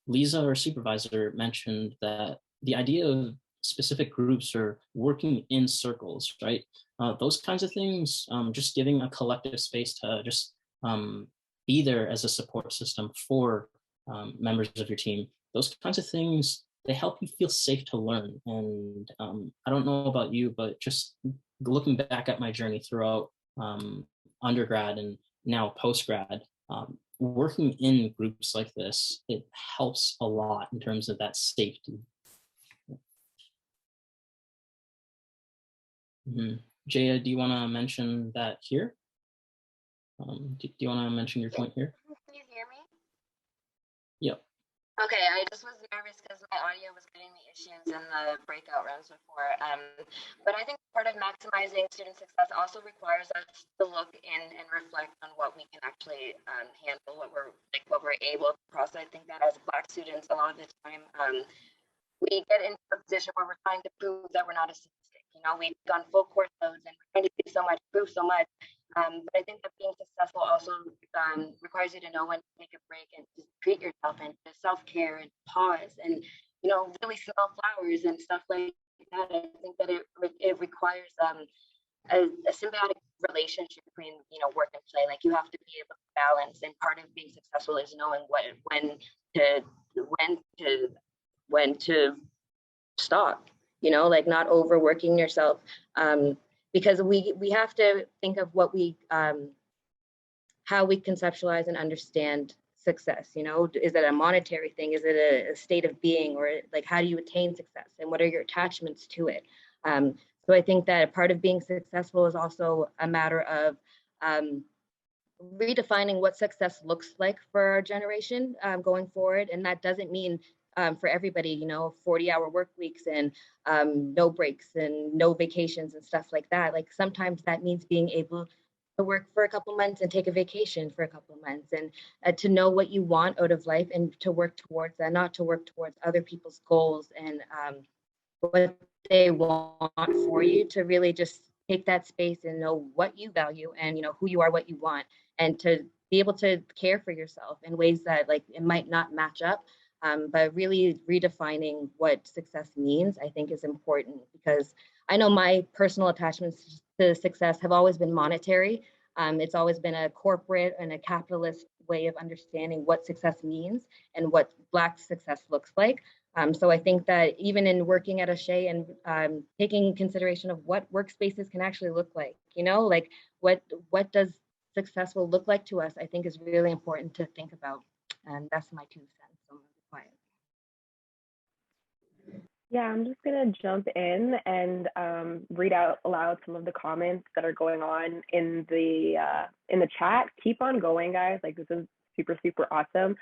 Lisa, our supervisor, mentioned that the idea of specific groups or working in circles, right? Those kinds of things, just giving a collective space to just be there as a support system for members of your team. Those kinds of things, they help you feel safe to learn. And I don't know about you, but just looking back at my journey throughout undergrad and now post-grad, working in groups like this, it helps a lot in terms of that safety. Jaya, do you want to mention that here? Do you want to mention your point here? Can you hear me? Yep. Okay, I just was nervous because my audio was getting me issues in the breakout rooms before. But I think part of maximizing student success also requires us to look in and reflect on what we can actually handle, what we're able to process. I think that as Black students, a lot of the time, we get into a position where we're trying to prove that we're not a statistic. You know, we've done full course loads and we're trying to do so much, prove so much. But I think that being successful also requires you to know when to take a break and to treat yourself and to self-care and pause and, you know, really smell flowers and stuff like that. I think that it requires a symbiotic relationship between, you know, work and play. Like you have to be able to balance, and part of being successful is knowing when to stop, you know, like not overworking yourself, because we have to think of what we how we conceptualize and understand success. You know, is it a monetary thing? Is it a state of being? Or like, how do you attain success, and what are your attachments to it? So I think that part of being successful is also a matter of redefining what success looks like for our generation going forward. And that doesn't mean for everybody, you know, 40-hour work weeks and no breaks and no vacations and stuff like that. Like sometimes that means being able to work for a couple months and take a vacation for a couple of months, and to know what you want out of life and to work towards that, not to work towards other people's goals and what they want for you, to really just take that space and know what you value and, you know, who you are, what you want, and to be able to care for yourself in ways that like it might not match up. But really redefining what success means, I think, is important, because I know my personal attachments to success have always been monetary. It's always been a corporate and a capitalist way of understanding what success means and what Black success looks like. So I think that even in working at Ashe and taking consideration of what workspaces can actually look like, you know, like what does successful look like to us, I think is really important to think about. And that's my 2 cents. So I'm gonna be quiet. Yeah, I'm just gonna jump in and read out aloud some of the comments that are going on in the chat. Keep on going, guys. Like this is super, super awesome.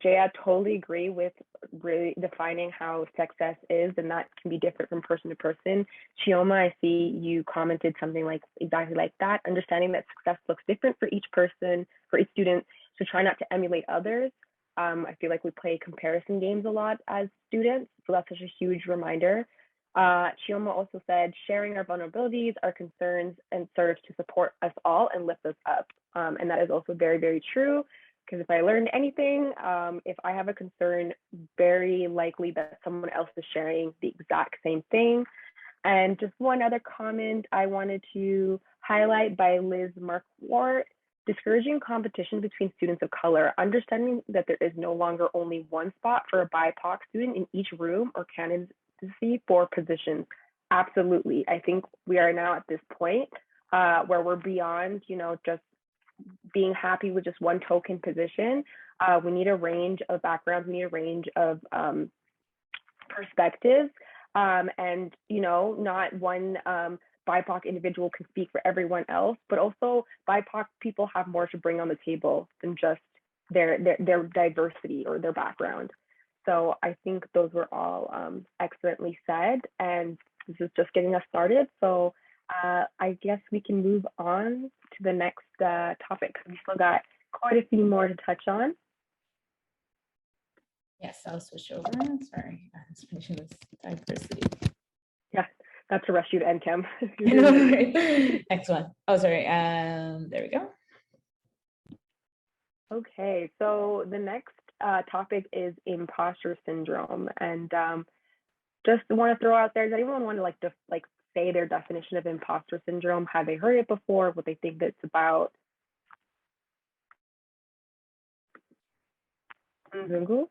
Jay, I totally agree with really defining how success is, and that can be different from person to person. Chioma, I see you commented something like exactly like that, understanding that success looks different for each person, for each student, so try not to emulate others. I feel like we play comparison games a lot as students, so that's such a huge reminder. Chioma also said, sharing our vulnerabilities, our concerns, and serves to support us all and lift us up. And that is also very, very true, because if I learned anything, if I have a concern, very likely that someone else is sharing the exact same thing. And just one other comment I wanted to highlight by Liz Marquardt: discouraging competition between students of color, understanding that there is no longer only one spot for a BIPOC student in each room or candidacy for positions. Absolutely. I think we are now at this point where we're beyond, you know, just being happy with just one token position. We need a range of backgrounds, we need a range of perspectives, and, you know, not one BIPOC individual can speak for everyone else, but also BIPOC people have more to bring on the table than just their diversity or their background. So I think those were all excellently said, and this is just getting us started. So I guess we can move on to the next topic, because we still got quite a few more to touch on. Yes, I'll switch over. Sorry, I was finishing this diversity. Yeah, not to rush you to NChem. I know, right? Next one. Oh, sorry. There we go. Okay, so the next topic is imposter syndrome, and just want to throw out there, does anyone want to like say their definition of imposter syndrome? Have they heard it before? What they think it's about? Zungu?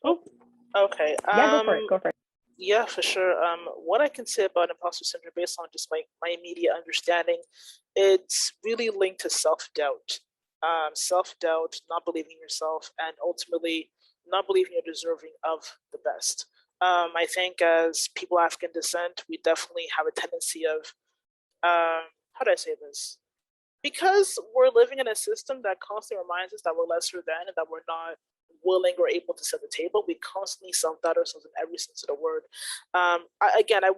Oh, okay. Yeah, go for it. Go for it. Yeah, for sure. What I can say about imposter syndrome, based on just my immediate understanding, it's really linked to self-doubt. Self-doubt, not believing in yourself, and ultimately not believing you're deserving of the best. I think as people of African descent, we definitely have a tendency of, how do I say this? Because we're living in a system that constantly reminds us that we're lesser than and that we're not willing or able to set the table, we constantly self-doubt ourselves in every sense of the word. I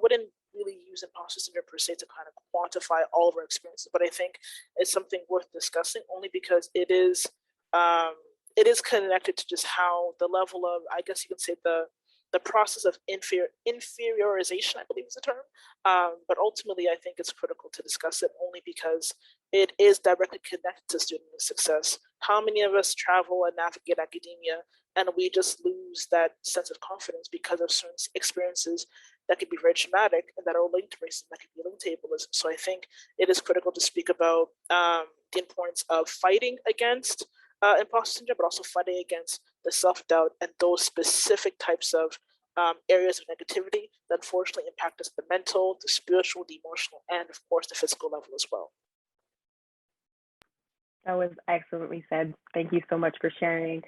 wouldn't really use imposter syndrome per se to kind of quantify all of our experiences, but I think it's something worth discussing, only because it is connected to just how the level of, I guess you can say, the process of inferiorization, I believe is the term. But ultimately, I think it's critical to discuss it, only because it is directly connected to student success. How many of us travel and navigate academia and we just lose that sense of confidence because of certain experiences that could be very traumatic and that are linked to racism, that could be linked to ableism. So I think it is critical to speak about the importance of fighting against imposter syndrome, but also fighting against the self-doubt and those specific types of areas of negativity that unfortunately impact us at the mental, the spiritual, the emotional, and of course the physical level as well. That was excellently said. Thank you so much for sharing.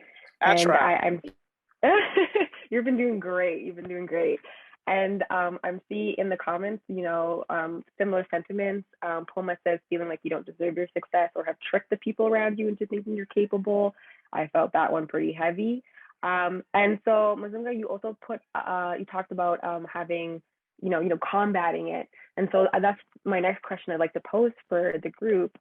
That's and right. I'm you've been doing great. You've been doing great. And I'm seeing in the comments, similar sentiments. Poma says feeling like you don't deserve your success or have tricked the people around you into thinking you're capable. I felt that one pretty heavy. And so Mazunga, you also you talked about having, combating it. And so that's my next question I'd like to pose for the group.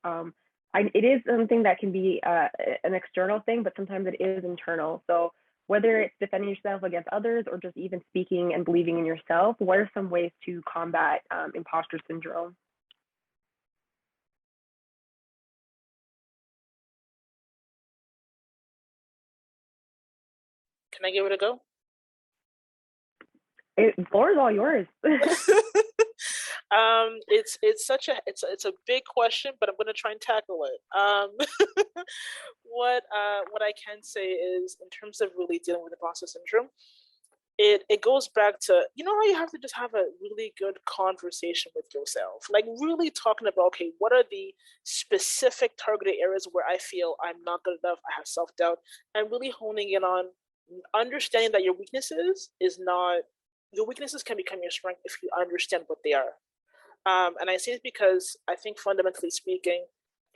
It is something that can be an external thing, but sometimes it is internal. So whether it's defending yourself against others or just even speaking and believing in yourself, what are some ways to combat imposter syndrome? Can I give it a go? Floor is all yours. It's a big question, but I'm going to try and tackle it. What I can say is, in terms of really dealing with imposter syndrome, it goes back to, how you have to just have a really good conversation with yourself, like really talking about, okay, what are the specific targeted areas where I feel I'm not good enough, I have self-doubt, and really honing in on understanding that your weaknesses can become your strength if you understand what they are. And I say this because I think fundamentally speaking,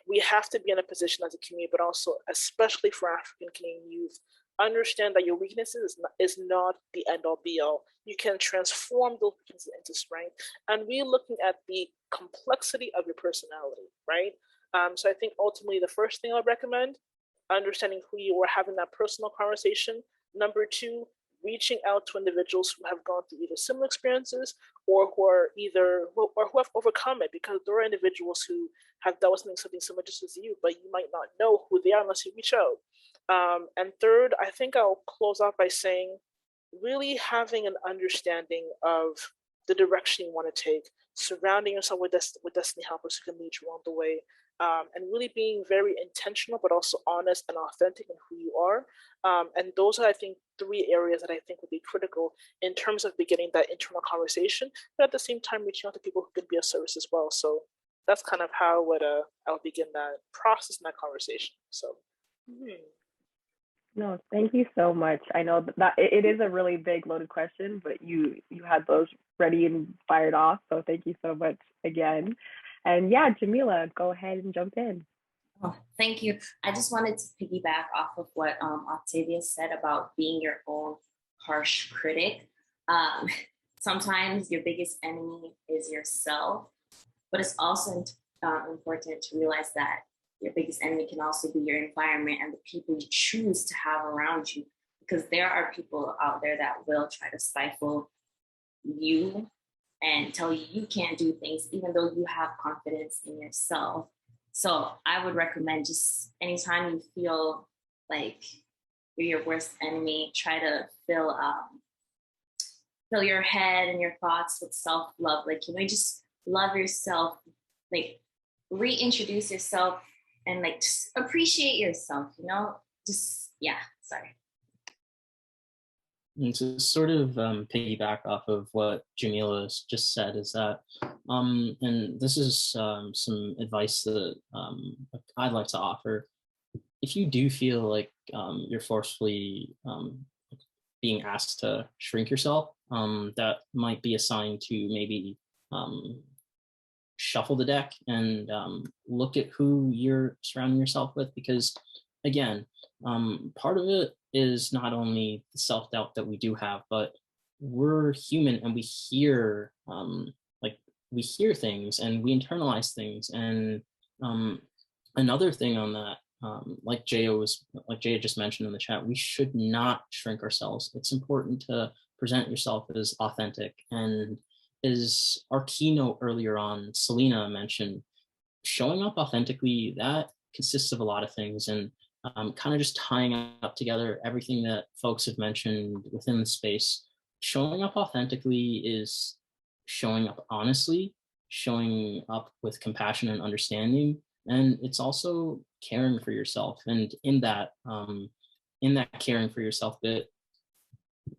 we have to be in a position as a community, but also especially for African Canadian youth, understand that your weaknesses is not the end all be all. You can transform those weaknesses into strength, and really looking at the complexity of your personality, right? So I think ultimately the first thing I'll recommend, understanding who you are, having that personal conversation. Number two, reaching out to individuals who have gone through either similar experiences or who have overcome it, because there are individuals who have dealt with something similar just as you, but you might not know who they are unless you reach out. And third, I think I'll close off by saying, really having an understanding of the direction you want to take, surrounding yourself with destiny helpers who can lead you along the way, and really being very intentional, but also honest and authentic in who you are. And those are, I think, 3 areas that I think would be critical in terms of beginning that internal conversation, but at the same time reaching out to people who could be of service as well. So that's kind of how I'll begin that process and that conversation. So. No, thank you so much. I know that it is a really big loaded question, but you had those ready and fired off. So thank you so much again. And yeah, Jamila, go ahead and jump in. Oh, thank you. I just wanted to piggyback off of what Octavia said about being your own harsh critic. Sometimes your biggest enemy is yourself, but it's also important to realize that your biggest enemy can also be your environment and the people you choose to have around you, because there are people out there that will try to stifle you and tell you you can't do things, even though you have confidence in yourself. So I would recommend, just anytime you feel like you're your worst enemy, try to fill your head and your thoughts with self-love. Like, just love yourself, like reintroduce yourself and like just appreciate yourself, sorry. And to sort of piggyback off of what Jamila just said, is that, and this is some advice that I'd like to offer. If you do feel like you're forcefully being asked to shrink yourself, that might be a sign to maybe shuffle the deck and look at who you're surrounding yourself with, because again, part of it is not only the self-doubt that we do have, but we're human and we hear things and we internalize things. And another thing on that, like Jaya just mentioned in the chat, we should not shrink ourselves. It's important to present yourself as authentic. And as our keynote earlier on, Selena mentioned, showing up authentically, that consists of a lot of things. And kind of just tying up together everything that folks have mentioned within the space. Showing up authentically is showing up honestly, showing up with compassion and understanding, and it's also caring for yourself. And in that caring for yourself bit,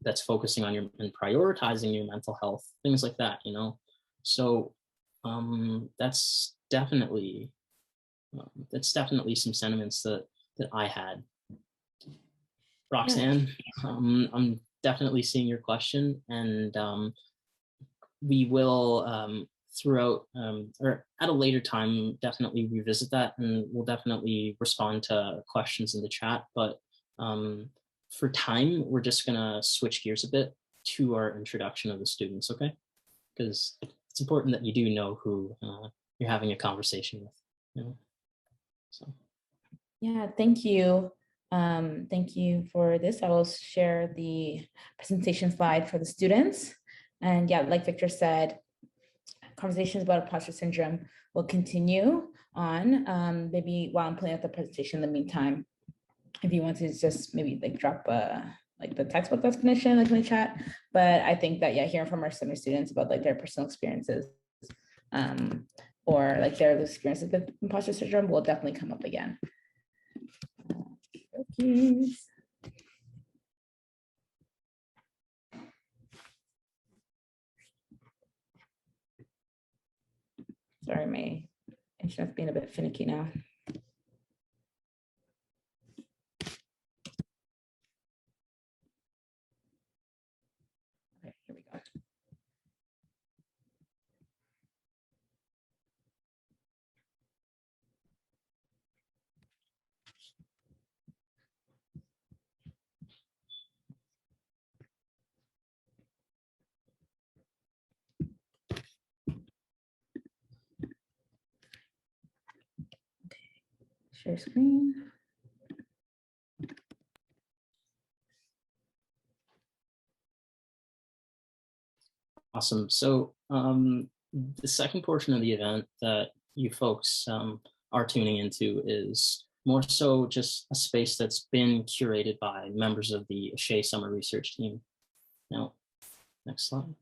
that's focusing on your and prioritizing your mental health, things like that, you know. So that's definitely some sentiments that I had. Roxanne, I'm definitely seeing your question, and we will throughout or at a later time definitely revisit that, and we'll definitely respond to questions in the chat. But for time, we're just gonna switch gears a bit to our introduction of the students, okay? Because it's important that you do know who you're having a conversation with, you know? So. Yeah, thank you. Thank you for this. I will share the presentation slide for the students. And yeah, like Victor said, conversations about imposter syndrome will continue on. Maybe while I'm putting out the presentation in the meantime, if you want to just maybe like drop like the textbook definition like in the chat. But I think that, yeah, hearing from our summer students about like their personal experiences or like their experiences with imposter syndrome will definitely come up again. Okay. Sorry, my internet's being a bit finicky now. Okay, here we go. Share screen. Awesome. So the second portion of the event that you folks are tuning into is more so just a space that's been curated by members of the ASHE Summer Research Team. Now, next slide.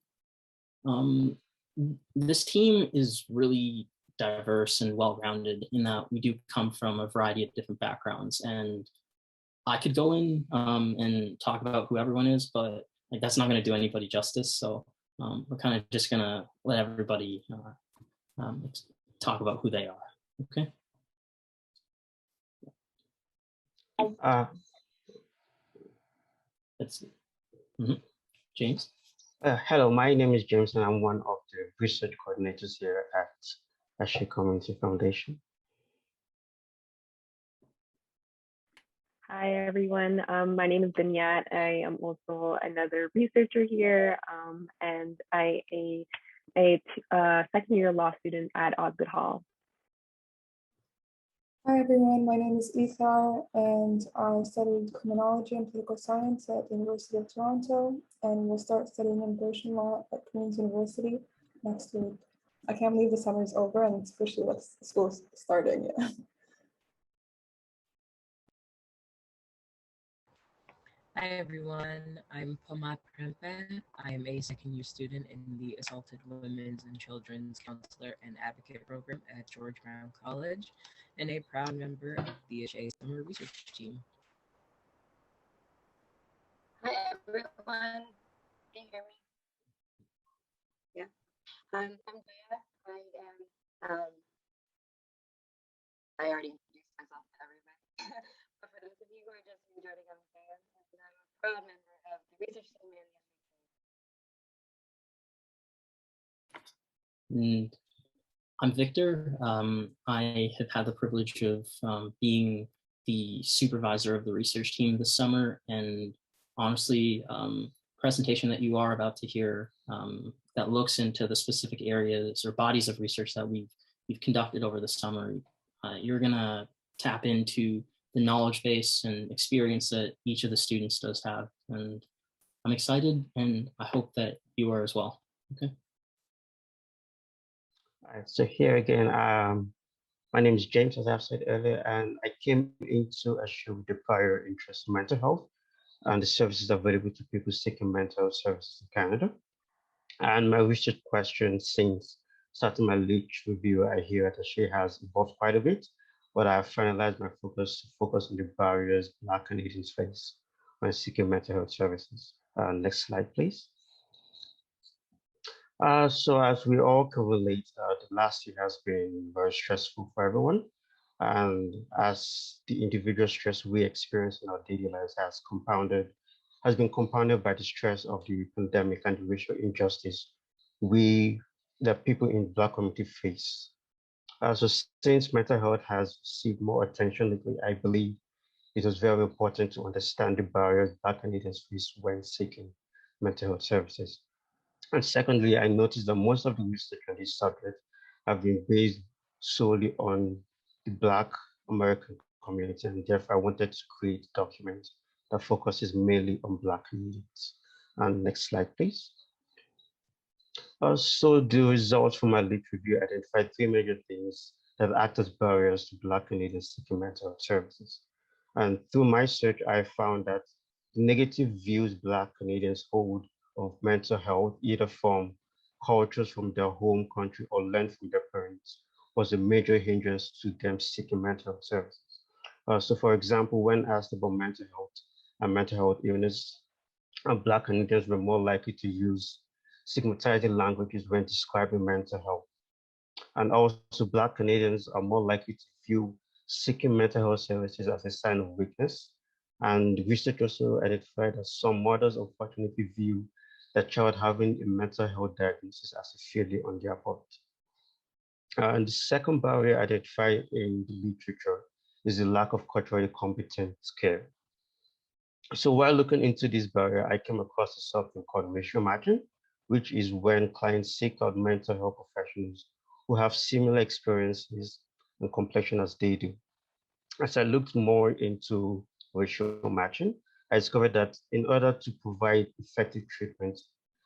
This team is really diverse and well-rounded in that we do come from a variety of different backgrounds, and I could go in and talk about who everyone is, but like that's not going to do anybody justice. So we're kind of just gonna let everybody talk about who they are. Okay. Let's see. James. Hello, my name is James, and I'm one of the research coordinators here at ASHE Community Foundation. Hi, everyone. My name is Vinyat. I am also another researcher here, and I am a second-year law student at Osgoode Hall. Hi everyone, my name is Ethar and I studied criminology and political science at the University of Toronto and will start studying immigration law at Queen's University next week. I can't believe the summer is over and it's officially like school's starting. Yeah. Hi everyone, I'm Pama Prempe. I am a second-year student in the Assaulted Women's and Children's Counselor and Advocate Program at George Brown College and a proud member of the ASHE Summer Research Team. Hi everyone, can you hear me? Yeah, I'm Daya. I already introduced myself to everybody, but for those of you who are just joining, I'm Daya, and I'm a proud member of the research team and And I'm Victor. I have had the privilege of being the supervisor of the research team this summer, and honestly, presentation that you are about to hear that looks into the specific areas or bodies of research that we've conducted over the summer. You're gonna tap into the knowledge base and experience that each of the students does have, and I'm excited, and I hope that you are as well. Okay. So here again, My name is James, as I've said earlier, and I came into ASHE with a prior interest in mental health and the services available to people seeking mental health services in Canada. And my research question since starting my lit review I hear that ASHE has evolved quite a bit, but I've finalized my focus to focus on the barriers Black Canadians face when seeking mental health services. Next slide, please. So as we all can relate, the last year has been very stressful for everyone. And as the individual stress we experience in our daily lives has been compounded by the stress of the pandemic and the racial injustice the people in Black community face. So since mental health has received more attention lately, I believe it is very important to understand the barriers Black Canadians face when seeking mental health services. And secondly, I noticed that most of the research on this subject have been based solely on the Black American community, and therefore I wanted to create a document that focuses mainly on Black communities. And next slide, please. So the results from my lit review identified three major things that act as barriers to Black Canadians seeking mental health services. And through my search, I found that the negative views Black Canadians hold of mental health, either from cultures from their home country or learned from their parents, was a major hindrance to them seeking mental health services. So for example, when asked about mental health and mental health illness, Black Canadians were more likely to use stigmatizing languages when describing mental health. And also Black Canadians are more likely to view seeking mental health services as a sign of weakness. And research also identified that some mothers unfortunately view the child having a mental health diagnosis as a failure on their part. And the second barrier identified in the literature is the lack of culturally competent care. So while looking into this barrier, I came across something called racial matching, which is when clients seek out mental health professionals who have similar experiences and complexion as they do. As I looked more into racial matching, I discovered that in order to provide effective treatment,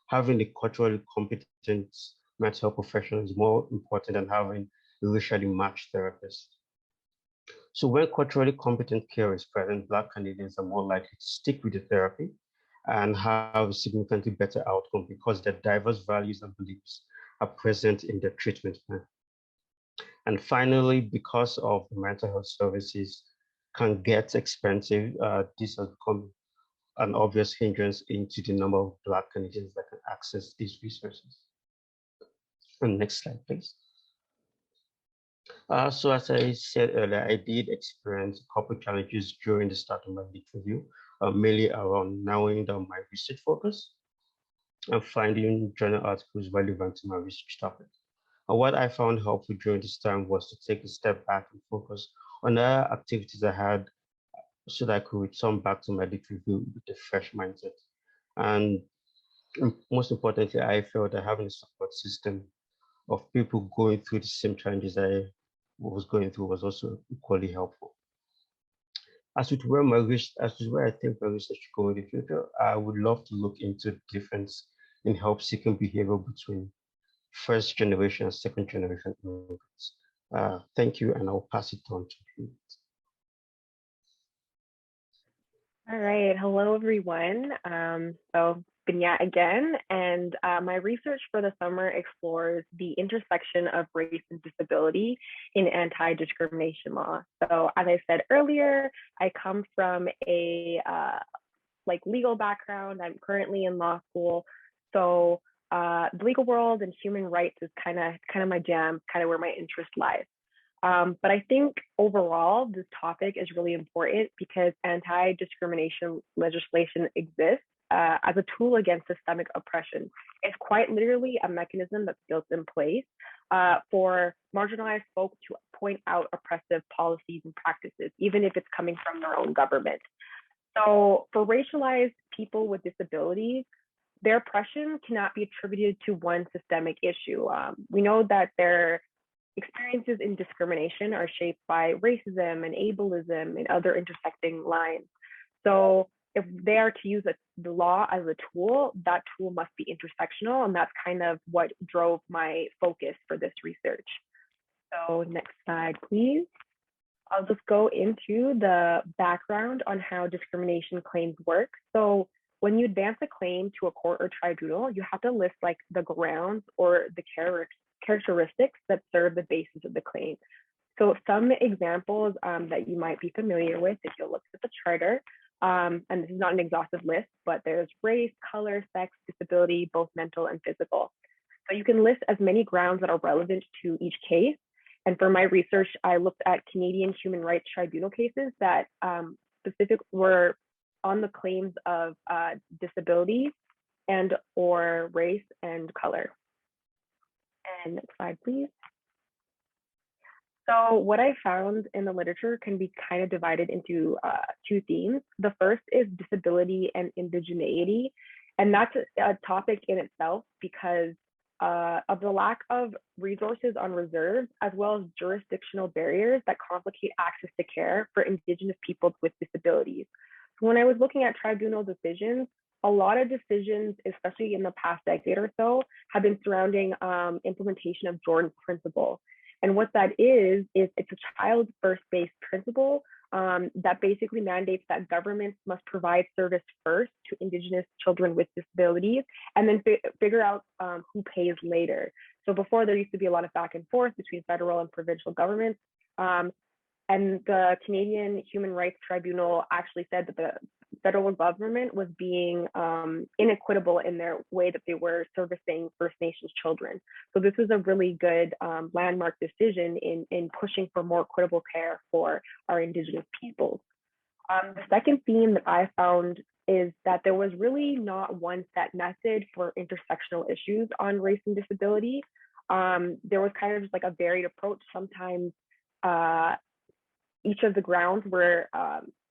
having a culturally competent mental health professional is more important than having a racially matched therapist. So when culturally competent care is present, Black Canadians are more likely to stick with the therapy and have a significantly better outcome because their diverse values and beliefs are present in their treatment plan. And finally, because of the mental health services can get expensive, this has become an obvious hindrance into the number of Black Canadians that can access these resources. And next slide, please. So as I said earlier, I did experience a couple of challenges during the start of my lit review, mainly around narrowing down my research focus and finding journal articles relevant to my research topic. And what I found helpful during this time was to take a step back and focus on other activities I had so that I could return back to my lit review with a fresh mindset. And most importantly, I felt that having a support system of people going through the same challenges I was going through was also equally helpful. As with where I think my research should go in the future, I would love to look into the difference in help-seeking behavior between first generation and second generation immigrants. Thank you, and I'll pass it on to you. All right, hello everyone. So Binyat again, and my research for the summer explores the intersection of race and disability in anti-discrimination law. So as I said earlier, I come from a legal background. I'm currently in law school. So the legal world and human rights is kind of my jam, kind of where my interest lies. But I think overall, this topic is really important because anti-discrimination legislation exists as a tool against systemic oppression. It's quite literally a mechanism that's built in place for marginalized folks to point out oppressive policies and practices, even if it's coming from their own government. So for racialized people with disabilities, their oppression cannot be attributed to one systemic issue. We know that their experiences in discrimination are shaped by racism and ableism and other intersecting lines. So if they are to use the law as a tool, that tool must be intersectional, and that's kind of what drove my focus for this research. So next slide, please. I'll just go into the background on how discrimination claims work. So when you advance a claim to a court or tribunal, you have to list like the grounds or the characteristics that serve the basis of the claim. So some examples that you might be familiar with if you look at the charter, and this is not an exhaustive list, but there's race, color, sex, disability, both mental and physical. So you can list as many grounds that are relevant to each case. And for my research, I looked at Canadian Human Rights Tribunal cases that were on the claims of disability and or race and color. And next slide, please. So what I found in the literature can be kind of divided into two themes. The first is disability and indigeneity. And that's a topic in itself because of the lack of resources on reserves, as well as jurisdictional barriers that complicate access to care for Indigenous peoples with disabilities. So when I was looking at tribunal decisions, a lot of decisions, especially in the past decade or so, have been surrounding implementation of Jordan's principle. And what that is it's a child first-based principle that basically mandates that governments must provide service first to Indigenous children with disabilities and then figure out who pays later. So before there used to be a lot of back and forth between federal and provincial governments. And the Canadian Human Rights Tribunal actually said that the federal government was being inequitable in their way that they were servicing First Nations children. So this is a really good landmark decision in pushing for more equitable care for our Indigenous peoples. The second theme that I found is that there was really not one set method for intersectional issues on race and disability. There was kind of just like a varied approach. Sometimes each of the grounds were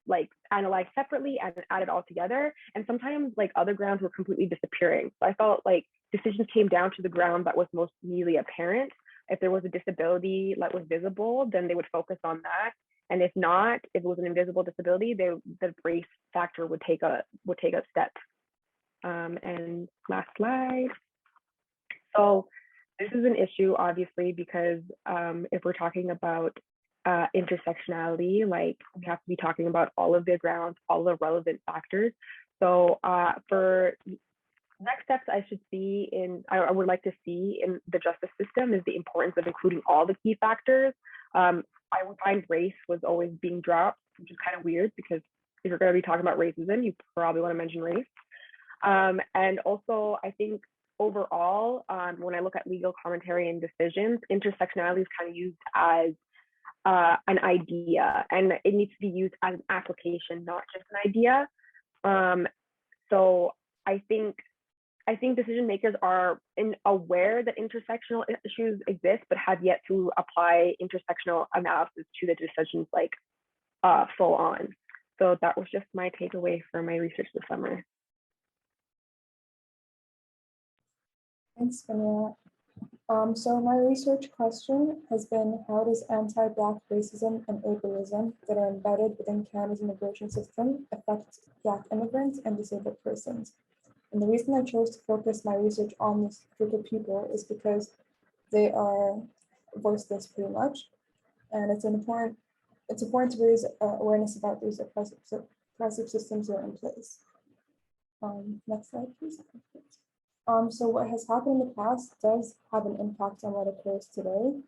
like analyzed separately and added all together. And sometimes like other grounds were completely disappearing. So I felt like decisions came down to the ground that was most immediately apparent. If there was a disability that was visible, then they would focus on that. And if not, if it was an invisible disability, the race factor would take a step. And last slide. So this is an issue, obviously, because if we're talking about intersectionality, like we have to be talking about all of the grounds, all the relevant factors. So for next steps I would like to see in the justice system is the importance of including all the key factors. I would find race was always being dropped, which is kind of weird because if you're going to be talking about racism, you probably want to mention race. And also I think overall, when I look at legal commentary and decisions, intersectionality is kind of used as an idea, and it needs to be used as an application, not just an idea. So I think decision makers are aware that intersectional issues exist, but have yet to apply intersectional analysis to the decisions like full on. So that was just my takeaway for my research this summer. Thanks, Vanilla. So my research question has been, how does anti-Black racism and ableism that are embedded within Canada's immigration system affect Black immigrants and disabled persons? And the reason I chose to focus my research on this group of people is because they are voiceless pretty much. And it's important to raise awareness about these oppressive systems that are in place. Next slide, please. So what has happened in the past does have an impact on what occurs today.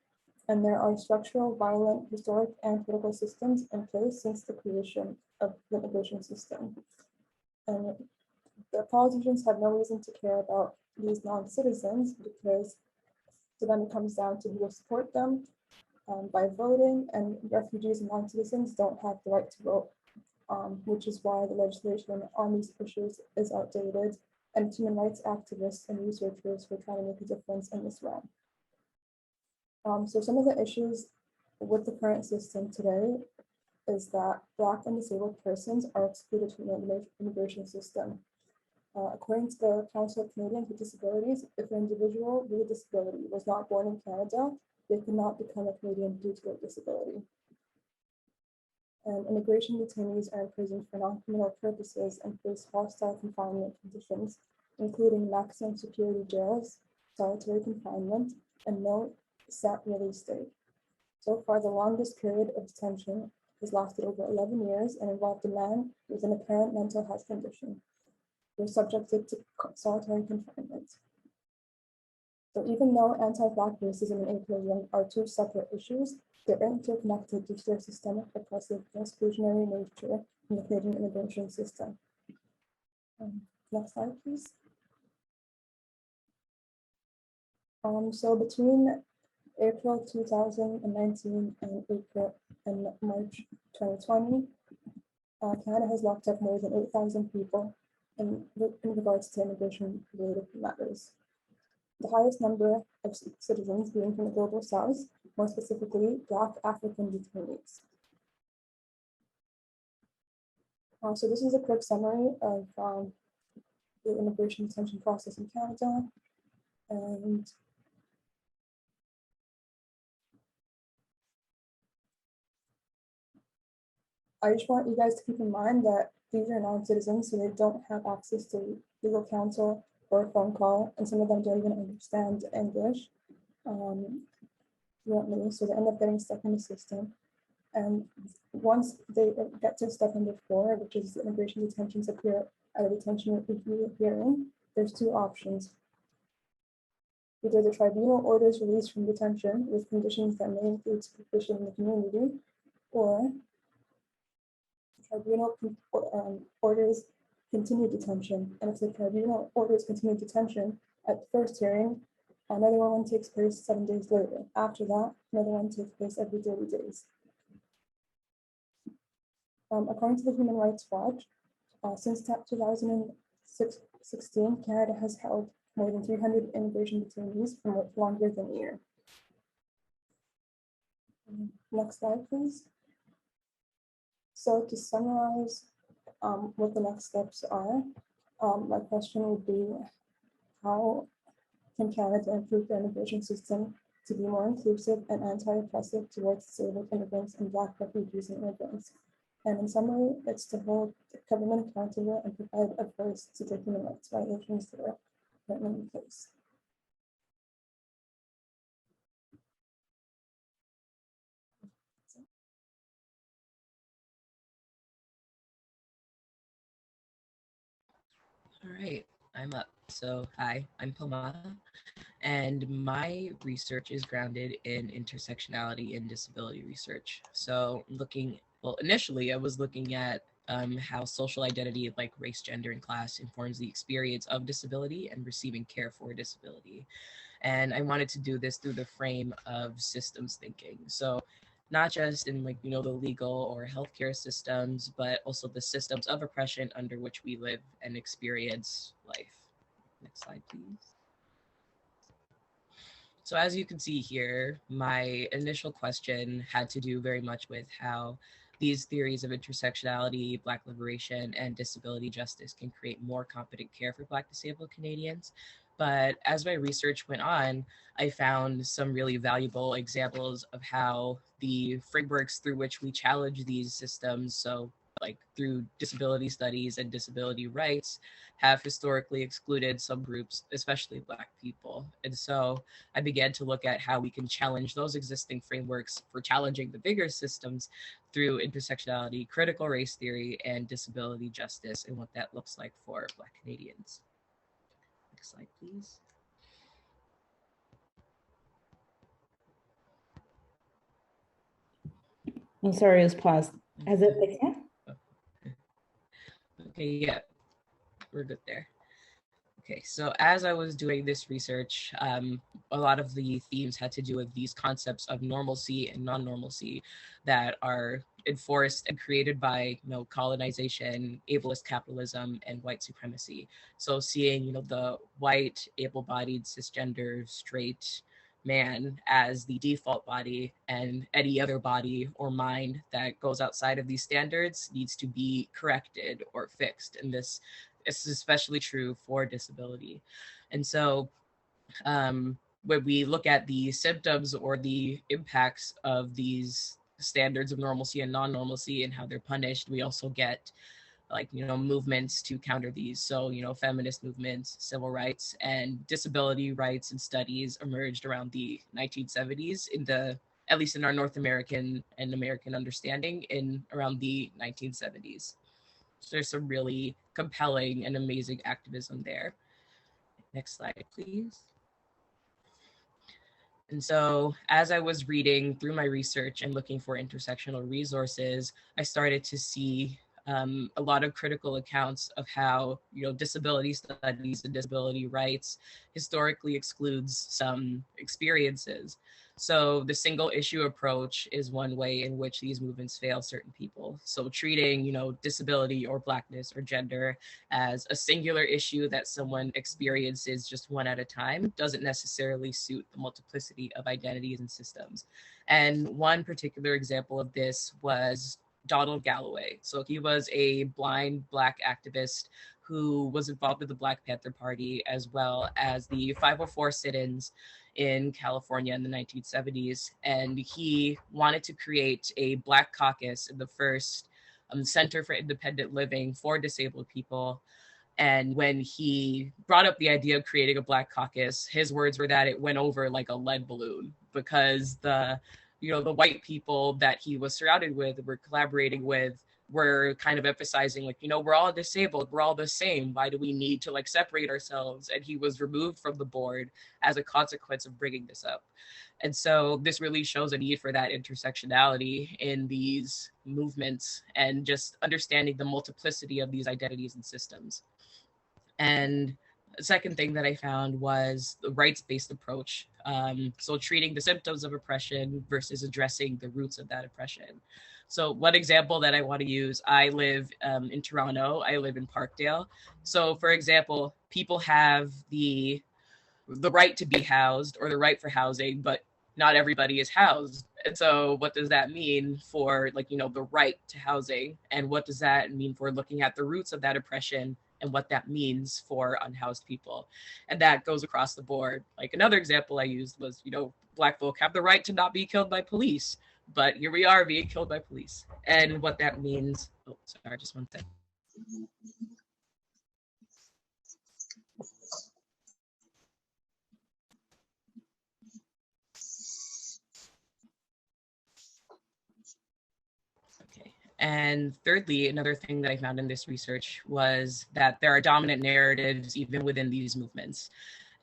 And there are structural, violent, historic, and political systems in place since the creation of the immigration system. And the politicians have no reason to care about these non-citizens because to them it comes down to who will support them by voting, and refugees and non-citizens don't have the right to vote, which is why the legislation on these issues is outdated, and human rights activists and researchers who are trying to make a difference in this realm. So some of the issues with the current system today is that Black and disabled persons are excluded from the immigration system. According to the Council of Canadians with Disabilities, if an individual with a disability was not born in Canada, they could not become a Canadian due to their disability. And immigration detainees are imprisoned for non-criminal purposes and face hostile confinement conditions, including maximum security jails, solitary confinement, and no set release date. So far, the longest period of detention has lasted over 11 years and involved a man with an apparent mental health condition who was subjected to solitary confinement. So even though anti-Black racism and ableism are two separate issues, they're interconnected due to their systemic, oppressive, and exclusionary nature in the Canadian immigration system. Next slide, please. So between April 2019 and April and March 2020, Canada has locked up more than 8,000 people in regards to immigration-related matters. The highest number of citizens being from the Global South, more specifically Black African detainees. So this is a quick summary of the immigration detention process in Canada. And I just want you guys to keep in mind that these are non-citizens, so they don't have access to legal counsel or a phone call, and some of them don't even understand English fluently, so they end up getting stuck in the system. And once they get to step number 4, which is immigration detentions appear at a detention review hearing, there's 2 options. Either the tribunal orders release from detention with conditions that may include supervision in the community, or the tribunal orders continued detention. And if the tribunal orders continued detention at the first hearing, another one takes place 7 days later. After that, another one takes place every 30 days. According to the Human Rights Watch, since 2016, Canada has held more than 300 immigration detainees for longer than a year. Next slide, please. So to summarize what the next steps are, my question would be, how can Canada improve the immigration system to be more inclusive and anti-oppressive towards disabled immigrants and Black refugees and immigrants? And in summary, it's to hold the government accountable and provide a voice to the human rights violations that are currently in place. All right, I'm up. So hi, I'm Poma, and my research is grounded in intersectionality and disability research. So initially I was looking at how social identity like race, gender, and class informs the experience of disability and receiving care for disability. And I wanted to do this through the frame of systems thinking. So not just in the legal or healthcare systems, but also the systems of oppression under which we live and experience life. Next slide, please. So as you can see here, my initial question had to do very much with how these theories of intersectionality, Black liberation, and disability justice can create more competent care for Black disabled Canadians. But as my research went on, I found some really valuable examples of how the frameworks through which we challenge these systems, so like through disability studies and disability rights, have historically excluded some groups, especially Black people. And so I began to look at how we can challenge those existing frameworks for challenging the bigger systems through intersectionality, critical race theory, and disability justice, and what that looks like for Black Canadians. Next slide, please. I'm sorry, it was paused. Has it fixed yet? Okay, yeah, we're good there. Okay, so as I was doing this research, a lot of the themes had to do with these concepts of normalcy and non-normalcy that are enforced and created by colonization, ableist capitalism, and white supremacy. So seeing the white, able-bodied, cisgender, straight man as the default body, and any other body or mind that goes outside of these standards needs to be corrected or fixed. And this is especially true for disability. And so when we look at the symptoms or the impacts of these standards of normalcy and non-normalcy and how they're punished, we also get movements to counter these. So, feminist movements, civil rights, and disability rights and studies emerged around the 1970s in the at least in our North American and American understanding, in around the 1970s. So there's some really compelling and amazing activism there. Next slide, please. And so as I was reading through my research and looking for intersectional resources, I started to see a lot of critical accounts of how, disability studies and disability rights historically excludes some experiences. So the single issue approach is one way in which these movements fail certain people. So treating, disability or Blackness or gender as a singular issue that someone experiences just one at a time doesn't necessarily suit the multiplicity of identities and systems. And one particular example of this was Donald Galloway. So he was a blind Black activist who was involved with the Black Panther Party, as well as the 504 sit-ins in California in the 1970s. And he wanted to create a Black caucus in the first Center for Independent Living for disabled people. And when he brought up the idea of creating a Black caucus, his words were that it went over like a lead balloon, because the white people that he was surrounded with, were collaborating with, were kind of emphasizing, like, we're all disabled, we're all the same. Why do we need to separate ourselves? And he was removed from the board as a consequence of bringing this up. And so this really shows a need for that intersectionality in these movements and just understanding the multiplicity of these identities and systems. And the second thing that I found was the rights-based approach. So treating the symptoms of oppression versus addressing the roots of that oppression. So one example that I want to use, I live in Toronto, I live in Parkdale. So for example, people have the right to be housed or the right for housing, but not everybody is housed. And so what does that mean for the right to housing? And what does that mean for looking at the roots of that oppression and what that means for unhoused people? And that goes across the board. Like another example I used was, Black folk have the right to not be killed by police, but here we are being killed by police. And what that means, oh, sorry, just one second. And thirdly, another thing that I found in this research was that there are dominant narratives even within these movements.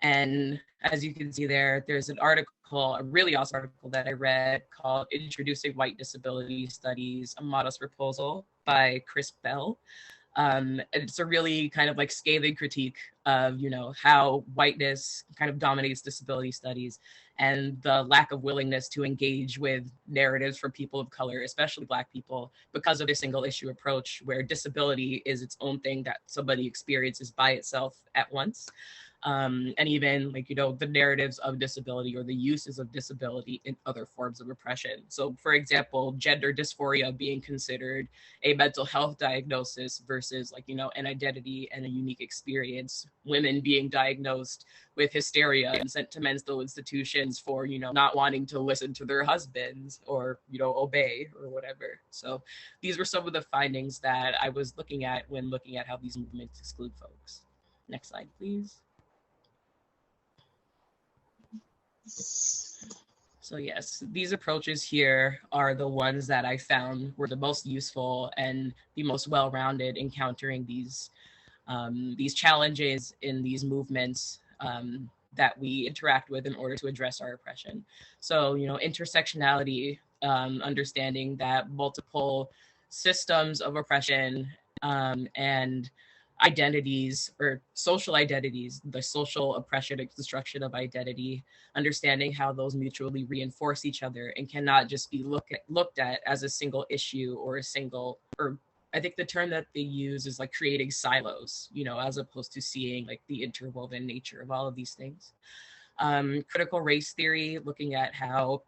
And as you can see there, there's an article, a really awesome article that I read called Introducing White Disability Studies, a Modest Proposal by Chris Bell. It's a really kind of scathing critique of, how whiteness kind of dominates disability studies and the lack of willingness to engage with narratives for people of color, especially Black people, because of a single issue approach where disability is its own thing that somebody experiences by itself at once. And even the narratives of disability or the uses of disability in other forms of oppression. So for example, gender dysphoria being considered a mental health diagnosis versus an identity and a unique experience. Women being diagnosed with hysteria and sent to mental institutions for, not wanting to listen to their husbands or, obey or whatever. So these were some of the findings that I was looking at when looking at how these movements exclude folks. Next slide, please. So yes, these approaches here are the ones that I found were the most useful and the most well-rounded in countering these challenges in these movements that we interact with in order to address our oppression. So, intersectionality, understanding that multiple systems of oppression and identities or social identities, the social oppression and destruction of identity, understanding how those mutually reinforce each other and cannot just be looked at as a single issue or a single, or I think the term that they use is creating silos, as opposed to seeing the interwoven nature of all of these things. Critical race theory, looking at how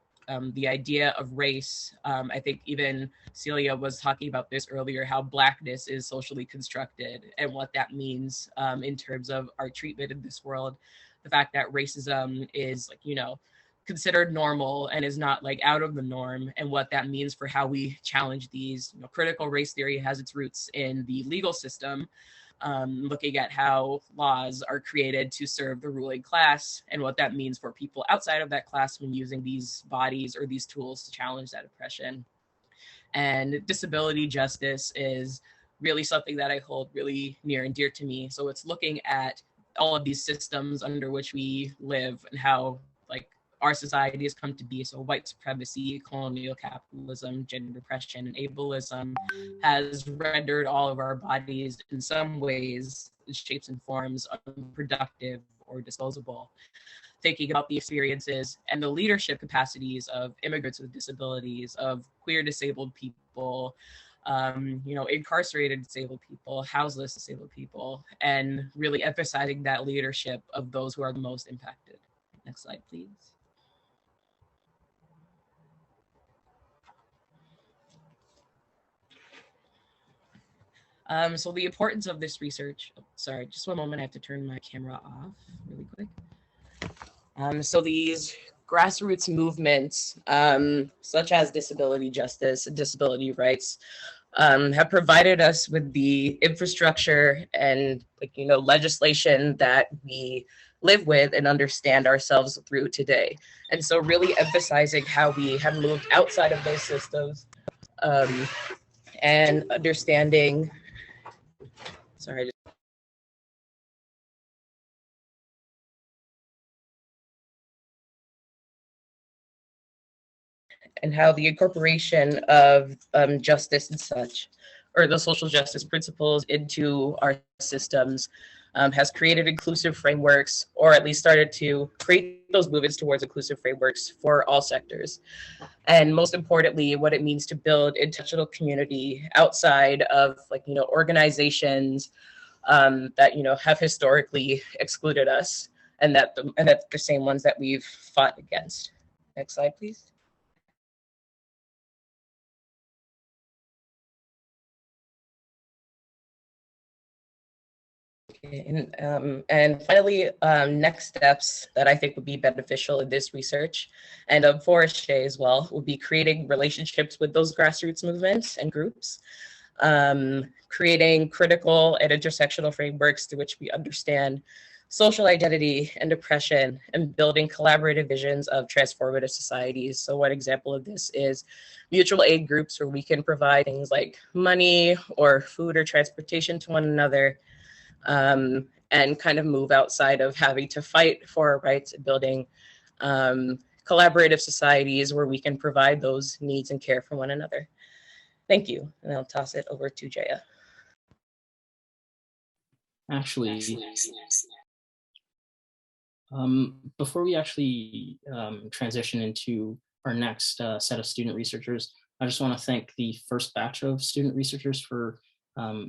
the idea of race, I think even Celia was talking about this earlier, how Blackness is socially constructed and what that means in terms of our treatment in this world. The fact that racism is considered normal and is not out of the norm, and what that means for how we challenge these. Critical race theory has its roots in the legal system, looking at how laws are created to serve the ruling class and what that means for people outside of that class when using these bodies or these tools to challenge that oppression. And disability justice is really something that I hold really near and dear to me. So it's looking at all of these systems under which we live and how like our society has come to be. So white supremacy, colonial capitalism, gender oppression, and ableism has rendered all of our bodies in some ways, shapes and forms unproductive or disposable. Thinking about the experiences and the leadership capacities of immigrants with disabilities, of queer disabled people, incarcerated disabled people, houseless disabled people, and really emphasizing that leadership of those who are the most impacted. Next slide, please. So the importance of this research, sorry, just one moment, I have to turn my camera off really quick. So these grassroots movements, such as disability justice, disability rights, have provided us with the infrastructure and legislation that we live with and understand ourselves through today. And so really emphasizing how we have moved outside of those systems and understanding, sorry, and how the incorporation of justice and such, or the social justice principles into our systems has created inclusive frameworks, or at least started to create those movements towards inclusive frameworks for all sectors. And most importantly, what it means to build intentional community outside of organizations that have historically excluded us, and that's the same ones that we've fought against. Next slide, please. And finally, next steps that I think would be beneficial in this research and for SHAE as well would be creating relationships with those grassroots movements and groups, creating critical and intersectional frameworks through which we understand social identity and oppression, and building collaborative visions of transformative societies. So one example of this is mutual aid groups where we can provide things like money or food or transportation to one another, and kind of move outside of having to fight for our rights, and building collaborative societies where we can provide those needs and care for one another. Thank you, and I'll toss it over to Jaya. Actually, before we actually transition into our next set of student researchers, I just want to thank the first batch of student researchers for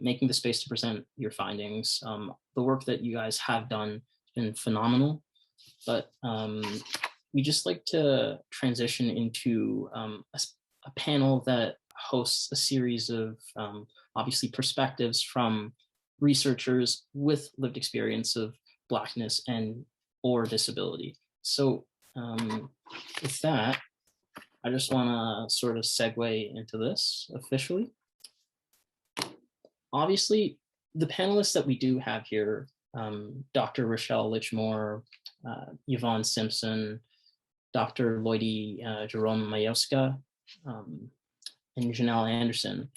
making the space to present your findings. The work that you guys have done has been phenomenal, but we just like to transition into a panel that hosts a series of obviously perspectives from researchers with lived experience of Blackness and or disability. So with that, I just want to sort of segue into this officially. Obviously, the panelists that we do have here, Dr. Rochelle Lichmore, Yvonne Simpson, Dr. Lloydie Jerome Mayoska, and Janelle Anderson,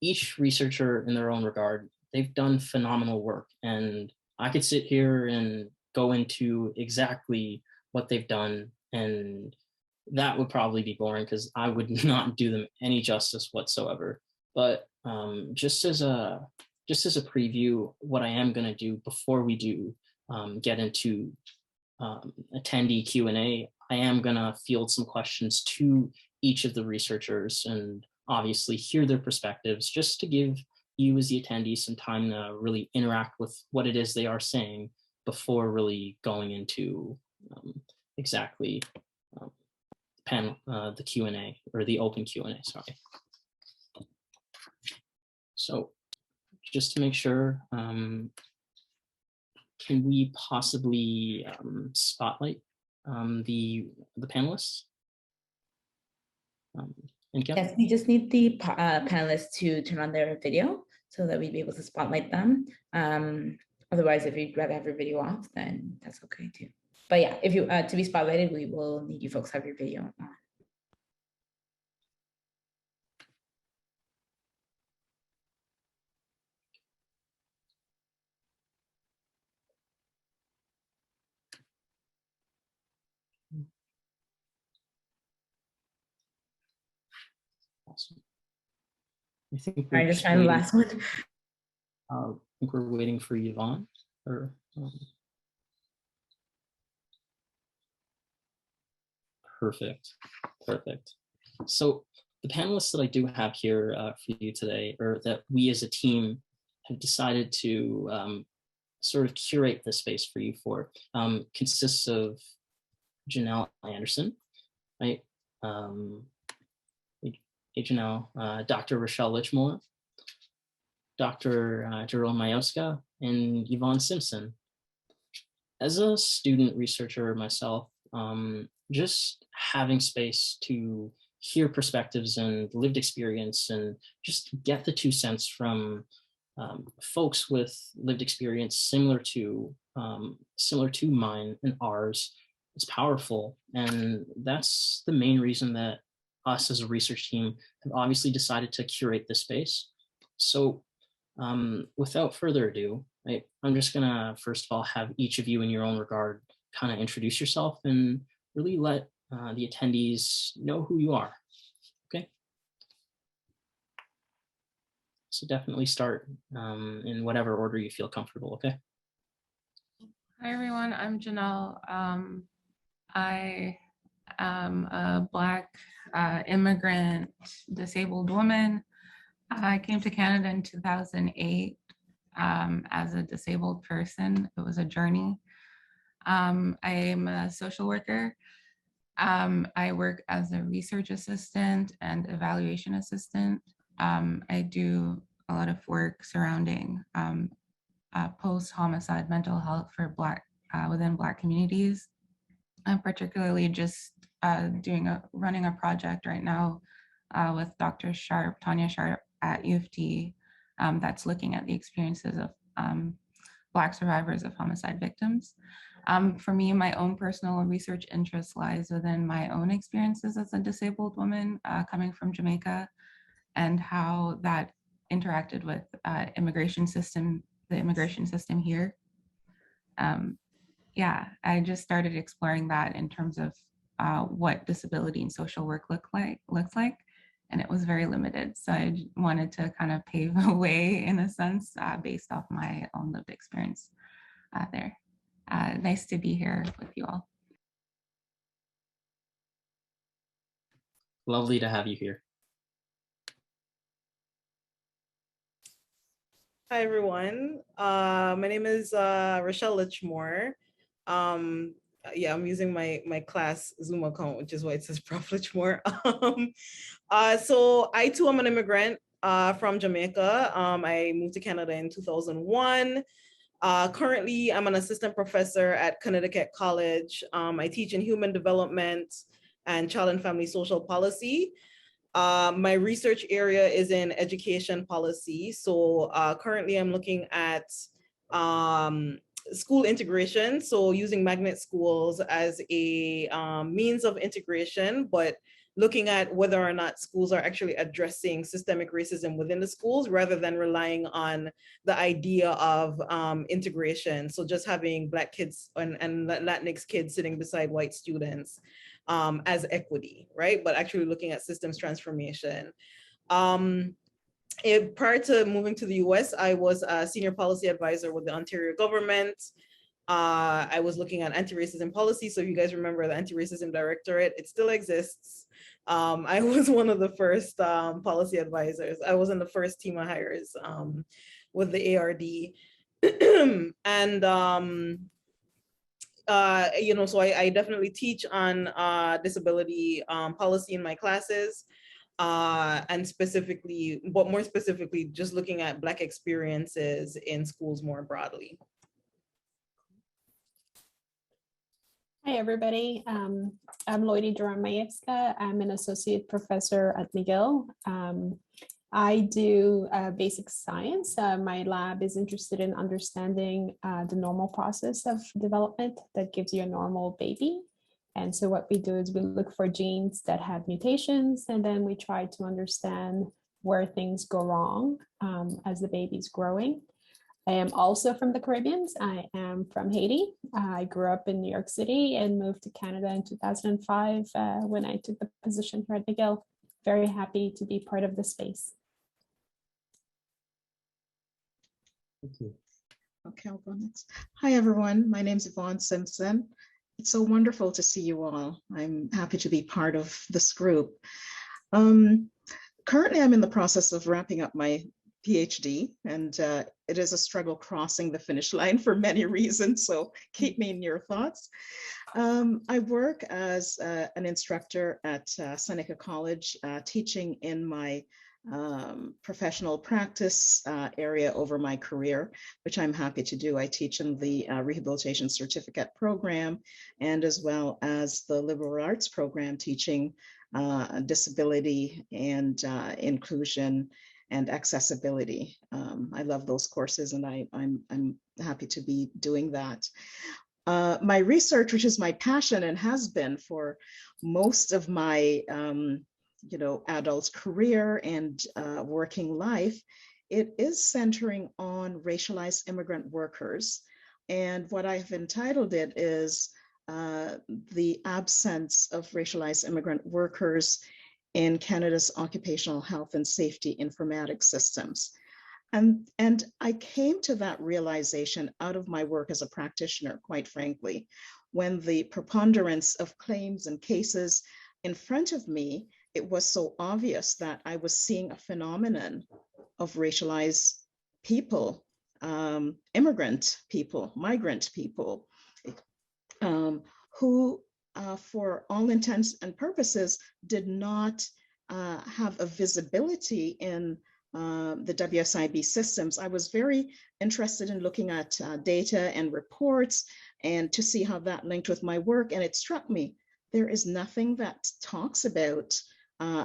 each researcher in their own regard, they've done phenomenal work. And I could sit here and go into exactly what they've done, and that would probably be boring because I would not do them any justice whatsoever. But just as a preview, what I am going to do before we do get into attendee Q&A, I am going to field some questions to each of the researchers and obviously hear their perspectives, just to give you as the attendees some time to really interact with what it is they are saying before really going into exactly the Q&A, or the open Q&A, sorry. So just to make sure, can we possibly spotlight the panelists? Yes, we just need the panelists to turn on their video so that we'd be able to spotlight them. Otherwise, if you'd rather have your video off, then that's okay too. But yeah, if you to be spotlighted, we will need you folks to have your video on. Awesome. I think All right, just trying the last one. I think we're waiting for Yvonne. Or, perfect, perfect. So the panelists that I do have here for you today, or that we as a team have decided to sort of curate the space for you for, consists of Janelle Anderson, right? Hey, Janelle, Dr. Rochelle Lichmore, Dr. Jerome Mayoska, and Yvonne Simpson. As a student researcher myself, just having space to hear perspectives and lived experience and just get the 2 cents from folks with lived experience similar to mine and ours, it's powerful. And that's the main reason that us as a research team have obviously decided to curate this space. So without further ado, I'm just gonna first of all have each of you in your own regard kind of introduce yourself and really let the attendees know who you are, okay? So definitely start in whatever order you feel comfortable, okay? Hi everyone, I'm Janelle. I am a Black immigrant disabled woman. I came to Canada in 2008 as a disabled person. It was a journey. I am a social worker. I work as a research assistant and evaluation assistant. I do a lot of work surrounding post-homicide mental health for within Black communities. I'm particularly just running a project right now with Dr. Sharp, Tanya Sharp at U of T, that's looking at the experiences of Black survivors of homicide victims. For me, my own personal research interest lies within my own experiences as a disabled woman coming from Jamaica, and how that interacted with the immigration system here. Yeah, I just started exploring that in terms of what disability and social work looks like, and it was very limited. So I wanted to kind of pave a way in a sense based off my own lived experience there. Nice to be here with you all. Lovely to have you here. Hi, everyone. My name is Rochelle Lichmore. Yeah, I'm using my class Zoom account, which is why it says Prof. Lichmore. So I too am an immigrant from Jamaica. I moved to Canada in 2001. Currently, I'm an assistant professor at Connecticut College. I teach in human development and child and family social policy. My research area is in education policy. So currently I'm looking at school integration. So using magnet schools as a means of integration, but looking at whether or not schools are actually addressing systemic racism within the schools rather than relying on the idea of integration. So just having Black kids and Latinx kids sitting beside white students as equity, right? But actually looking at systems transformation. Prior to moving to the US, I was a senior policy advisor with the Ontario government. I was looking at anti-racism policy. So if you guys remember the Anti-Racism Directorate, it still exists. I was one of the first policy advisors. I was in the first team of hires with the ARD. And you know, so I definitely teach on disability policy in my classes, and specifically, but more specifically, just looking at Black experiences in schools more broadly. Hi, everybody. I'm Loidi Durham-Mayevska. I'm an associate professor at McGill. I do basic science. My lab is interested in understanding the normal process of development that gives you a normal baby. And so what we do is we look for genes that have mutations, and then we try to understand where things go wrong as the baby's growing. I am also from the Caribbean. I am from Haiti. I grew up in New York City and moved to Canada in 2005 when I took the position here at McGill. Very happy to be part of the space. Thank you. Okay, I'll go next. Hi, everyone. My name is Yvonne Simpson. It's so wonderful to see you all. I'm happy to be part of this group. Currently, I'm in the process of wrapping up my PhD, and it is a struggle crossing the finish line for many reasons, so keep me in your thoughts. I work as an instructor at Seneca College, teaching in my professional practice area over my career, which I'm happy to do. I teach in the Rehabilitation Certificate program, and as well as the Liberal Arts program, teaching disability and inclusion and accessibility. I love those courses, and I'm happy to be doing that. My research, which is my passion and has been for most of my adult career and working life, it is centering on racialized immigrant workers. And what I've entitled it is the absence of racialized immigrant workers in Canada's occupational health and safety informatics systems. And I came to that realization out of my work as a practitioner, quite frankly, when the preponderance of claims and cases in front of me, it was so obvious that I was seeing a phenomenon of racialized people, immigrant people, migrant people, who for all intents and purposes did not have a visibility in the WSIB systems. I was very interested in looking at data and reports and to see how that linked with my work. And it struck me, there is nothing that talks about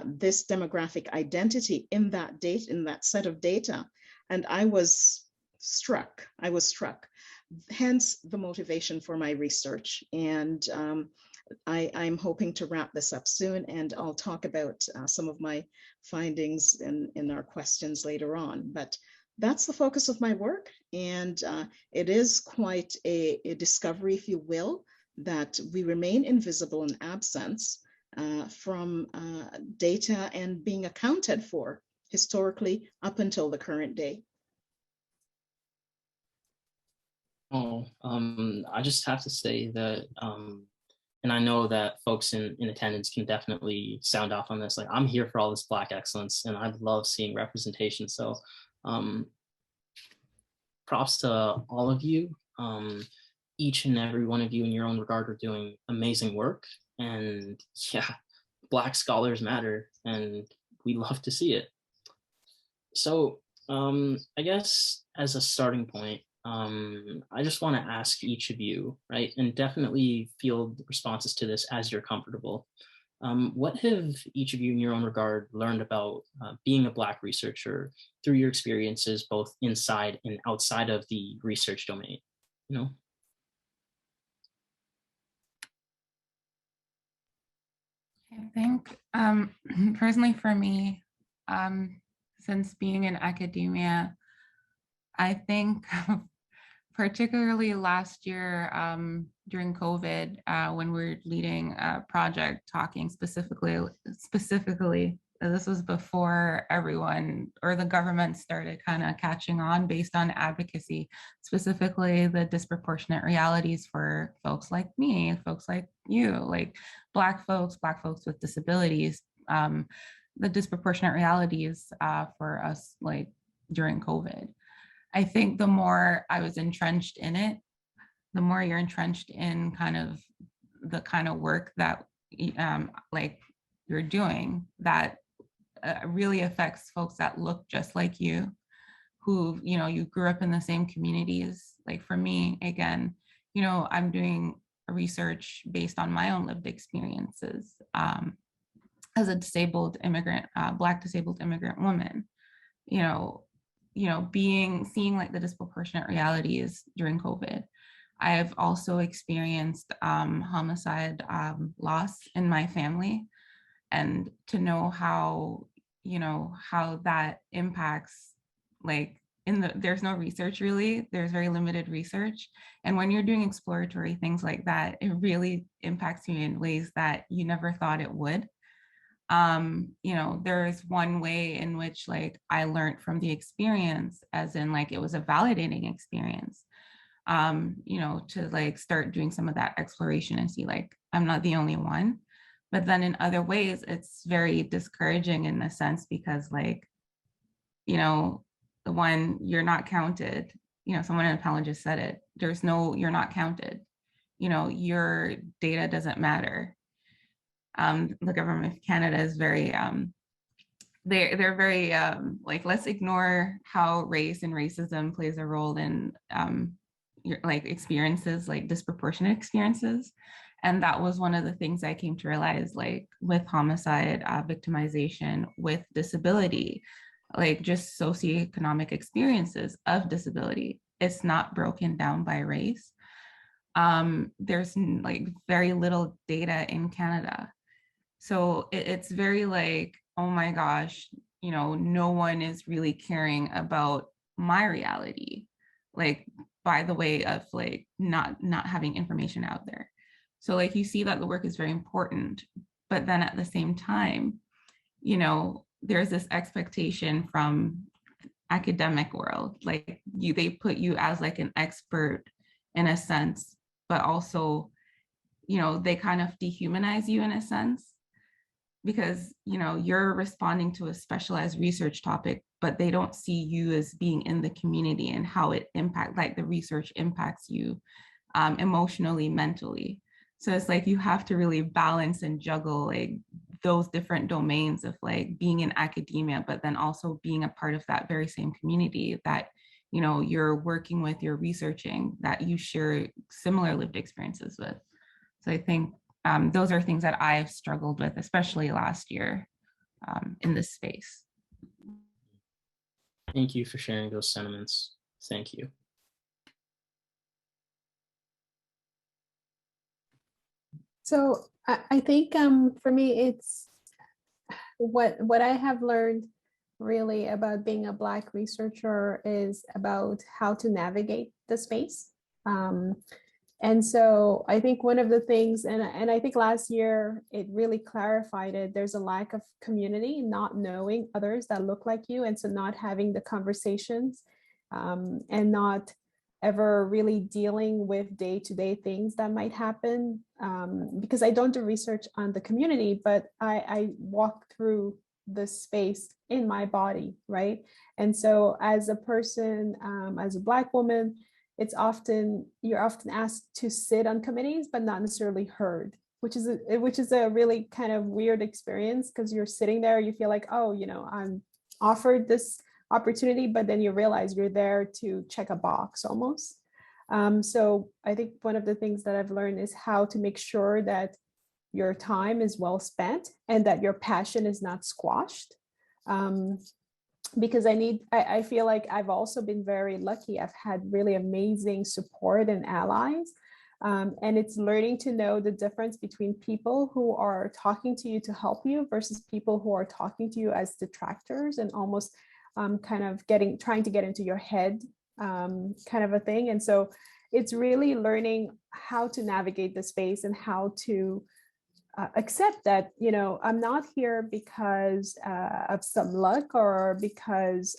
this demographic identity in that data, in that set of data. And I was struck. Hence the motivation for my research. And I'm hoping to wrap this up soon, and I'll talk about some of my findings in our questions later on. But that's the focus of my work, and it is quite a discovery, if you will, that we remain invisible in absence from data and being accounted for historically up until the current day. Oh, I just have to say that, and I know that folks in attendance can definitely sound off on this. Like, I'm here for all this Black excellence, and I love seeing representation. So props to all of you. Each and every one of you in your own regard are doing amazing work. And yeah, Black scholars matter, and we love to see it. So I guess as a starting point, I just want to ask each of you, right, and definitely field responses to this as you're comfortable. What have each of you in your own regard learned about being a Black researcher through your experiences, both inside and outside of the research domain, you know? I think personally for me, since being in academia, I think particularly last year during COVID, when we were leading a project talking specifically, this was before everyone or the government started kind of catching on based on advocacy, specifically the disproportionate realities for folks like me, folks like you, like Black folks with disabilities, the disproportionate realities for us like during COVID. I think the more I was entrenched in it, the more you're entrenched in kind of the kind of work that like you're doing that really affects folks that look just like you, who, you know, you grew up in the same communities. Like for me, again, you know, I'm doing research based on my own lived experiences as a disabled immigrant, Black disabled immigrant woman. seeing like the disproportionate realities during COVID. I've also experienced homicide loss in my family, and to know how that impacts, like there's no research really, there's very limited research. And when you're doing exploratory things like that, it really impacts you in ways that you never thought it would. There's one way in which like I learned from the experience, as in like it was a validating experience, to like start doing some of that exploration and see like I'm not the only one. But then in other ways, it's very discouraging in a sense, because like, the one, you're not counted, someone in the panel just said it, you're not counted, your data doesn't matter. The government of Canada is very, they're very like, let's ignore how race and racism plays a role in your like experiences, like disproportionate experiences. And that was one of the things I came to realize, like with homicide, victimization, with disability, like just socioeconomic experiences of disability. It's not broken down by race. There's like very little data in Canada. So it's very like, oh my gosh, no one is really caring about my reality, like by the way of like not having information out there. So like you see that the work is very important, but then at the same time, there's this expectation from academic world, like they put you as like an expert in a sense, but also, they kind of dehumanize you in a sense, because, you're responding to a specialized research topic, but they don't see you as being in the community and how it like the research impacts you emotionally, mentally. So it's like you have to really balance and juggle like those different domains of like being in academia, but then also being a part of that very same community that, you're working with, you're researching, that you share similar lived experiences with. So I think those are things that I've struggled with, especially last year in this space. Thank you for sharing those sentiments. Thank you. So I think for me, it's what I have learned really about being a Black researcher is about how to navigate the space. And so I think one of the things, and I think last year it really clarified it, there's a lack of community, not knowing others that look like you. And so not having the conversations and not ever really dealing with day-to-day things that might happen, because I don't do research on the community, but I walk through the space in my body, right? And so as a person, as a Black woman, you're often asked to sit on committees, but not necessarily heard, which is a really kind of weird experience, because you're sitting there, you feel like, oh, I'm offered this opportunity, but then you realize you're there to check a box almost. So I think one of the things that I've learned is how to make sure that your time is well spent and that your passion is not squashed. Because I feel like I've also been very lucky. I've had really amazing support and allies. And it's learning to know the difference between people who are talking to you to help you versus people who are talking to you as detractors and almost kind of trying to get into your head kind of a thing. And so it's really learning how to navigate the space and how to accept that, I'm not here because of some luck or because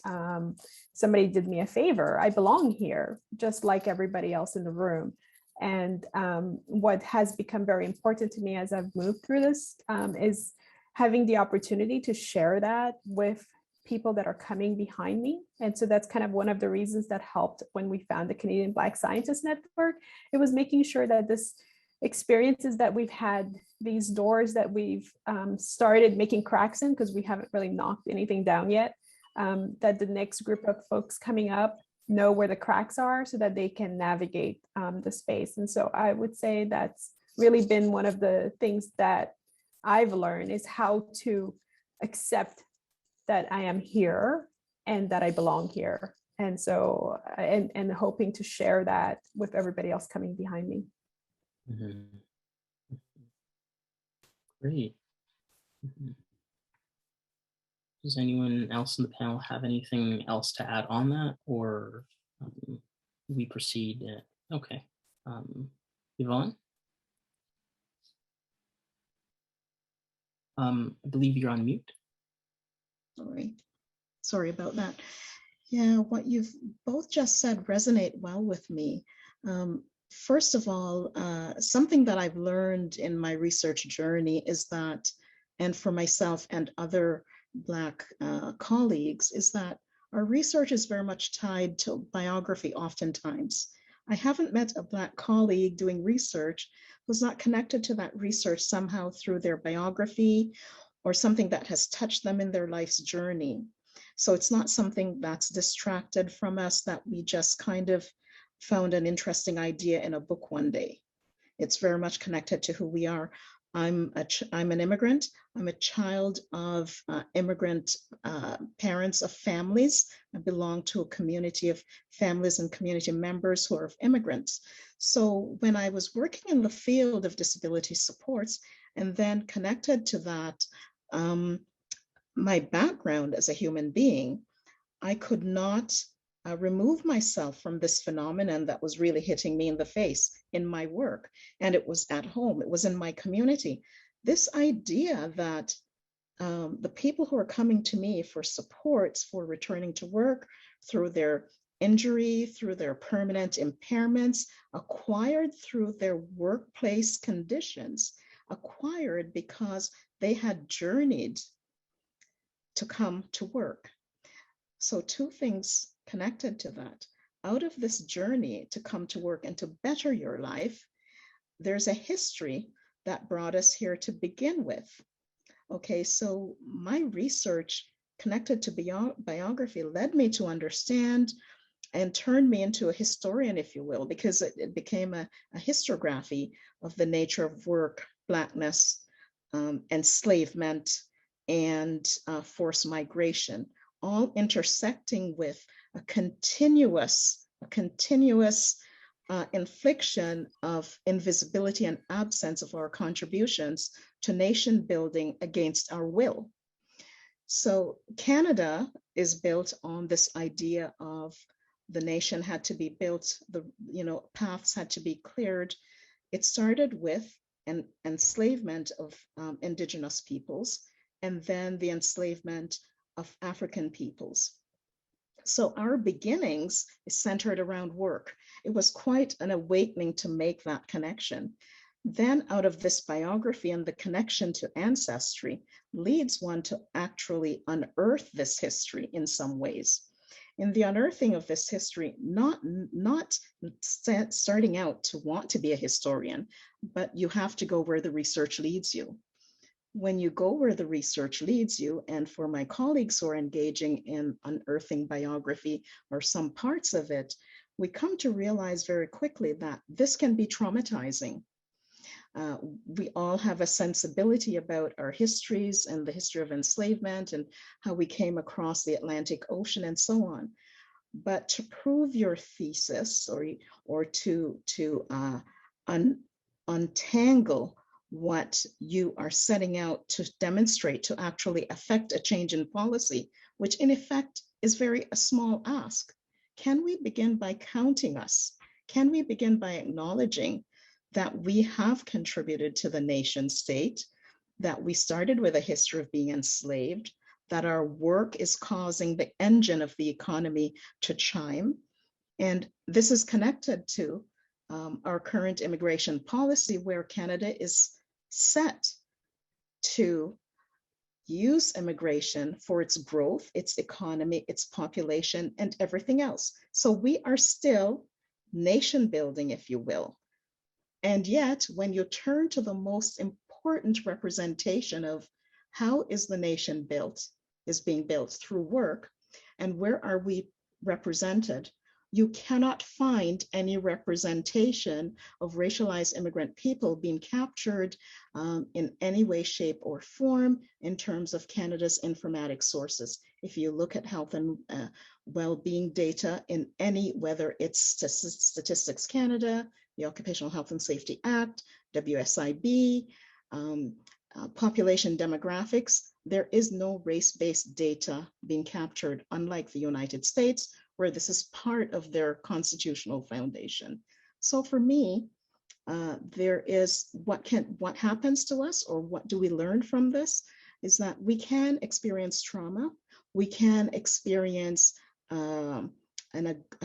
somebody did me a favor. I belong here just like everybody else in the room. And what has become very important to me as I've moved through this is having the opportunity to share that with people that are coming behind me. And so that's kind of one of the reasons that helped when we found the Canadian Black Scientists Network. It was making sure that this experiences that we've had, these doors that we've started making cracks in, because we haven't really knocked anything down yet, that the next group of folks coming up know where the cracks are so that they can navigate the space. And so I would say that's really been one of the things that I've learned, is how to accept that I am here and that I belong here. And so, and hoping to share that with everybody else coming behind me. Mhm. Great. Mhm. Does anyone else in the panel have anything else to add on that, or we proceed? Okay. Yvonne? I believe you're on mute. Sorry about that. Yeah, what you've both just said resonate well with me. First of all, something that I've learned in my research journey is that, and for myself and other Black colleagues, is that our research is very much tied to biography oftentimes. I haven't met a Black colleague doing research who's not connected to that research somehow through their biography or something that has touched them in their life's journey. So it's not something that's distracted from us, that we just kind of found an interesting idea in a book one day. It's very much connected to who we are. I'm an immigrant. I'm a child of immigrant parents of families. I belong to a community of families and community members who are of immigrants. So when I was working in the field of disability supports and then connected to that, my background as a human being, I could not remove myself from this phenomenon that was really hitting me in the face in my work. And it was at home, it was in my community. This idea that the people who are coming to me for supports for returning to work through their injury, through their permanent impairments, acquired through their workplace conditions, acquired because they had journeyed to come to work. So two things connected to that. Out of this journey to come to work and to better your life, there's a history that brought us here to begin with. Okay, so my research connected to biography led me to understand and turned me into a historian, if you will, because it became a historiography of the nature of work, Blackness, enslavement, and forced migration, all intersecting with a continuous infliction of invisibility and absence of our contributions to nation building against our will. So Canada is built on this idea of the nation had to be built, paths had to be cleared. It started with an enslavement of Indigenous peoples, and then the enslavement of African peoples. So our beginnings is centered around work. It was quite an awakening to make that connection. Then out of this biography and the connection to ancestry leads one to actually unearth this history in some ways. In the unearthing of this history, not starting out to want to be a historian, but you have to go where the research leads you. When you go where the research leads you, and for my colleagues who are engaging in unearthing biography or some parts of it, we come to realize very quickly that this can be traumatizing. We all have a sensibility about our histories and the history of enslavement and how we came across the Atlantic Ocean and so on. But to prove your thesis or to untangle what you are setting out to demonstrate to actually affect a change in policy, which in effect is a small ask. Can we begin by counting us? Can we begin by acknowledging that we have contributed to the nation state, that we started with a history of being enslaved, that our work is causing the engine of the economy to chime? And this is connected to our current immigration policy, where Canada is set to use immigration for its growth, its economy, its population, and everything else. So we are still nation building, if you will. And yet, when you turn to the most important representation of how is the nation built, is being built through work, and where are we represented, you cannot find any representation of racialized immigrant people being captured in any way, shape, or form in terms of Canada's informatic sources. If you look at health and well-being data in any, whether it's Statistics Canada, the Occupational Health and Safety Act, WSIB, population demographics, there is no race-based data being captured, unlike the United States, where this is part of their constitutional foundation. So for me, there is what happens to us, or what do we learn from this, is that we can experience trauma, we can experience a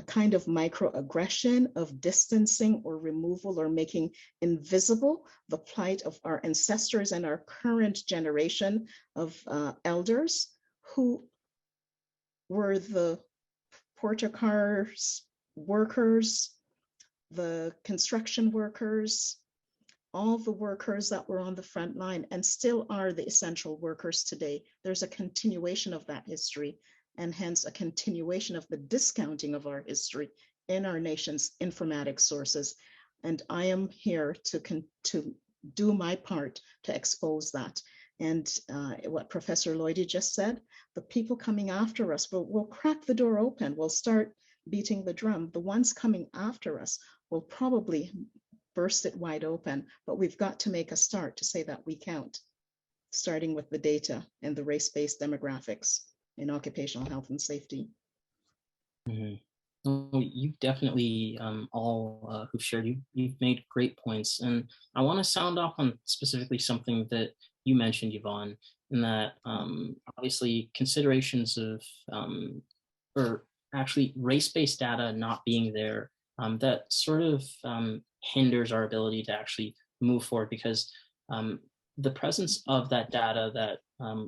kind of microaggression of distancing or removal or making invisible the plight of our ancestors and our current generation of elders who were the porter cars workers, the construction workers, all the workers that were on the front line and still are the essential workers today. There's a continuation of that history, and hence a continuation of the discounting of our history in our nation's informatics sources. And I am here to do my part to expose that. And what Professor Lloydie just said, the people coming after us will crack the door open, we'll start beating the drum. The ones coming after us will probably burst it wide open, but we've got to make a start to say that we count, starting with the data and the race-based demographics in occupational health and safety. Mm-hmm. Well, you definitely all who've shared, you've made great points, and I want to sound off on specifically something that you mentioned, Yvonne, in that obviously considerations of or actually race-based data not being there, that sort of hinders our ability to actually move forward, because the presence of that data that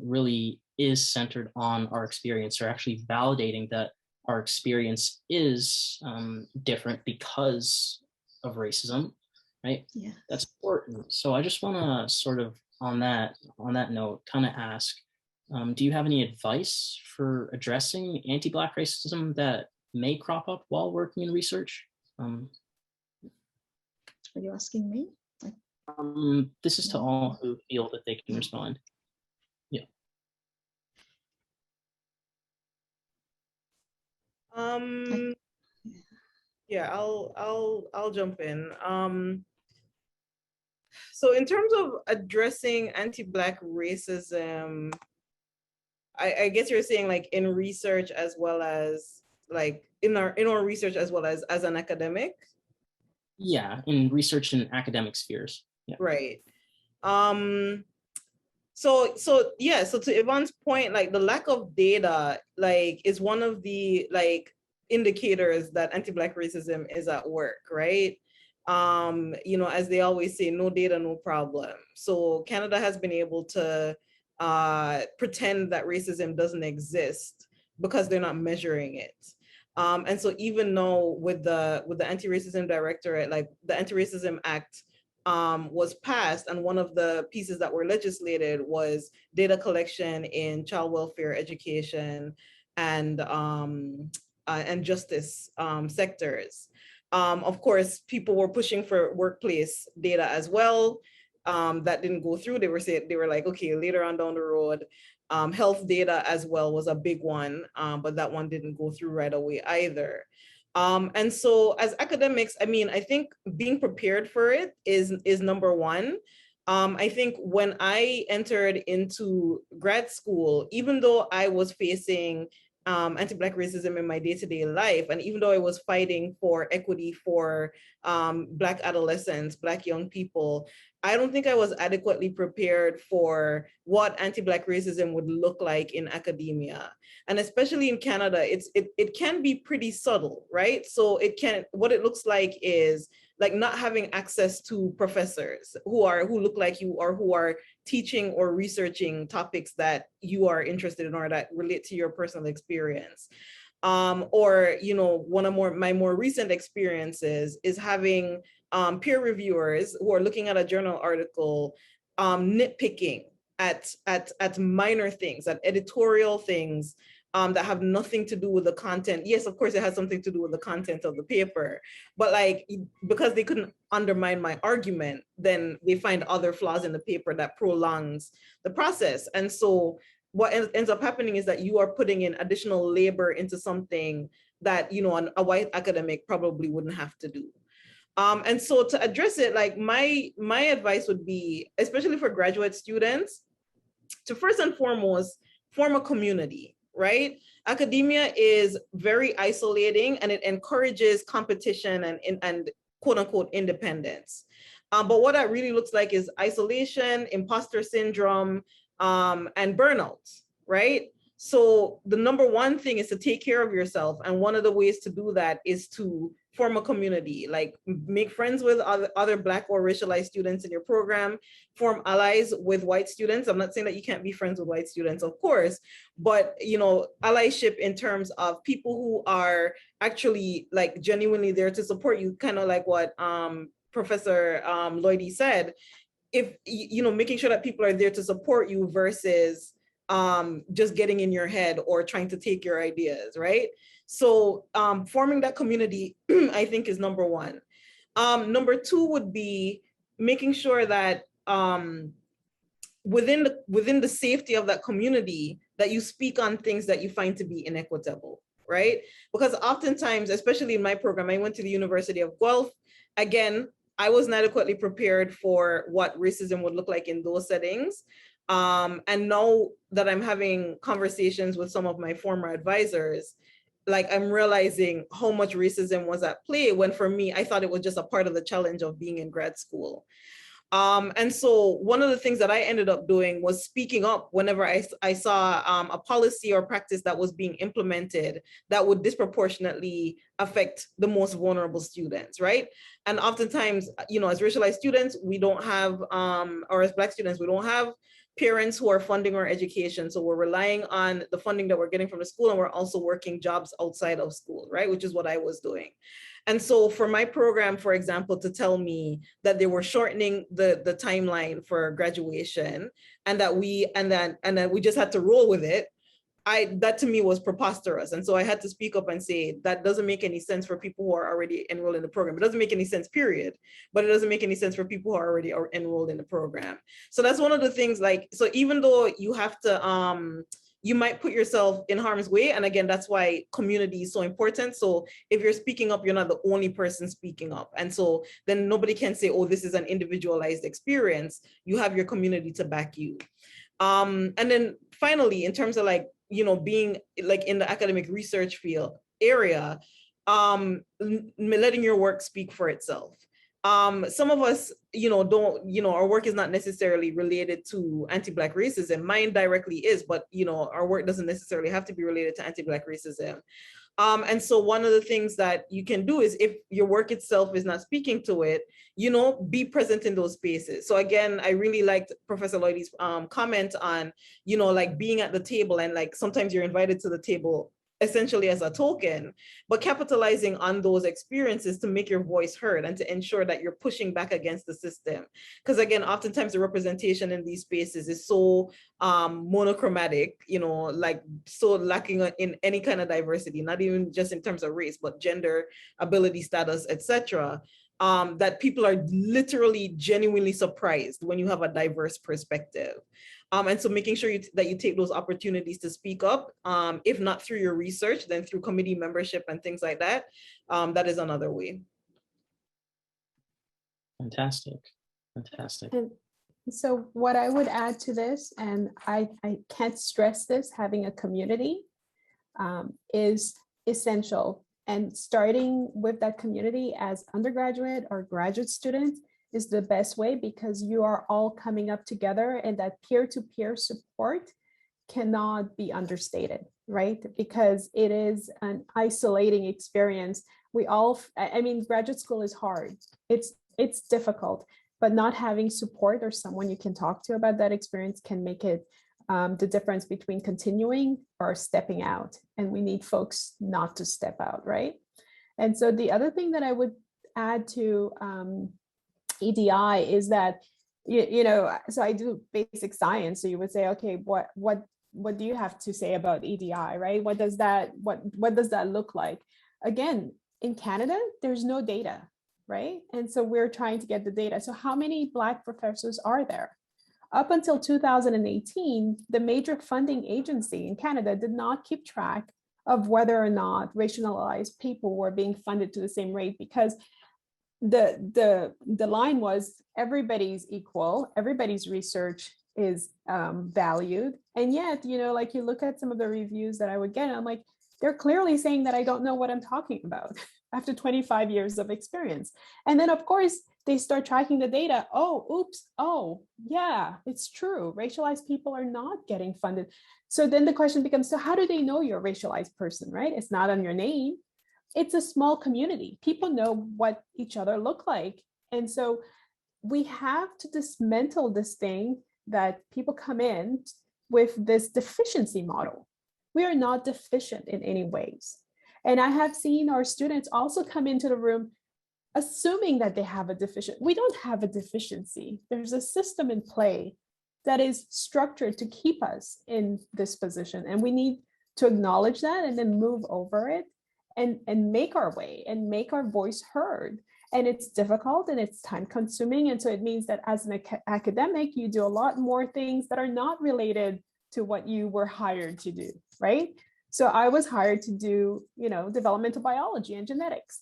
really is centered on our experience, or actually validating that our experience is different because of racism, right? Yeah, that's important. So I just want to sort of on that note kind of ask, do you have any advice for addressing anti-Black racism that may crop up while working in research? Are you asking me? This is to all who feel that they can respond. Yeah. Yeah, I'll jump in. So in terms of addressing anti-Black racism, I guess you're saying like in research as well as like in our research as well as an academic? Yeah, in research and academic spheres. Yeah. Right. So to Yvonne's point, like the lack of data, like is one of the like indicators that anti-Black racism is at work, right? You know, as they always say, no data, no problem. So Canada has been able to pretend that racism doesn't exist because they're not measuring it. And so even though with the Anti-Racism Directorate, like the Anti-Racism Act was passed, and one of the pieces that were legislated was data collection in child welfare, education, and justice sectors. Of course, people were pushing for workplace data as well. That didn't go through. They were like, okay, later on down the road. Health data as well was a big one, but that one didn't go through right away either. And so as academics, I mean, I think being prepared for it is number one. I think when I entered into grad school, even though I was facing anti-Black racism in my day-to-day life, and even though I was fighting for equity for Black adolescents, Black young people, I don't think I was adequately prepared for what anti-Black racism would look like in academia. And especially in Canada, it can be pretty subtle, right? So what it looks like is like not having access to professors who look like you, or who are teaching or researching topics that you are interested in or that relate to your personal experience. Or, you know, one of my more recent experiences is having peer reviewers who are looking at a journal article, nitpicking at minor things, at editorial things that have nothing to do with the content. Yes, of course, it has something to do with the content of the paper, but like, because they couldn't undermine my argument, then they find other flaws in the paper that prolongs the process. And so what ends up happening is that you are putting in additional labor into something that, you know, a white academic probably wouldn't have to do. And so to address it, like my advice would be, especially for graduate students, to first and foremost, form a community, right? Academia is very isolating and it encourages competition and quote unquote independence. But what that really looks like is isolation, imposter syndrome, and burnout, right? So the number one thing is to take care of yourself. And one of the ways to do that is to form a community, like make friends with other Black or racialized students in your program, form allies with white students. I'm not saying that you can't be friends with white students, of course, but, you know, allyship in terms of people who are actually like genuinely there to support you, kind of like what Professor Lloydie said. If, you know, making sure that people are there to support you versus just getting in your head or trying to take your ideas, right? So forming that community, I think, is number one. Number two would be making sure that within the safety of that community, that you speak on things that you find to be inequitable, right? Because oftentimes, especially in my program, I went to the University of Guelph. Again, I wasn't adequately prepared for what racism would look like in those settings. And now that I'm having conversations with some of my former advisors, like I'm realizing how much racism was at play, when for me, I thought it was just a part of the challenge of being in grad school. And so one of the things that I ended up doing was speaking up whenever I saw a policy or practice that was being implemented that would disproportionately affect the most vulnerable students, right? And oftentimes, you know, as racialized students, we don't have, or as Black students, we don't have parents who are funding our education. So we're relying on the funding that we're getting from the school, and we're also working jobs outside of school, right? Which is what I was doing. And so for my program, for example, to tell me that they were shortening the timeline for graduation and that we just had to roll with it, that to me was preposterous. And so I had to speak up and say, that doesn't make any sense for people who are already enrolled in the program. It doesn't make any sense, period. But it doesn't make any sense for people who are already enrolled in the program. So that's one of the things, like, so even though you have to, you might put yourself in harm's way. And again, that's why community is so important. So if you're speaking up, you're not the only person speaking up. And so then nobody can say, oh, this is an individualized experience. You have your community to back you. And then finally, in terms of like, you know, being like in the academic research field area, letting your work speak for itself. Some of us, you know, don't, you know, our work is not necessarily related to anti-Black racism. Mine directly is, but, you know, our work doesn't necessarily have to be related to anti-Black racism. And so one of the things that you can do is, if your work itself is not speaking to it, you know, be present in those spaces. So again, I really liked Professor Lloydie's comment on, you know, like being at the table, and like sometimes you're invited to the table essentially as a token, but capitalizing on those experiences to make your voice heard and to ensure that you're pushing back against the system. Because again, oftentimes the representation in these spaces is so monochromatic, you know, like so lacking in any kind of diversity, not even just in terms of race, but gender, ability, status, etc. That people are literally genuinely surprised when you have a diverse perspective. And so making sure that you take those opportunities to speak up, if not through your research, then through committee membership and things like that, that is another way. Fantastic, fantastic. And so what I would add to this, and I can't stress this, having a community is essential. And starting with that community as undergraduate or graduate students is the best way, because you are all coming up together, and that peer-to-peer support cannot be understated, right? Because it is an isolating experience. We all, I mean, graduate school is hard. It's difficult, but not having support or someone you can talk to about that experience can make it the difference between continuing or stepping out. And we need folks not to step out, right? And so the other thing that I would add to EDI is that, you know, so I do basic science. So you would say, okay, what do you have to say about EDI, right? What does that look like? Again, in Canada, there's no data, right? And so we're trying to get the data. So how many Black professors are there? Up until 2018, the major funding agency in Canada did not keep track of whether or not racialized people were being funded to the same rate, because the line was everybody's equal, everybody's research is valued. And yet, you know, like you look at some of the reviews that I would get, and I'm like, they're clearly saying that I don't know what I'm talking about after 25 years of experience. And then of course, they start tracking the data. Oh, oops. Oh, yeah, it's true. Racialized people are not getting funded. So then the question becomes, so how do they know you're a racialized person, right? It's not on your name. It's a small community. People know what each other look like. And so we have to dismantle this thing that people come in with this deficiency model. We are not deficient in any ways. And I have seen our students also come into the room assuming that they have a deficient. We don't have a deficiency. There's a system in play that is structured to keep us in this position. And we need to acknowledge that and then move over it and make our way and make our voice heard. And it's difficult and it's time consuming. And so it means that as an academic, you do a lot more things that are not related to what you were hired to do, right? So I was hired to do, you know, developmental biology and genetics.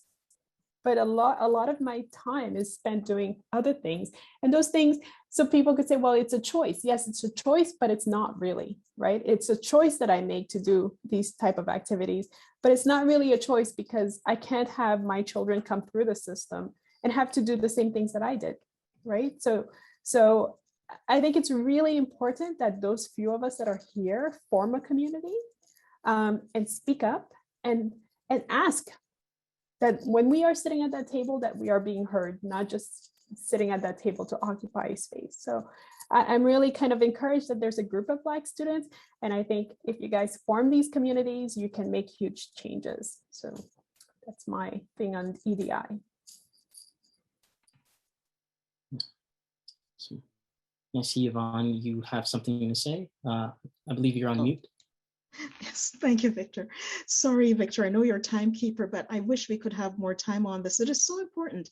But a lot of my time is spent doing other things. And those things, so people could say, well, it's a choice. Yes, it's a choice, but it's not really, right? It's a choice that I make to do these type of activities, but it's not really a choice because I can't have my children come through the system and have to do the same things that I did, right? So I think it's really important that those few of us that are here form a community and speak up and ask that when we are sitting at that table, that we are being heard, not just sitting at that table to occupy space. So I'm really kind of encouraged that there's a group of Black students. And I think if you guys form these communities, you can make huge changes. So that's my thing on EDI. I see, Yvonne, you have something to say. I believe you're on mute. Yes, thank you, Victor. Sorry, Victor, I know you're a timekeeper, but I wish we could have more time on this. It is so important.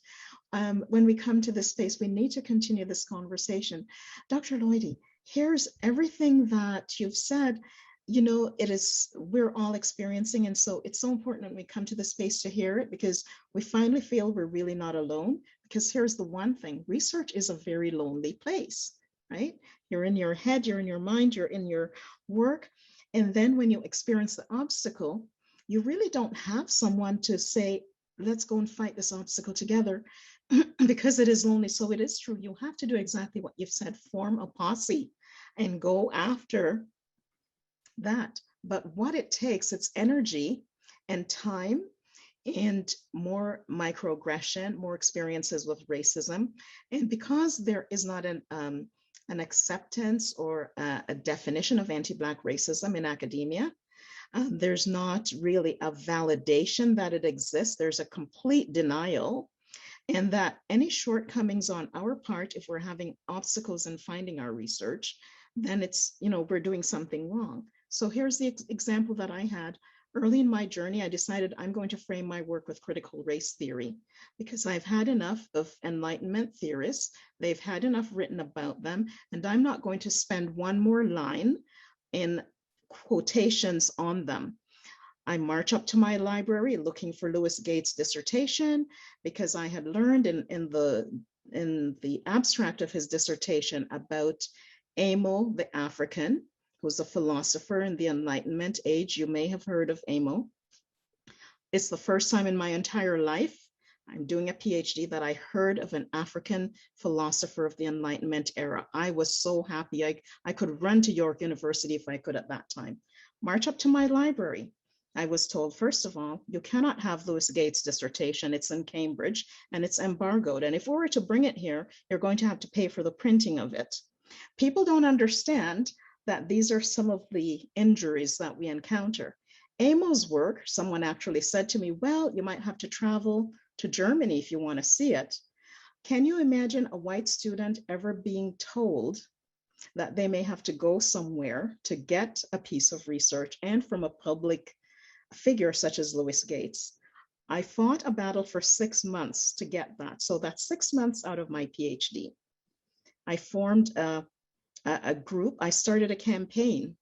When we come to this space, we need to continue this conversation. Dr. Lloydie, here's everything that you've said. You know, we're all experiencing, and so it's so important when we come to the space to hear it, because we finally feel we're really not alone. Because here's the one thing, research is a very lonely place, right? You're in your head, you're in your mind, you're in your work. And then when you experience the obstacle, you really don't have someone to say, let's go and fight this obstacle together, because it is lonely. So it is true. You have to do exactly what you've said, form a posse and go after that. But what it takes, it's energy and time and more microaggression, more experiences with racism. And because there is not an acceptance or a definition of anti-Black racism in academia, there's not really a validation that it exists. There's a complete denial, and that any shortcomings on our part, if we're having obstacles in finding our research, then it's, you know, we're doing something wrong. So here's the example that I had. Early in my journey, I decided I'm going to frame my work with critical race theory, because I've had enough of Enlightenment theorists. They've had enough written about them, and I'm not going to spend one more line in quotations on them. I march up to my library looking for Lewis Gates' dissertation, because I had learned in the abstract of his dissertation about Amo the African, who's a philosopher in the Enlightenment age. You may have heard of Amo. It's the first time in my entire life, I'm doing a PhD, that I heard of an African philosopher of the Enlightenment era. I was so happy. I could run to York University if I could at that time. March up to my library. I was told, first of all, you cannot have Lewis Gates' dissertation. It's in Cambridge and it's embargoed. And if we were to bring it here, you're going to have to pay for the printing of it. People don't understand that these are some of the injuries that we encounter. Amo's work, someone actually said to me, well, you might have to travel to Germany if you want to see it. Can you imagine a white student ever being told that they may have to go somewhere to get a piece of research, and from a public figure such as Lewis Gates? I fought a battle for 6 months to get that. So that's 6 months out of my PhD. I formed a a group. I started a campaign,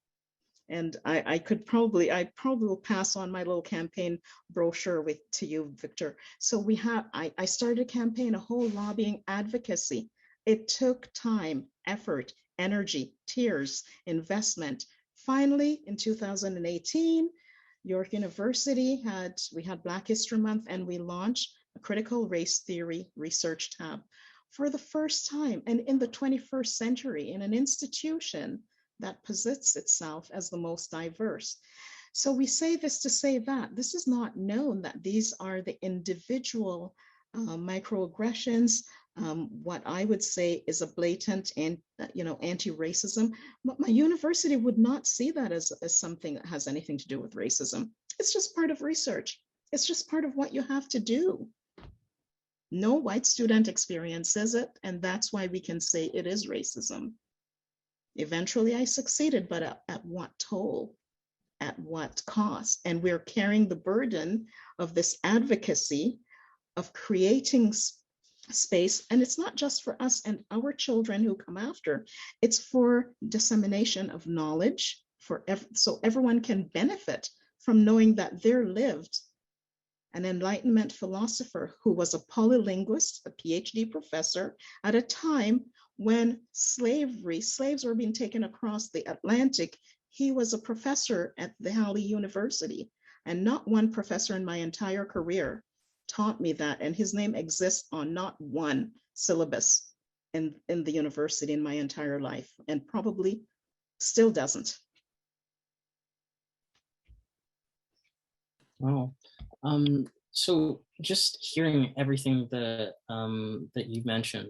and I probably will pass on my little campaign brochure to you, Victor. So I started a campaign, a whole lobbying advocacy. It took time, effort, energy, tears, investment. Finally, in 2018, York University we had Black History Month, and we launched a critical race theory research tab for the first time, and in the 21st century, in an institution that positions itself as the most diverse. So we say this to say that this is not known, that these are the individual microaggressions, what I would say is a blatant and anti-racism. But my university would not see that as something that has anything to do with racism. It's just part of research. It's just part of what you have to do. No white student experiences it, and that's why we can say it is racism. Eventually I succeeded, but at what toll? At what cost? And we're carrying the burden of this advocacy of creating space. And it's not just for us and our children who come after, it's for dissemination of knowledge so everyone can benefit from knowing that there lived an Enlightenment philosopher who was a polylinguist, a PhD professor, at a time when slaves were being taken across the Atlantic. He was a professor at the Halle University, and not one professor in my entire career taught me that. And his name exists on not one syllabus in the university in my entire life, and probably still doesn't. Wow. So just hearing everything that you mentioned,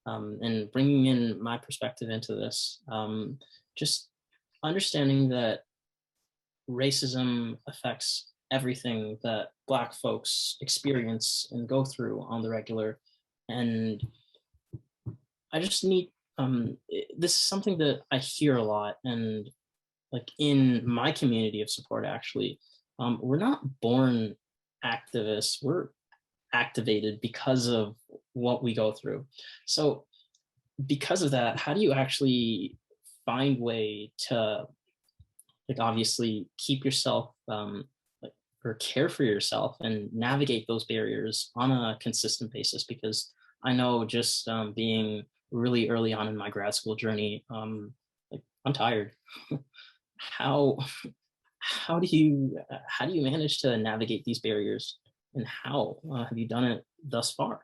and bringing in my perspective into this, just understanding that racism affects everything that Black folks experience and go through on the regular. And I just need, this is something that I hear a lot, and like in my community of support, actually, we're not born activists, we're activated because of what we go through. So because of that, how do you actually find way to, like, obviously keep yourself or care for yourself and navigate those barriers on a consistent basis? Because I know just being really early on in my grad school journey, like, I'm tired. How do you manage to navigate these barriers, and how have you done it thus far?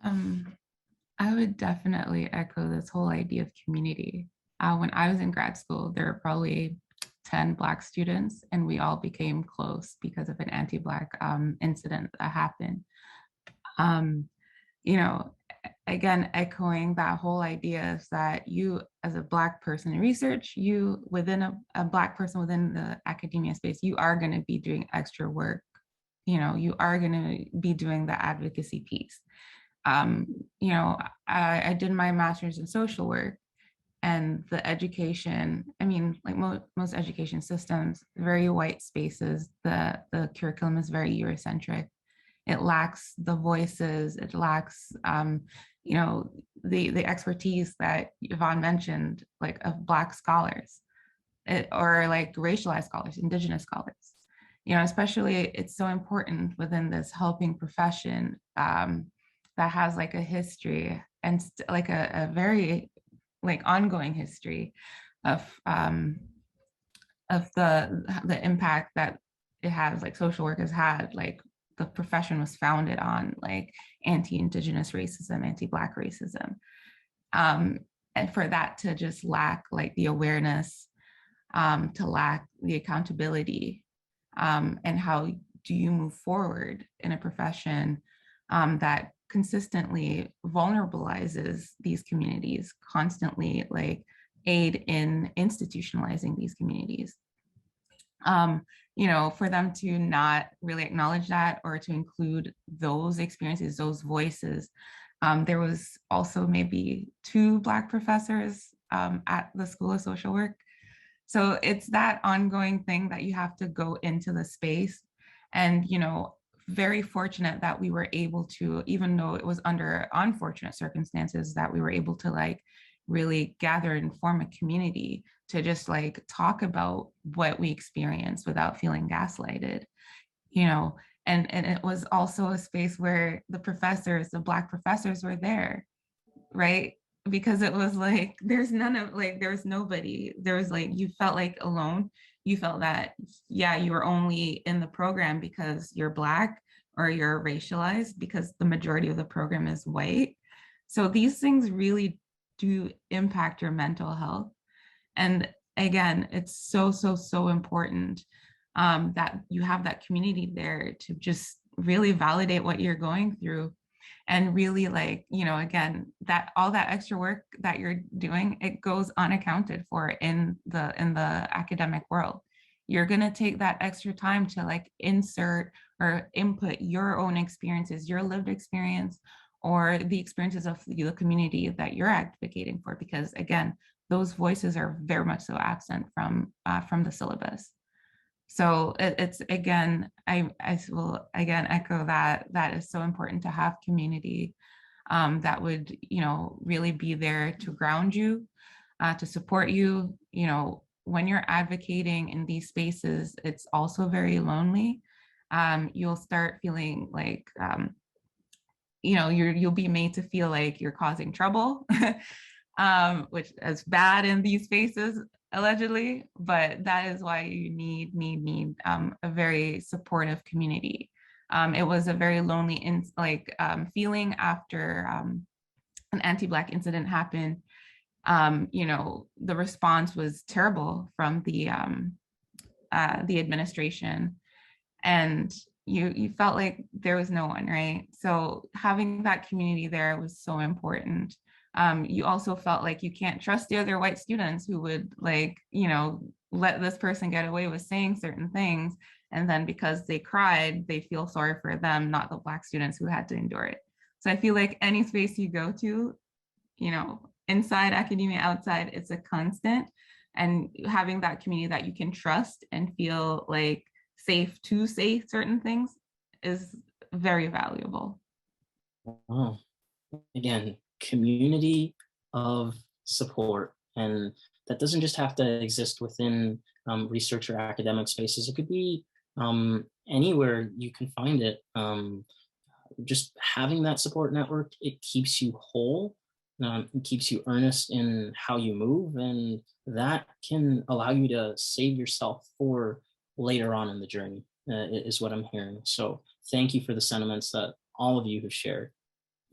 I would definitely echo this whole idea of community. When I was in grad school, there were probably 10 Black students, and we all became close because of an anti-Black incident that happened. Again, echoing that whole idea is that you, as a Black person in research, you within a Black person within the academia space, you are going to be doing extra work. You are going to be doing the advocacy piece. I did my master's in social work, and the education, like most education systems, very white spaces, the curriculum is very Eurocentric. It lacks the voices, it lacks, the expertise that Yvonne mentioned, like of Black scholars, or like racialized scholars, Indigenous scholars. Especially it's so important within this helping profession that has like a history and like a very like ongoing history of the impact that it has, like social work has had, like the profession was founded on like anti-Indigenous racism, anti-Black racism. And for that to just lack like the awareness, to lack the accountability, and how do you move forward in a profession that consistently vulnerabilizes these communities, constantly like aid in institutionalizing these communities. For them to not really acknowledge that or to include those experiences, those voices. There was also maybe 2 Black professors at the School of Social Work. So it's that ongoing thing that you have to go into the space. And, very fortunate that we were able to, even though it was under unfortunate circumstances, that we were able to like really gather and form a community to just like talk about what we experienced without feeling gaslighted, you know. And it was also a space where the professors, the Black professors, were there, right? Because it was like, there's nobody. There was like, you felt like alone. You felt that, yeah, you were only in the program because you're Black or you're racialized, because the majority of the program is white. So these things really do impact your mental health. And again, it's so, so, so important that you have that community there to just really validate what you're going through. And really, like, you know, again, that all that extra work that you're doing, it goes unaccounted for in the academic world. You're going to take that extra time to like insert or input your own experiences, your lived experience, or the experiences of the community that you're advocating for, because again, those voices are very much so absent from the syllabus. So it's again, I will again echo that is so important to have community that would, you know, really be there to ground you, to support you. You know, when you're advocating in these spaces, it's also very lonely. You'll start feeling like, you know, you'll be made to feel like you're causing trouble, which is bad in these spaces, allegedly, but that is why you need a very supportive community. It was a very lonely feeling after an anti-Black incident happened. You know, the response was terrible from the administration, and you felt like there was no one, right? So having that community there was so important. You also felt like you can't trust the other white students who would, like, you know, let this person get away with saying certain things. And then because they cried, they feel sorry for them, not the Black students who had to endure it. So I feel like any space you go to, you know, inside academia, outside, it's a constant. And having that community that you can trust and feel like safe to say certain things is very valuable. Wow. Again, community of support, and that doesn't just have to exist within research or academic spaces. It could be anywhere you can find it. Just having that support network, it keeps you whole, it keeps you earnest in how you move, and that can allow you to save yourself for later on in the journey, is what I'm hearing. So thank you for the sentiments that all of you have shared.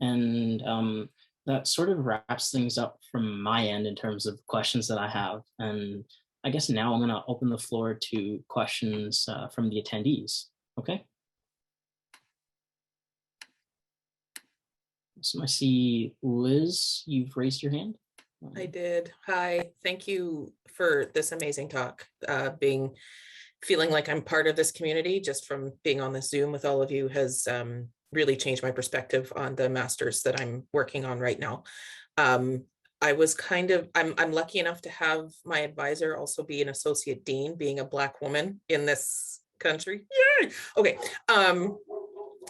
And that sort of wraps things up from my end in terms of questions that I have. And I guess now I'm going to open the floor to questions from the attendees. Okay. So I see Liz, you've raised your hand. I did. Hi, thank you for this amazing talk. Feeling like I'm part of this community just from being on the Zoom with all of you has really changed my perspective on the master's that I'm working on right now. I was I'm lucky enough to have my advisor also be an associate dean, being a Black woman in this country. Yay! Okay.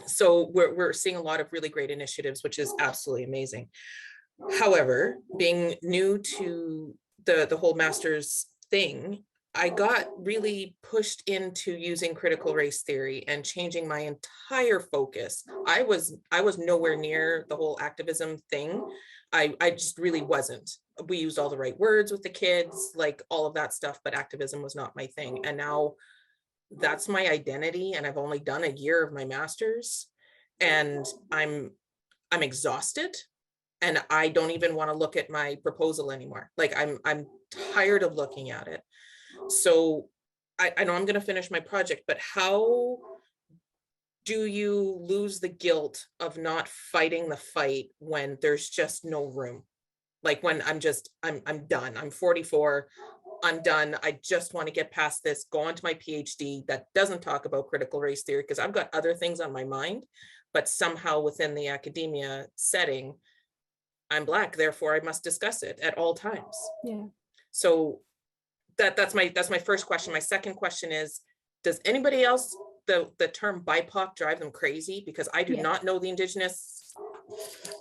So we're seeing a lot of really great initiatives, which is absolutely amazing. However, being new to the whole master's thing, I got really pushed into using critical race theory and changing my entire focus. I was nowhere near the whole activism thing. I just really wasn't. We used all the right words with the kids, like all of that stuff, but activism was not my thing. And now that's my identity. And I've only done a year of my master's, and I'm exhausted. And I don't even want to look at my proposal anymore. Like I'm tired of looking at it. So I know I'm going to finish my project, but how do you lose the guilt of not fighting the fight when there's just no room? Like when I'm done. I'm 44. I'm done. I just want to get past this, go on to my PhD that doesn't talk about critical race theory, because I've got other things on my mind, but somehow within the academia setting, I'm Black, therefore I must discuss it at all times. Yeah. So that's my first question. My second question is, does anybody else the term BIPOC drive them crazy, because I do Yeah. not know the Indigenous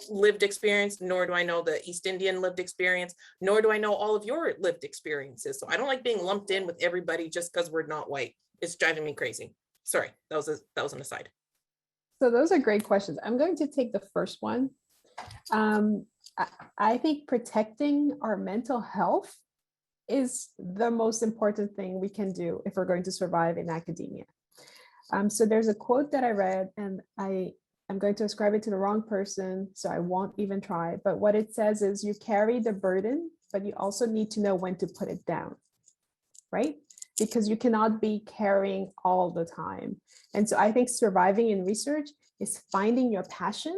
lived experience, nor do I know the East Indian lived experience, nor do I know all of your lived experiences. So I don't like being lumped in with everybody just because we're not white. It's driving me crazy. Sorry, that was an aside. So those are great questions. I'm going to take the first one. I think protecting our mental health is the most important thing we can do if we're going to survive in academia. So there's a quote that I read, and I'm going to ascribe it to the wrong person, so I won't even try. But what it says is, you carry the burden, but you also need to know when to put it down, right? Because you cannot be carrying all the time. And so I think surviving in research is finding your passion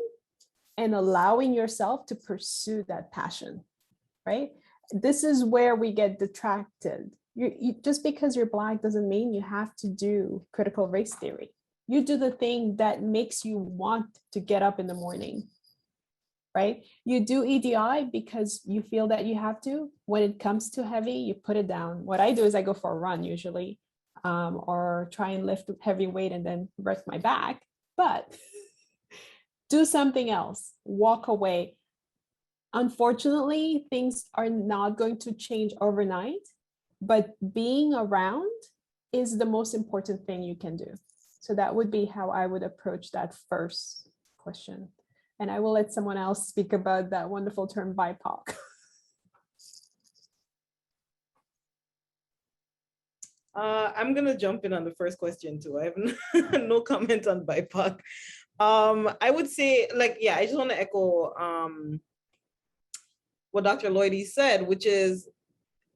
and allowing yourself to pursue that passion, right? This is where we get detracted. Just because you're Black doesn't mean you have to do critical race theory. You do the thing that makes you want to get up in the morning, right? You do EDI because you feel that you have to. When it comes to heavy, you put it down. What I do is I go for a run usually, or try and lift heavy weight and then rest my back. But do something else, walk away. Unfortunately, things are not going to change overnight, but being around is the most important thing you can do. So that would be how I would approach that first question. And I will let someone else speak about that wonderful term BIPOC. I'm gonna jump in on the first question too. I have no comment on BIPOC. I would say, like, yeah, I just want to echo what Dr. Lloydie said, which is,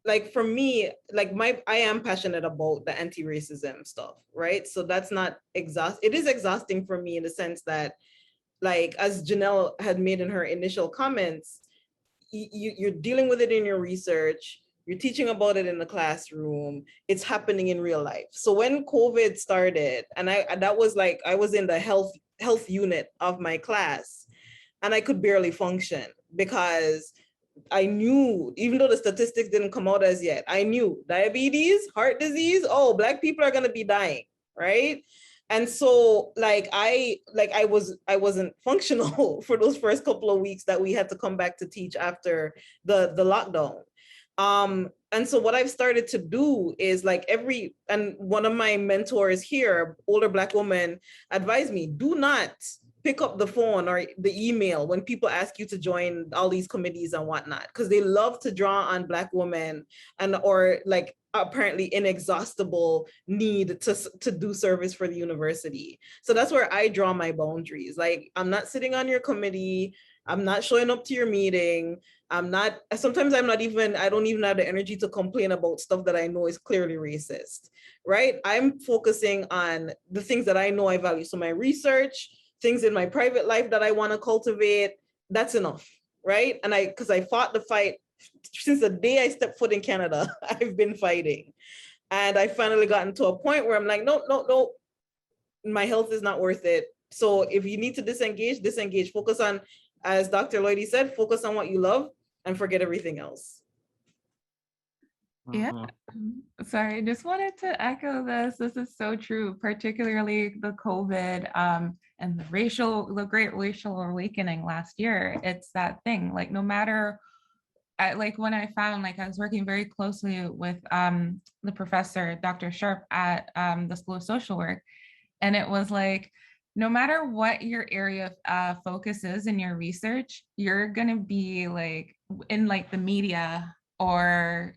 like, for me, like, I am passionate about the anti-racism stuff, right? So that's not it is exhausting for me in the sense that, like, as Janelle had made in her initial comments, you're dealing with it in your research, you're teaching about it in the classroom, it's happening in real life. So when COVID started, and that was like, I was in the health unit of my class, and I could barely function because I knew, even though the statistics didn't come out as yet, I knew diabetes, heart disease, oh, Black people are gonna be dying, right? And so, like, I wasn't functional for those first couple of weeks that we had to come back to teach after the lockdown. And so what I've started to do is, like, and one of my mentors here, older Black woman, advised me, do not pick up the phone or the email when people ask you to join all these committees and whatnot, because they love to draw on Black women or like apparently inexhaustible need to do service for the university. So that's where I draw my boundaries. Like, I'm not sitting on your committee. I'm not showing up to your meeting. Sometimes I don't even have the energy to complain about stuff that I know is clearly racist, right? I'm focusing on the things that I know I value. So my research, things in my private life that I want to cultivate, that's enough, right? And because I fought the fight since the day I stepped foot in Canada, I've been fighting. And I finally gotten to a point where I'm like, no, my health is not worth it. So if you need to disengage, focus on, as Dr. Lloydie said, focus on what you love and forget everything else. Yeah, sorry, just wanted to echo this. This is so true, particularly the COVID and the great racial awakening last year. It's that thing, like, no matter, like, when I found, like, I was working very closely with the professor, Dr. Sharp, at the School of Social Work. And it was like, no matter what your area of focus is in your research, you're gonna be like in like the media or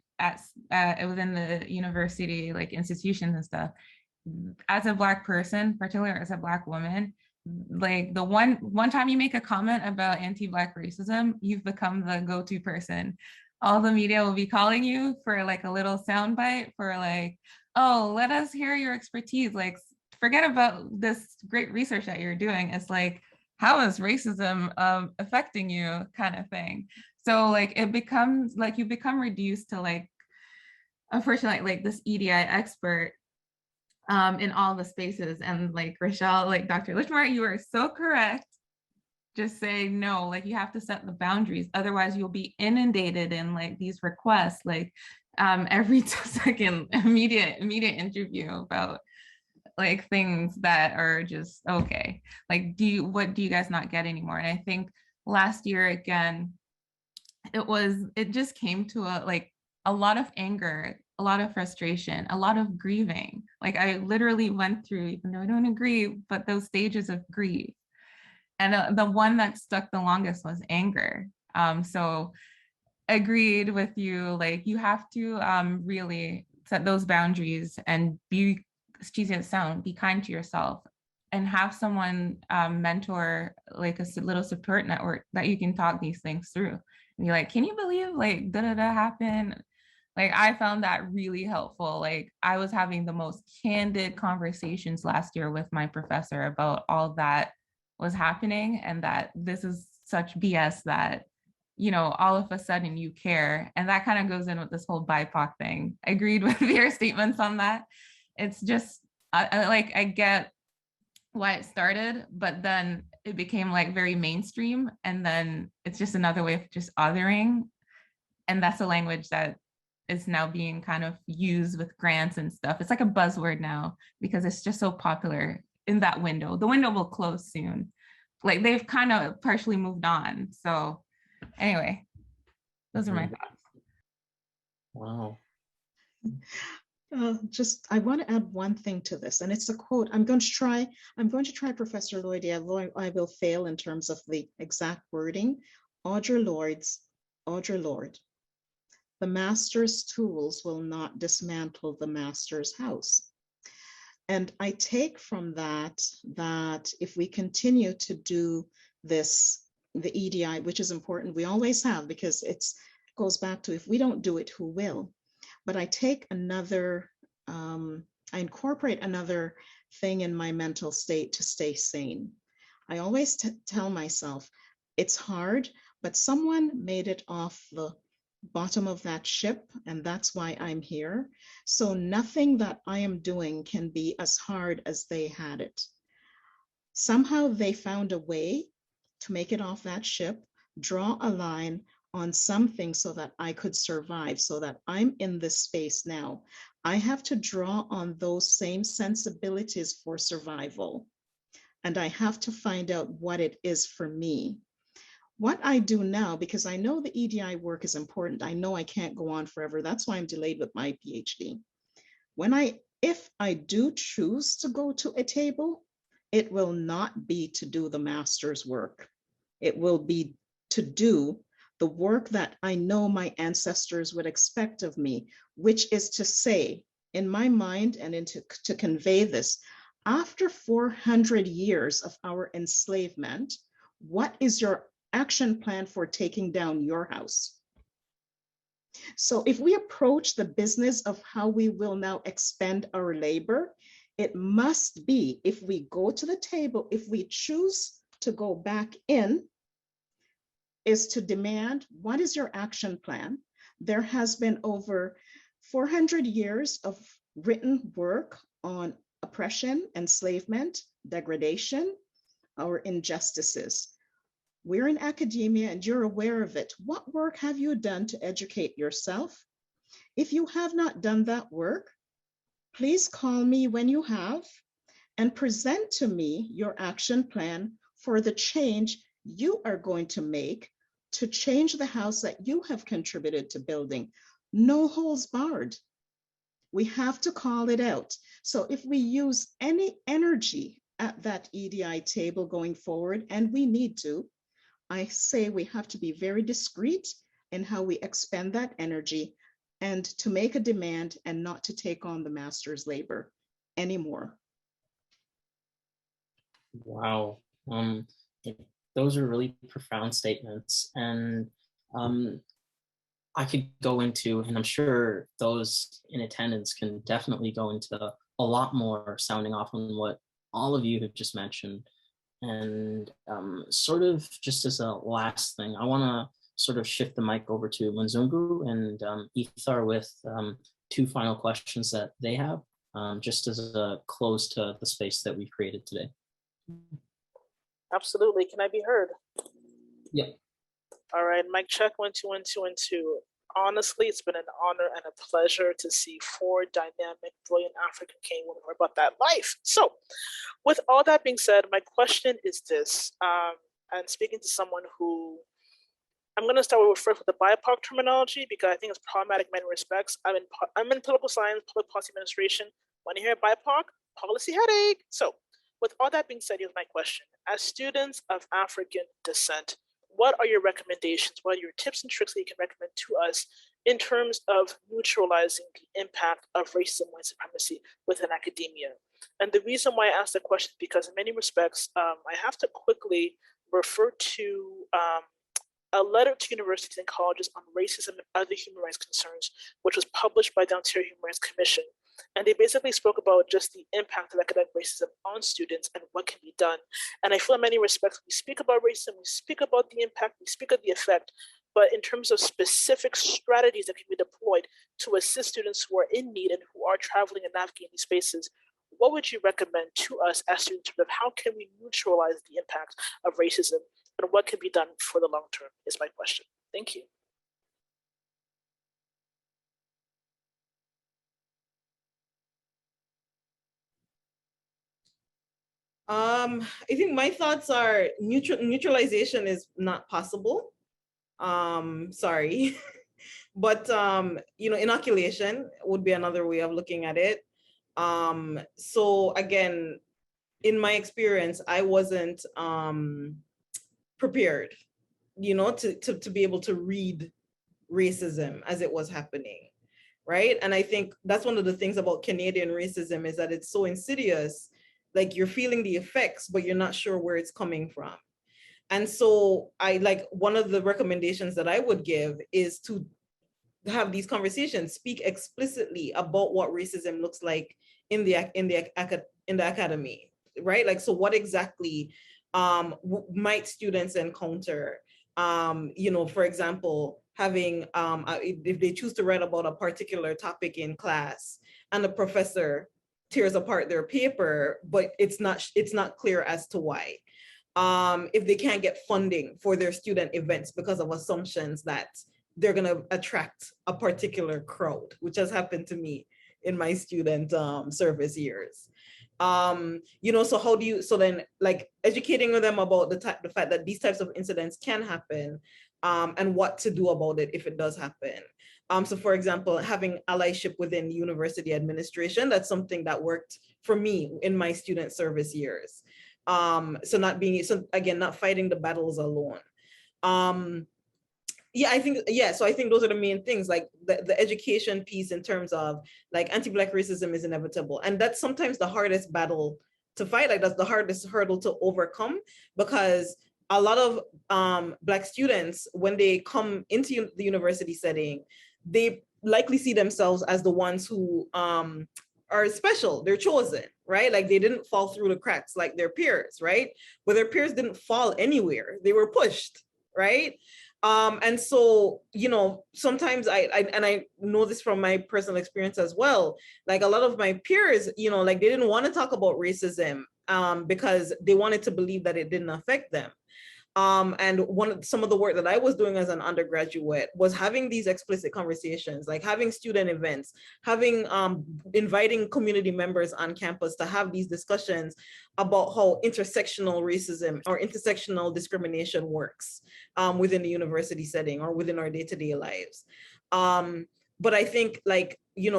within the university, like institutions and stuff. As a Black person, particularly as a Black woman, like the one time you make a comment about anti-Black racism, you've become the go-to person. All the media will be calling you for like a little soundbite for like, oh, let us hear your expertise. Like, forget about this great research that you're doing. It's like, how is racism affecting you, kind of thing. So like, it becomes like, you become reduced to like, unfortunately, like this EDI expert in all the spaces. And like Rochelle, like Dr. Lichmore, you are so correct. Just say no, like you have to set the boundaries. Otherwise you'll be inundated in like these requests, like every second media interview about like things that are just okay. Like, what do you guys not get anymore? And I think last year again, it just came to a lot of anger, a lot of frustration, a lot of grieving. Like I literally went through, even though I don't agree, but those stages of grief. And the one that stuck the longest was anger. So agreed with you, like you have to really set those boundaries and be, excuse me, sound, be kind to yourself and have someone mentor, like a little support network that you can talk these things through. And be like, can you believe like da-da-da happened? Like I found that really helpful. Like I was having the most candid conversations last year with my professor about all that was happening and that this is such BS that, you know, all of a sudden you care. And that kind of goes in with this whole BIPOC thing. I agreed with your statements on that. It's just, I get why it started, but then it became like very mainstream. And then it's just another way of just othering. And that's a language that is now being kind of used with grants and stuff. It's like a buzzword now because it's just so popular in that window. The window will close soon. Like they've kind of partially moved on. So anyway, those are my thoughts. Wow. I want to add one thing to this, and it's a quote. I'm going to try Professor Lloyd. I will fail in terms of the exact wording. Audre Lorde. The master's tools will not dismantle the master's house. And I take from that if we continue to do this, the EDI, which is important, we always have, because it goes back to if we don't do it, who will? But I take another, I incorporate another thing in my mental state to stay sane. I always tell myself, it's hard, but someone made it off the bottom of that ship, and that's why I'm here. So nothing that I am doing can be as hard as they had it. Somehow they found a way to make it off that ship, draw a line on something so that I could survive, so that I'm in this space now. I have to draw on those same sensibilities for survival. And I have to find out what it is for me. What I do now, because I know the EDI work is important, I know I can't go on forever. That's why I'm delayed with my PhD. If I do choose to go to a table, it will not be to do the master's work. It will be to do the work that I know my ancestors would expect of me, which is to say, in my mind and to convey this, after 400 years of our enslavement, what is your action plan for taking down your house? So if we approach the business of how we will now expend our labor, it must be, if we go to the table, if we choose to go back in, is to demand, what is your action plan? There has been over 400 years of written work on oppression, enslavement, degradation, our injustices. We're in academia and you're aware of it. What work have you done to educate yourself? If you have not done that work, please call me when you have and present to me your action plan for the change you are going to make to change the house that you have contributed to building. No holds barred. We have to call it out. So if we use any energy at that EDI table going forward, and we need to, I say we have to be very discreet in how we expend that energy and to make a demand and not to take on the master's labor anymore. Wow. Those are really profound statements. And I could go into, and I'm sure those in attendance can definitely go into a lot more, sounding off on what all of you have just mentioned. And sort of just as a last thing, I want to sort of shift the mic over to Mzungu and Ethar with two final questions that they have, just as a close to the space that we've created today. Absolutely. Can I be heard? Yeah. All right. Mic check, 1 2 1 2 1 2. Honestly, it's been an honor and a pleasure to see 4 dynamic, brilliant African Canadian women who are about that life. So, with all that being said, my question is this, and speaking to someone who, I'm going to start with first with the BIPOC terminology because I think it's problematic in many respects. I'm in political science, public policy administration. When you hear BIPOC, policy headache. So, with all that being said, here's my question. As students of African descent, what are your recommendations? What are your tips and tricks that you can recommend to us in terms of neutralizing the impact of racism and white supremacy within academia? And the reason why I asked the question is because in many respects, I have to quickly refer to a letter to universities and colleges on racism and other human rights concerns, which was published by the Ontario Human Rights Commission. And they basically spoke about just the impact of academic racism on students and what can be done. And I feel in many respects, we speak about racism, we speak about the impact, we speak of the effect, but in terms of specific strategies that can be deployed to assist students who are in need and who are traveling and navigating these spaces, what would you recommend to us as students in terms of how can we neutralize the impact of racism and what can be done for the long term is my question. Thank you. I think my thoughts are neutralization is not possible. Sorry. But inoculation would be another way of looking at it. So again, in my experience, I wasn't prepared, to be able to read racism as it was happening, right? And I think that's one of the things about Canadian racism is that it's so insidious. Like you're feeling the effects, but you're not sure where it's coming from. And so one of the recommendations that I would give is to have these conversations, speak explicitly about what racism looks like in the academy, right? Like, so what exactly might students encounter? For example, having, if they choose to write about a particular topic in class and the professor tears apart their paper, but it's not clear as to why. If they can't get funding for their student events because of assumptions that they're gonna attract a particular crowd, which has happened to me in my student service years. So how do you, so then like educating them about the fact that these types of incidents can happen and what to do about it if it does happen. So for example, having allyship within university administration, that's something that worked for me in my student service years. So not fighting the battles alone. I think those are the main things, like the education piece in terms of like anti-Black racism is inevitable. And that's sometimes the hardest battle to fight. Like that's the hardest hurdle to overcome, because a lot of Black students, when they come into the university setting, they likely see themselves as the ones who are special, they're chosen, right? Like they didn't fall through the cracks like their peers, right? But their peers didn't fall anywhere, they were pushed, right? And so, sometimes I know this from my personal experience as well, like a lot of my peers, like they didn't want to talk about racism because they wanted to believe that it didn't affect them. And some of the work that I was doing as an undergraduate was having these explicit conversations, like having student events, inviting community members on campus to have these discussions about how intersectional racism or intersectional discrimination works within the university setting or within our day-to-day lives. But I think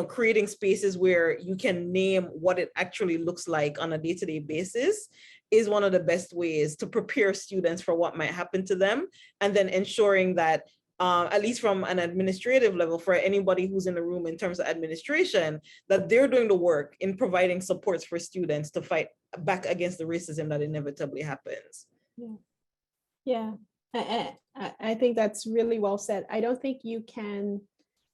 creating spaces where you can name what it actually looks like on a day-to-day basis is one of the best ways to prepare students for what might happen to them. And then ensuring that, at least from an administrative level, for anybody who's in the room in terms of administration, that they're doing the work in providing supports for students to fight back against the racism that inevitably happens. Yeah. I think that's really well said. I don't think you can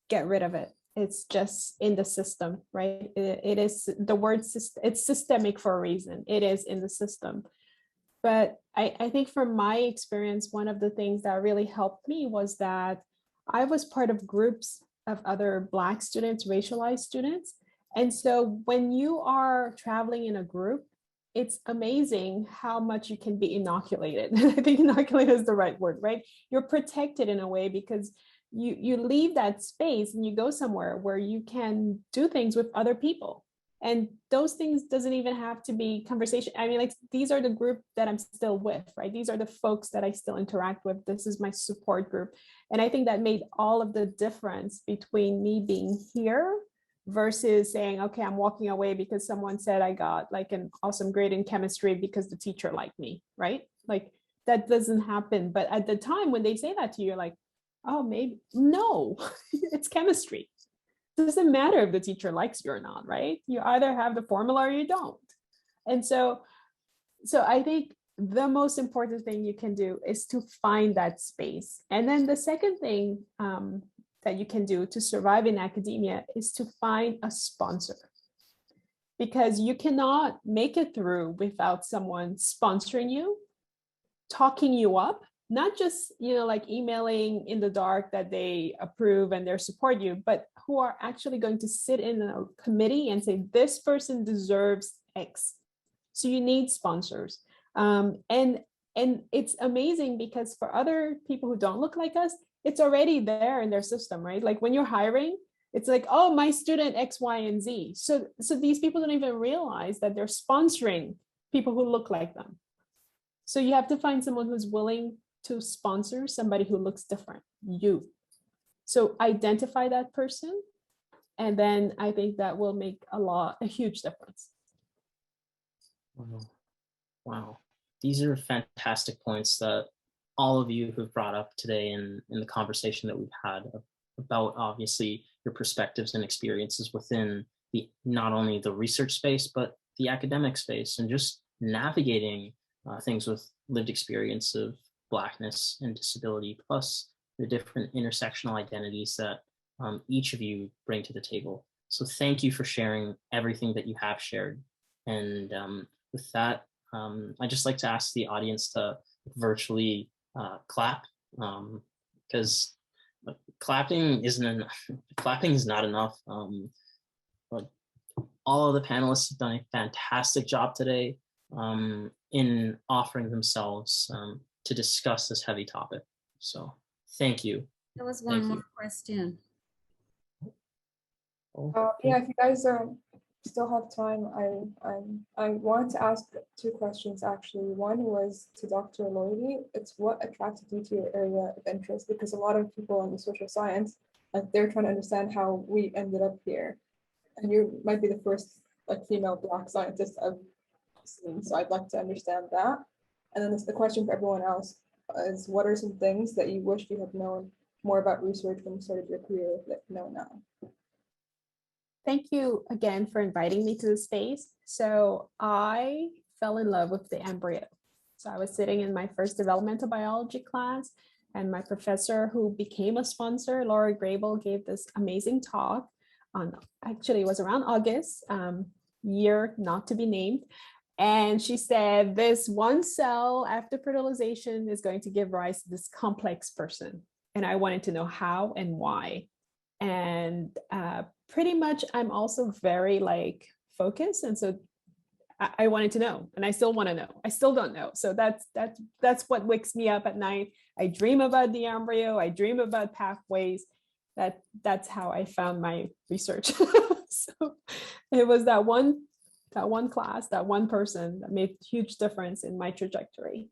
get rid of it. It's just in the system, right? It is the word system. It's systemic for a reason. It is in the system. But I think from my experience, one of the things that really helped me was that I was part of groups of other Black students, racialized students. And so when you are traveling in a group, it's amazing how much you can be inoculated. I think inoculated is the right word, right? You're protected in a way because you leave that space and you go somewhere where you can do things with other people. And those things doesn't even have to be conversation. I mean, like, these are the group that I'm still with, right? These are the folks that I still interact with. This is my support group. And I think that made all of the difference between me being here versus saying, okay, I'm walking away because someone said I got like an awesome grade in chemistry because the teacher liked me, right? Like, that doesn't happen. But at the time when they say that to you, you're like, oh, maybe, no, it's chemistry. Doesn't matter if the teacher likes you or not, right? You either have the formula or you don't. And so I think the most important thing you can do is to find that space. And then the second thing that you can do to survive in academia is to find a sponsor, because you cannot make it through without someone sponsoring you, talking you up, not just, like emailing in the dark that they approve and they support you, but who are actually going to sit in a committee and say, this person deserves X. So you need sponsors. And it's amazing because for other people who don't look like us, it's already there in their system, right? Like when you're hiring, it's like, oh, my student X, Y, and Z. So these people don't even realize that they're sponsoring people who look like them. So you have to find someone who's willing to sponsor somebody who looks different, you. So identify that person, and then I think that will make a huge difference. Wow. These are fantastic points that all of you have brought up today in the conversation that we've had about obviously your perspectives and experiences within not only the research space, but the academic space, and just navigating things with lived experience of Blackness and disability, plus the different intersectional identities that each of you bring to the table. So thank you for sharing everything that you have shared. And with that, I'd just like to ask the audience to virtually clap, because clapping is not enough. But all of the panelists have done a fantastic job today in offering themselves to discuss this heavy topic. So thank you. There was one more question. Yeah, if you guys still have time, I want to ask 2 questions actually. One was to Dr. Lloydie. It's what attracted you to your area of interest? Because a lot of people in the social science, like, they're trying to understand how we ended up here. And you might be the first female Black scientist I've seen, so I'd like to understand that. And then the question for everyone else is, what are some things that you wish you had known more about research when you started your career that you know now? Thank you again for inviting me to the space. So I fell in love with the embryo. So I was sitting in my first developmental biology class, and my professor, who became a sponsor, Laura Grable, gave this amazing talk on, actually it was around August, year not to be named. And she said, this one cell after fertilization is going to give rise to this complex person. And I wanted to know how and why. And pretty much I'm also very focused. And so I wanted to know, and I still want to know. I still don't know. So that's what wakes me up at night. I dream about the embryo. I dream about pathways. That's how I found my research. So it was that one class, that one person that made a huge difference in my trajectory.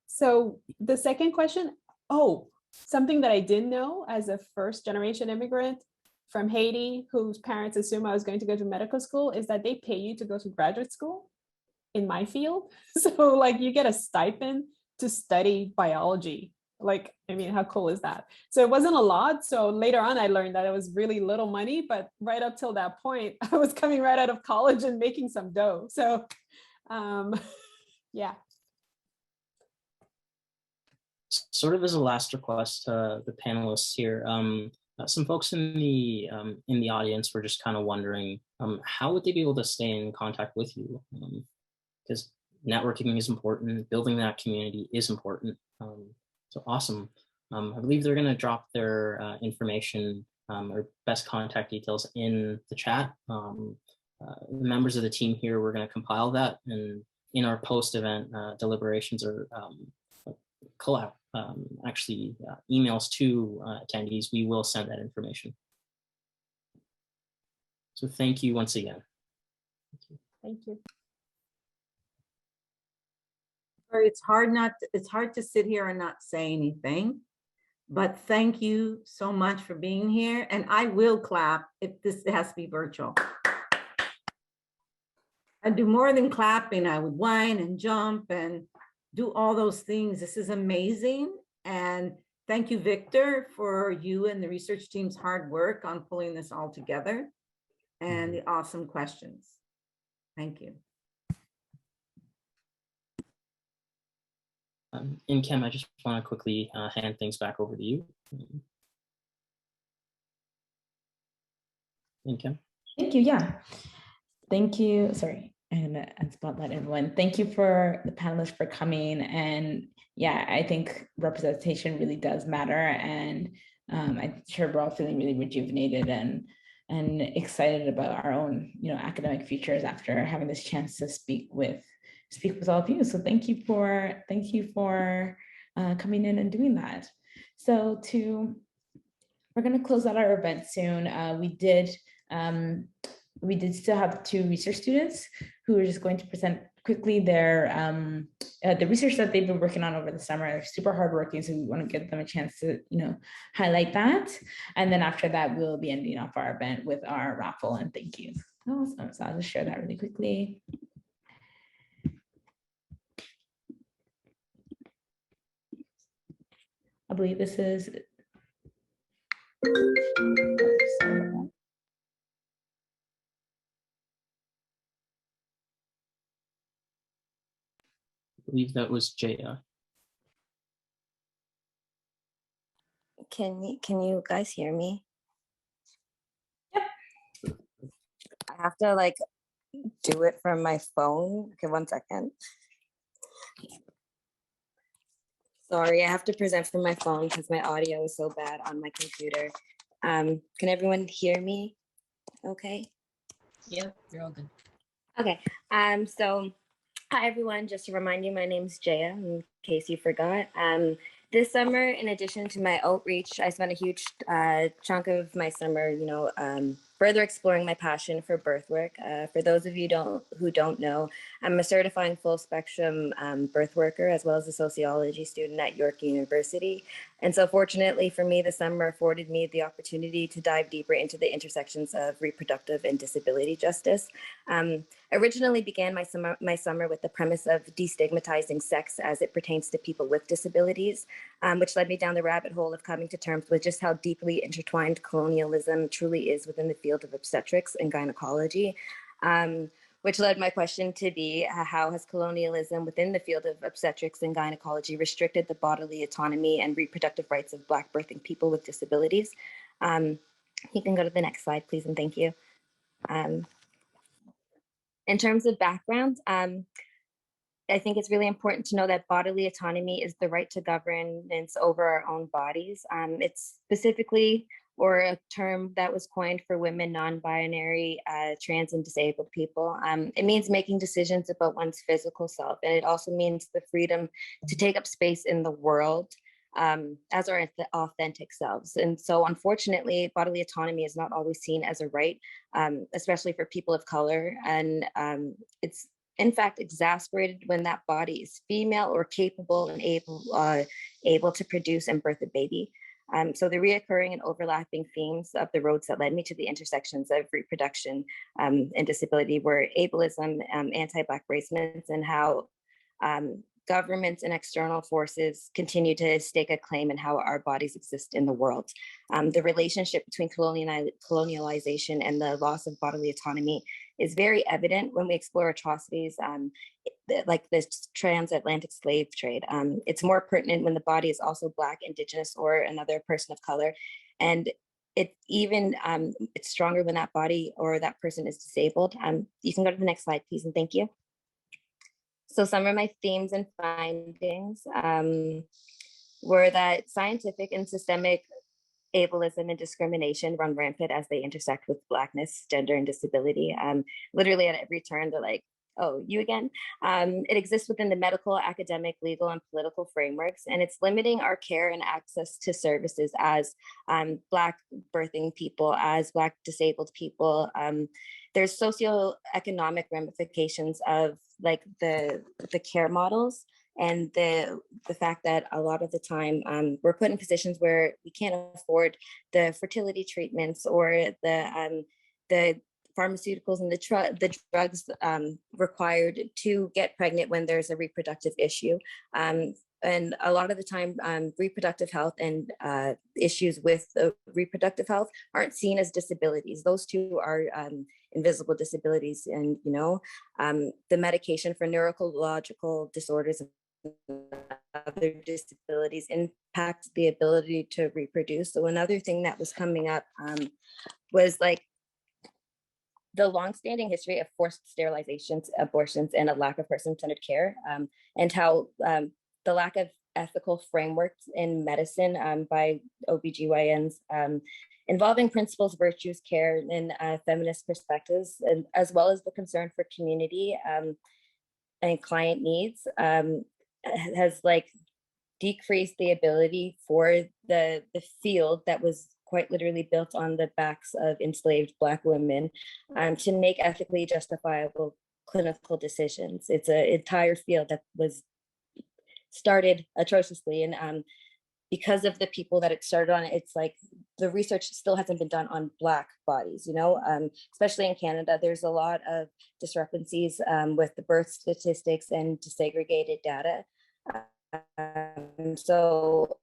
So the second question, something that I didn't know as a first generation immigrant from Haiti, whose parents assume I was going to go to medical school, is that they pay you to go to graduate school in my field. So you get a stipend to study biology. How cool is that? So it wasn't a lot. So later on, I learned that it was really little money, but right up till that point, I was coming right out of college and making some dough. So yeah. Sort of as a last request to the panelists here, some folks in the audience were just kind of wondering, how would they be able to stay in contact with you? Because networking is important, building that community is important. So awesome. I believe they're going to drop their information or best contact details in the chat. Members of the team here, we're going to compile that, and in our post-event deliberations or emails to attendees, we will send that information. So thank you once again. Thank you. Sorry, it's hard to sit here and not say anything, but thank you so much for being here. And I will clap if this has to be virtual. I do more than clapping. I would whine and jump and do all those things. This is amazing. And thank you, Victor, for you and the research team's hard work on pulling this all together and the awesome questions. Thank you. And Kim, I just want to quickly hand things back over to you. And Kim. Thank you. Yeah. Thank you. Sorry, and spotlight everyone. Thank you for the panelists for coming. And yeah, I think representation really does matter. And I'm sure we're all feeling really rejuvenated and excited about our own, academic futures after having this chance to speak with all of you. So thank you for coming in and doing that. So we're going to close out our event soon. We did still have 2 research students who are just going to present quickly their the research that they've been working on over the summer. They're super hardworking, so we want to give them a chance to highlight that. And then after that, we'll be ending off our event with our raffle and thank you. Awesome. So I'll just share that really quickly. I believe this is. I believe that was Jaya. Can you guys hear me? Yep. I have to do it from my phone. Okay, 1 second. Sorry, I have to present from my phone because my audio is so bad on my computer. Can everyone hear me? Okay. Yep, you're all good. Okay. So hi everyone. Just to remind you, my name is Jaya, in case you forgot. This summer, in addition to my outreach, I spent a huge chunk of my summer, further exploring my passion for birth work. For those of you who don't know, I'm a certifying full spectrum birth worker, as well as a sociology student at York University. And so fortunately for me, the summer afforded me the opportunity to dive deeper into the intersections of reproductive and disability justice. Originally began my summer with the premise of destigmatizing sex as it pertains to people with disabilities, which led me down the rabbit hole of coming to terms with just how deeply intertwined colonialism truly is within the field of obstetrics and gynecology, which led my question to be, how has colonialism within the field of obstetrics and gynecology restricted the bodily autonomy and reproductive rights of Black birthing people with disabilities? You can go to the next slide, please, and thank you. In terms of background, I think it's really important to know that bodily autonomy is the right to governance over our own bodies. It's specifically, or a term that was coined for women, non-binary, trans and disabled people. It means making decisions about one's physical self, and it also means the freedom to take up space in the world as our authentic selves. And so unfortunately, bodily autonomy is not always seen as a right, especially for people of color. And it's in fact exasperated when that body is female or capable and able to produce and birth a baby. So the reoccurring and overlapping themes of the roads that led me to the intersections of reproduction and disability were ableism, anti-Black racism, and how governments and external forces continue to stake a claim in how our bodies exist in the world. The relationship between colonialization and the loss of bodily autonomy is very evident when we explore atrocities like this transatlantic slave trade. It's more pertinent when the body is also Black, Indigenous, or another person of color. And it's stronger when that body or that person is disabled. You can go to the next slide, please, and thank you. So some of my themes and findings were that scientific and systemic ableism and discrimination run rampant as they intersect with Blackness, gender, and disability. Literally at every turn, they're like, Oh, you again. It exists within the medical, academic, legal, and political frameworks, and it's limiting our care and access to services as Black birthing people, as Black disabled people. There's socioeconomic ramifications of like the care models, and the fact that a lot of the time we're put in positions where we can't afford the fertility treatments or the pharmaceuticals and the drugs required to get pregnant when there's a reproductive issue. And a lot of the time, reproductive health and issues with reproductive health aren't seen as disabilities. Those two are invisible disabilities. And, you know, the medication for neurological disorders and other disabilities impact the ability to reproduce. So another thing that was coming up was like the longstanding history of forced sterilizations, abortions, and a lack of person-centered care, and how the lack of ethical frameworks in medicine by OBGYNs involving principles, virtues, care, and feminist perspectives, and as well as the concern for community and client needs has like decreased the ability for the field that was quite literally built on the backs of enslaved Black women to make ethically justifiable clinical decisions. It's an entire field that was started atrociously, and because of the people that it started on, it's like the research still hasn't been done on Black bodies, you know, especially in Canada. There's a lot of discrepancies with the birth statistics and disaggregated data. So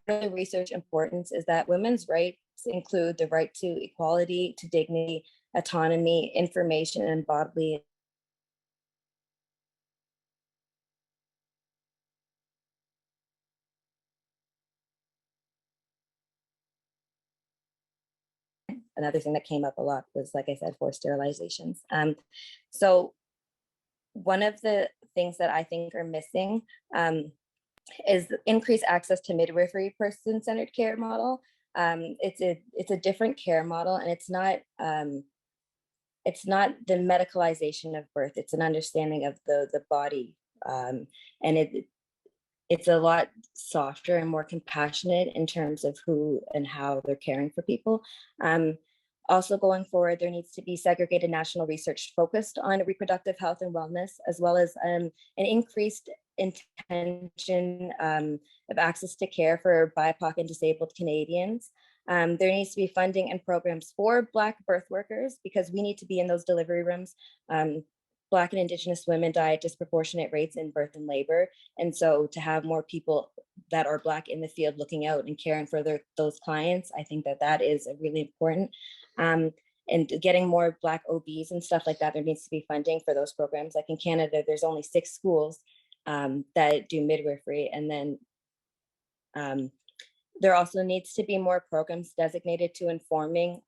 part of the research importance is that women's rights include the right to equality, to dignity, autonomy, information, and bodily another thing that came up a lot was, like I said, forced sterilizations. So one of the things that I think are missing is increased access to midwifery person-centered care model. It's a different care model, and it's not the medicalization of birth. It's an understanding of the body, and it's a lot softer and more compassionate in terms of who and how they're caring for people. Also going forward, there needs to be segregated national research focused on reproductive health and wellness, as well as an increased intention of access to care for BIPOC and disabled Canadians. There needs to be funding and programs for Black birth workers, because we need to be in those delivery rooms. Black and Indigenous women die at disproportionate rates in birth and labor. And so to have more people that are Black in the field looking out and caring for those clients, I think that is really important. And getting more Black OBs and stuff like that, there needs to be funding for those programs. Like in Canada, there's only 6 schools that do midwifery. And then there also needs to be more programs designated to informing,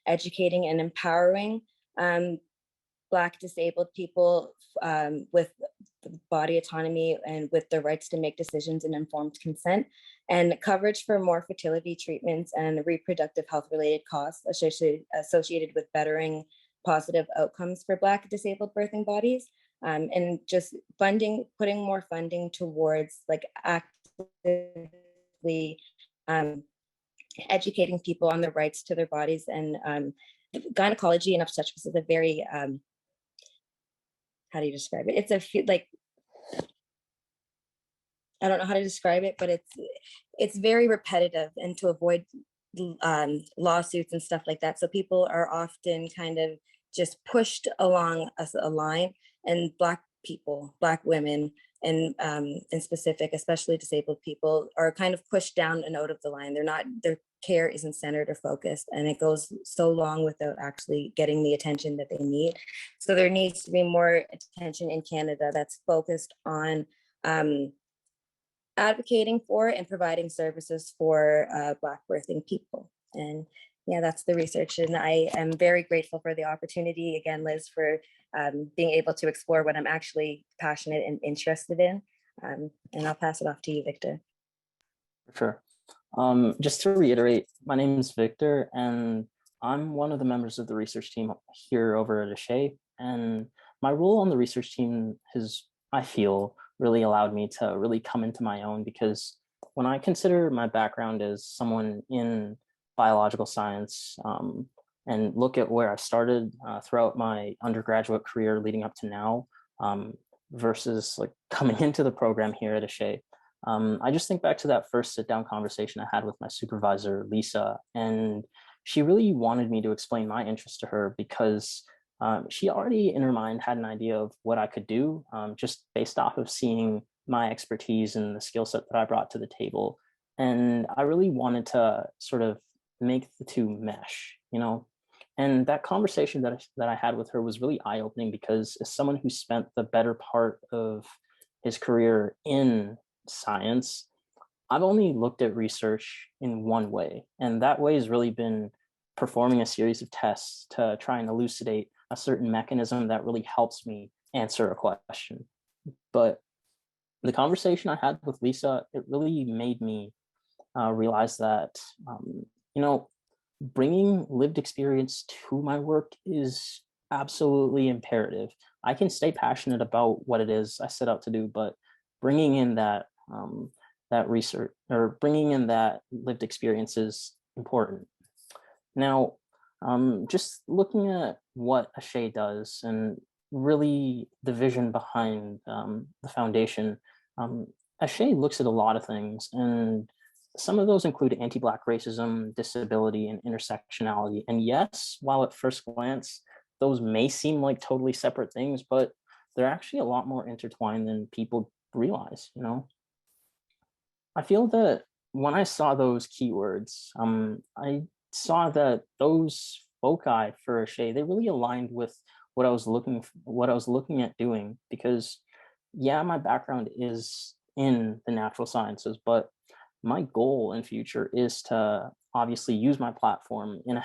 educating, and empowering Black disabled people with body autonomy and with the rights to make decisions and informed consent, and coverage for more fertility treatments and reproductive health related costs associated with bettering positive outcomes for Black disabled birthing bodies, and just putting more funding towards like actively educating people on the rights to their bodies. And gynecology and obstetrics is a very how do you describe it? It's like, I don't know how to describe it, but it's very repetitive, and to avoid lawsuits and stuff like that. So people are often kind of just pushed along a line, and Black people, Black women, and in specific, especially disabled people, are kind of pushed down and out of the line. Their care isn't centered or focused, and it goes so long without actually getting the attention that they need. So there needs to be more attention in Canada that's focused on advocating for and providing services for Black birthing people. And yeah, that's the research. And I am very grateful for the opportunity, again, Liz, for being able to explore what I'm actually passionate and interested in. And I'll pass it off to you, Victor. Sure. Just to reiterate, my name is Victor, and I'm one of the members of the research team here over at Ashe. And my role on the research team has, I feel, really allowed me to really come into my own, because when I consider my background as someone in biological science, and look at where I started throughout my undergraduate career leading up to now, versus like coming into the program here at Ashe, I just think back to that first sit down conversation I had with my supervisor, Lisa, and she really wanted me to explain my interest to her because she already in her mind had an idea of what I could do, just based off of seeing my expertise and the skill set that I brought to the table. And I really wanted to sort of make the two mesh, you know? And that conversation that I had with her was really eye-opening, because as someone who spent the better part of his career in science, I've only looked at research in one way. And that way has really been performing a series of tests to try and elucidate a certain mechanism that really helps me answer a question. But the conversation I had with Lisa, it really made me realize that, you know, bringing lived experience to my work is absolutely imperative. I can stay passionate about what it is I set out to do, but bringing in that that research, or bringing in that lived experience, is important. Now, just looking at what Ashe does and really the vision behind the foundation, Ashe looks at a lot of things, and some of those include anti-Black racism, disability, and intersectionality. And yes, while at first glance, those may seem like totally separate things, but they're actually a lot more intertwined than people realize, you know? I feel that when I saw those keywords, I saw that those foci for Ashe, they really aligned with what I was looking at doing, because yeah, my background is in the natural sciences, but my goal in future is to obviously use my platform in a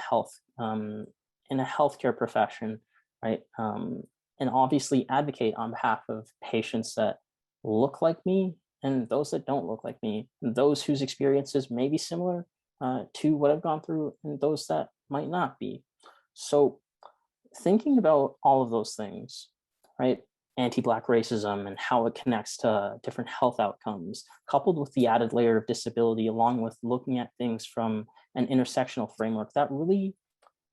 healthcare profession, right? And obviously advocate on behalf of patients that look like me and those that don't look like me, and those whose experiences may be similar to what I've gone through, and those that might not be. So thinking about all of those things, right? Anti-Black racism and how it connects to different health outcomes, coupled with the added layer of disability, along with looking at things from an intersectional framework, that really,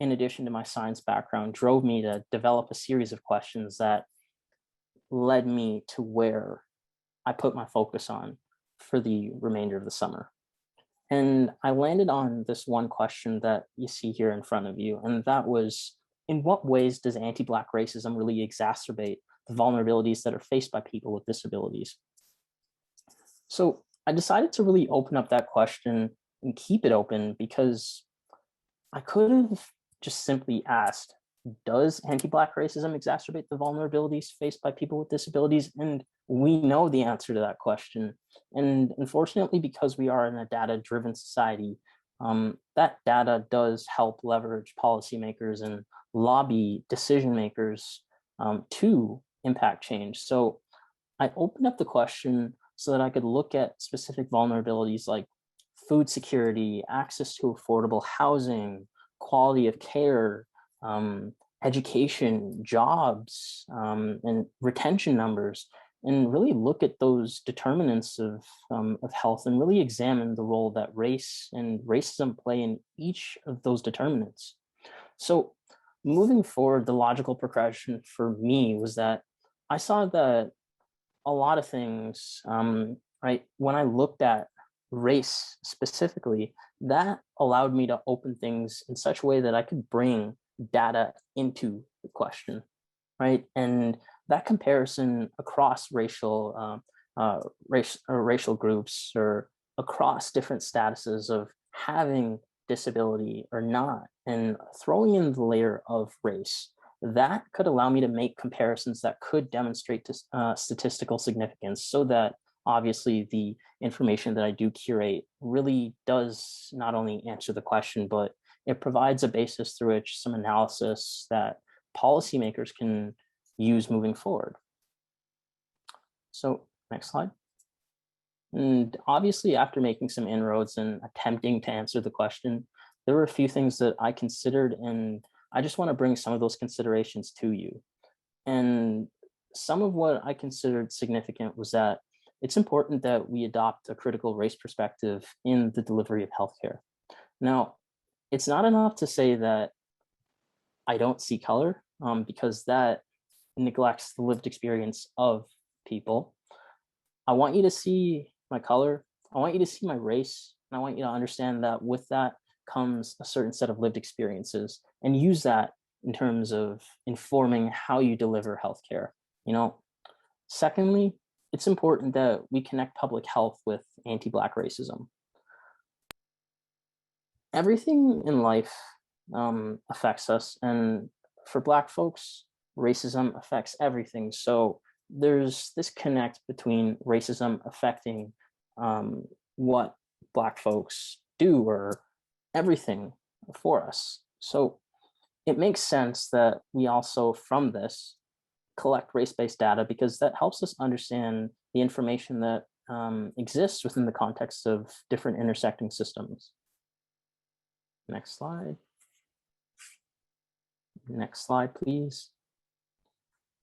in addition to my science background, drove me to develop a series of questions that led me to where I put my focus on for the remainder of the summer. And I landed on this one question that you see here in front of you, and that was, in what ways does anti-Black racism really exacerbate the vulnerabilities that are faced by people with disabilities? So I decided to really open up that question and keep it open, because I could have just simply asked, does anti-Black racism exacerbate the vulnerabilities faced by people with disabilities? And we know the answer to that question. And unfortunately, because we are in a data-driven society, that data does help leverage policymakers and lobby decision makers to impact change. So I opened up the question so that I could look at specific vulnerabilities like food security, access to affordable housing, quality of care, education, jobs, and retention numbers, and really look at those determinants of health, and really examine the role that race and racism play in each of those determinants. So moving forward, the logical progression for me was that I saw that a lot of things, right, when I looked at race specifically, that allowed me to open things in such a way that I could bring data into the question, right? And that comparison across racial groups, or across different statuses of having disability or not, and throwing in the layer of race, that could allow me to make comparisons that could demonstrate statistical significance, so that obviously the information that I do curate really does not only answer the question, but it provides a basis through which some analysis that policymakers can use moving forward. So next slide. And obviously, after making some inroads and attempting to answer the question, there were a few things that I considered, and I just want to bring some of those considerations to you. And some of what I considered significant was that it's important that we adopt a critical race perspective in the delivery of healthcare. Now, it's not enough to say that I don't see color, because that neglects the lived experience of people. I want you to see my color. I want you to see my race. And I want you to understand that with that comes a certain set of lived experiences, and use that in terms of informing how you deliver healthcare. You know, secondly, it's important that we connect public health with anti-Black racism. Everything in life affects us, and for Black folks, racism affects everything. So there's this connect between racism affecting what Black folks do or everything for us. So it makes sense that we also, from this, collect race-based data, because that helps us understand the information that exists within the context of different intersecting systems. Next slide. Next slide, please.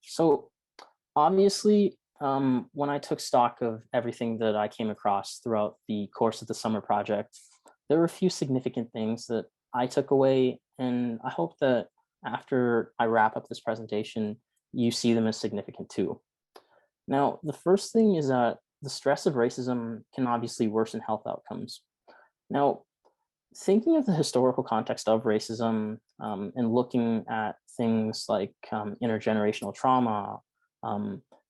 So obviously, when I took stock of everything that I came across throughout the course of the summer project, there were a few significant things that I took away, and I hope that after I wrap up this presentation, you see them as significant too. Now, the first thing is that the stress of racism can obviously worsen health outcomes. Now, thinking of the historical context of racism and looking at things like intergenerational trauma,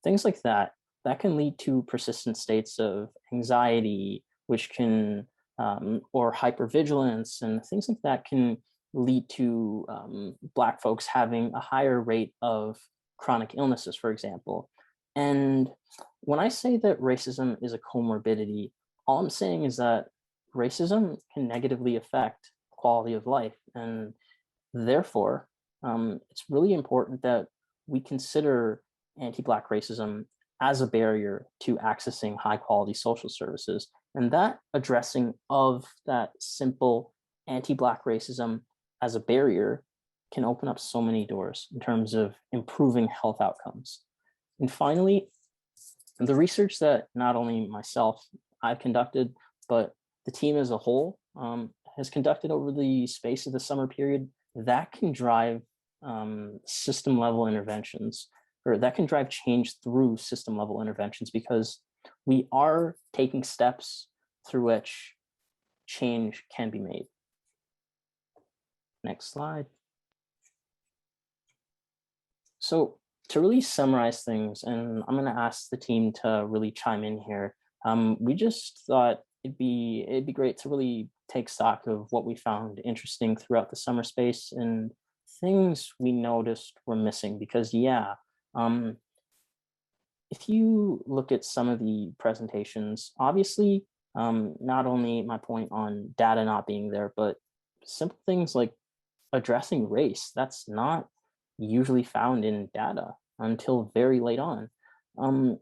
things like that, that can lead to persistent states of anxiety, which can, or hypervigilance, and things like that can lead to Black folks having a higher rate of chronic illnesses, for example. And when I say that racism is a comorbidity, all I'm saying is that racism can negatively affect quality of life. And therefore, it's really important that we consider anti-Black racism as a barrier to accessing high quality social services. And that addressing of that simple anti-Black racism as a barrier can open up so many doors in terms of improving health outcomes. And finally, the research that not only myself, I've conducted, but the team as a whole has conducted over the space of the summer period, that can drive system level interventions, or that can drive change through system level interventions, because we are taking steps through which change can be made. Next slide. So to really summarize things, and I'm going to ask the team to really chime in here, we just thought it'd be great to really take stock of what we found interesting throughout the summer space and things we noticed were missing. Because if you look at some of the presentations, obviously, not only my point on data not being there, but simple things like addressing race, that's not usually found in data until very late on.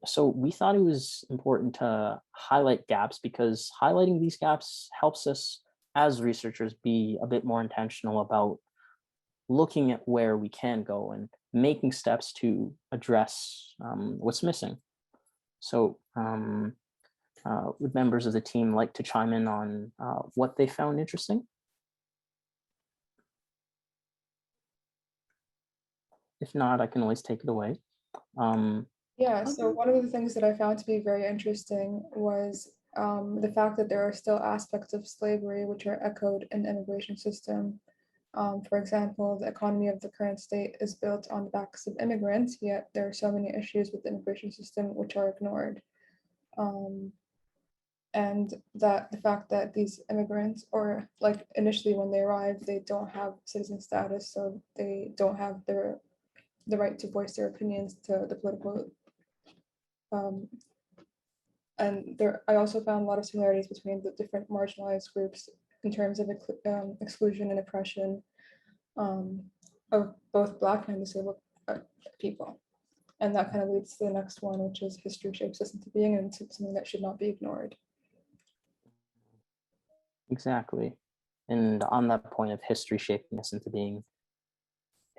So we thought it was important to highlight gaps, because highlighting these gaps helps us as researchers be a bit more intentional about looking at where we can go and making steps to address what's missing. So would members of the team like to chime in on what they found interesting? If not, I can always take it away. Yeah, so one of the things that I found to be very interesting was the fact that there are still aspects of slavery which are echoed in the immigration system. For example, the economy of the current state is built on the backs of immigrants, yet there are so many issues with the immigration system which are ignored. And that the fact that these immigrants, or like initially when they arrive, they don't have citizen status, so they don't have the right to voice their opinions to the political. And I also found a lot of similarities between the different marginalized groups in terms of exclusion and oppression of both Black and disabled people. And that kind of leads to the next one, which is history shapes us into being, and something that should not be ignored. Exactly. And on that point of history shaping us into being,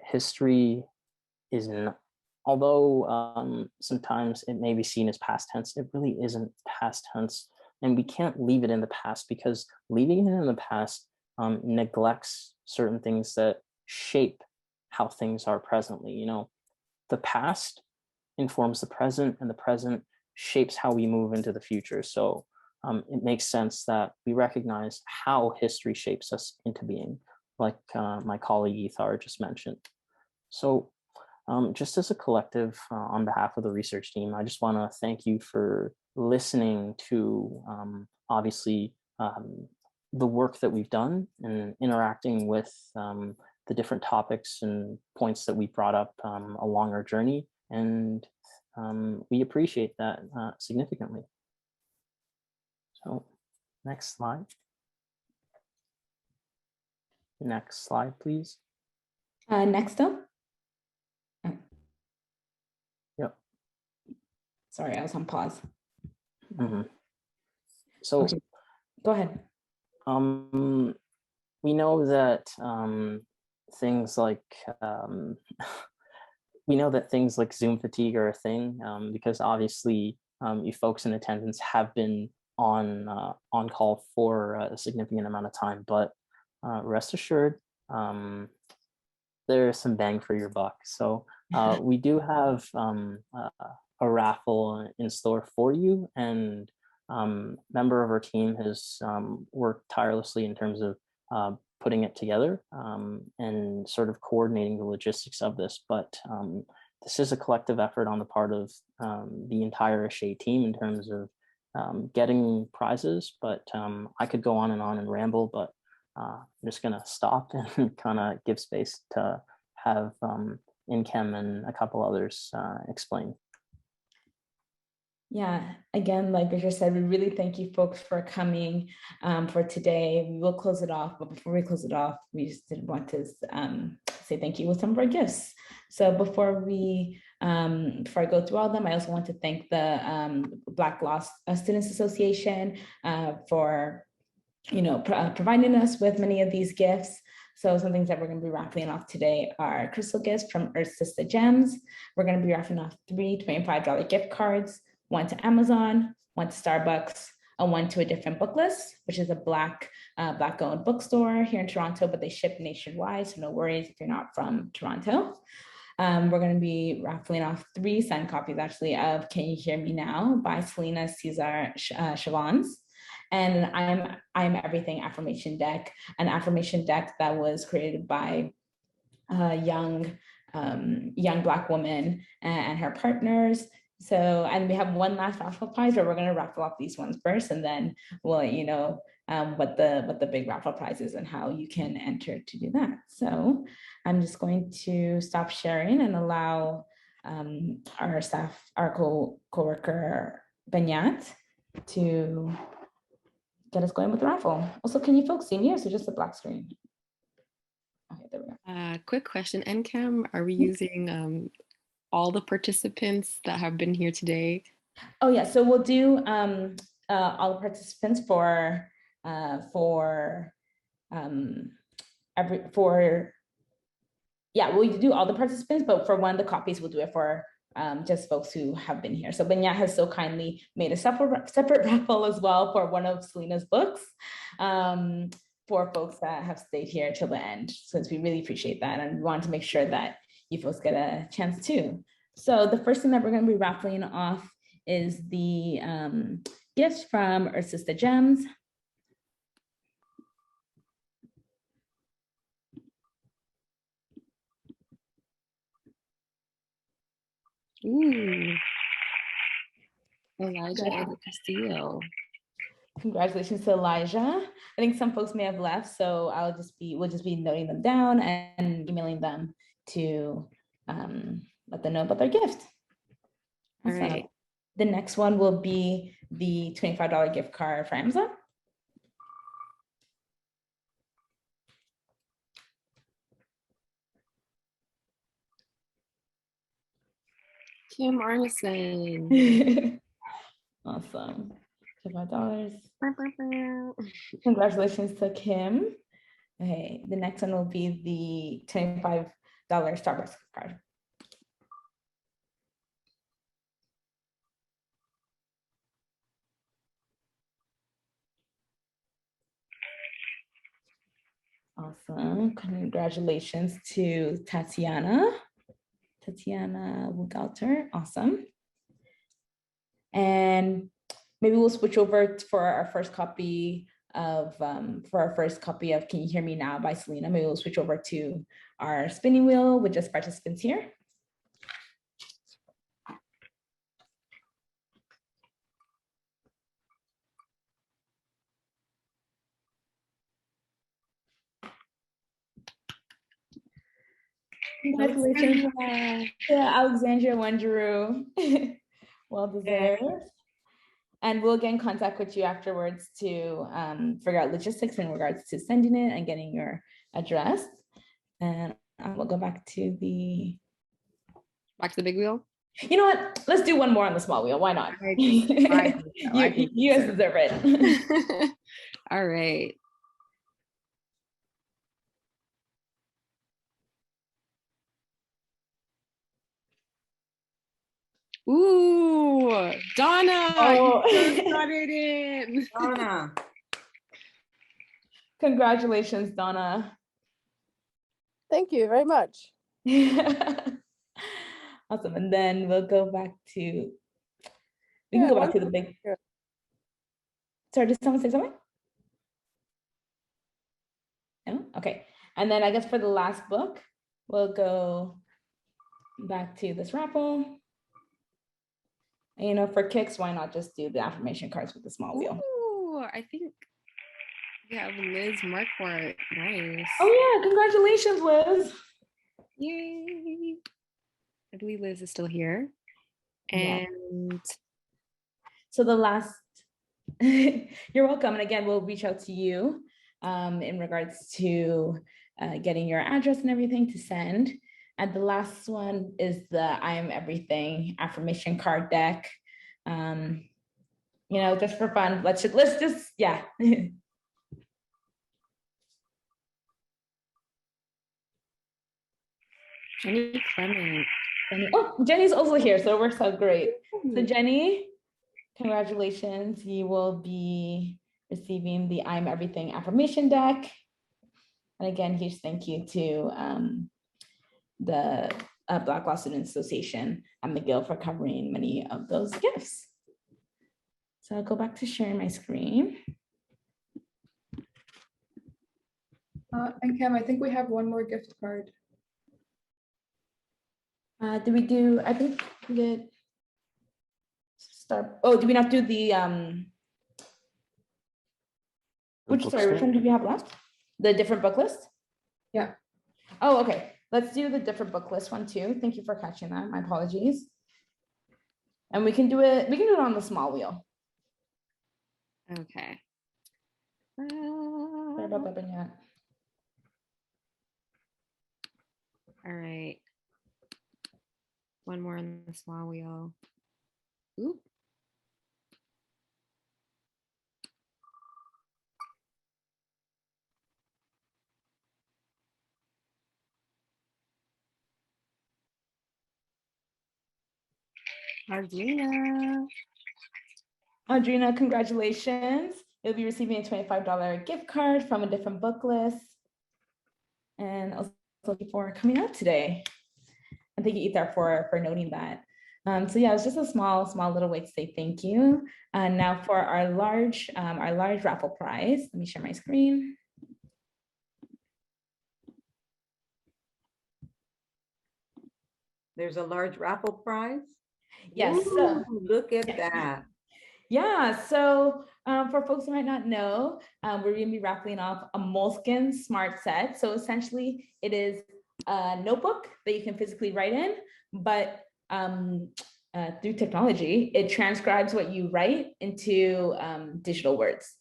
history is although sometimes it may be seen as past tense, it really isn't past tense. And we can't leave it in the past, because leaving it in the past neglects certain things that shape how things are presently. You know, the past informs the present, and the present shapes how we move into the future. So it makes sense that we recognize how history shapes us into being, like my colleague Ethar just mentioned. So just as a collective, on behalf of the research team, I just want to thank you for listening to obviously the work that we've done and interacting with the different topics and points that we brought up along our journey. And we appreciate that significantly. So next slide. Next slide, please. Next up. Yep. Sorry, I was on pause. So okay. Go ahead. We know that things like Zoom fatigue are a thing, because obviously you folks in attendance have been on call for a significant amount of time, but rest assured, there's some bang for your buck. So we do have a raffle in store for you, and member of our team has worked tirelessly in terms of putting it together and sort of coordinating the logistics of this. But this is a collective effort on the part of the entire Ashay team in terms of getting prizes. But I could go on and ramble, but I'm just gonna stop and kind of give space to have Inchem and a couple others explain. Yeah, again, like Victor said, we really thank you folks for coming for today. We will close it off, but before we close it off, we just did want to say thank you with some of our gifts. So before I go through all of them, I also want to thank the Black Law Students Association for providing us with many of these gifts. So some things that we're going to be raffling off today are crystal gifts from Earth Sister Gems. We're going to be raffling off 3 $25 gift cards, 1 to Amazon, 1 to Starbucks, and 1 to a different book list, which is a Black-owned bookstore here in Toronto, but they ship nationwide, so no worries if you're not from Toronto. We're going to be raffling off 3 signed copies, actually, of Can You Hear Me Now by Selena Cesar Chavons. And I'm Everything affirmation deck, an affirmation deck that was created by a young Black woman and her partners. So, and we have one last raffle prize, but we're going to raffle off these ones first, and then we'll let you know what the big raffle prize is and how you can enter to do that. So I'm just going to stop sharing and allow our staff, our co-worker Benyat, to get us going with the raffle. Also, can you folks see me, or is it just a black screen? Okay, there we go. Quick question, NCAM, are we using all the participants that have been here today? Oh yeah, so we'll do all the participants we'll do all the participants, but for one of the copies, we'll do it for just folks who have been here. So Benyat has so kindly made a separate raffle as well for one of Selena's books for folks that have stayed here till the end, since we really appreciate that, and we want to make sure that you folks get a chance too. So the first thing that we're going to be raffling off is the gifts from Earth Sister Gems. Ooh, Elijah Edward Castillo. Congratulations to Elijah. I think some folks may have left, so we'll just be noting them down and emailing them to let them know about their gift. All right. The next one will be the $25 gift card for Amazon. Kim Arneson. Awesome. $25. Congratulations to Kim. Okay, the next one will be the $25 Starbucks gift card. Awesome. Congratulations to Tatiana Wugalter. Awesome. And maybe we'll switch over for our first copy of Can You Hear Me Now by Selena. Maybe we'll switch over to our spinning wheel with just participants here. Congratulations to Alexandria Wanjiru. Well deserved. And we'll get in contact with you afterwards to figure out logistics in regards to sending it and getting your address. And we'll go back to the big wheel. You know what? Let's do one more on the small wheel. Why not? You guys deserve it. All right. Ooh, Donna, Oh. you just got it in. Donna. Congratulations, Donna. Thank you very much. Awesome. And then we'll go back to, we can go back to the big. Sorry, did someone say something? No? Okay. And then I guess for the last book, we'll go back to this raffle. And, you know, for kicks, why not just do the affirmation cards with the small wheel? Ooh, I think we have Liz Marquardt. Nice. Oh yeah, congratulations, Liz. Yay. I believe Liz is still here. Yeah. And so the last, you're welcome. And again, we'll reach out to you in regards to getting your address and everything to send. And the last one is the I Am Everything affirmation card deck. You know, just for fun, let's just, yeah. Jenny Clement. Oh, Jenny's also here, so it works out great. So Jenny, congratulations. You will be receiving the I'm Everything affirmation deck. And again, huge thank you to the Black Law Students Association and McGill for covering many of those gifts. So I'll go back to sharing my screen. And Cam, I think we have one more gift card. Did we do, I think we did start, oh, did we not do the, which one do we have left? The different book list? Yeah. Oh, okay. Let's do the different book list one too. Thank you for catching that. My apologies. And we can do it on the small wheel. Okay. Sorry about that, Benyat. All right. One more on the small wheel. Ooh. Audrina, congratulations. You'll be receiving a $25 gift card from a different book list. And also thank you for coming out today. And thank you, Ethar, for noting that. So yeah, it's just a small little way to say thank you. And now for our large raffle prize. Let me share my screen. There's a large raffle prize? Yes. Ooh, look at that. Yeah, so for folks who might not know, we're going to be raffling off a Moleskine Smart Set. So essentially, it is a notebook that you can physically write in, but through technology, it transcribes what you write into digital words.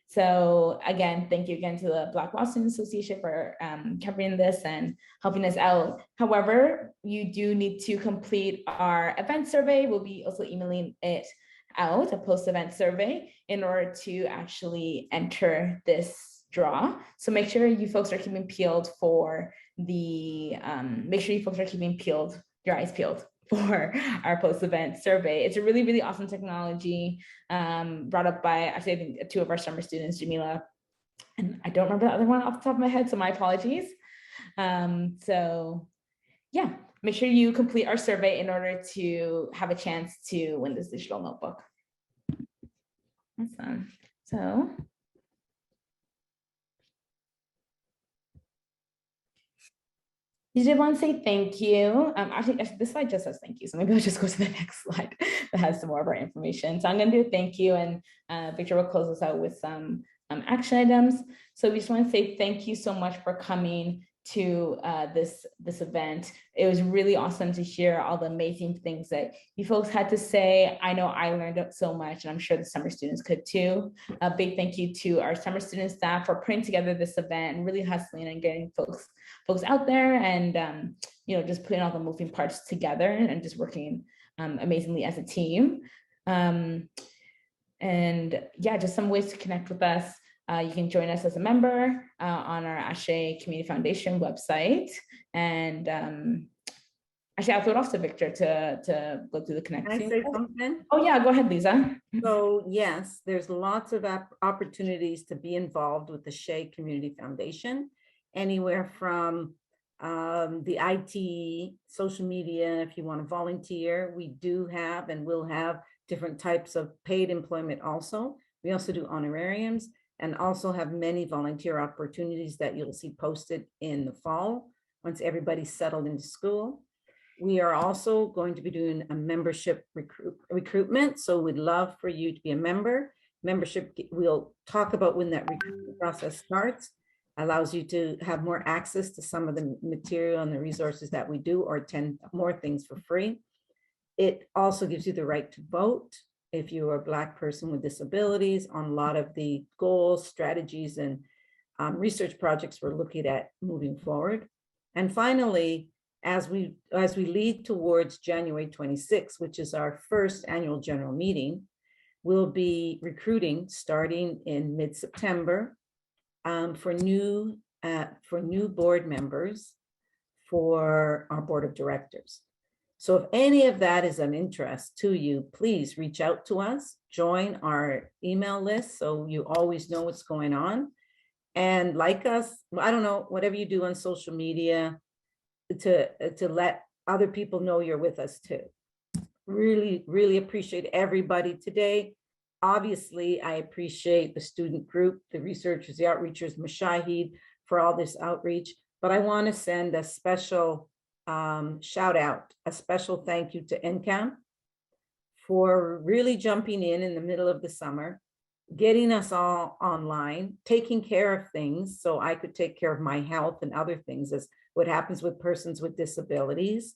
So again, thank you again to the Black Law Students Association for covering this and helping us out. However, you do need to complete our event survey. We'll be also emailing it out, a post-event survey, in order to actually enter this draw. So make sure you folks are keeping peeled for the, your eyes peeled for our post-event survey. It's a really, really awesome technology brought up by, actually, I think two of our summer students, Jamila And I don't remember the other one off the top of my head, so my apologies. So yeah, make sure you complete our survey in order to have a chance to win this digital notebook. Awesome. So you did want to say thank you. Actually, this slide just says thank you. So maybe I'll just go to the next slide that has some more of our information. So I'm going to do a thank you, and Victor will close us out with some action items. So we just want to say thank you so much for coming to this event. It was really awesome to hear all the amazing things that you folks had to say. I know I learned so much, and I'm sure the summer students could too. A big thank you to our summer student staff for putting together this event and really hustling and getting folks out there, and just putting all the moving parts together and just working amazingly as a team. And yeah, just some ways to connect with us. You can join us as a member on our ASHE Community Foundation website. And actually, I'll throw it off to Victor to go through the connection. Can I say something? Oh yeah, go ahead, Lisa. So yes, there's lots of opportunities to be involved with the SHE Community Foundation, anywhere from the IT, social media, if you want to volunteer. We do have and will have different types of paid employment also. We also do honorariums, and also have many volunteer opportunities that you'll see posted in the fall once everybody's settled into school. We are also going to be doing a membership recruitment. So we'd love for you to be a member. Membership, we'll talk about when that recruitment process starts, allows you to have more access to some of the material and the resources that we do, or attend more things for free. It also gives you the right to vote if you are a Black person with disabilities on a lot of the goals, strategies, and research projects we're looking at moving forward. And finally, as we lead towards January 26th, which is our first annual general meeting, we'll be recruiting starting in mid-September for new board members for our board of directors. So if any of that is of interest to you, please reach out to us, join our email list so you always know what's going on. And like us, I don't know, whatever you do on social media to let other people know you're with us too. Really, really appreciate everybody today. Obviously, I appreciate the student group, the researchers, the outreachers, Mashahid for all this outreach, but I want to send a special shout out, a special thank you to NCAM for really jumping in the middle of the summer, getting us all online, taking care of things so I could take care of my health and other things as what happens with persons with disabilities,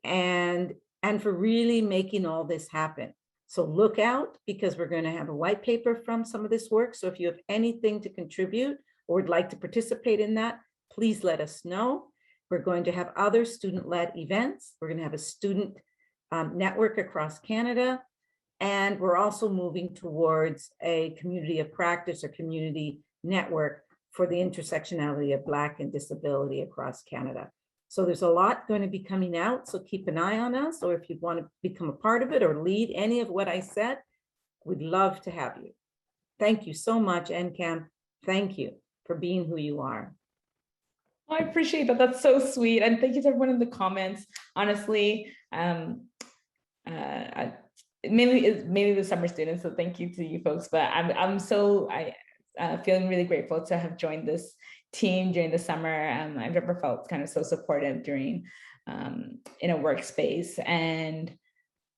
and for really making all this happen. So look out, because we're going to have a white paper from some of this work. So if you have anything to contribute or would like to participate in that, please let us know. We're going to have other student-led events. We're going to have a student network across Canada. And we're also moving towards a community of practice or community network for the intersectionality of Black and disability across Canada. So there's a lot going to be coming out. So keep an eye on us, or if you want to become a part of it or lead any of what I said, we'd love to have you. Thank you so much, NCAM. Thank you for being who you are. I appreciate that. That's so sweet. And thank you to everyone in the comments. Honestly, mainly the summer students. So thank you to you folks. But I'm feeling really grateful to have joined this team during the summer. I've never felt kind of so supportive during in a workspace. And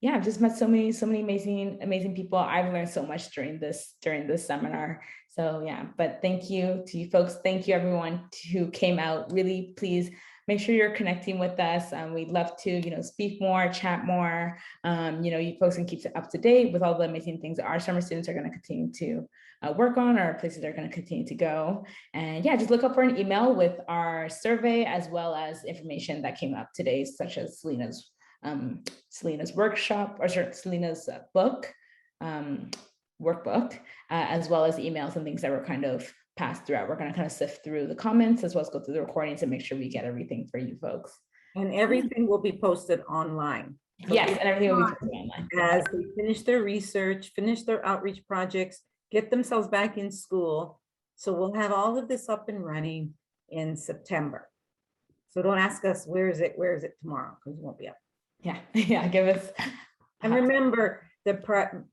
yeah, I've just met so many amazing people. I've learned so much during this seminar. So yeah, but thank you to you folks. Thank you everyone who came out. Really, please make sure you're connecting with us. We'd love to, speak more, chat more. You folks can keep up to date with all the amazing things that our summer students are going to continue to work on, or places they're going to continue to go. And yeah, just look up for an email with our survey, as well as information that came up today, such as Selena's workshop, or Selena's book, workbook, as well as emails and things that were kind of passed throughout. We're going to kind of sift through the comments as well as go through the recordings and make sure we get everything for you folks. And everything will be posted online. So yes, and everything will be posted online. As they finish their research, finish their outreach projects, get themselves back in school, So we'll have all of this up and running in September. So don't ask us, where is it tomorrow? Because it won't be up. Yeah, yeah, give us. And remember,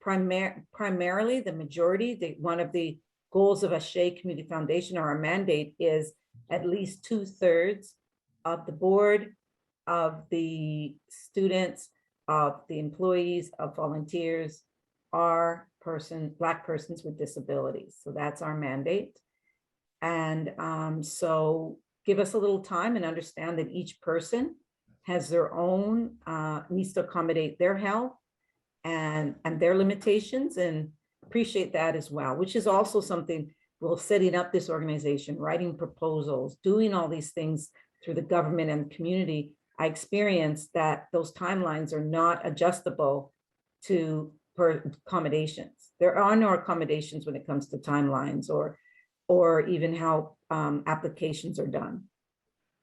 primarily the majority, one of the goals of ASHE Community Foundation, or our mandate, is at least 2/3 of the board, of the students, of the employees, of volunteers are Black persons with disabilities. So that's our mandate. And so give us a little time and understand that each person has their own, needs to accommodate their health and their limitations, and appreciate that as well, which is also something we're setting up this organization, writing proposals, doing all these things through the government and community. I experienced that those timelines are not adjustable for accommodations. There are no accommodations when it comes to timelines or even how applications are done.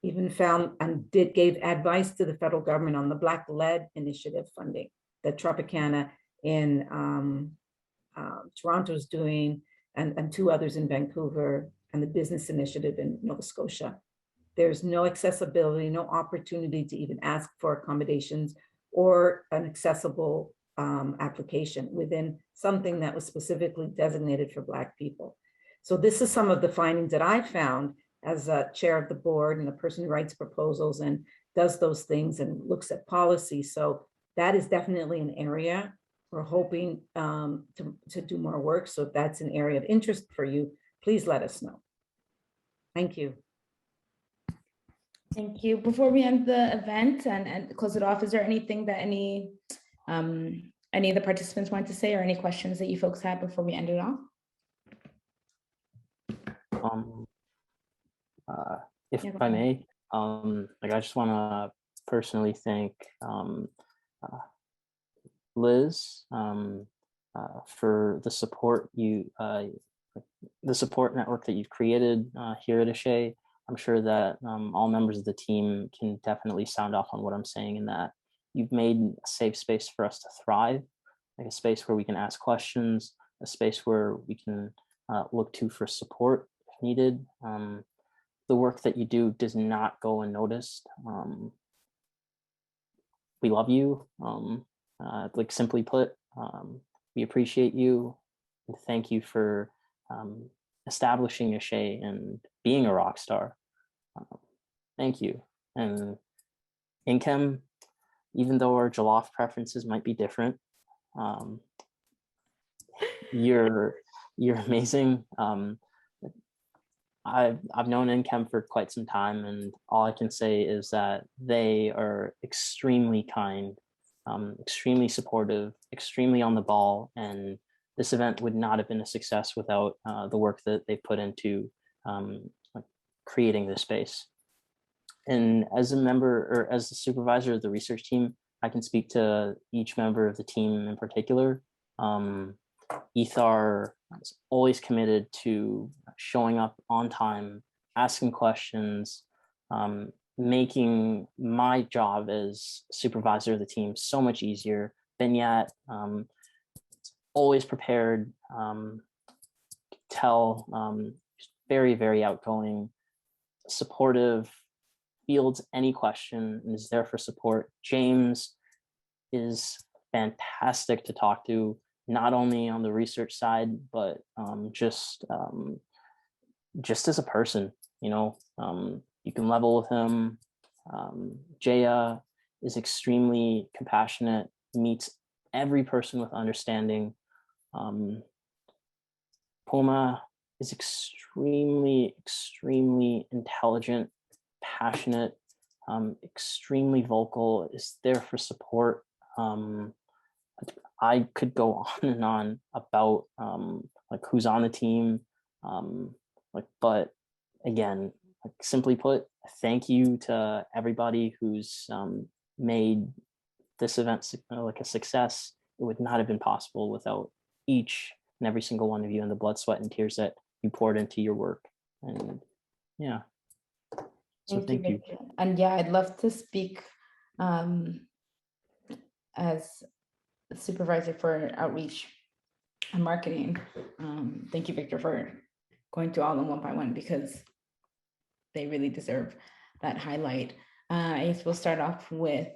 Even found and gave advice to the federal government on the Black Led Initiative funding that Tropicana in Toronto is doing, and 2 others in Vancouver, and the Business Initiative in Nova Scotia. There's no accessibility, no opportunity to even ask for accommodations or an accessible application within something that was specifically designated for Black people. So this is some of the findings that I found as a chair of the board and a person who writes proposals and does those things and looks at policy. So that is definitely an area we're hoping to do more work. So if that's an area of interest for you, please let us know. Thank you. Thank you. Before we end the event and close it off, is there anything that any of the participants want to say, or any questions that you folks had before we end it off? If I may, like, I just want to personally thank Liz for the support the support network that you've created here at ASHE. I'm sure that all members of the team can definitely sound off on what I'm saying, in that you've made a safe space for us to thrive, like a space where we can ask questions, a space where we can look to for support if needed. The work that you do does not go unnoticed. We love you. Like, simply put, we appreciate you, and thank you for establishing ASHE and being a rock star. Thank you. And Inchem, even though our jollof preferences might be different, you're amazing. I've known Inchem for quite some time, and all I can say is that they are extremely kind, extremely supportive, extremely on the ball, and this event would not have been a success without the work that they've put into creating this space. And as a member, or as the supervisor of the research team, I can speak to each member of the team in particular. Ethar is always committed to showing up on time, asking questions, making my job as supervisor of the team so much easier. Benyat, always prepared, very, very outgoing, supportive, fields any question and is there for support. James is fantastic to talk to, not only on the research side, but just as a person, you can level with him. Jaya is extremely compassionate, meets every person with understanding. Poma is extremely, extremely intelligent, passionate, extremely vocal, is there for support. I could go on and on about like who's on the team, but again, simply put, thank you to everybody who's made this event like a success. It would not have been possible without each and every single one of you and the blood, sweat, and tears that you poured into your work. And yeah, so thank you. And yeah, I'd love to speak as supervisor for outreach and marketing. Thank you, Victor, for going through all of them one by one because they really deserve that highlight. I guess we'll start off with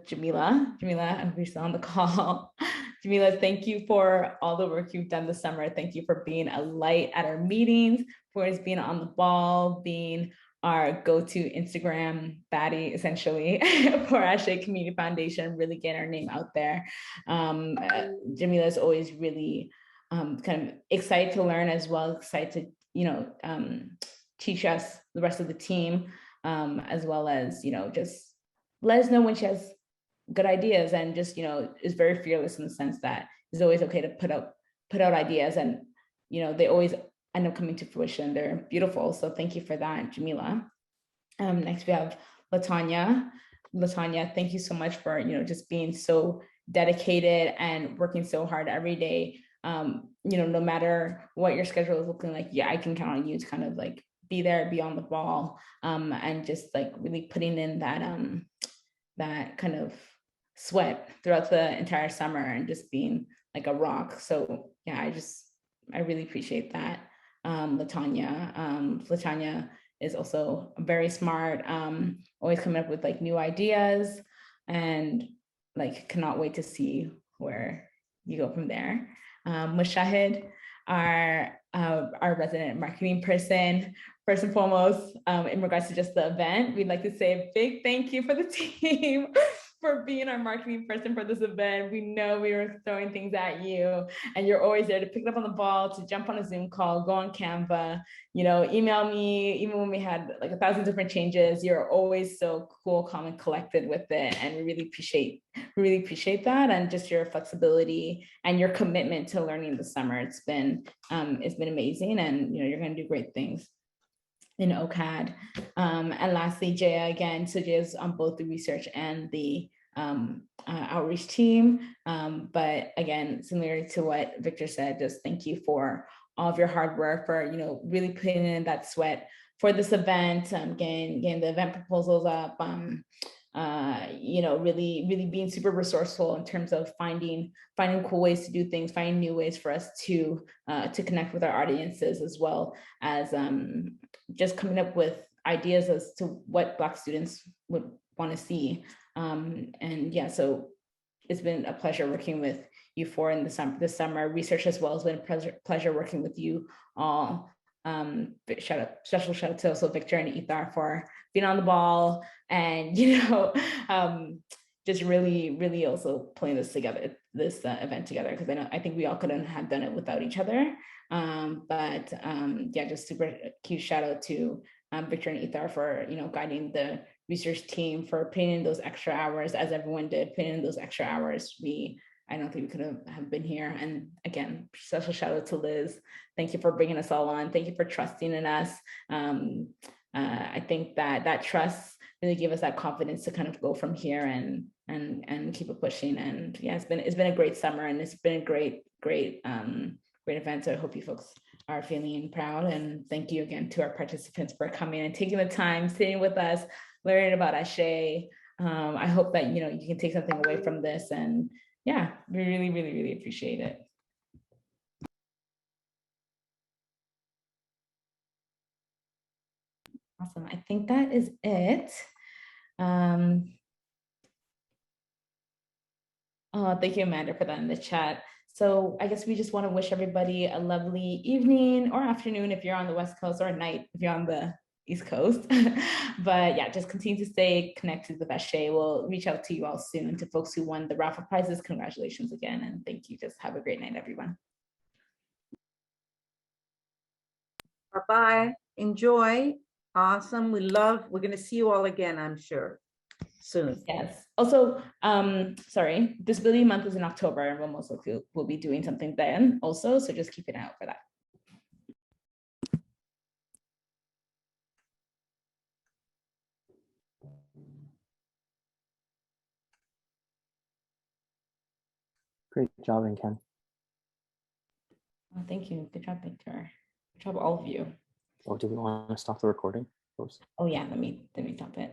Jamila. Jamila, I'm still on the call. Jamila, thank you for all the work you've done this summer. Thank you for being a light at our meetings, for always being on the ball, being our go-to Instagram baddie, essentially, for ASHE Community Foundation, really getting our name out there. Jamila is always really kind of excited to learn as well, excited to, teach us, the rest of the team, as well as, just let us know when she has good ideas, and just, is very fearless in the sense that it's always okay to put out ideas, and, they always end up coming to fruition. They're beautiful. So thank you for that, Jamila. Next we have Latanya. Latanya, thank you so much for, just being so dedicated and working so hard every day. No matter what your schedule is looking like, I can count on you to kind of like be there, be on the ball, and just like really putting in that kind of sweat throughout the entire summer and just being like a rock. So yeah, I really appreciate that. Latanya. Latanya is also very smart, always coming up with like new ideas, and like cannot wait to see where you go from there. Mushahid, our resident marketing person. First and foremost, in regards to just the event, we'd like to say a big thank you for the team for being our marketing person for this event. We know we were throwing things at you, and you're always there to pick it up on the ball, to jump on a Zoom call, go on Canva, email me, even when we had like 1,000 different changes. You're always so cool, calm, and collected with it. And we really appreciate that, and just your flexibility and your commitment to learning this summer. It's been amazing, and you're going to do great things in OCAD. And lastly, Jaya again. So Jaya's on both the research and the outreach team. But again, similar to what Victor said, just thank you for all of your hard work, for really putting in that sweat for this event, getting the event proposals up, really being super resourceful in terms of finding cool ways to do things, finding new ways for us to connect with our audiences, as well as just coming up with ideas as to what Black students would want to see. And yeah, so it's been a pleasure working with you four in this summer. Research as well has been a pleasure working with you all. Special shout out to also Victor and Ethar for being on the ball, and just really also putting this event together, because I think we all couldn't have done it without each other. Yeah, just super cute shout out to Victor and Ethar for guiding the research team, for putting in those extra hours, as everyone did, putting in those extra hours. I don't think we could have been here. And again, special shout out to Liz. Thank you for bringing us all on. Thank you for trusting in us. I think that trust really gave us that confidence to kind of go from here and keep it pushing. And yeah, it's been a great summer, and it's been a great event. So I hope you folks are feeling proud. And thank you again to our participants for coming and taking the time, sitting with us, learning about ASHE. I hope that you can take something away from this, and yeah, we really appreciate it. Awesome. I think that is it. Thank you, Amanda, for that in the chat. So I guess we just want to wish everybody a lovely evening or afternoon if you're on the West Coast, or night if you're on the East Coast. But yeah, just continue to stay connected with ASHE. We'll reach out to you all soon. To folks who won the raffle prizes, congratulations again, and thank you. Just have a great night, everyone. Bye-bye. Enjoy. Awesome. We're going to see you all again, I'm sure, soon. Yes. Also, sorry, Disability Month is in October, and we'll most likely will be doing something then also. So just keep an eye out for that. Great job, Ken. Oh, thank you. Good job, Victor. Good job, all of you. Oh, do we want to stop the recording? Oh yeah, let me stop it.